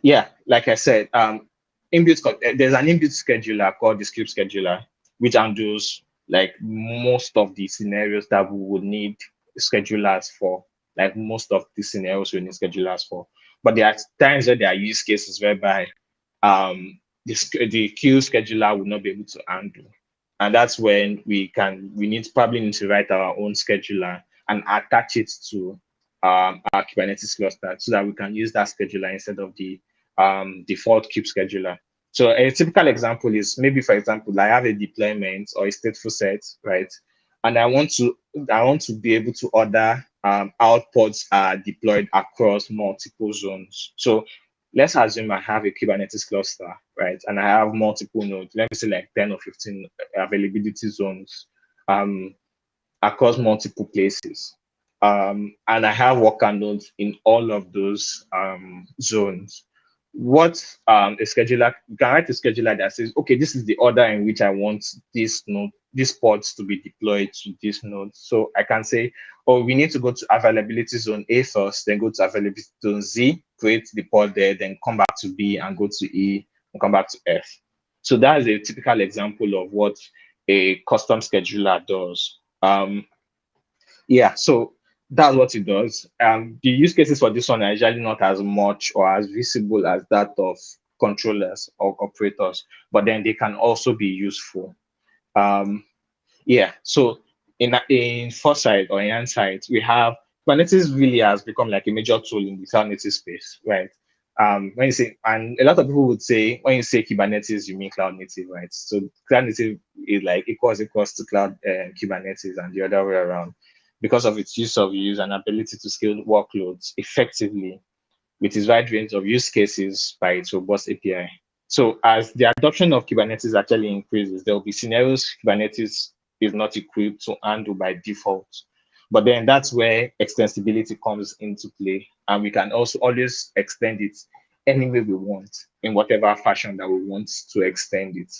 Yeah, like I said, there's an inbuilt scheduler called the script scheduler, which handles like most of the scenarios that we would need schedulers for. Like most of the scenarios we need schedulers for. But there are times where there are use cases whereby the queue scheduler will not be able to handle. And that's when we probably need to write our own scheduler and attach it to our Kubernetes cluster so that we can use that scheduler instead of the default kube scheduler. So a typical example is maybe, for example, I have a deployment or a stateful set, right? And I want to be able to order outputs are deployed across multiple zones. So let's assume I have a Kubernetes cluster, right? And I have multiple nodes, let me say like 10 or 15 availability zones across multiple places. And I have worker nodes in all of those zones. What a scheduler, you can write a scheduler that says, okay, this is the order in which I want this node, these pods to be deployed to this node. So I can say, oh, we need to go to availability zone A first, then go to availability zone Z, create the pod there, then come back to B and go to E and come back to F. So that is a typical example of what a custom scheduler does. Yeah, so that's what it does. The use cases for this one are usually not as much or as visible as that of controllers or operators, but then they can also be useful. Yeah, so in Foresight or in Insight, we have Kubernetes really has become like a major tool in the cloud native space, right? When you say, and a lot of people would say, when you say Kubernetes, you mean cloud native, right? So cloud native is like equals to cloud Kubernetes and the other way around because of its use and ability to scale workloads effectively with its wide range of use cases by its robust API. So as the adoption of Kubernetes actually increases, there will be scenarios Kubernetes is not equipped to handle by default. But then that's where extensibility comes into play. And we can also always extend it any way we want, in whatever fashion that we want to extend it.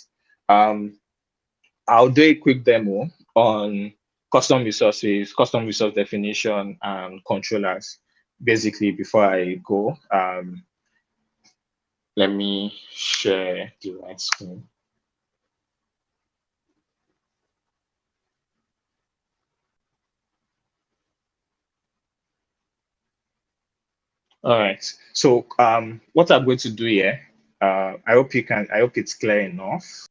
I'll do a quick demo on custom resources, custom resource definition, and controllers, basically, before I go. Let me share the right screen. All right. So what I'm going to do here, I hope it's clear enough.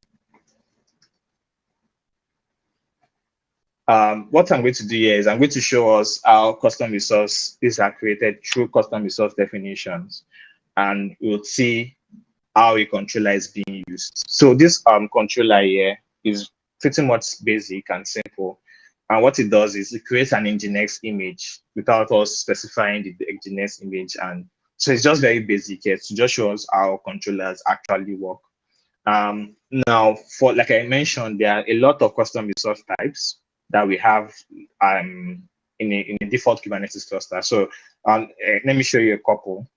What I'm going to do here is I'm going to show us how custom resources are created through custom resource definitions, and we'll see how a controller is being used. So this controller here is pretty much basic and simple. And what it does is it creates an Nginx image without us specifying the Nginx image. And so it's just very basic here to just show us how controllers actually work. Now, for like I mentioned, there are a lot of custom resource types that we have in a default Kubernetes cluster. So let me show you a couple.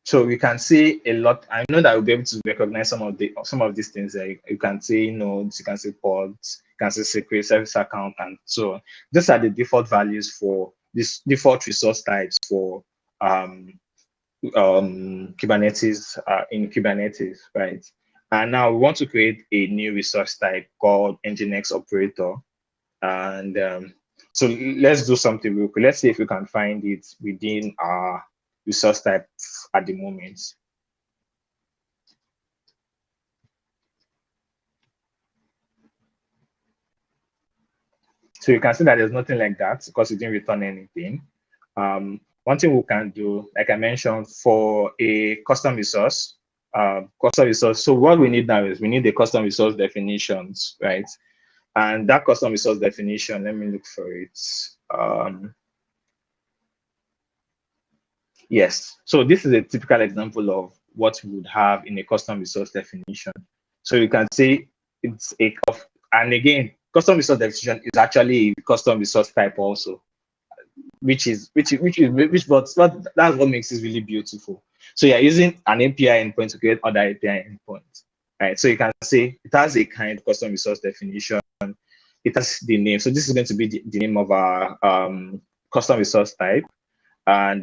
So we can see a lot. I know that we'll be able to recognize some of these things. You can see nodes, you can see pods, you can see secret service account, and so on. These are the default values for this default resource types for Kubernetes in Kubernetes, right? And now we want to create a new resource type called Nginx operator. And so let's do something real quick. Let's see if we can find it within our resource type at the moment. So you can see that there's nothing like that because it didn't return anything. One thing we can do, like I mentioned, for a custom resource, so what we need now is we need the custom resource definitions, right? And that custom resource definition, let me look for it. Yes, so this is a typical example of what we would have in a custom resource definition. So you can say it's and again, custom resource definition is actually a custom resource type also, which but that's what makes it really beautiful. So you're using an API endpoint to create other API endpoints, right? So you can say it has a kind of custom resource definition. It has the name. So this is going to be the name of our custom resource type. And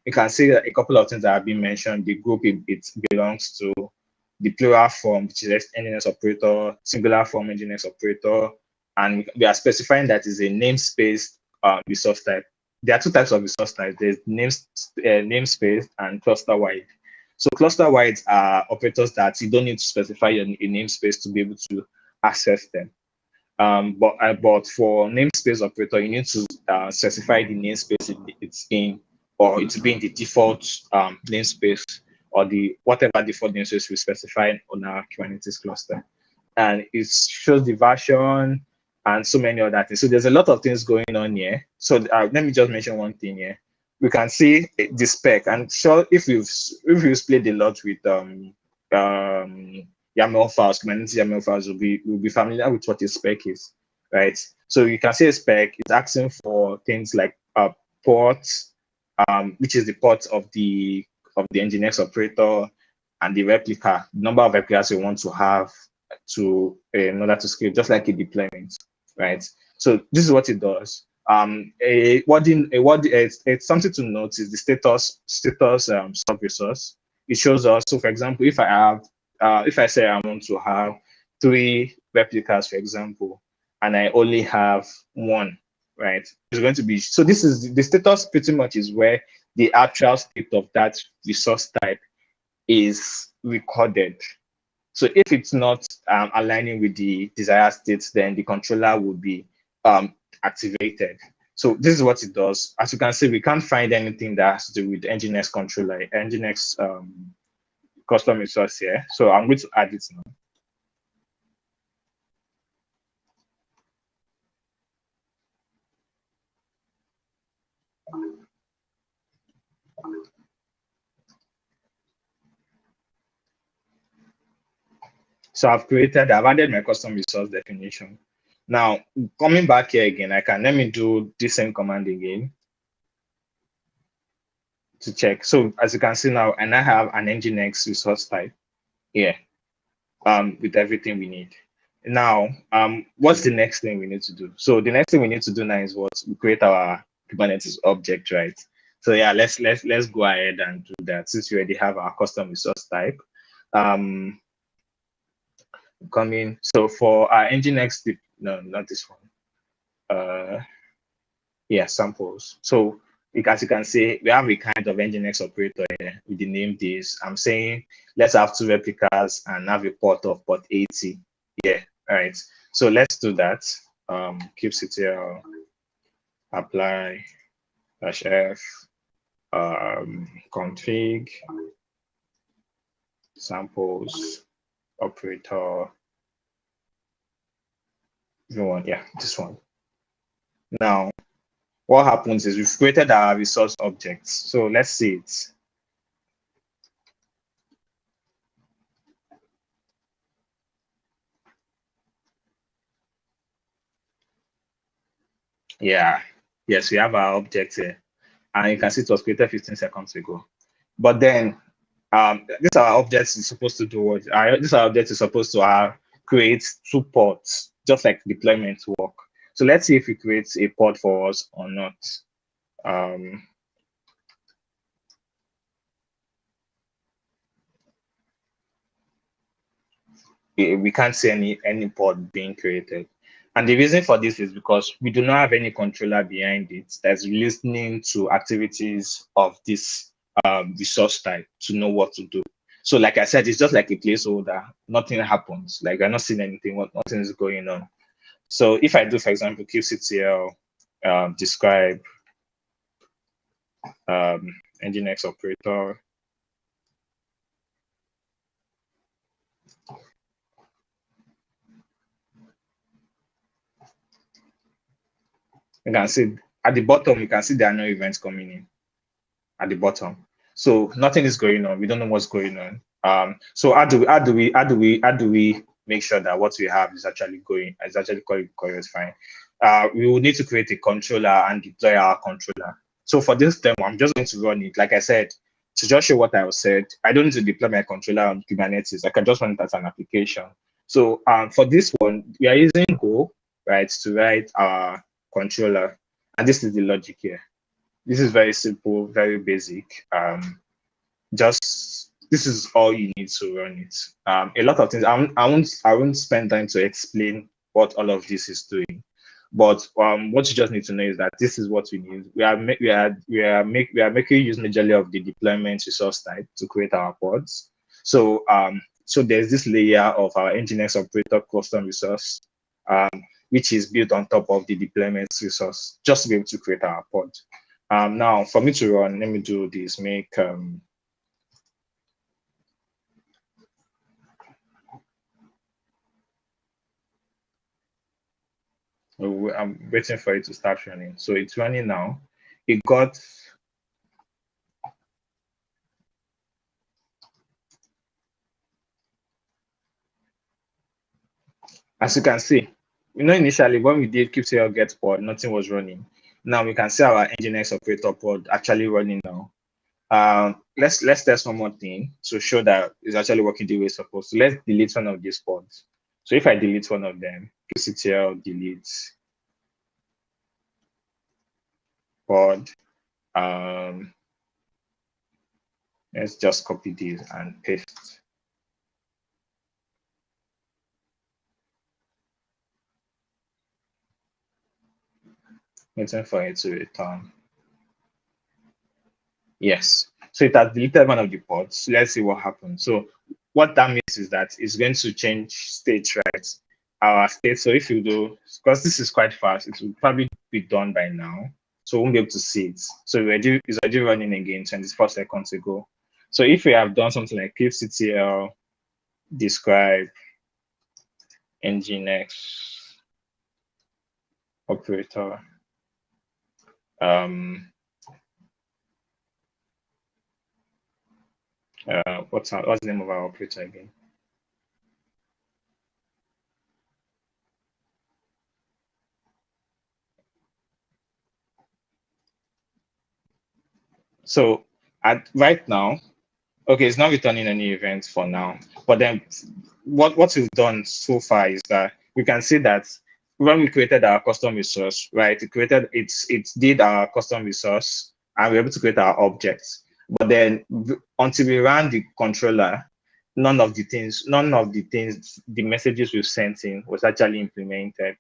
you can see a couple of things that have been mentioned. The group it belongs to, the plural form, which is Nginx operator, singular form Nginx operator, and we are specifying that is a namespace resource type. There are two types of resource types. There's namespace and cluster-wide. So cluster-wide are operators that you don't need to specify a namespace to be able to access them. But for namespace operator, you need to specify the namespace it's in, or it's being the default namespace, or the whatever default namespace we specify on our Kubernetes cluster. And it shows the version and so many other things. So there's a lot of things going on here. So let me just mention one thing here. We can see the spec, and sure, if you've played a lot with YAML files, Kubernetes YAML files, will be familiar with what a spec is, right? So you can see a spec is asking for things like ports, which is the port of the Nginx operator, and the replica, number of replicas you want to have to in order to scale, just like a deployment, right? So this is what it does. It's something to note is the status sub resource. It shows us. So for example, if I say I want to have 3 replicas, for example, and I only have 1, right? It's going to be, so this is the status pretty much is where the actual state of that resource type is recorded. So if it's not aligning with the desired state, then the controller will be activated. So this is what it does. As you can see, we can't find anything that has to do with Nginx controller, Nginx custom resource here. So I'm going to add it now. So I've added my custom resource definition. Now, coming back here again, let me do the same command again to check. So as you can see now, and I have an Nginx resource type here with everything we need. Now, what's the next thing we need to do? So the next thing we need to do now is what? We create our Kubernetes object, right? So yeah, let's go ahead and do that since we already have our custom resource type. So for our Nginx, no, not this one. Yeah, samples. So as you can see, we have a kind of Nginx operator here with the name this. I'm saying let's have 2 replicas and have a port of port 80. Yeah, all right. So let's do that. Kubectl apply -f config samples operator. Yeah, this one. Now, what happens is we've created our resource objects. So let's see it. Yeah, yes, we have our object here. And you can see it was created 15 seconds ago. But then this our object is supposed to do what? This our object is supposed to create 2 ports, just like deployment work. So let's see if it creates a port for us or not. Um, we can't see any pod being created. And the reason for this is because we do not have any controller behind it that's listening to activities of this resource type to know what to do. So like I said, it's just like a placeholder. Nothing happens. Like we're not seeing anything, nothing is going on. So if I do, for example, kubectl describe nginx operator, you can see at the bottom, you can see there are no events coming in at the bottom. So nothing is going on. We don't know what's going on. So how do we make sure that what we have is actually corresponding? We will need to create a controller and deploy our controller. So for this demo, I'm just going to run it. Like I said, to just show what I said, I don't need to deploy my controller on Kubernetes. I can just run it as an application. So for this one, we are using Go, right, to write our controller. And this is the logic here. This is very simple, very basic. Just this is all you need to run it. A lot of things. I won't spend time to explain what all of this is doing. But what you just need to know is that this is what we need. We are making use majorly of the deployment resource type to create our pods. So so there's this layer of our nginx operator custom resource, which is built on top of the deployment resource, just to be able to create our pod. Now, for me to run, let me do this. Make I'm waiting for it to start running. So it's running now. It got as you can see, initially when we did kubectl get pod, nothing was running. Now we can see our nginx operator pod actually running now. Let's test one more thing to show that it's actually working the way it's supposed to. Let's delete one of these pods. So if I delete one of them, kubectl delete pod. Let's just copy this and paste. Waiting for it to return. Yes. So it has deleted one of the pods. Let's see what happens. So what that means is that it's going to change state, right? Our state. So if you do, because this is quite fast, it will probably be done by now. So we won't be able to see it. So it's already running again 24 seconds ago. So if we have done something like kubectl describe nginx operator, what's the name of our operator again? So right now, okay, it's not returning any events for now. But then what we've done so far is that we can see that when we created our custom resource, right, it did our custom resource and we're able to create our objects. But then until we ran the controller, none of the messages we've sent in was actually implemented.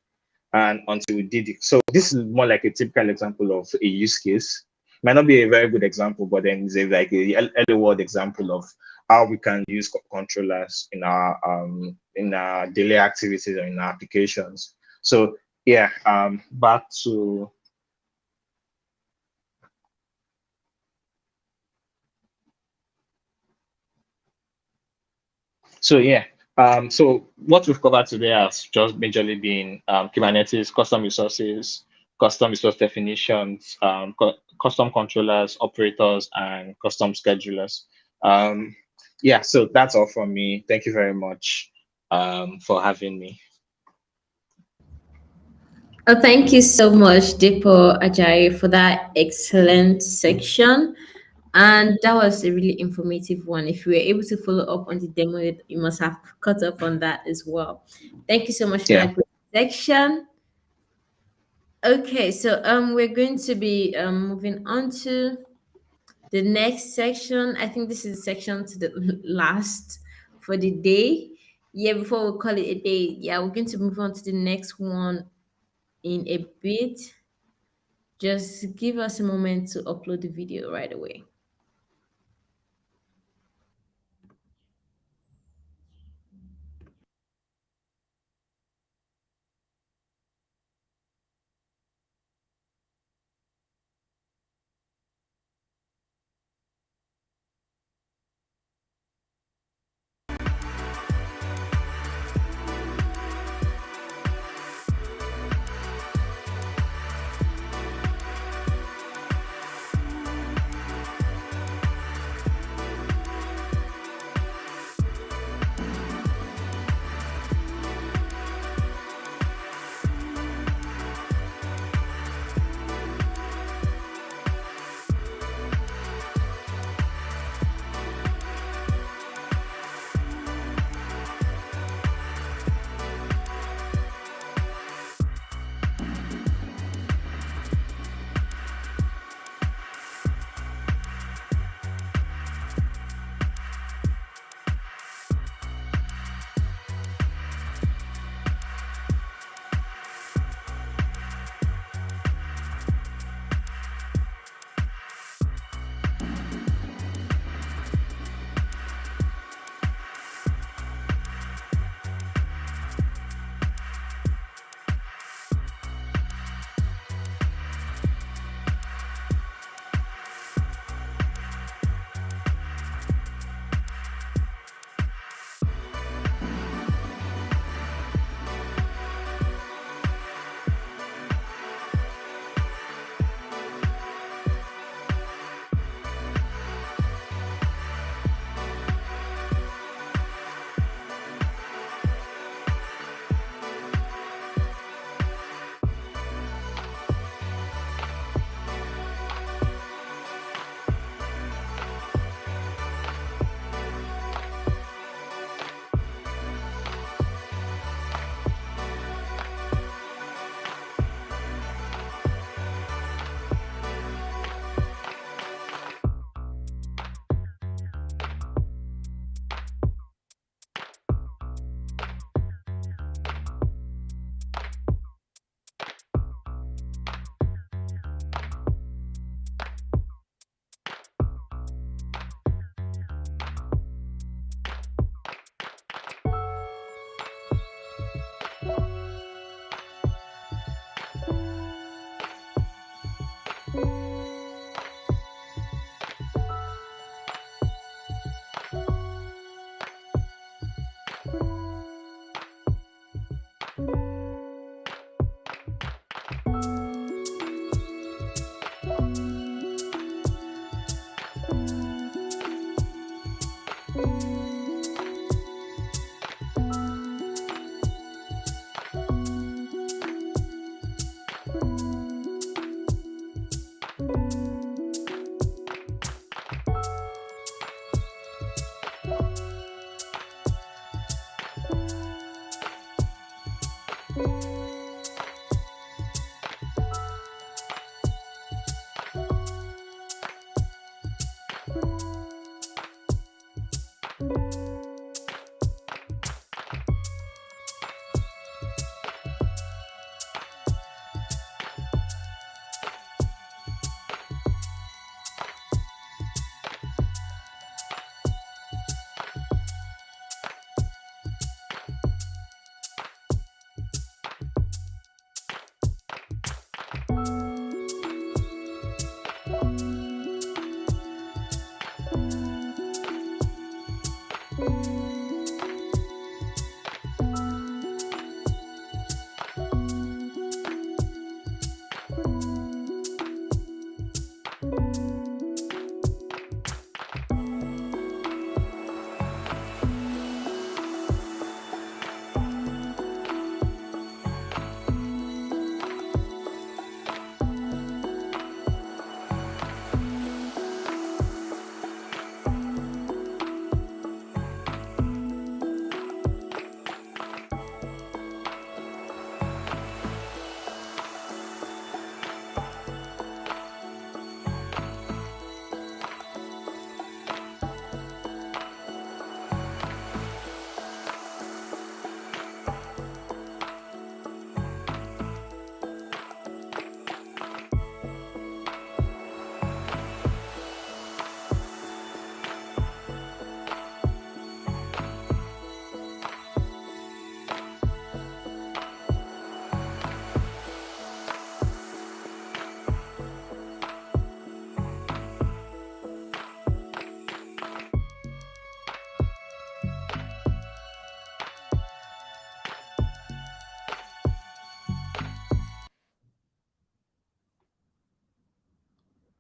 And until we did it. So this is more like a typical example of a use case. Might not be a very good example, but then it's like a hello world example of how we can use controllers in our daily activities or in our applications. So yeah, back to so yeah. So what we've covered today has just majorly been Kubernetes, custom resources, custom resource definitions, custom controllers, operators, and custom schedulers. Yeah, so that's all from me. Thank you very much for having me. Oh, thank you so much, Dipo Ajayi, for that excellent section. And that was a really informative one. If you were able to follow up on the demo, you must have caught up on that as well. Thank you so much for Yeah. that great section. Okay, so we're going to be moving on to the next section. I think this is section to the last for the day. Yeah, before we call it a day, yeah, we're going to move on to the next one in a bit. Just give us a moment to upload the video right away.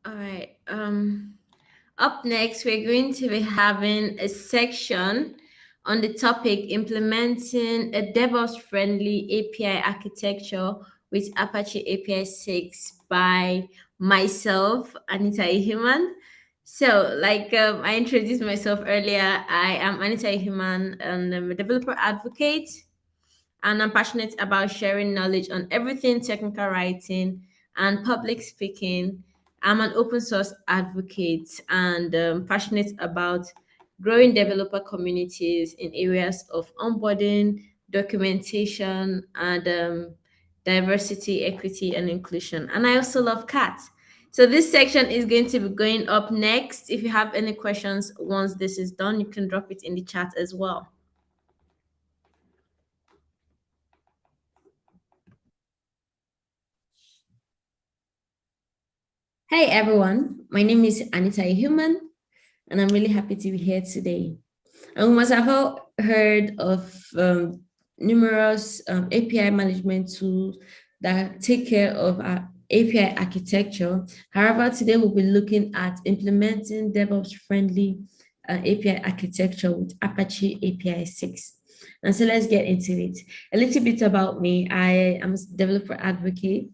All right. Up next, we're going to be having a section on the topic implementing a DevOps friendly API architecture with Apache API 6 by myself, Anita Human. So, I introduced myself earlier, I am Anita Human and I'm a developer advocate, and I'm passionate about sharing knowledge on everything technical writing and public speaking. I'm an open source advocate and passionate about growing developer communities in areas of onboarding, documentation, and diversity, equity, and inclusion. And I also love cats. So this section is going to be going up next. If you have any questions once this is done, you can drop it in the chat as well. Hey everyone, my name is Anita Human, and I'm really happy to be here today. And we must have all heard of numerous API management tools that take care of our API architecture. However, today we'll be looking at implementing DevOps-friendly API architecture with Apache API 6. And so let's get into it. A little bit about me. I am a developer advocate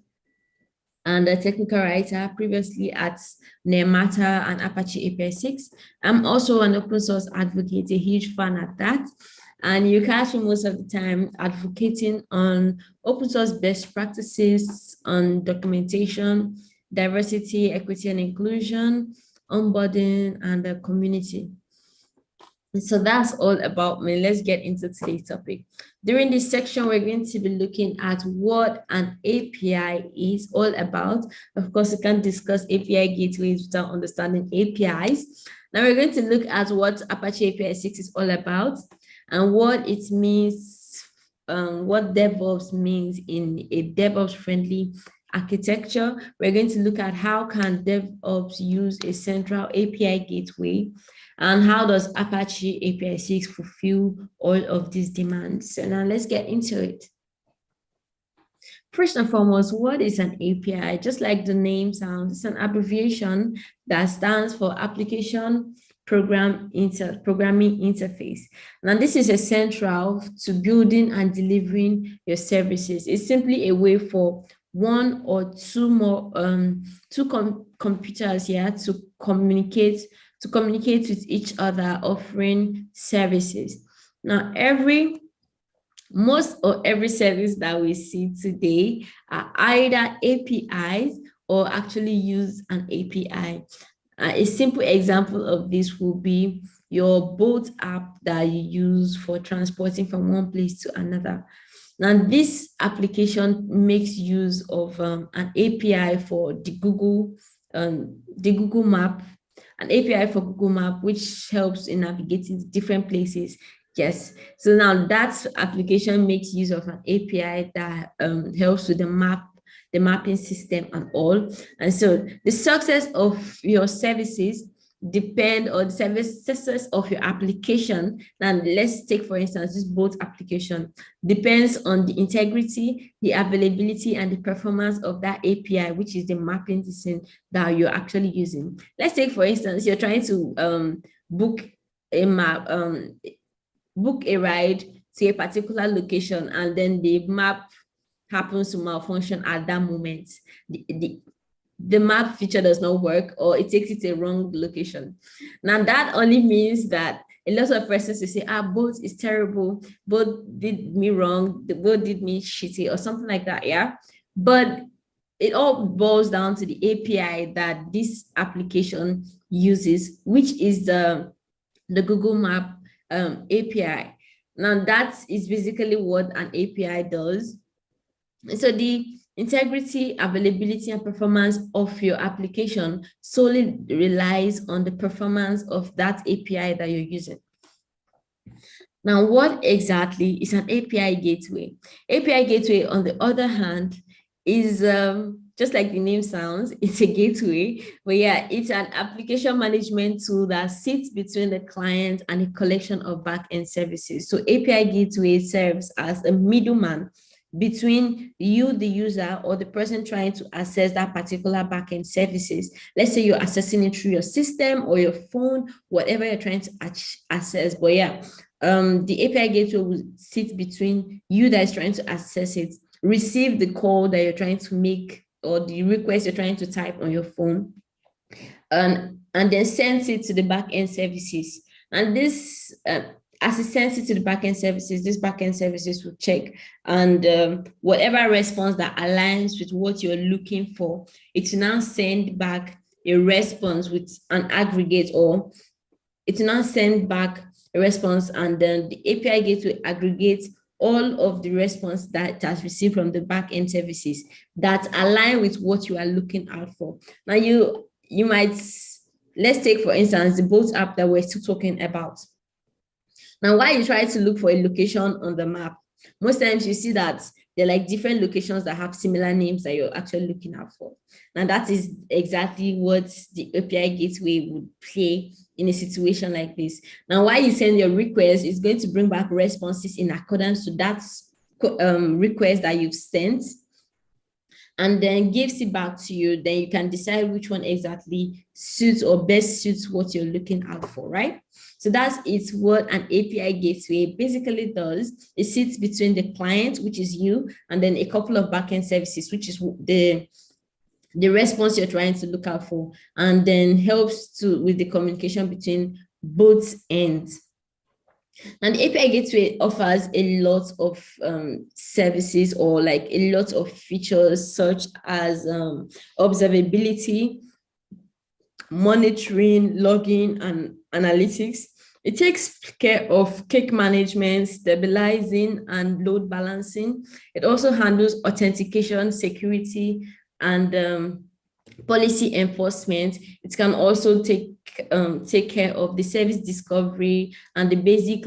and a technical writer previously at Nemata and Apache API 6. I'm also an open source advocate, a huge fan at that. And you catch me most of the time advocating on open source best practices on documentation, diversity, equity and inclusion, onboarding, and the community. So that's all about me. Let's get into today's topic. During this section, we're going to be looking at what an API is all about. Of course, you can't discuss API gateways without understanding APIs. Now we're going to look at what Apache API 6 is all about and what it means, what DevOps means in a DevOps-friendly architecture. We're going to look at how can DevOps use a central API gateway, and how does Apache API 6 fulfill all of these demands? So now let's get into it. First and foremost, what is an API? Just like the name sounds, it's an abbreviation that stands for Application Programming Interface. Now, this is essential to building and delivering your services. It's simply a way for one or two more computers here to communicate with each other, offering services. Now, most or every service that we see today are either APIs or actually use an API. A simple example of this will be your boat app that you use for transporting from one place to another. Now, this application makes use of an API for the Google Map, an API for Google Map, which helps in navigating different places. Yes, so now that application makes use of an API that helps with the mapping system and all. And so the success of your services depend on the services of your application. And let's take, for instance, this boat application depends on the integrity, the availability, and the performance of that API, which is the mapping system that you're actually using. Let's take, for instance, you're trying to book a ride to a particular location, and then the map happens to malfunction at that moment. The map feature does not work, or it takes it to a wrong location. Now that only means that a lot of persons will say, boat is terrible, boat did me wrong, the boat did me shitty, or something like that, yeah? But it all boils down to the API that this application uses, which is the Google Map API. Now that is basically what an API does. So the integrity, availability, and performance of your application solely relies on the performance of that API that you're using. Now, what exactly is an API gateway? API gateway, on the other hand, is just like the name sounds, it's a gateway, but yeah, it's an application management tool that sits between the client and a collection of backend services. So API gateway serves as a middleman between you, the user, or the person trying to access that particular backend services. Let's say you're accessing it through your system or your phone, whatever you're trying to access. But yeah, the API gateway will sit between you that is trying to access it, receive the call that you're trying to make or the request you're trying to type on your phone, and then sends it to the backend services. And this, as it sends it to the backend services, this backend services will check, and whatever response that aligns with what you're looking for, it will now send back a response with an aggregate, or it will now send back a response, and then the API gateway aggregates all of the response that it has received from the backend services that align with what you are looking out for. Now you might, let's take for instance the boat app that we're still talking about. Now, while you try to look for a location on the map, most times you see that they're like different locations that have similar names that you're actually looking out for. And that is exactly what the API gateway would play in a situation like this. Now, while you send your request, it's going to bring back responses in accordance to that request that you've sent, and then gives it back to you. Then you can decide which one exactly suits or best suits what you're looking out for, right? So that's it's what an API gateway basically does. It sits between the client, which is you, and then a couple of backend services, which is the response you're trying to look out for, and then helps with the communication between both ends. And the API gateway offers a lot of services, or like a lot of features, such as observability, monitoring, logging, and analytics. It takes care of cake management, stabilizing, and load balancing. It also handles authentication, security, and policy enforcement. It can also take care of the service discovery and the basic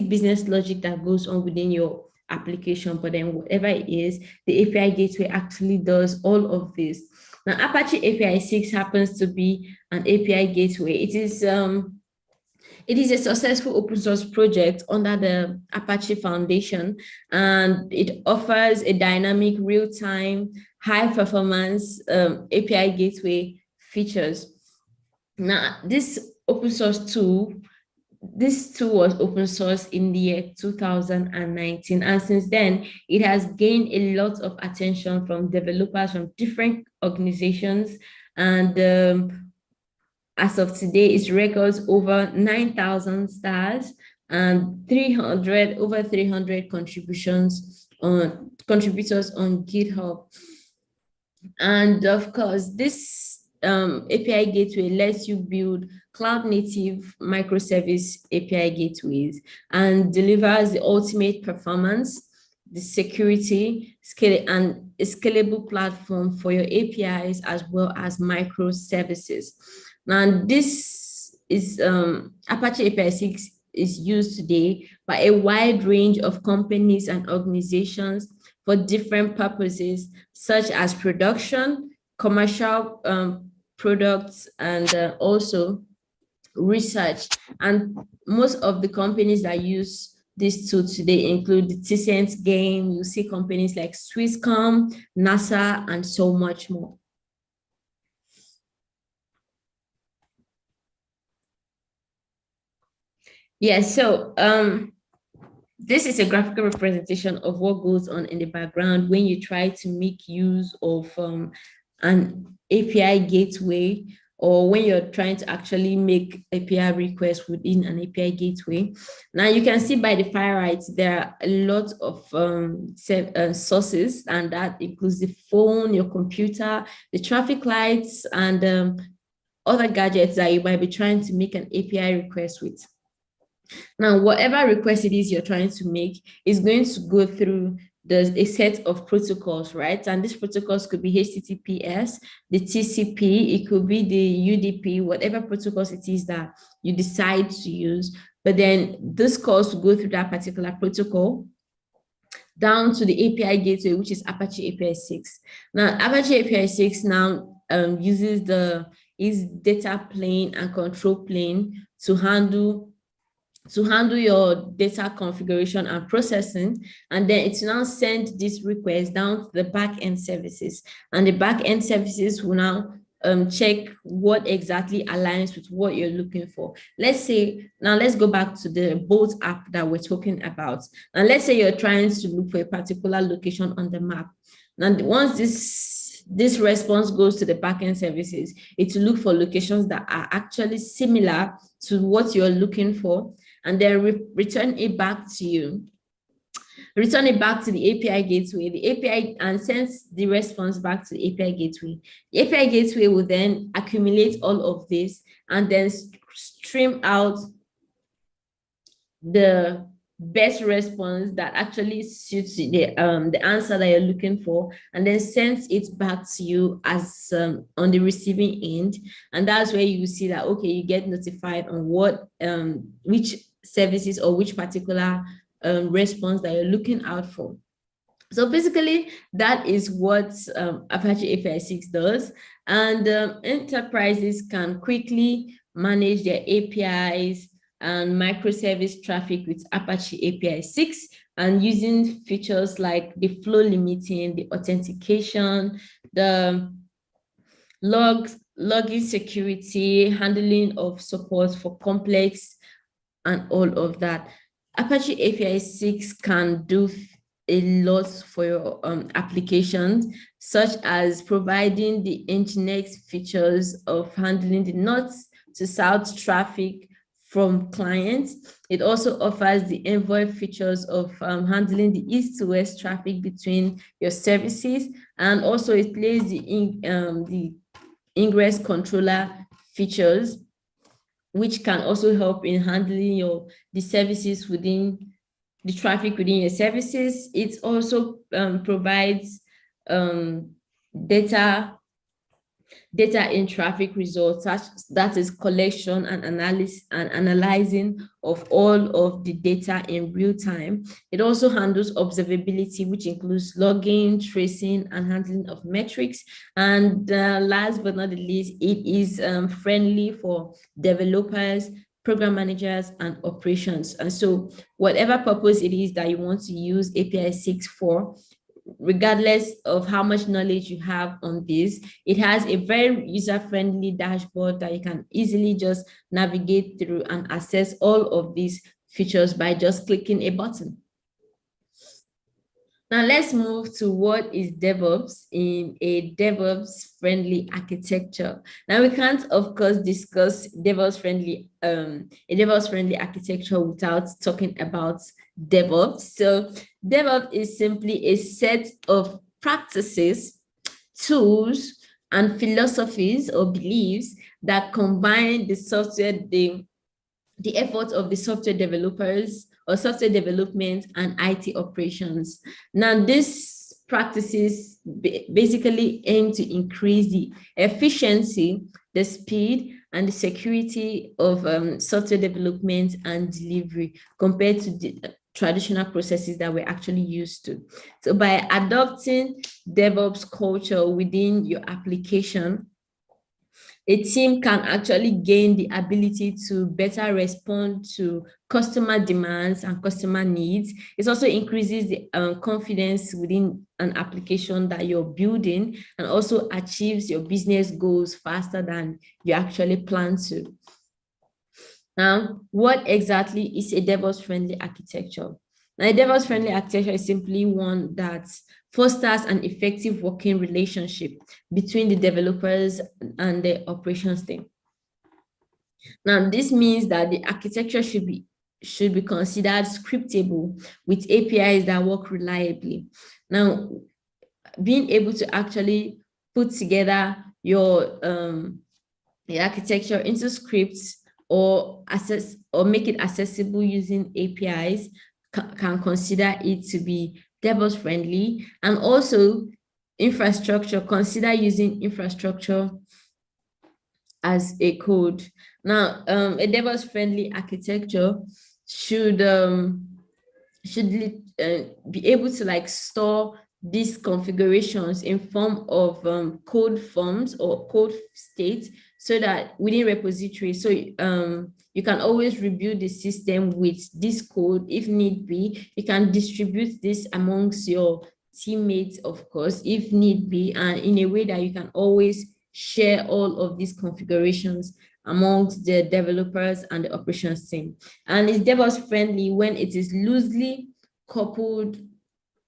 business logic that goes on within your application. But then whatever it is, the API gateway actually does all of this. Now, Apache API 6 happens to be an API gateway. It is a successful open source project under the Apache Foundation, and it offers a dynamic, real-time, high-performance API gateway features. Now, this tool was open source in the year 2019, and since then, it has gained a lot of attention from developers from different organizations, and as of today, it records over 9,000 stars and over 300 contributors on GitHub. And of course, this API gateway lets you build cloud-native microservice API gateways and delivers the ultimate performance, the security, and a scalable platform for your APIs as well as microservices. Now, this is Apache API 6 is used today by a wide range of companies and organizations for different purposes, such as production, commercial products, and also research. And most of the companies that use this tool today include the Tencent Game. You see companies like Swisscom, NASA, and so much more. Yeah, so this is a graphical representation of what goes on in the background when you try to make use of an API gateway, or when you're trying to actually make API requests within an API gateway. Now you can see by the far right, there are a lot of sources, and that includes the phone, your computer, the traffic lights, and other gadgets that you might be trying to make an API request with. Now, whatever request it is you're trying to make is going to go through a set of protocols, right? And these protocols could be HTTPS, the TCP, it could be the UDP, whatever protocols it is that you decide to use. But then this calls will go through that particular protocol down to the API gateway, which is Apache API 6. Now, Apache API 6 now uses its data plane and control plane to handle to handle your data configuration and processing, and then it will now send this request down to the back-end services, and the back-end services will now check what exactly aligns with what you're looking for. Let's say, now let's go back to the boat app that we're talking about. And let's say you're trying to look for a particular location on the map. Now, once this response goes to the backend services, it will look for locations that are actually similar to what you're looking for, and then return it back to you. Return it back to the API gateway, the API, and sends the response back to the API gateway. The API gateway will then accumulate all of this and then stream out the best response that actually suits the answer that you're looking for, and then sends it back to you as on the receiving end. And that's where you see that, okay, you get notified on what which services or which particular response that you're looking out for. So basically, that is what Apache API 6 does. And enterprises can quickly manage their APIs and microservice traffic with Apache API 6, and using features like the flow limiting, the authentication, the login security, handling of support for complex, and all of that. Apache API 6 can do a lot for your applications, such as providing the Nginx features of handling the north to south traffic from clients. It also offers the Envoy features of handling the east to west traffic between your services, and also it plays the ingress controller features, which can also help in handling the services within the traffic within your services. It also provides data in traffic results, that is collection and analyzing of all of the data in real time. It also handles observability, which includes logging, tracing, and handling of metrics. And last but not the least, it is friendly for developers, program managers, and operations. And so whatever purpose it is that you want to use API 6 for, regardless of how much knowledge you have on this, it has a very user-friendly dashboard that you can easily just navigate through and access all of these features by just clicking a button. Now let's move to what is DevOps in a DevOps-friendly architecture. Now we can't, of course, discuss a DevOps-friendly architecture without talking about DevOps. So DevOps is simply a set of practices, tools, and philosophies or beliefs that combine the efforts of the software developers or software development and IT operations. Now, these practices basically aim to increase the efficiency, the speed, and the security of software development and delivery compared to the traditional processes that we're actually used to. So by adopting DevOps culture within your application, a team can actually gain the ability to better respond to customer demands and customer needs. It also increases the confidence within an application that you're building, and also achieves your business goals faster than you actually plan to. Now, what exactly is a DevOps-friendly architecture? Now, a DevOps-friendly architecture is simply one that fosters an effective working relationship between the developers and the operations team. Now, this means that the architecture should be considered scriptable with APIs that work reliably. Now, being able to actually put together your architecture into scripts or make it accessible using APIs can consider it to be DevOps friendly. And also infrastructure, consider using infrastructure as a code. Now, a DevOps friendly architecture should be able to store these configurations in form of code forms or code states, so that within repository, so you can always review the system with this code if need be. You can distribute this amongst your teammates, of course, if need be, and in a way that you can always share all of these configurations amongst the developers and the operations team. And it's DevOps friendly when it is loosely coupled,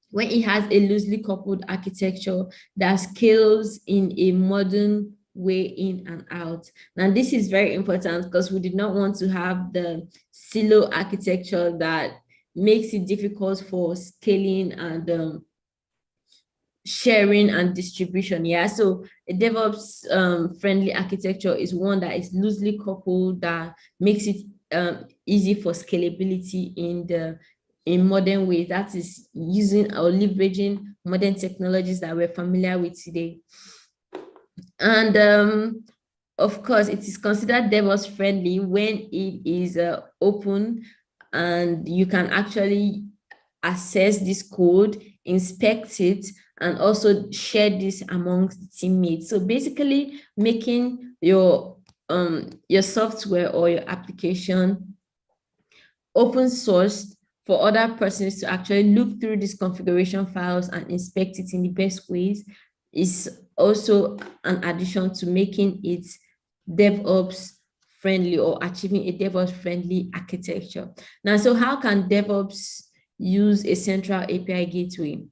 when it has a loosely coupled architecture that scales in a modern way in and out. Now, this is very important because we did not want to have the silo architecture that makes it difficult for scaling and sharing and distribution. Yeah, so a DevOps friendly architecture is one that is loosely coupled, that makes it easy for scalability in modern ways, that is using or leveraging modern technologies that we're familiar with today. And of course, it is considered DevOps friendly when it is open and you can actually access this code, inspect it, and also share this amongst the teammates. So basically making your software or your application open sourced for other persons to actually look through these configuration files and inspect it in the best ways is also an addition to making it DevOps friendly or achieving a DevOps friendly architecture. Now, so how can DevOps use a central API gateway?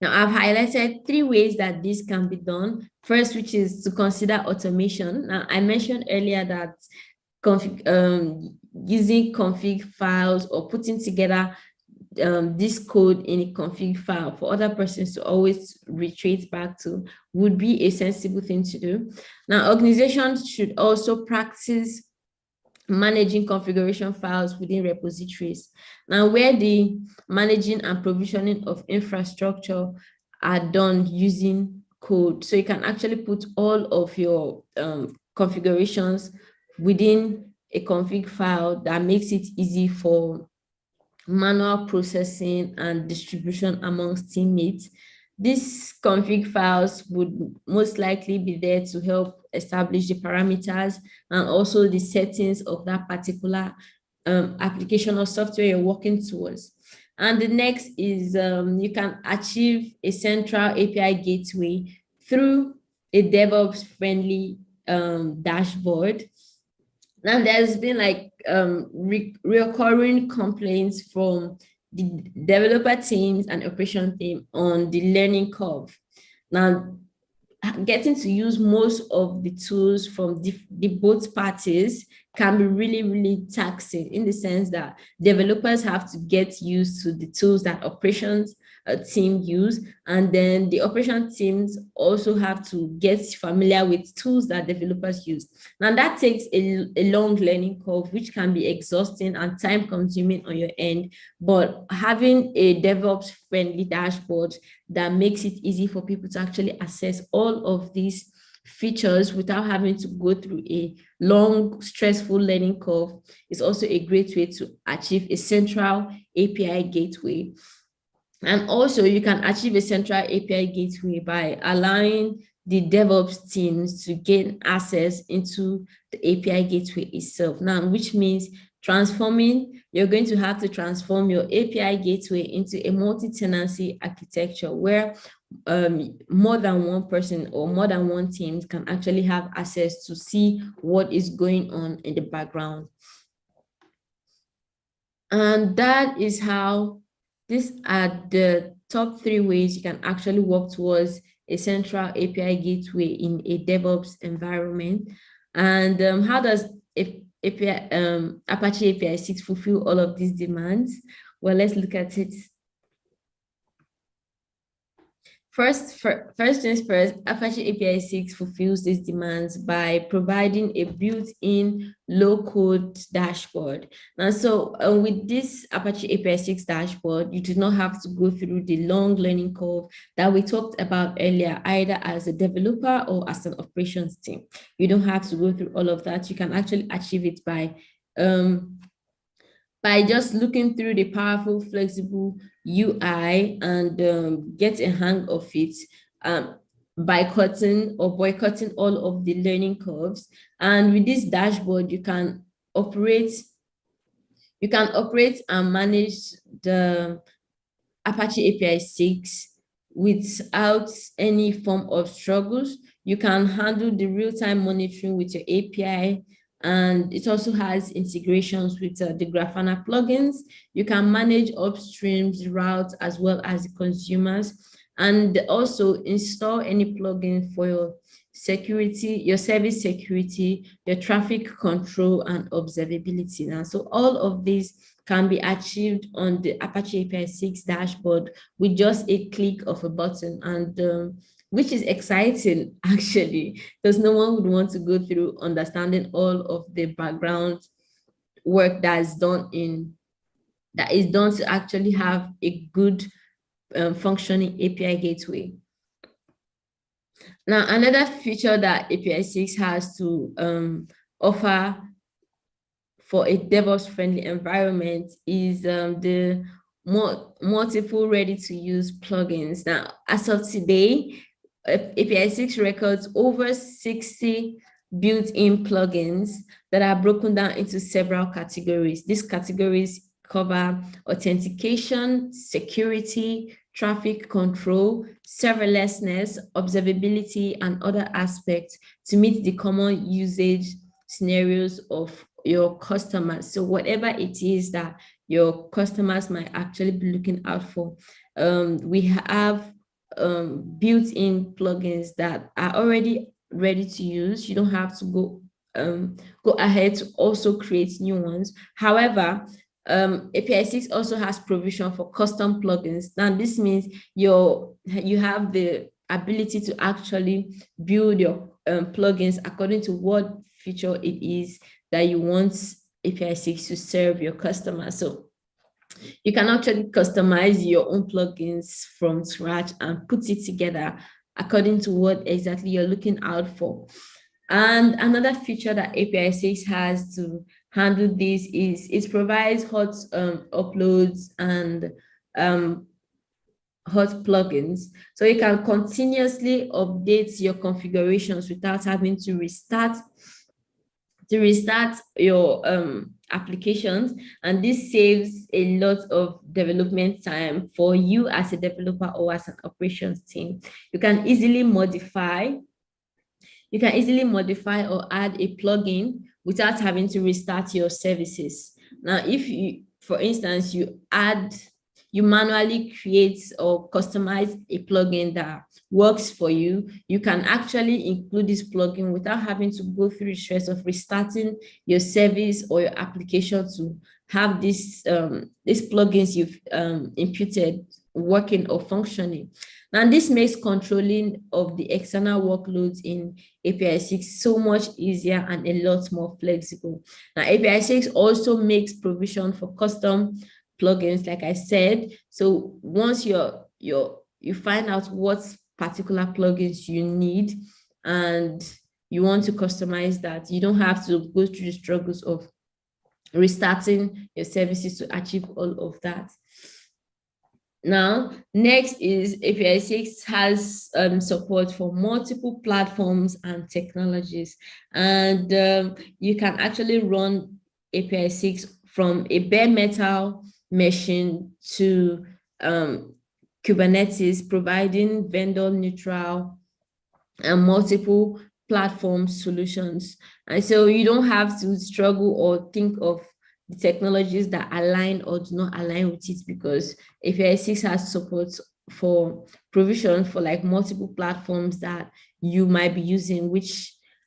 Now, I've highlighted 3 ways that this can be done. First, which is to consider automation. Now, I mentioned earlier that using config files or putting together this code in a config file for other persons to always retreat back to would be a sensible thing to do. Now, organizations should also practice managing configuration files within repositories. Now, where the managing and provisioning of infrastructure are done using code. So you can actually put all of your configurations within a config file that makes it easy for manual processing and distribution amongst teammates. These config files would most likely be there to help establish the parameters and also the settings of that particular application or software you're working towards. And the next is you can achieve a central API gateway through a DevOps friendly dashboard. And there's been like recurring complaints from the developer teams and operation team on the learning curve. Now, getting to use most of the tools from the both parties can be really, really taxing, in the sense that developers have to get used to the tools that operations team use, and then the operation teams also have to get familiar with tools that developers use. Now that takes a long learning curve, which can be exhausting and time consuming on your end, but having a DevOps friendly dashboard that makes it easy for people to actually access all of these features without having to go through a long, stressful learning curve is also a great way to achieve a central API gateway. And also you can achieve a central API gateway by allowing the DevOps teams to gain access into the API gateway itself. Now, which means you're going to have to transform your API gateway into a multi-tenancy architecture where more than one person or more than one team can actually have access to see what is going on in the background. And that is how, these are the top 3 ways you can actually work towards a central API gateway in a DevOps environment. And how does Apache API 6 fulfill all of these demands? Well, let's look at it. First things first, Apache API 6 fulfills these demands by providing a built-in low-code dashboard. And so with this Apache API 6 dashboard, you do not have to go through the long learning curve that we talked about earlier, either as a developer or as an operations team. You don't have to go through all of that. You can actually achieve it by just looking through the powerful, flexible UI and get a hang of it. boycotting all of the learning curves. And with this dashboard, you can operate and manage the Apache API 6 without any form of struggles. You can handle the real-time monitoring with your API, and it also has integrations with the Grafana plugins. You can manage upstreams, routes, as well as the consumers, and also install any plugin for your security, your service security, your traffic control, and observability. Now, so all of these can be achieved on the Apache API 6 dashboard with just a click of a button, and which is exciting actually, because no one would want to go through understanding all of the background work that is done to actually have a good functioning API gateway. Now, another feature that API 6 has to offer for a DevOps-friendly environment is the multiple ready-to-use plugins. Now, as of today, API 6 records over 60 built-in plugins that are broken down into several categories. These categories cover authentication, security, traffic control, serverlessness, observability, and other aspects to meet the common usage scenarios of your customers. So whatever it is that your customers might actually be looking out for, we have built-in plugins that are already ready to use. You don't have to go ahead to also create new ones. However, API 6 also has provision for custom plugins. Now, this means you have the ability to actually build your plugins according to what feature it is that you want API 6 to serve your customers. So you can actually customize your own plugins from scratch and put it together according to what exactly you're looking out for. And another feature that API 6 has to handle this is it provides hot uploads and hot plugins. So you can continuously update your configurations without having to restart your applications, and this saves a lot of development time for you as a developer or as an operations team. You can easily modify or add a plugin without having to restart your services. Now, if you, for instance, you manually create or customize a plugin that works for you, you can actually include this plugin without having to go through the stress of restarting your service or your application to have these plugins you've imputed working or functioning. Now, this makes controlling of the external workloads in API 6 so much easier and a lot more flexible. Now, API 6 also makes provision for custom plugins, like I said. So once you find out what particular plugins you need and you want to customize that, you don't have to go through the struggles of restarting your services to achieve all of that. Now, next is API 6 has support for multiple platforms and technologies, and you can actually run API 6 from a bare metal machine to Kubernetes, providing vendor neutral and multiple platform solutions. And so you don't have to struggle or think of the technologies that align or do not align with it, because API 6 has support for provision for like multiple platforms that you might be using,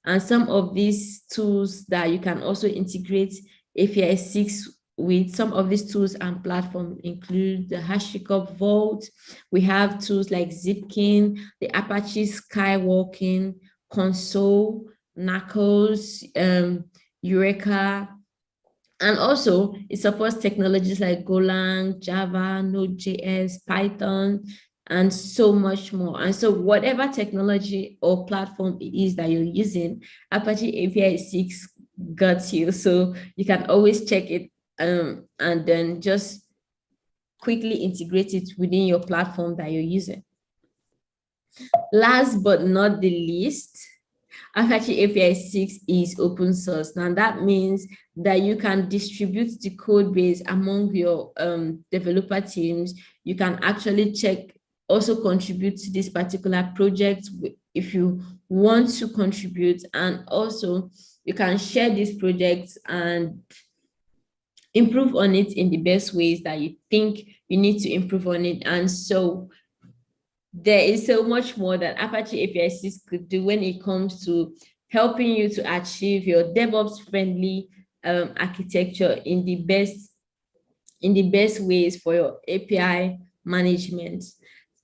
and some of these tools that you can also integrate API 6 with, some of these tools and platforms include the HashiCorp Vault. We have tools like Zipkin, the Apache Skywalking, Console, Knuckles, Eureka, and also it supports technologies like Golang, Java, Node.js, Python, and so much more. And so whatever technology or platform it is that you're using, Apache API 6 got you. So you can always check it and then just quickly integrate it within your platform that you're using. Last but not the least, Apache API 6 is open source. Now that means that you can distribute the code base among your developer teams. You can actually also contribute to this particular project if you want to contribute, and also you can share this project and improve on it in the best ways that you think you need to improve on it. And so there is so much more that Apache API 6 could do when it comes to helping you to achieve your DevOps friendly architecture in the best ways for your API management.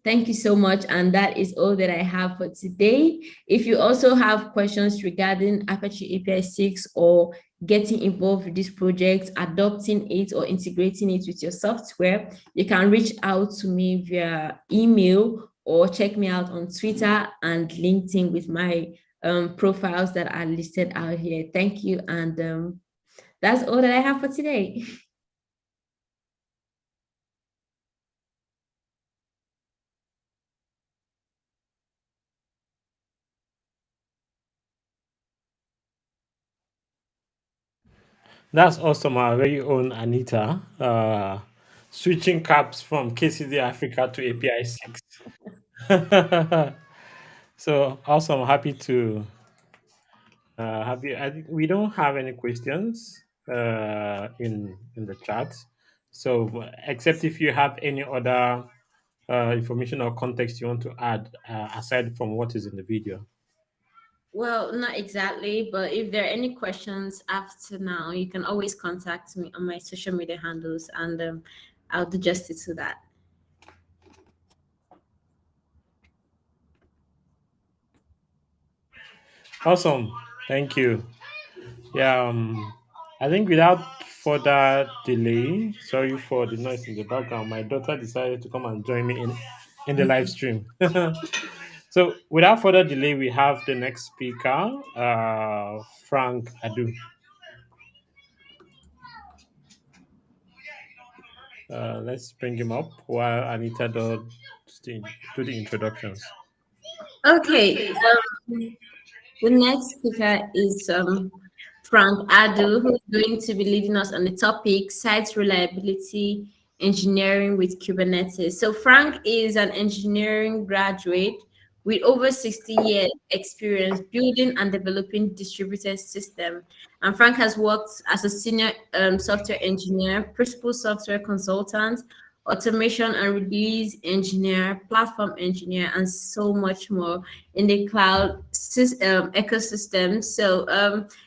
Thank you so much. And that is all that I have for today. If you also have questions regarding Apache API 6 or getting involved with this project, adopting it or integrating it with your software, you can reach out to me via email or check me out on Twitter and LinkedIn with my profiles that are listed out here. Thank you. And that's all that I have for today. That's awesome. Our very own Anita, switching caps from KCD Africa to API 6. So awesome. Happy to have you. I think we don't have any questions in the chat. So except if you have any other information or context you want to add aside from what is in the video. Well, not exactly, but if there are any questions after now, you can always contact me on my social media handles, and I'll do justice to that. Awesome. Thank you. Yeah, I think without further delay, sorry for the noise in the background. My daughter decided to come and join me in the live stream. So without further delay, we have the next speaker, Frank Adu. Let's bring him up while Anita do the introductions. Okay. The next speaker is Frank Adu, who's going to be leading us on the topic site reliability engineering with Kubernetes. So Frank is an engineering graduate with over 60 years experience building and developing distributed systems. And Frank has worked as a senior software engineer, principal software consultant, automation and release engineer, platform engineer, and so much more in the cloud ecosystem. So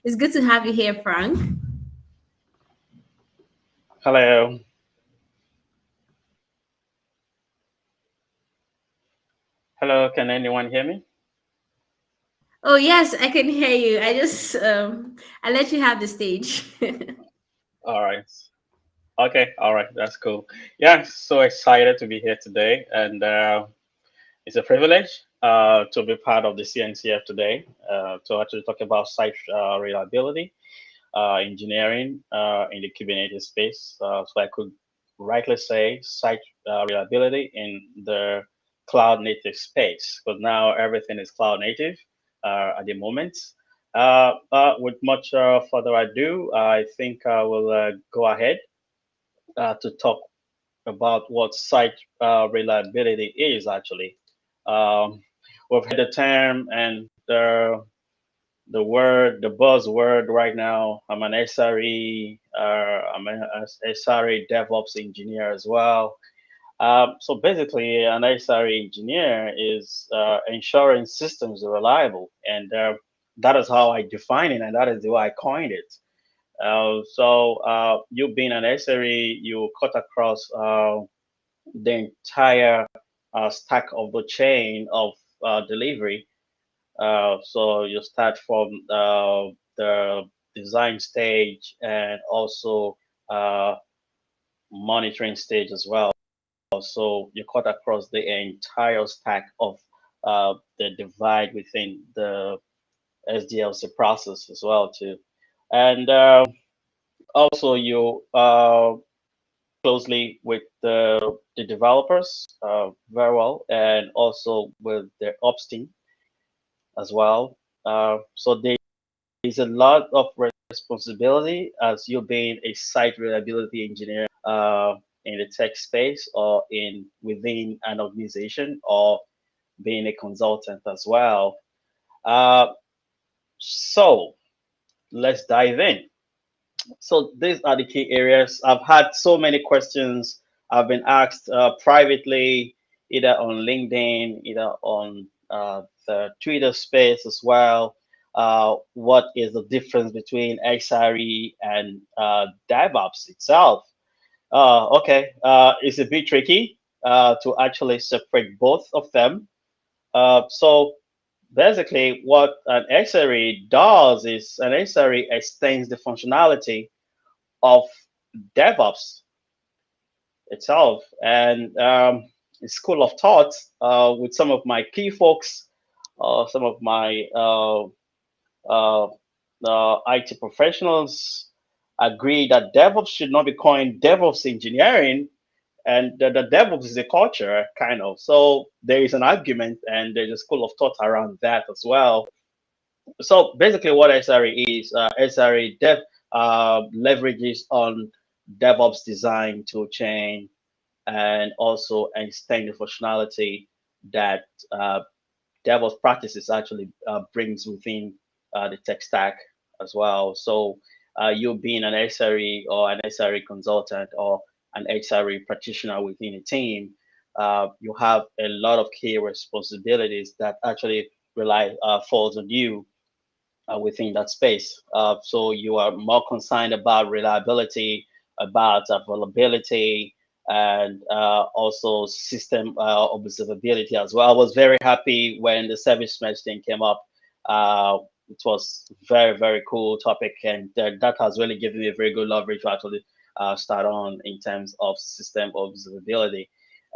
it's good to have you here, Frank. Hello. Hello, can anyone hear me? Oh yes, I can hear you. I let you have the stage. All right. Okay, all right, that's cool. Yeah, so excited to be here today, and it's a privilege to be part of the CNCF today to actually talk about site reliability engineering in the Kubernetes space. So I could rightly say site reliability in the cloud native space, because now everything is cloud native at the moment. With much further ado, I think I will go ahead to talk about what site reliability is actually. We've heard the term and the word, the buzzword right now. I'm an SRE, I'm an SRE DevOps engineer as well. So basically, an SRE engineer is ensuring systems are reliable, and that is how I define it, and that is the way I coined it. So you being an SRE, you cut across the entire stack of the chain of delivery. So you start from the design stage and also monitoring stage as well. So you cut across the entire stack of the divide within the SDLC process as well too. And also you closely with the developers very well, and also with their ops team as well. So there's a lot of responsibility as you being a site reliability engineer in the tech space or in within an organization or being a consultant as well. Uh, so let's dive in. So these are the key areas. I've had so many questions I've been asked privately, either on LinkedIn, either on the Twitter space as well. What is the difference between XRE and DevOps itself? It's a bit tricky to actually separate both of them. So basically, what an XRE does is an XRE extends the functionality of DevOps itself. And the school of thought with some of my key folks, some of my uh, IT professionals agree that DevOps should not be coined DevOps engineering, and the DevOps is a culture, kind of. So there is an argument and there's a school of thought around that as well. So basically, what SRE is, SRE Dev leverages on DevOps design tool chain and also extend the functionality that DevOps practices actually brings within the tech stack as well. So you being an SRE or an SRE consultant or an SRE practitioner within a team, you have a lot of key responsibilities that actually rely falls on you within that space. So you are more concerned about reliability, about availability, and also system observability as well. I was very happy when the service mesh thing came up. It was very cool topic, and that has really given me a very good leverage to actually start on in terms of system observability.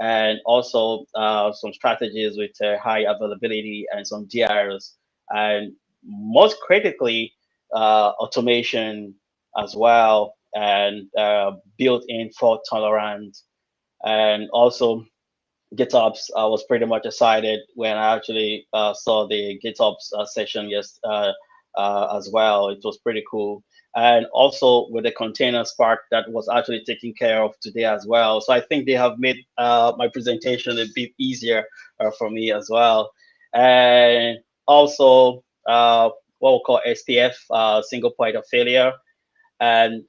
And also some strategies with high availability and some DRs, and most critically, automation as well, and built-in fault tolerance, and also GitOps. I was pretty much excited when I actually saw the GitOps session as well. It was pretty cool. And also with the containers part that was actually taken care of today as well. So I think they have made my presentation a bit easier for me as well. And also what we call SPF, single point of failure, and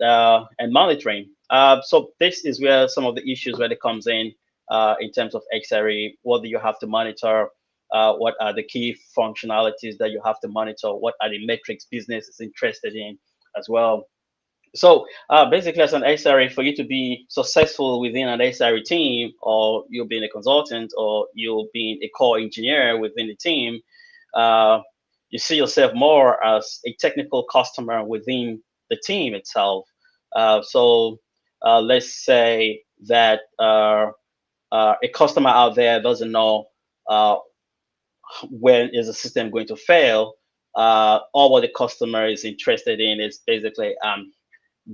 monitoring. So this is where some of the issues really comes in terms of XRE. What do you have to monitor? What are the key functionalities that you have to monitor? What are the metrics business is interested in as well? So basically, as an XRE, for you to be successful within an XRE team, or you being a consultant, or you being a core engineer within the team, you see yourself more as a technical customer within the team itself. So let's say that a customer out there doesn't know when is the system going to fail. All what the customer is interested in is basically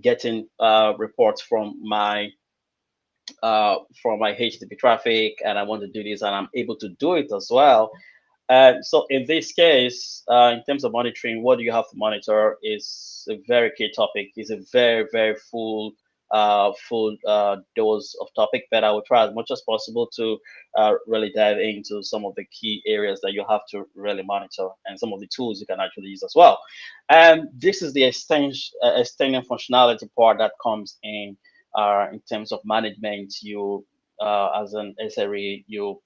getting reports from my HTTP traffic, and I want to do this, and I'm able to do it as well. So in this case, in terms of monitoring, what do you have to monitor is a very key topic. It's a very full dose of topic, but I will try as much as possible to really dive into some of the key areas that you have to really monitor and some of the tools you can actually use as well. And this is the extending functionality part that comes in terms of management. You as an SRE, you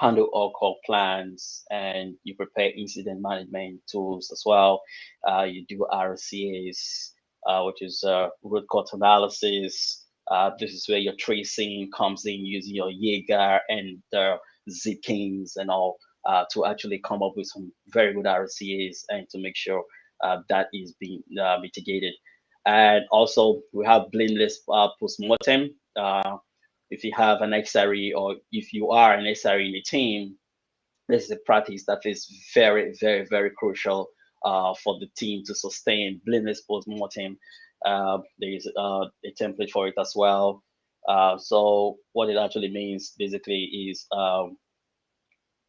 handle all call plans and you prepare incident management tools as well. You do RCAs, which is root cause analysis. This is where your tracing comes in using your Jaeger and Zkins and all to actually come up with some very good RCAs and to make sure that is being mitigated. And also we have blameless postmortem. If you have an XRE or if you are an XRE in the team, this is a practice that is very crucial for the team to sustain blameless postmortem. There is a template for it as well. So what it actually means basically is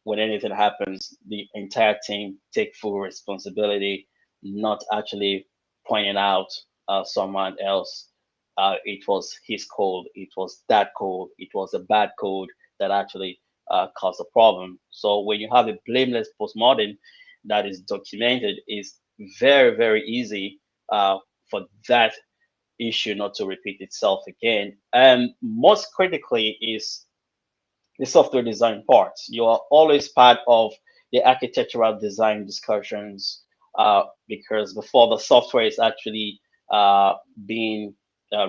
when anything happens, the entire team take full responsibility, not actually pointing out someone else. It was his code, it was that code, it was a bad code that actually caused a problem. So when you have a blameless postmortem that is documented, it's very, very easy for that issue not to repeat itself again. And most critically is the software design part. You are always part of the architectural design discussions because before the software is actually being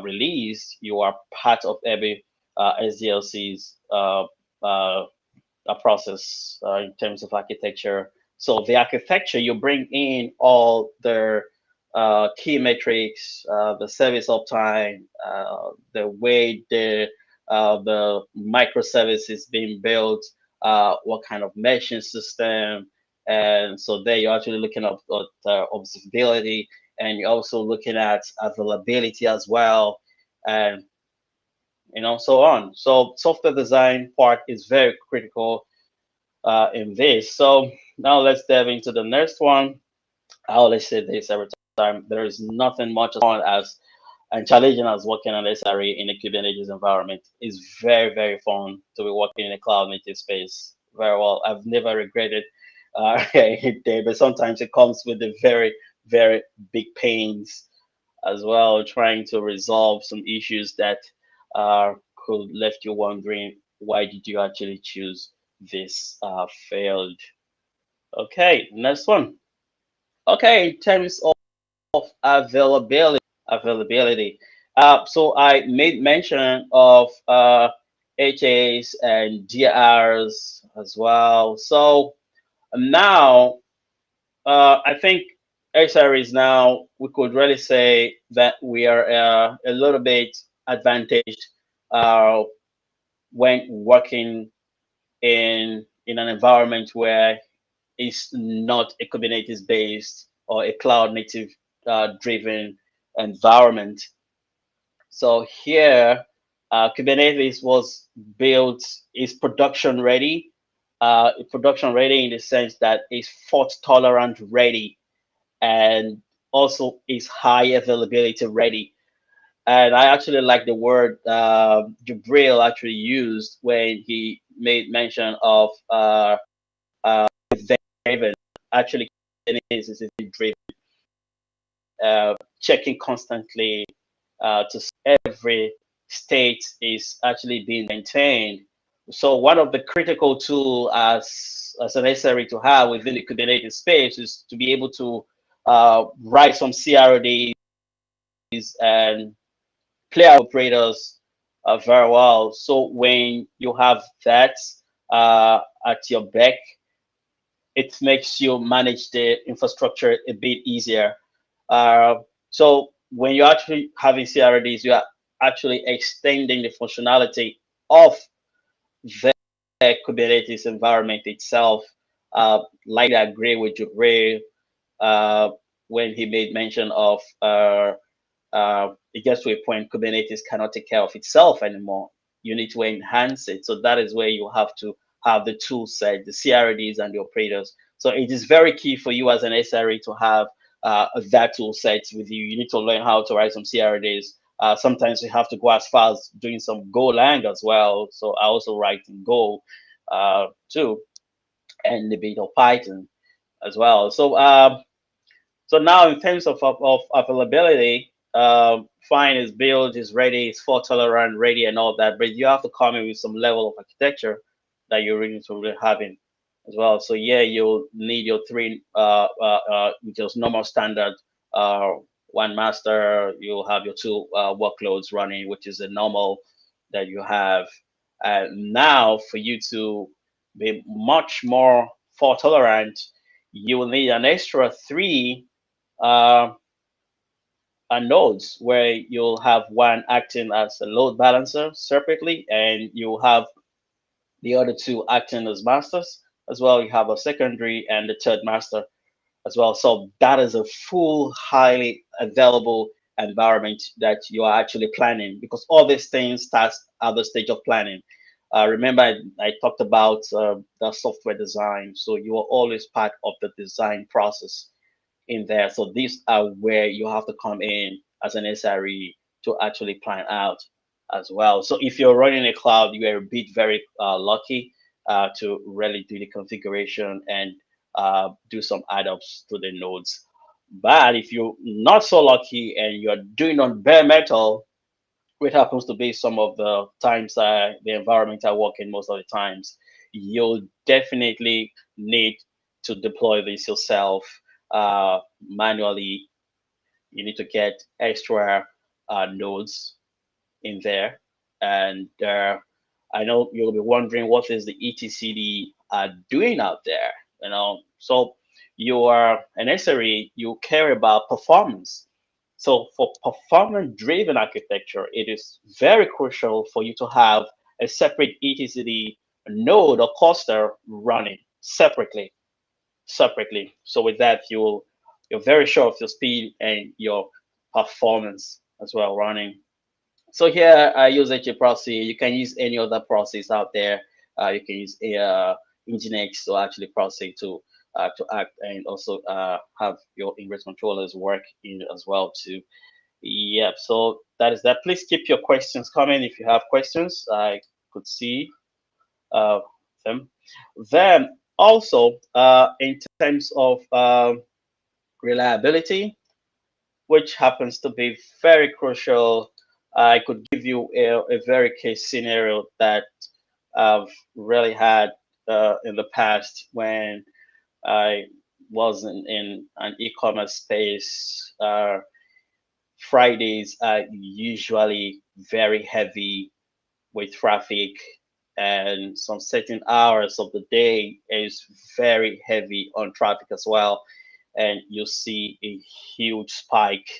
released, you are part of every SDLC's process in terms of architecture. So the architecture, you bring in all the key metrics, the service uptime, the way the microservice is being built, what kind of meshing system, and so there you're actually looking at observability, and you're also looking at availability as well, and so on. So software design part is very critical in this. So now let's dive into the next one. I always say this every time. There is nothing much as fun as and challenging as working on SRE in a Kubernetes environment. It's very, very fun to be working in a cloud native space. Very well. I've never regretted it there, but sometimes it comes with the very, very big pains as well, trying to resolve some issues that could left you wondering why did you actually choose this field. Okay, next one. Okay, in terms of availability. So I made mention of HAs and DRs as well. So now I think SREs now we could really say that we are a little bit advantaged uh, when working in an environment where it's not a Kubernetes based or a cloud native driven environment. So here, Kubernetes was built, is production ready. Production ready in the sense that it's fault tolerant ready and also is high availability ready. And I actually like the word Jabril actually used when he made mention of driven. Actually, Kubernetes is event driven, checking constantly to see every state is actually being maintained. So one of the critical tools as a necessary to have within the Kubernetes space is to be able to write some CRDs and play operators very well. So when you have that at your back, it makes you manage the infrastructure a bit easier. Uh, so when you're actually having CRDs, you are actually extending the functionality of the Kubernetes environment itself. Like I agree with Ray when he made mention of it gets to a point Kubernetes cannot take care of itself anymore. You need to enhance it. So that is where you have to have the tool set, the CRDs and the operators. So it is very key for you as an SRE to have that tool set with you. You need to learn how to write some CRDs. Sometimes you have to go as far as doing some Golang as well. So I also write in Go too, and a bit of Python as well. So now in terms of availability, fine is built, is ready, it's fault tolerant, ready, and all that. But you have to come in with some level of architecture that you're really to really having as well. So yeah, you'll need your three just normal standard uh, one master. You'll have your two workloads running, which is a normal that you have. Now for you to be much more fault tolerant, you will need an extra three uh, nodes where you'll have one acting as a load balancer separately, and you'll have the other two acting as masters as well. You have a secondary and the third master as well. So that is a full, highly available environment that you are actually planning, because all these things start at the stage of planning. Remember, I talked about the software design, so you are always part of the design process in there. So these are where you have to come in as an SRE to actually plan out as well. So if you're running a cloud, you are a bit very lucky to really do the configuration and do some add-ups to the nodes. But if you're not so lucky and you're doing on bare metal, which happens to be some of the times the environment I work in most of the times, you'll definitely need to deploy this yourself manually. You need to get extra nodes in there. And I know you'll be wondering what is the etcd doing out there, So you are an SRE, you care about performance. So for performance driven architecture, it is very crucial for you to have a separate etcd node or cluster running separately. So with that, you're very sure of your speed and your performance as well running. So here I use HA proxy. You can use any other process out there. You can use Nginx to actually proxy to act, and also have your ingress controllers work in as well too. Yep. So that is that. Please keep your questions coming if you have questions. I could see uh, them. Then also in terms of reliability, which happens to be very crucial. I could give you a very case scenario that I've really had in the past when I was in an e-commerce space. Fridays are usually very heavy with traffic, and some certain hours of the day is very heavy on traffic as well. And you see a huge spike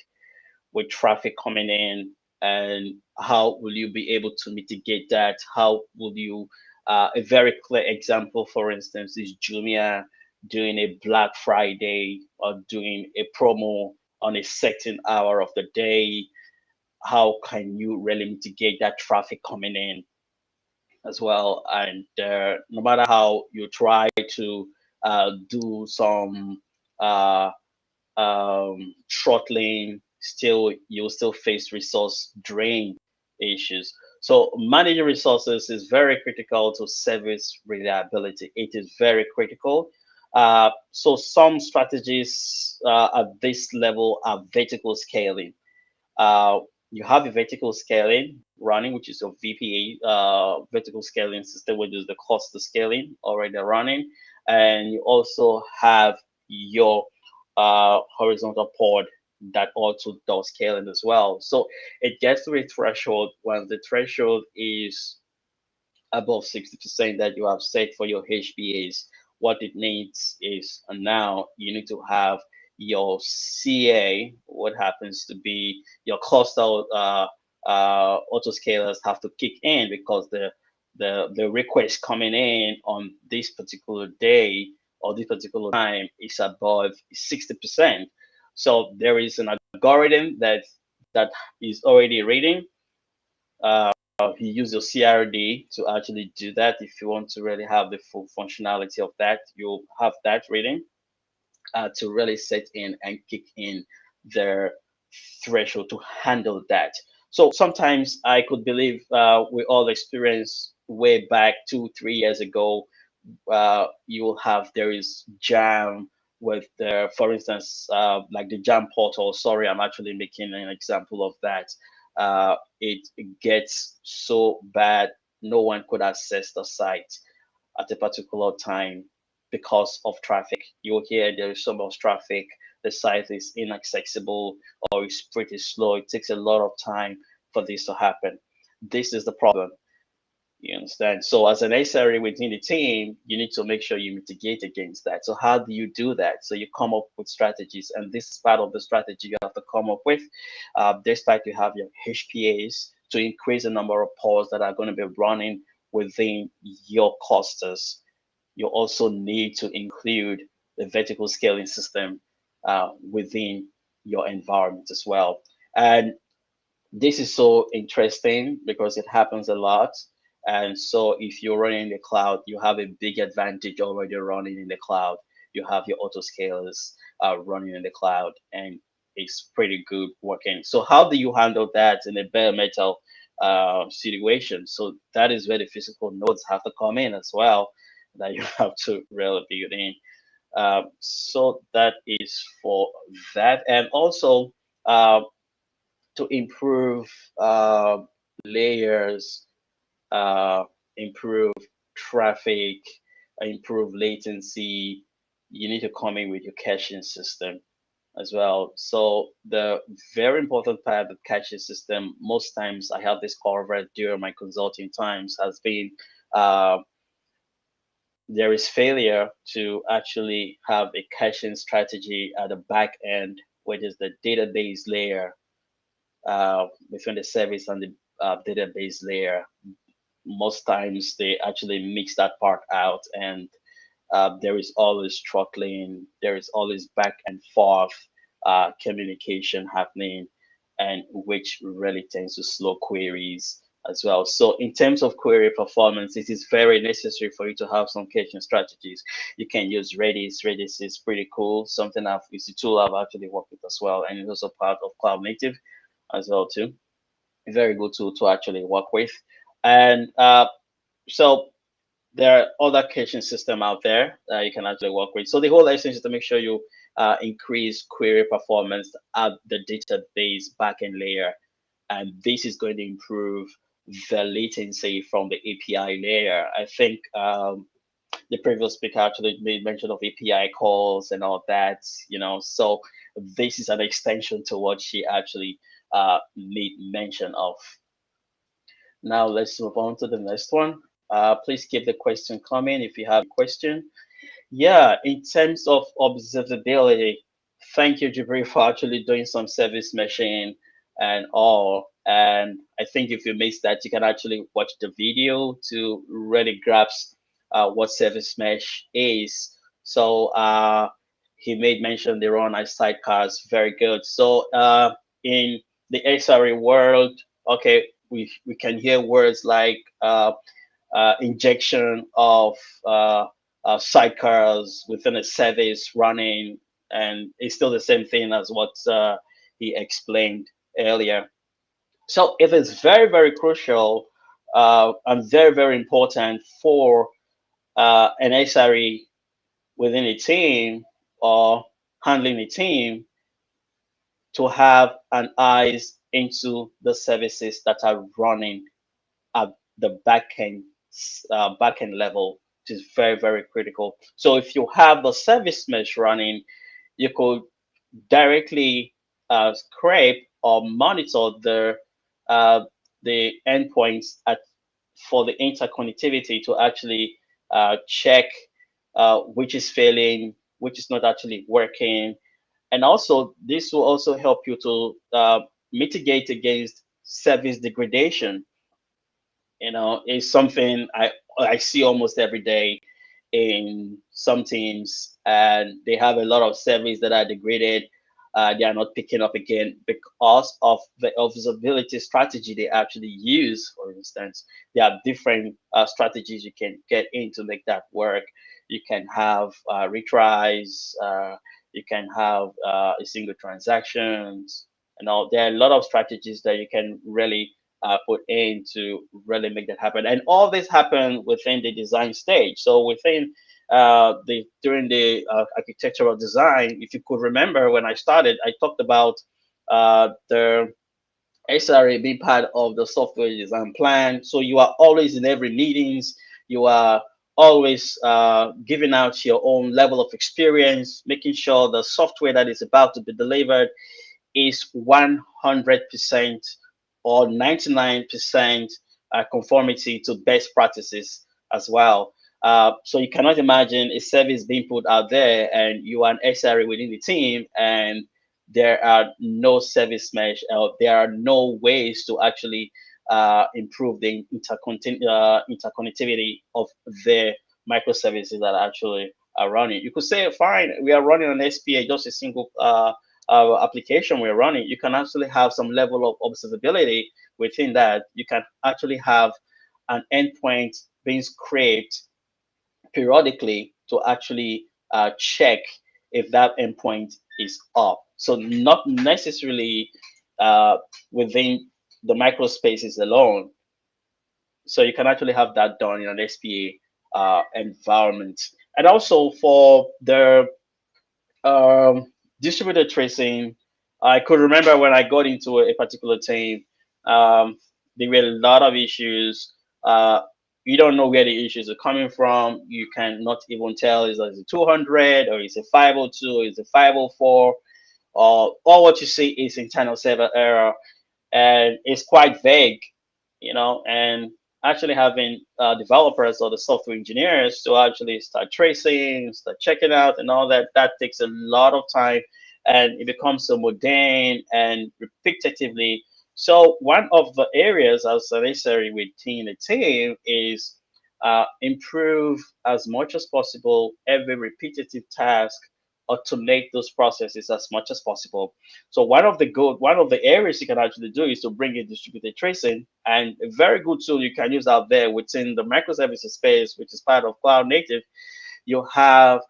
with traffic coming in, and how will you be able to mitigate that? How will you a very clear example, for instance, is Jumia doing a Black Friday or doing a promo on a certain hour of the day. How can you really mitigate that traffic coming in as well? And no matter how you try to do some uh, throttling, still you'll still face resource drain issues. So managing resources is very critical to service reliability. It is very critical. So some strategies at this level are vertical scaling. Uh, you have a vertical scaling running, which is your VPA, vertical scaling system, which is the cluster scaling already running. And you also have your horizontal pod that also does scaling as well. So it gets to a threshold when the threshold is above 60% that you have set for your HBAs. What it needs is now you need to have your CA, what happens to be your cluster autoscalers have to kick in, because the request coming in on this particular day or this particular time is above 60%. So there is an algorithm that is already reading. You use your CRD to actually do that. If you want to really have the full functionality of that, you'll have that reading to really set in and kick in their threshold to handle that. So sometimes I could believe we all experienced way back 2, 3 years ago. You will have there is jam with the, for instance, like the jam portal. Sorry, I'm actually making an example of that. It gets so bad, no one could access the site at a particular time because of traffic. You'll hear there is so much traffic, the site is inaccessible or it's pretty slow. It takes a lot of time for this to happen. This is the problem. You understand? So as an SRE within the team, you need to make sure you mitigate against that. So how do you do that? So you come up with strategies, and this is part of the strategy you have to come up with. Despite you have your HPAs to increase the number of pods that are going to be running within your clusters, you also need to include the vertical scaling system within your environment as well. And this is so interesting because it happens a lot. And so if you're running in the cloud, you have a big advantage already running in the cloud. You have your autoscalers running in the cloud, and it's pretty good working. So how do you handle that in a bare metal situation? So that is where the physical nodes have to come in as well, that you have to really build in. So that is for that. And also, uh, to improve layers, uh, improve traffic, improve latency, you need to come in with your caching system as well. So the very important part of the caching system, most times I have this covered during my consulting times, has been uh, there is failure to actually have a caching strategy at the back end, which is the database layer between the service and the database layer. Most times they actually mix that part out, and there is always throttling, there is always back and forth communication happening, and which really tends to slow queries as well. So in terms of query performance, it is very necessary for you to have some caching strategies. You can use Redis. Redis is pretty cool. Something it's a tool I've actually worked with as well, and it's also part of Cloud Native as well too. Very good tool to actually work with. And so there are other caching system out there that you can actually work with. So the whole essence is to make sure you increase query performance at the database backend layer, and this is going to improve the latency from the API layer. I think the previous speaker actually made mention of API calls and all that, so this is an extension to what she actually made mention of. Now let's move on to the next one. Please keep the question coming if you have a question. Yeah, in terms of observability, thank you, Jibril, for actually doing some service meshing and all. And I think if you missed that, you can actually watch the video to really grasp what service mesh is. So he made mention they run as sidecars, very good. So in the SRE world, okay, we can hear words like injection of sidecars within a service running, and it's still the same thing as what he explained earlier. So it is very, very crucial and very, very important for an SRE within a team or handling a team to have an eyes into the services that are running at the backend level, which is very, very critical. So if you have the service mesh running, you could directly scrape or monitor the endpoints for the interconnectivity to actually check which is failing, which is not actually working. And also, this will also help you to mitigate against service degradation. Is something I see almost every day in some teams, and they have a lot of services that are degraded. They are not picking up again because of the observability strategy they actually use. For instance, there are different strategies you can get in to make that work. You can have retries. You can have a single transactions, and all. There are a lot of strategies that you can really put in to really make that happen. And all this happened within the design stage. So within during the architectural design, if you could remember when I started, I talked about the SRA being part of the software design plan. So you are always in every meetings. You are always giving out your own level of experience, making sure the software that is about to be delivered is 100% or 99% conformity to best practices as well. So you cannot imagine a service being put out there and you are an SRE within the team and there are no service mesh or there are no ways to actually improve the interconnectivity of the microservices that actually are running. You could say, fine, we are running on SPA, just a single application we're running, you can actually have some level of observability within that. You can actually have an endpoint being scraped periodically to actually check if that endpoint is up. So not necessarily uh, within the microspaces alone. So you can actually have that done in an SPA environment. And also for the distributed tracing, I could remember when I got into a particular team, there were a lot of issues. You don't know where the issues are coming from. You cannot even tell is it 200 or is it 502 or is it 504, or all what you see is internal server error, and it's quite vague, and actually having developers or the software engineers to actually start tracing, start checking out and all that, that takes a lot of time, and it becomes so mundane and repetitively. So one of the areas as necessary within a team is improve as much as possible every repetitive task, automate those processes as much as possible. So one of the areas you can actually do is to bring in distributed tracing, and a very good tool you can use out there within the microservices space, which is part of cloud native. You have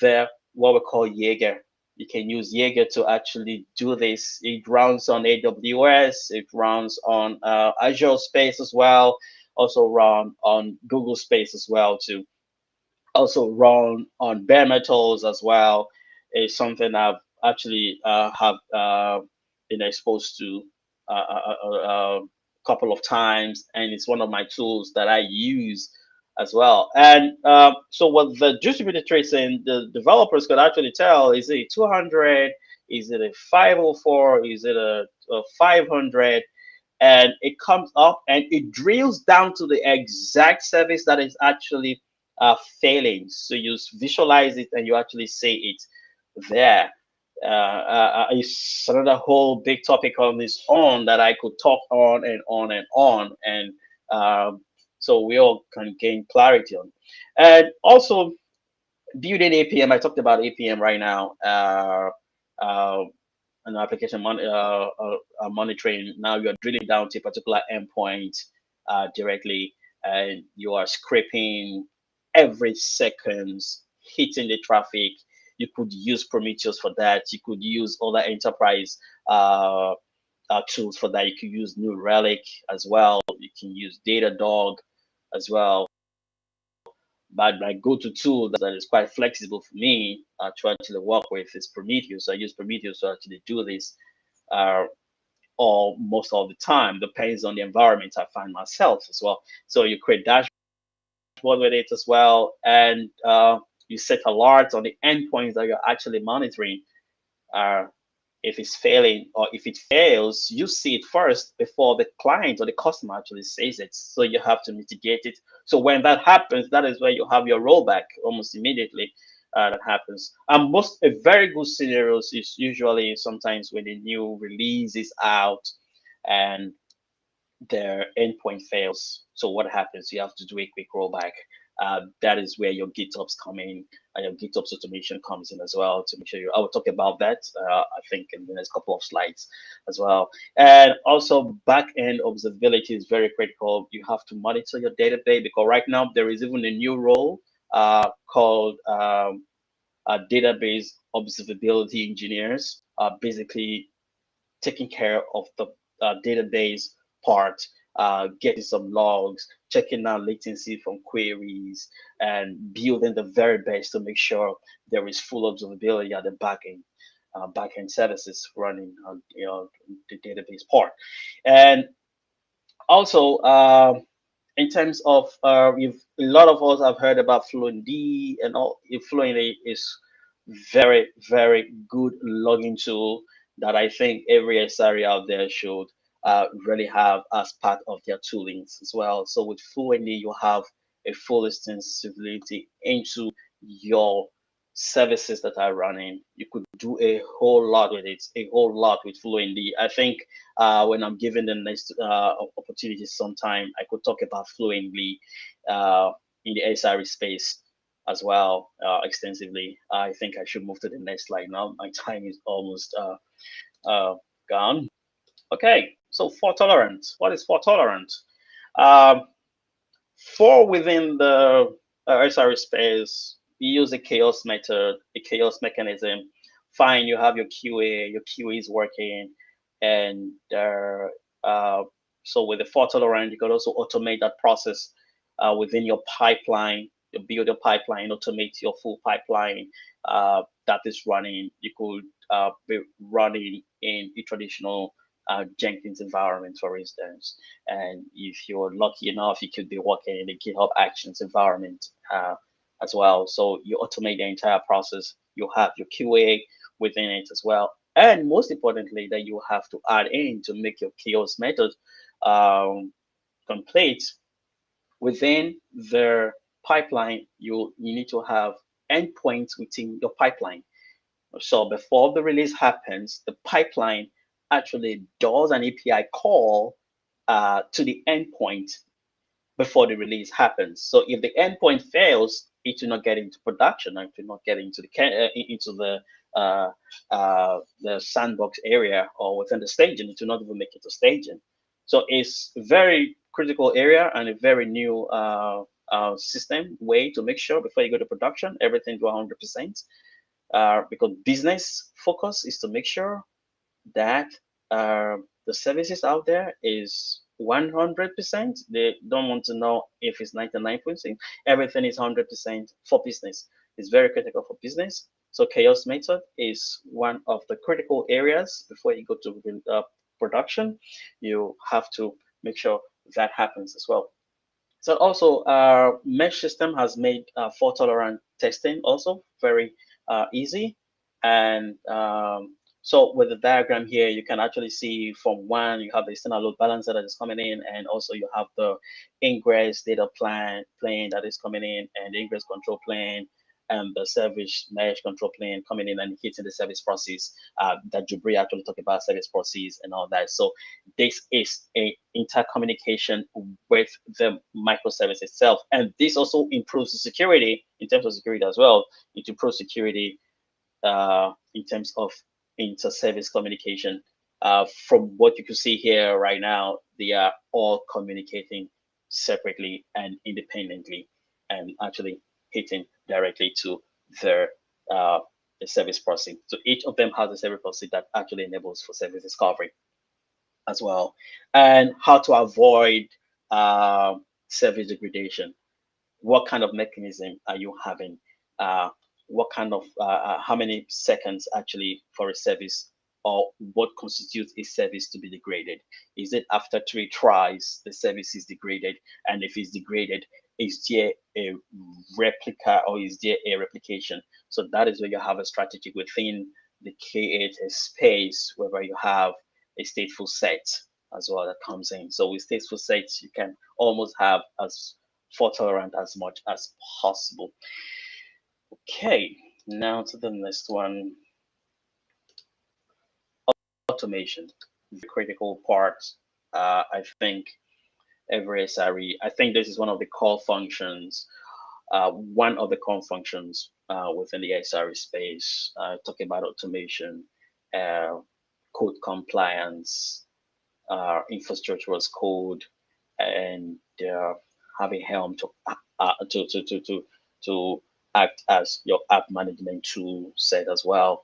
the what we call Jaeger. You can use Jaeger to actually do this. It runs on AWS, it runs on Azure Space as well, also run on Google Space as well too, also run on bare metals as well. Is something I've actually have been exposed to a couple of times, and it's one of my tools that I use as well. And so what the distributed tracing, the developers could actually tell, is it 200, is it a 504, is it a 500, and it comes up and it drills down to the exact service that is actually failing. So you visualize it and you actually see it there. It's another whole big topic on its own that I could talk on and on and on, and so we all can gain clarity on. And also building APM. I talked about APM right now. Uh, an application monitoring. Now you're drilling down to a particular endpoint directly, and you are scraping every seconds, hitting the traffic. You could use Prometheus for that. You could use other enterprise tools for that. You could use New Relic as well. You can use Datadog as well. But my go-to tool that is quite flexible for me to actually work with is Prometheus. I use Prometheus to actually do this uh, all most of the time. Depends on the environment I find myself as well. So you create dashboard with it as well, and you set alerts on the endpoints that you're actually monitoring. Uh, if it's failing, or if it fails, you see it first before the client or the customer actually sees it. So you have to mitigate it. So when that happens, that is where you have your rollback almost immediately. That happens. And most a very good scenarios is usually sometimes when a new release is out and their endpoint fails. So what happens? You have to do a quick rollback. That is where your GitOps come in, and your GitOps automation comes in as well to make sure you. I will talk about that. I think in the next couple of slides as well. And also back-end observability is very critical. You have to monitor your database, because right now there is even a new role called database observability engineers. Basically taking care of the database part, getting some logs, checking out latency from queries, and building the very best to make sure there is full observability at the backend services running on the database part. And also, in terms of we've a lot of us have heard about Fluent D and all. Fluent D is very good logging tool that I think every SRE out there should really have as part of their toolings as well. So with Fluent D, you have a full extensibility into your services that are running. You could do a whole lot with it, a whole lot with Fluent D. I think when I'm given the next opportunity sometime, I could talk about Fluent D in the SRE space. as well extensively. I think I should move to the next slide now. My time is almost gone. Okay, so fault tolerant. What is fault tolerant? Um, for within the SRE space, you use a chaos method, a chaos mechanism. Fine, you have your QA is working, and so with the fault tolerant, you could also automate that process within your pipeline. You build a pipeline, automate your full pipeline that is running. You could be running in a traditional Jenkins environment, for instance. And if you're lucky enough, you could be working in a GitHub Actions environment as well. So you automate the entire process. You have your QA within it as well. And most importantly, that you have to add in to make your chaos method complete within the pipeline. You need to have endpoints within your pipeline. So before the release happens, the pipeline actually does an API call to the endpoint before the release happens. So if the endpoint fails, it will not get into production. It will not get into the sandbox area or within the staging. It will not even make it to staging. So it's a very critical area and a very new system way to make sure before you go to production, everything go 100%. Because business focus is to make sure that the services out there is 100%. They don't want to know if it's 99%. Everything is 100% for business. It's very critical for business. So chaos method is one of the critical areas before you go to production. You have to make sure that happens as well. So also, mesh system has made fault tolerant testing also very easy. And so with the diagram here, you can actually see from one, you have the external load balancer that is coming in, and also you have the ingress data plane that is coming in, and the ingress control plane, and the service mesh control plane coming in and hitting the service process that Jubri actually talked about service process and all that. So this is a intercommunication with the microservice itself. And this also improves the security in terms of security as well. It improves security in terms of inter-service communication. From what you can see here right now, they are all communicating separately and independently and actually hitting directly to their the service processing. So each of them has a service processing that actually enables for service discovery as well. And how to avoid service degradation. What kind of mechanism are you having? What kind of how many seconds actually for a service, or what constitutes a service to be degraded? Is it after 3 tries the service is degraded? And if it's degraded, is there a replica or is there a replication? So that is where you have a strategy within the K8 space, where you have a stateful set as well that comes in. So with stateful sets, you can almost have as fault tolerant as much as possible. Okay, now to the next one. Automation, the critical part. I think every SRE, I think this is one of the core functions, one of the core functions within the SRE space, talking about automation, code compliance, infrastructure as code, and having Helm to act as your app management tool set as well.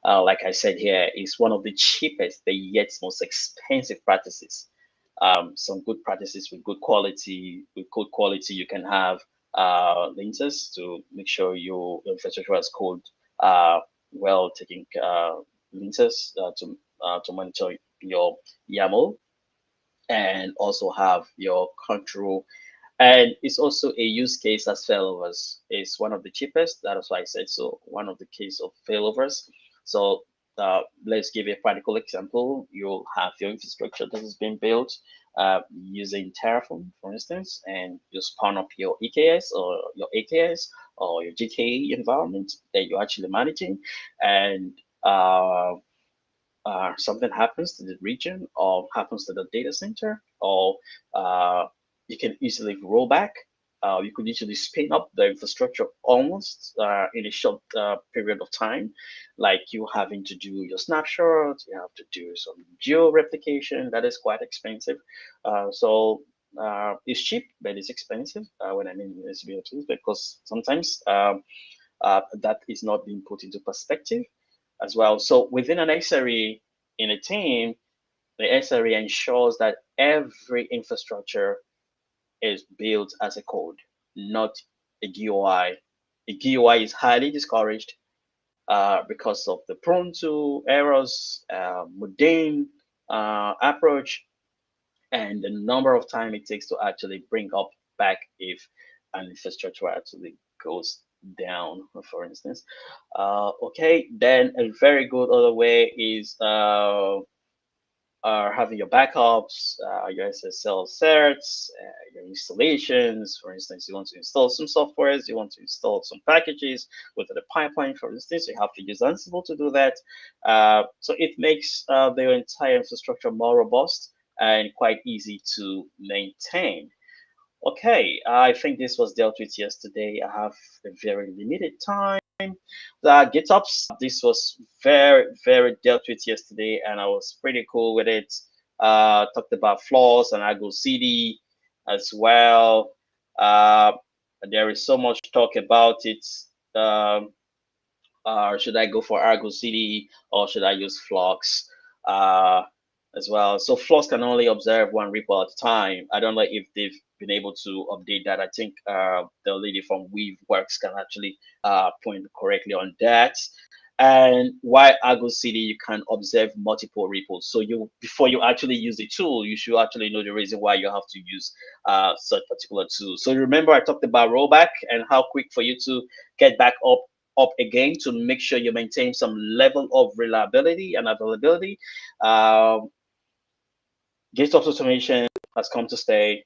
Like I said here, is one of the cheapest but yet most expensive practices. Some good practices with good quality. With good quality, you can have linters to make sure your infrastructure as code well taking linters to monitor your YAML, and also have your control. And it's also a use case as failovers. It's one of the cheapest. That is why I said so. One of the case of failovers. So let's give a practical example. You'll have your infrastructure that is being built using Terraform, for instance, and you spawn up your EKS or your AKS or your GKE environment that you're actually managing, and something happens to the region or happens to the data center, or you can easily roll back You could usually spin up the infrastructure almost in a short period of time, like you having to do your snapshots, you have to do some geo replication. That is quite expensive. It's cheap, but it's expensive. When I mean it's beautiful, because sometimes that is not being put into perspective as well. So within an SRE in a team, the SRE ensures that every infrastructure is built as a code, not a GUI. A GUI is highly discouraged because of the prone to errors, mundane approach, and the number of time it takes to actually bring up back if an infrastructure actually goes down, for instance. Okay, then a very good other way is are having your backups, your SSL certs, your installations. For instance, you want to install some softwares, you want to install some packages within the pipeline, for instance, you have to use Ansible to do that. So it makes the entire infrastructure more robust and quite easy to maintain. Okay, I think this was dealt with yesterday. I have a very limited time. The GitOps, this was very dealt with yesterday, and I was pretty cool with it. Talked about flaws and Argo CD as well. Uh, there is so much talk about it. Um, should I go for Argo CD or should I use Flux as well? So Flux can only observe one ripple at a time. I don't know if they've been able to update that. I think the lady from Weaveworks can actually point correctly on that. And why Argo CD, you can observe multiple ripples. So you, before you actually use the tool, you should actually know the reason why you have to use such particular tool. So remember I talked about rollback and how quick for you to get back up again to make sure you maintain some level of reliability and availability. Um, GitOps automation has come to stay,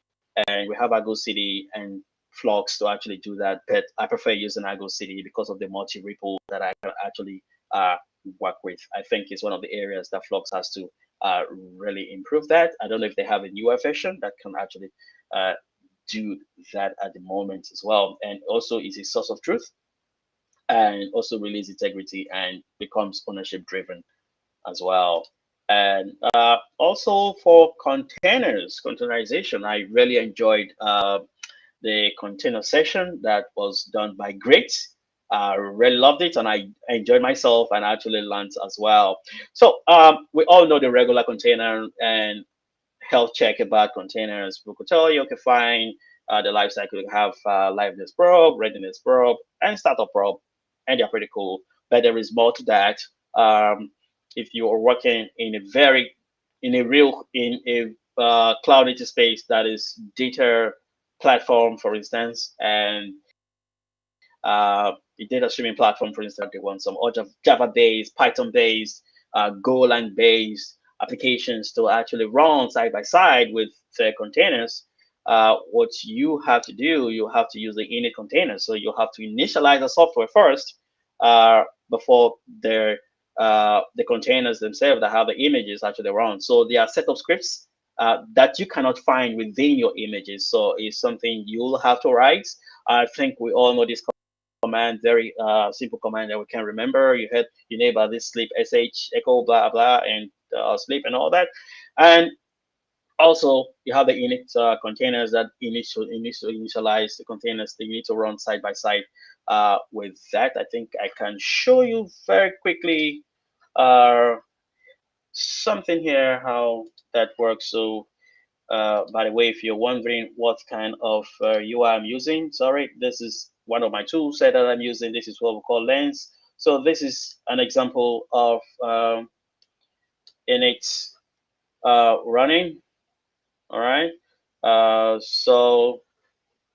and we have Argo CD and Flux to actually do that. But I prefer using Argo CD because of the multi repo that I can actually work with. I think it's one of the areas that Flux has to really improve that. I don't know if they have a newer version that can actually do that at the moment as well. And also is a source of truth and also release integrity and becomes ownership driven as well. And also for containers, containerization, I really enjoyed the container session that was done by Great. I really loved it and I enjoyed myself and actually learned as well. So we all know the regular container and health check about containers. We could tell you, okay, fine, the life cycle, you have liveness probe, readiness probe, and startup probe, and they're pretty cool. But there is more to that. If you are working in a very, in a real, in a cloud native space that is data platform, for instance, and the data streaming platform, for instance, they want some Java-based, Python-based, Golang-based applications to actually run side by side with their containers. What you have to do, you have to use the init container. So you have to initialize the software first before the containers themselves that have the images actually run. So there are set of scripts that you cannot find within your images. So it's something you'll have to write. I think we all know this command, very simple command that we can remember. You had enable this sleep sh echo blah blah and sleep and all that. And also you have the init containers that initialize the containers. They need to run side by side with that. I think I can show you very quickly something here how that works. So by the way, if you're wondering what kind of UI I'm using, sorry, this is one of my tools that I'm using. This is what we call Lens. So this is an example of init running. All right. So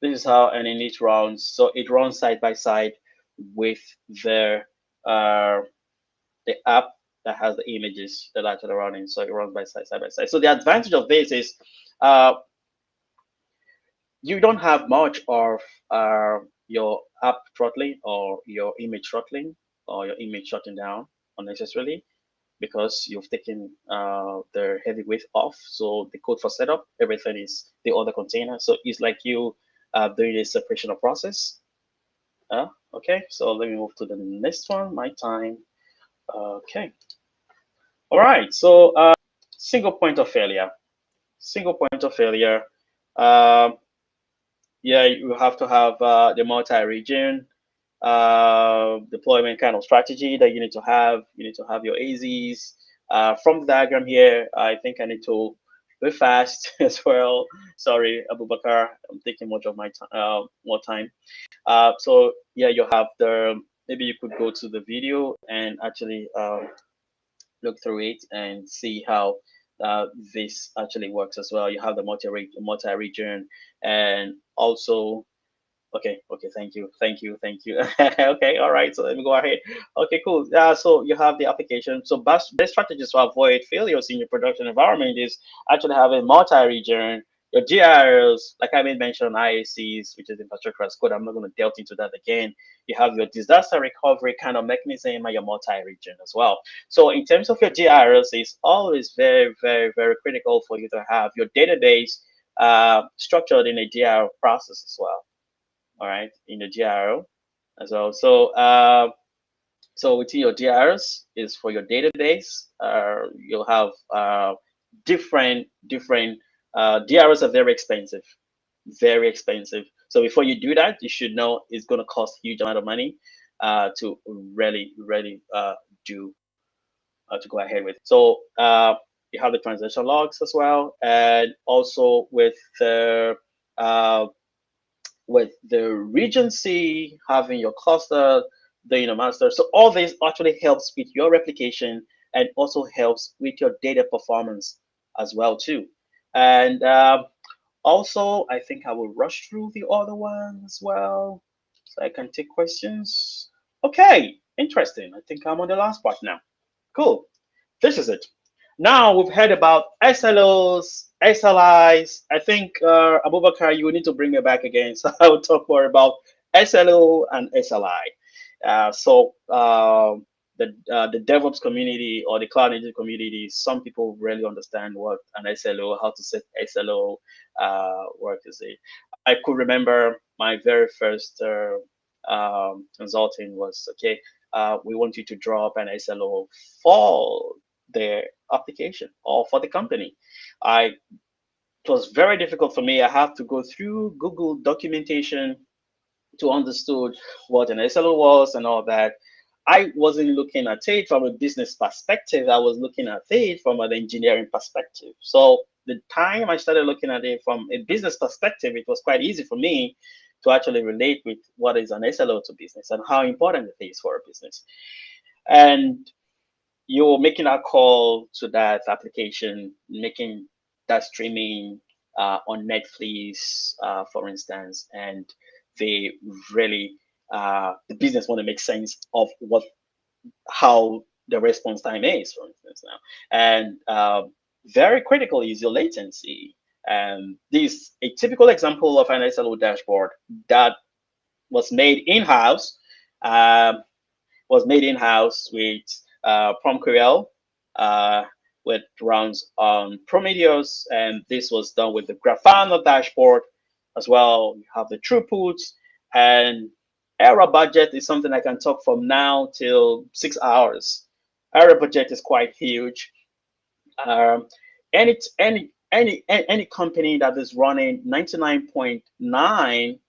this is how an init runs. So it runs side by side with the app that has the images that are actually running. So it runs side by side. So the advantage of this is you don't have much of your app throttling or your image throttling or your image shutting down unnecessarily because you've taken the heavy weight off. So the code for setup, everything is the other container. So it's like you doing a separational process. Okay, so let me move to the next one. My time. Okay. All right. So single point of failure. Single point of failure. Um, yeah, you have to have the multi-region deployment kind of strategy that you need to have. You need to have your AZs. From the diagram here, I think I need to go fast as well. Sorry, Abubakar, I'm taking much of my more time. So yeah, you have the, maybe you could go to the video and actually look through it and see how this actually works as well. You have the multi-region, and also, okay, thank you. Okay, all right, so let me go ahead. Okay, cool. So you have the application. So best strategies to avoid failures in your production environment is actually having multi-region, your GIRs, like I made mention, IACs, which is infrastructure as code. I'm not going to delve into that again. You have your disaster recovery kind of mechanism and your multi-region as well. So in terms of your GIRs, it's always very, very, very critical for you to have your database structured in a GIR process as well. All right, in the GRO as well. So within your GRs is for your database. You'll have different DRs are very expensive, very expensive. So before you do that, you should know it's going to cost a huge amount of money to really do to go ahead with. So you have the transaction logs as well, and also uh, with the Regency, having your cluster, doing a master. So all this actually helps with your replication and also helps with your data performance as well too. And also, I think I will rush through the other one as well, so I can take questions. Okay, interesting. I think I'm on the last part now. Cool. This is it. Now we've heard about SLOs, SLIs. I think Abubakar, you will need to bring me back again, so I will talk more about SLO and SLI. The DevOps community or the cloud native community, some people really understand what an SLO, how to set SLO work is it. I could remember my very first consulting was, okay, we want you to drop an SLO for the application or for the company. It was very difficult for me. I have to go through Google documentation to understood what an SLO was and all that. I wasn't looking at it from a business perspective. I was looking at it from an engineering perspective. So the time I started looking at it from a business perspective, it was quite easy for me to actually relate with what is an SLO to business and how important it is for a business. And you're making a call to that application, making that streaming on Netflix, for instance, and they really the business want to make sense of how the response time is, for instance, now, and very critical is your latency. And this a typical example of an SLO dashboard that was made in-house. Was made in-house with PromQL, with runs on Prometheus, and this was done with the Grafana dashboard as well. You have the throughput, and error budget is something I can talk from now till 6 hours. Error budget is quite huge. Any company that is running 99.9,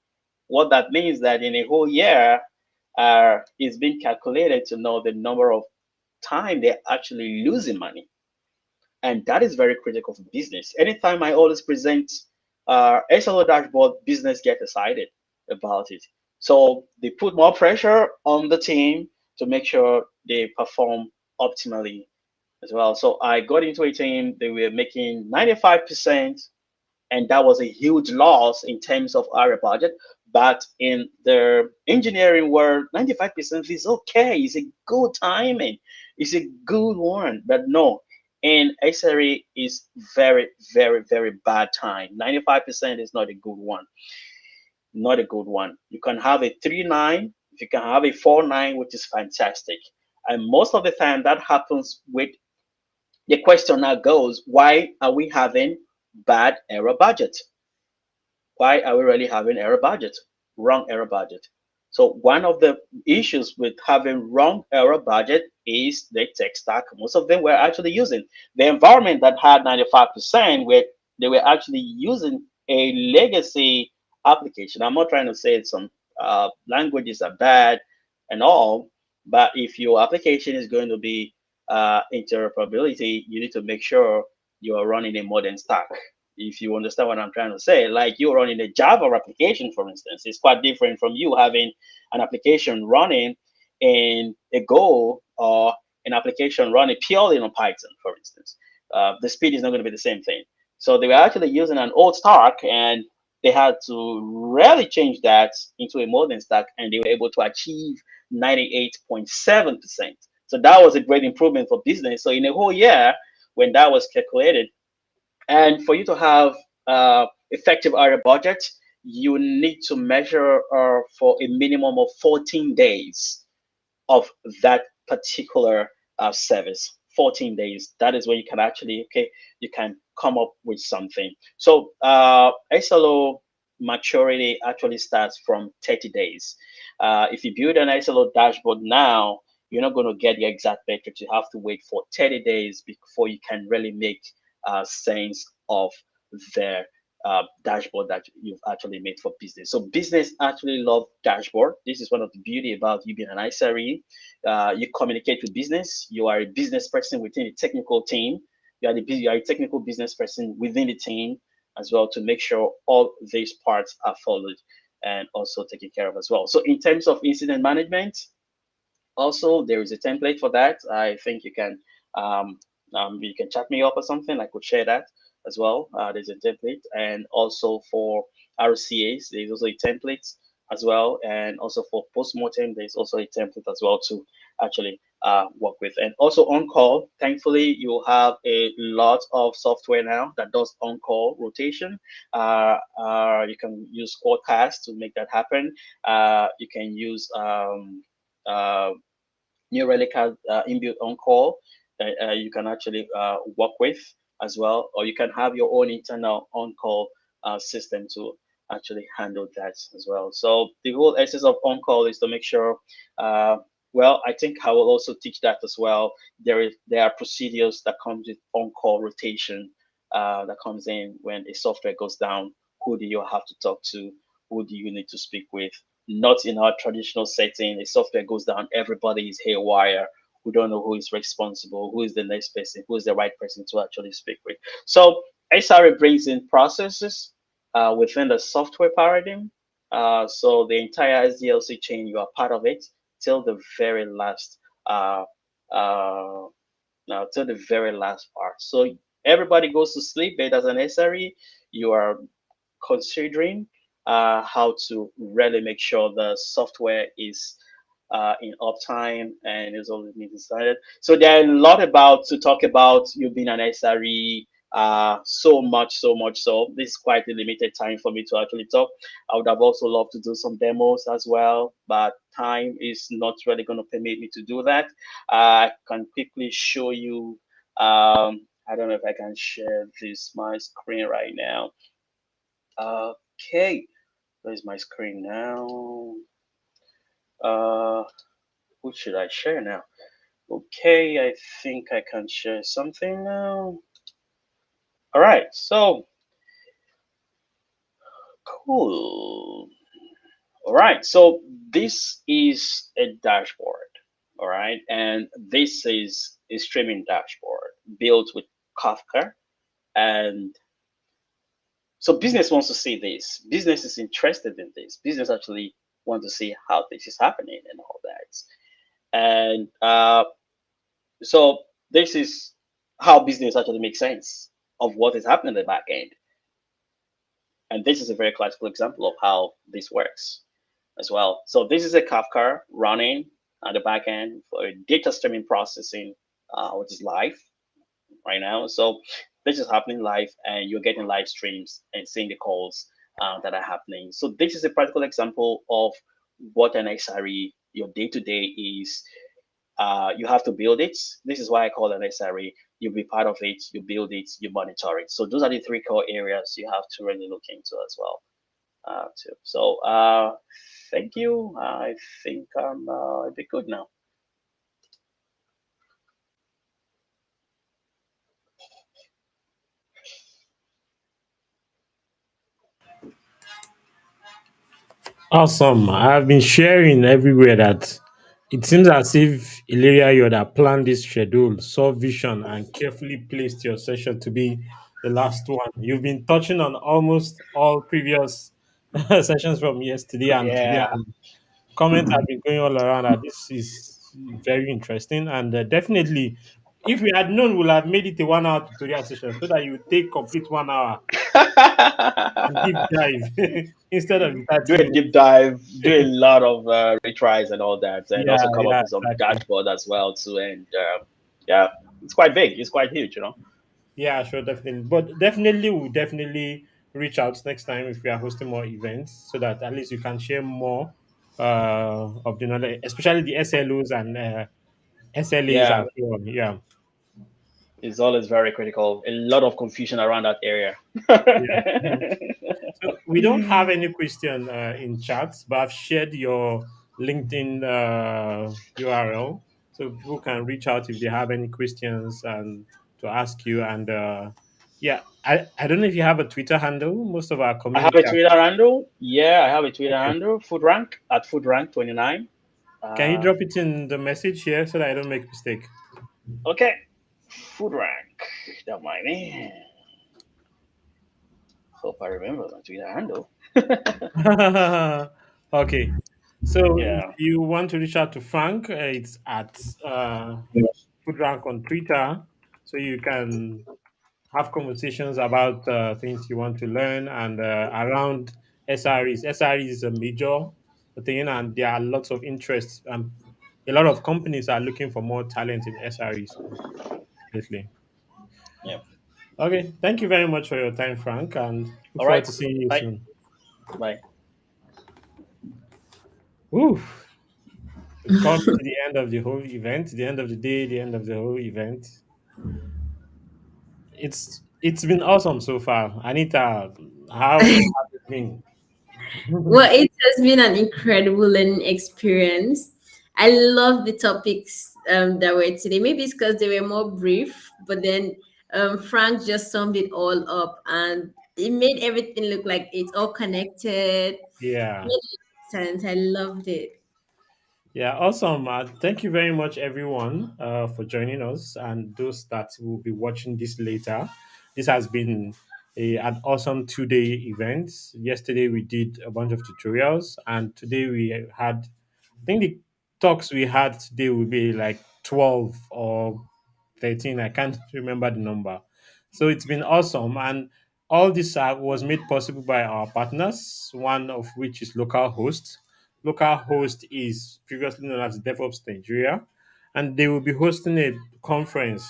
what that means that in a whole year is being calculated to know the number of time they're actually losing money. And that is very critical for business. Anytime I always present SLO dashboard, business get excited about it. So they put more pressure on the team to make sure they perform optimally as well. So I got into a team, they were making 95%, and that was a huge loss in terms of our budget. But in the engineering world, 95% is okay. It's a good timing. It's a good one. But no, in SRE is very, very, very bad time. 95% is not a good one. Not a good one. You can have a 3.9, if you can have a 4.9, which is fantastic. And most of the time that happens with the question now goes, why are we having bad error budget? Why are we really having error budget? Wrong error budget. So one of the issues with having wrong error budget is the tech stack. Most of them were actually using the environment that had 95% where they were actually using a legacy application. I'm not trying to say some languages are bad and all, but if your application is going to be interoperability, you need to make sure you are running a modern stack. If you understand what I'm trying to say, like you running a Java application, for instance, it's quite different from you having an application running in a Go or an application running purely on Python, for instance. The speed is not going to be the same thing. So they were actually using an old stack, and they had to really change that into a modern stack, and they were able to achieve 98.7%. So that was a great improvement for business. So in a whole year, when that was calculated, and for you to have effective area budget, you need to measure for a minimum of 14 days of that particular service. 14 days. That is when you can actually, okay, you can come up with something. So SLO maturity actually starts from 30 days. If you build an SLO dashboard now, you're not going to get the exact metrics. You have to wait for 30 days before you can really make sense of the dashboard that you've actually made for business. So business actually love dashboard. This is one of the beauty about you being an ISRE. You communicate with business. You are a business person within a technical team. You are a technical business person within the team as well to make sure all these parts are followed and also taken care of as well. So in terms of incident management, also there is a template for that. I think you can chat me up or something. I could share that as well. There's a template, and also for RCAs, there's also a template as well, and also for postmortem, there's also a template as well to actually work with. And also on call, thankfully, you have a lot of software now that does on call rotation. You can use Squadcast to make that happen. You can use New Relic has inbuilt on call that you can actually work with as well, or you can have your own internal on call system to actually handle that as well. So the whole essence of on call is to make sure. Well, I think I will also teach that as well. There are procedures that comes with on call rotation that comes in when a software goes down. Who do you have to talk to? Who do you need to speak with? Not in our traditional setting. The software goes down, everybody is haywire. We don't know who is responsible, who is the next person, who is the right person to actually speak with. So SRE brings in processes within the software paradigm. So the entire SDLC chain, you are part of it till the very last uh, uh, now till the very last part. So everybody goes to sleep, but as an SRE, you are considering how to really make sure the software is in uptime and is always being decided. So there are a lot about to talk about you being an SRE. So much so. This is quite a limited time for me to actually talk. I would have also loved to do some demos as well, but time is not really going to permit me to do that. I can quickly show you. I don't know if I can share this my screen right now. Okay, where's my screen now? What should I share now? Okay, I think I can share something now. All right, so cool. All right, so this is a dashboard. All right, and this is a streaming dashboard built with Kafka. And so business wants to see this. Business is interested in this. Business actually want to see how this is happening and all that. And so this is how business actually makes sense of what is happening in the back end. And this is a very classical example of how this works as well. So this is a Kafka running at the back end for data streaming processing, which is live right now. So this is happening live, and you're getting live streams and seeing the calls that are happening. So this is a practical example of what an XRE, your day-to-day is. You have to build it. This is why I call it an SRE. You be part of it, you build it, you monitor it. So those are the three core areas you have to really look into as well. too. So thank you. I think I'm a bit good now. Awesome. I've been sharing everywhere that it seems as if Ilaria Yoda planned this schedule, saw vision, and carefully placed your session to be the last one. You've been touching on almost all previous sessions from yesterday and today, Yeah. and comments have been going all around that this is very interesting. And definitely, if we had known, we'll have made it a 1 hour tutorial session so that you would take complete 1 hour and deep dive instead of the Do 30 a minutes. deep dive, do a lot of retries and all that, and Yeah, also come up yeah, with some exactly. dashboard as well too. And yeah, it's quite big. It's quite huge, you know. Yeah, sure, definitely. But definitely, we'll definitely reach out next time if we are hosting more events so that at least you can share more of the knowledge, especially the SLOs and SLAs and Yeah, so on. Yeah, it's always very critical. A lot of confusion around that area. yeah. So we don't have any question in chat, but I've shared your LinkedIn URL so people can reach out if they have any questions and to ask you. And yeah, I don't know if you have a Twitter handle. Most of our I have community a are. Twitter handle. Yeah, I have a Twitter Okay. handle. Food rank at food rank 29. Can you Uh, drop it in the message here so that I don't make mistake? okay, food rank. Don't mind me. Hope I remember my Twitter handle. Okay. So if Yeah. you want to reach out to Frank, it's at Foodrank on Twitter, so you can have conversations about things you want to learn and around SREs. SRE is a major thing, and there are lots of interest. A lot of companies are looking for more talent in SREs lately. Yeah. Okay, thank you very much for your time, Frank, and look All forward right. to seeing you Bye. soon. Bye. Woo. We've come to the end of the whole event, the end of the day, the end of the whole event. It's been awesome so far. Anita, how has it been? Well, it has been an incredible learning experience. I love the topics that were today. Maybe it's because they were more brief, but then Frank just summed it all up and it made everything look like it's all connected. Yeah. Made sense. I loved it. Yeah, awesome. Thank you very much, everyone, for joining us, and those that will be watching this later. This has been an awesome 2 day event. Yesterday, we did a bunch of tutorials, and today we had, I think the talks we had today will be like 12 or 13. I can't remember the number. So it's been awesome. And all this was made possible by our partners, one of which is Localhost. Localhost is previously known as DevOps Nigeria, and they will be hosting a conference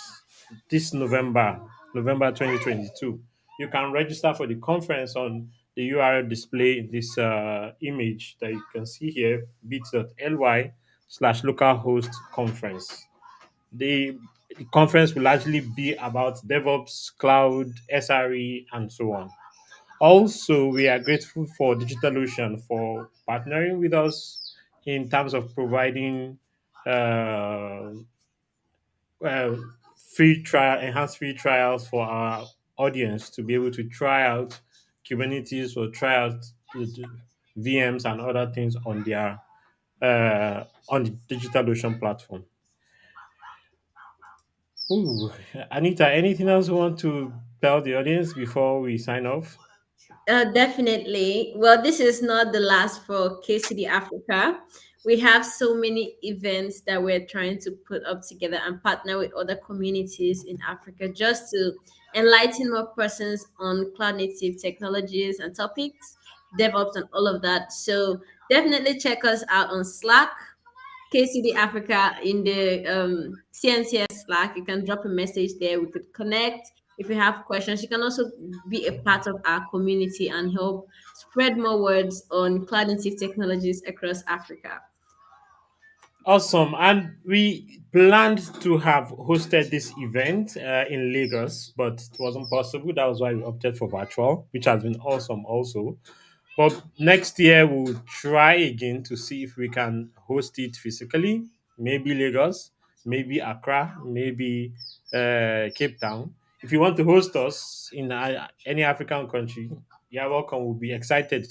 this November, November 2022. You can register for the conference on the URL display in this image that you can see here, bit.ly/localhost conference. The conference will largely be about DevOps, cloud, SRE, and so on. Also, we are grateful for DigitalOcean for partnering with us in terms of providing uh, uh, enhanced free trials for our audience to be able to try out Kubernetes or try out the VMs and other things on the DigitalOcean platform. Ooh, Anita, anything else you want to tell the audience before we sign off? Definitely. Well, this is not the last for KCD Africa. We have so many events that we're trying to put up together and partner with other communities in Africa just to enlighten more persons on cloud native technologies and topics, DevOps, and all of that. So definitely check us out on Slack. KCD Africa in the CNCS Slack. You can drop a message there. We could connect. If you have questions, you can also be a part of our community and help spread more words on cloud native technologies across Africa. Awesome. And we planned to have hosted this event in Lagos, but it wasn't possible. That was why we opted for virtual, which has been awesome also. But next year we'll try again to see if we can host it physically. Maybe Lagos, maybe Accra, maybe Cape Town. If you want to host us in any African country, you're welcome. We'll be excited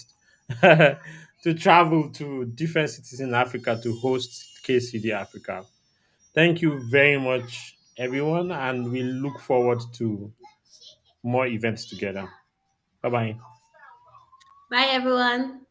to travel to different cities in Africa to host KCD Africa. Thank you very much, everyone, and we look forward to more events together. Bye bye. Bye, everyone.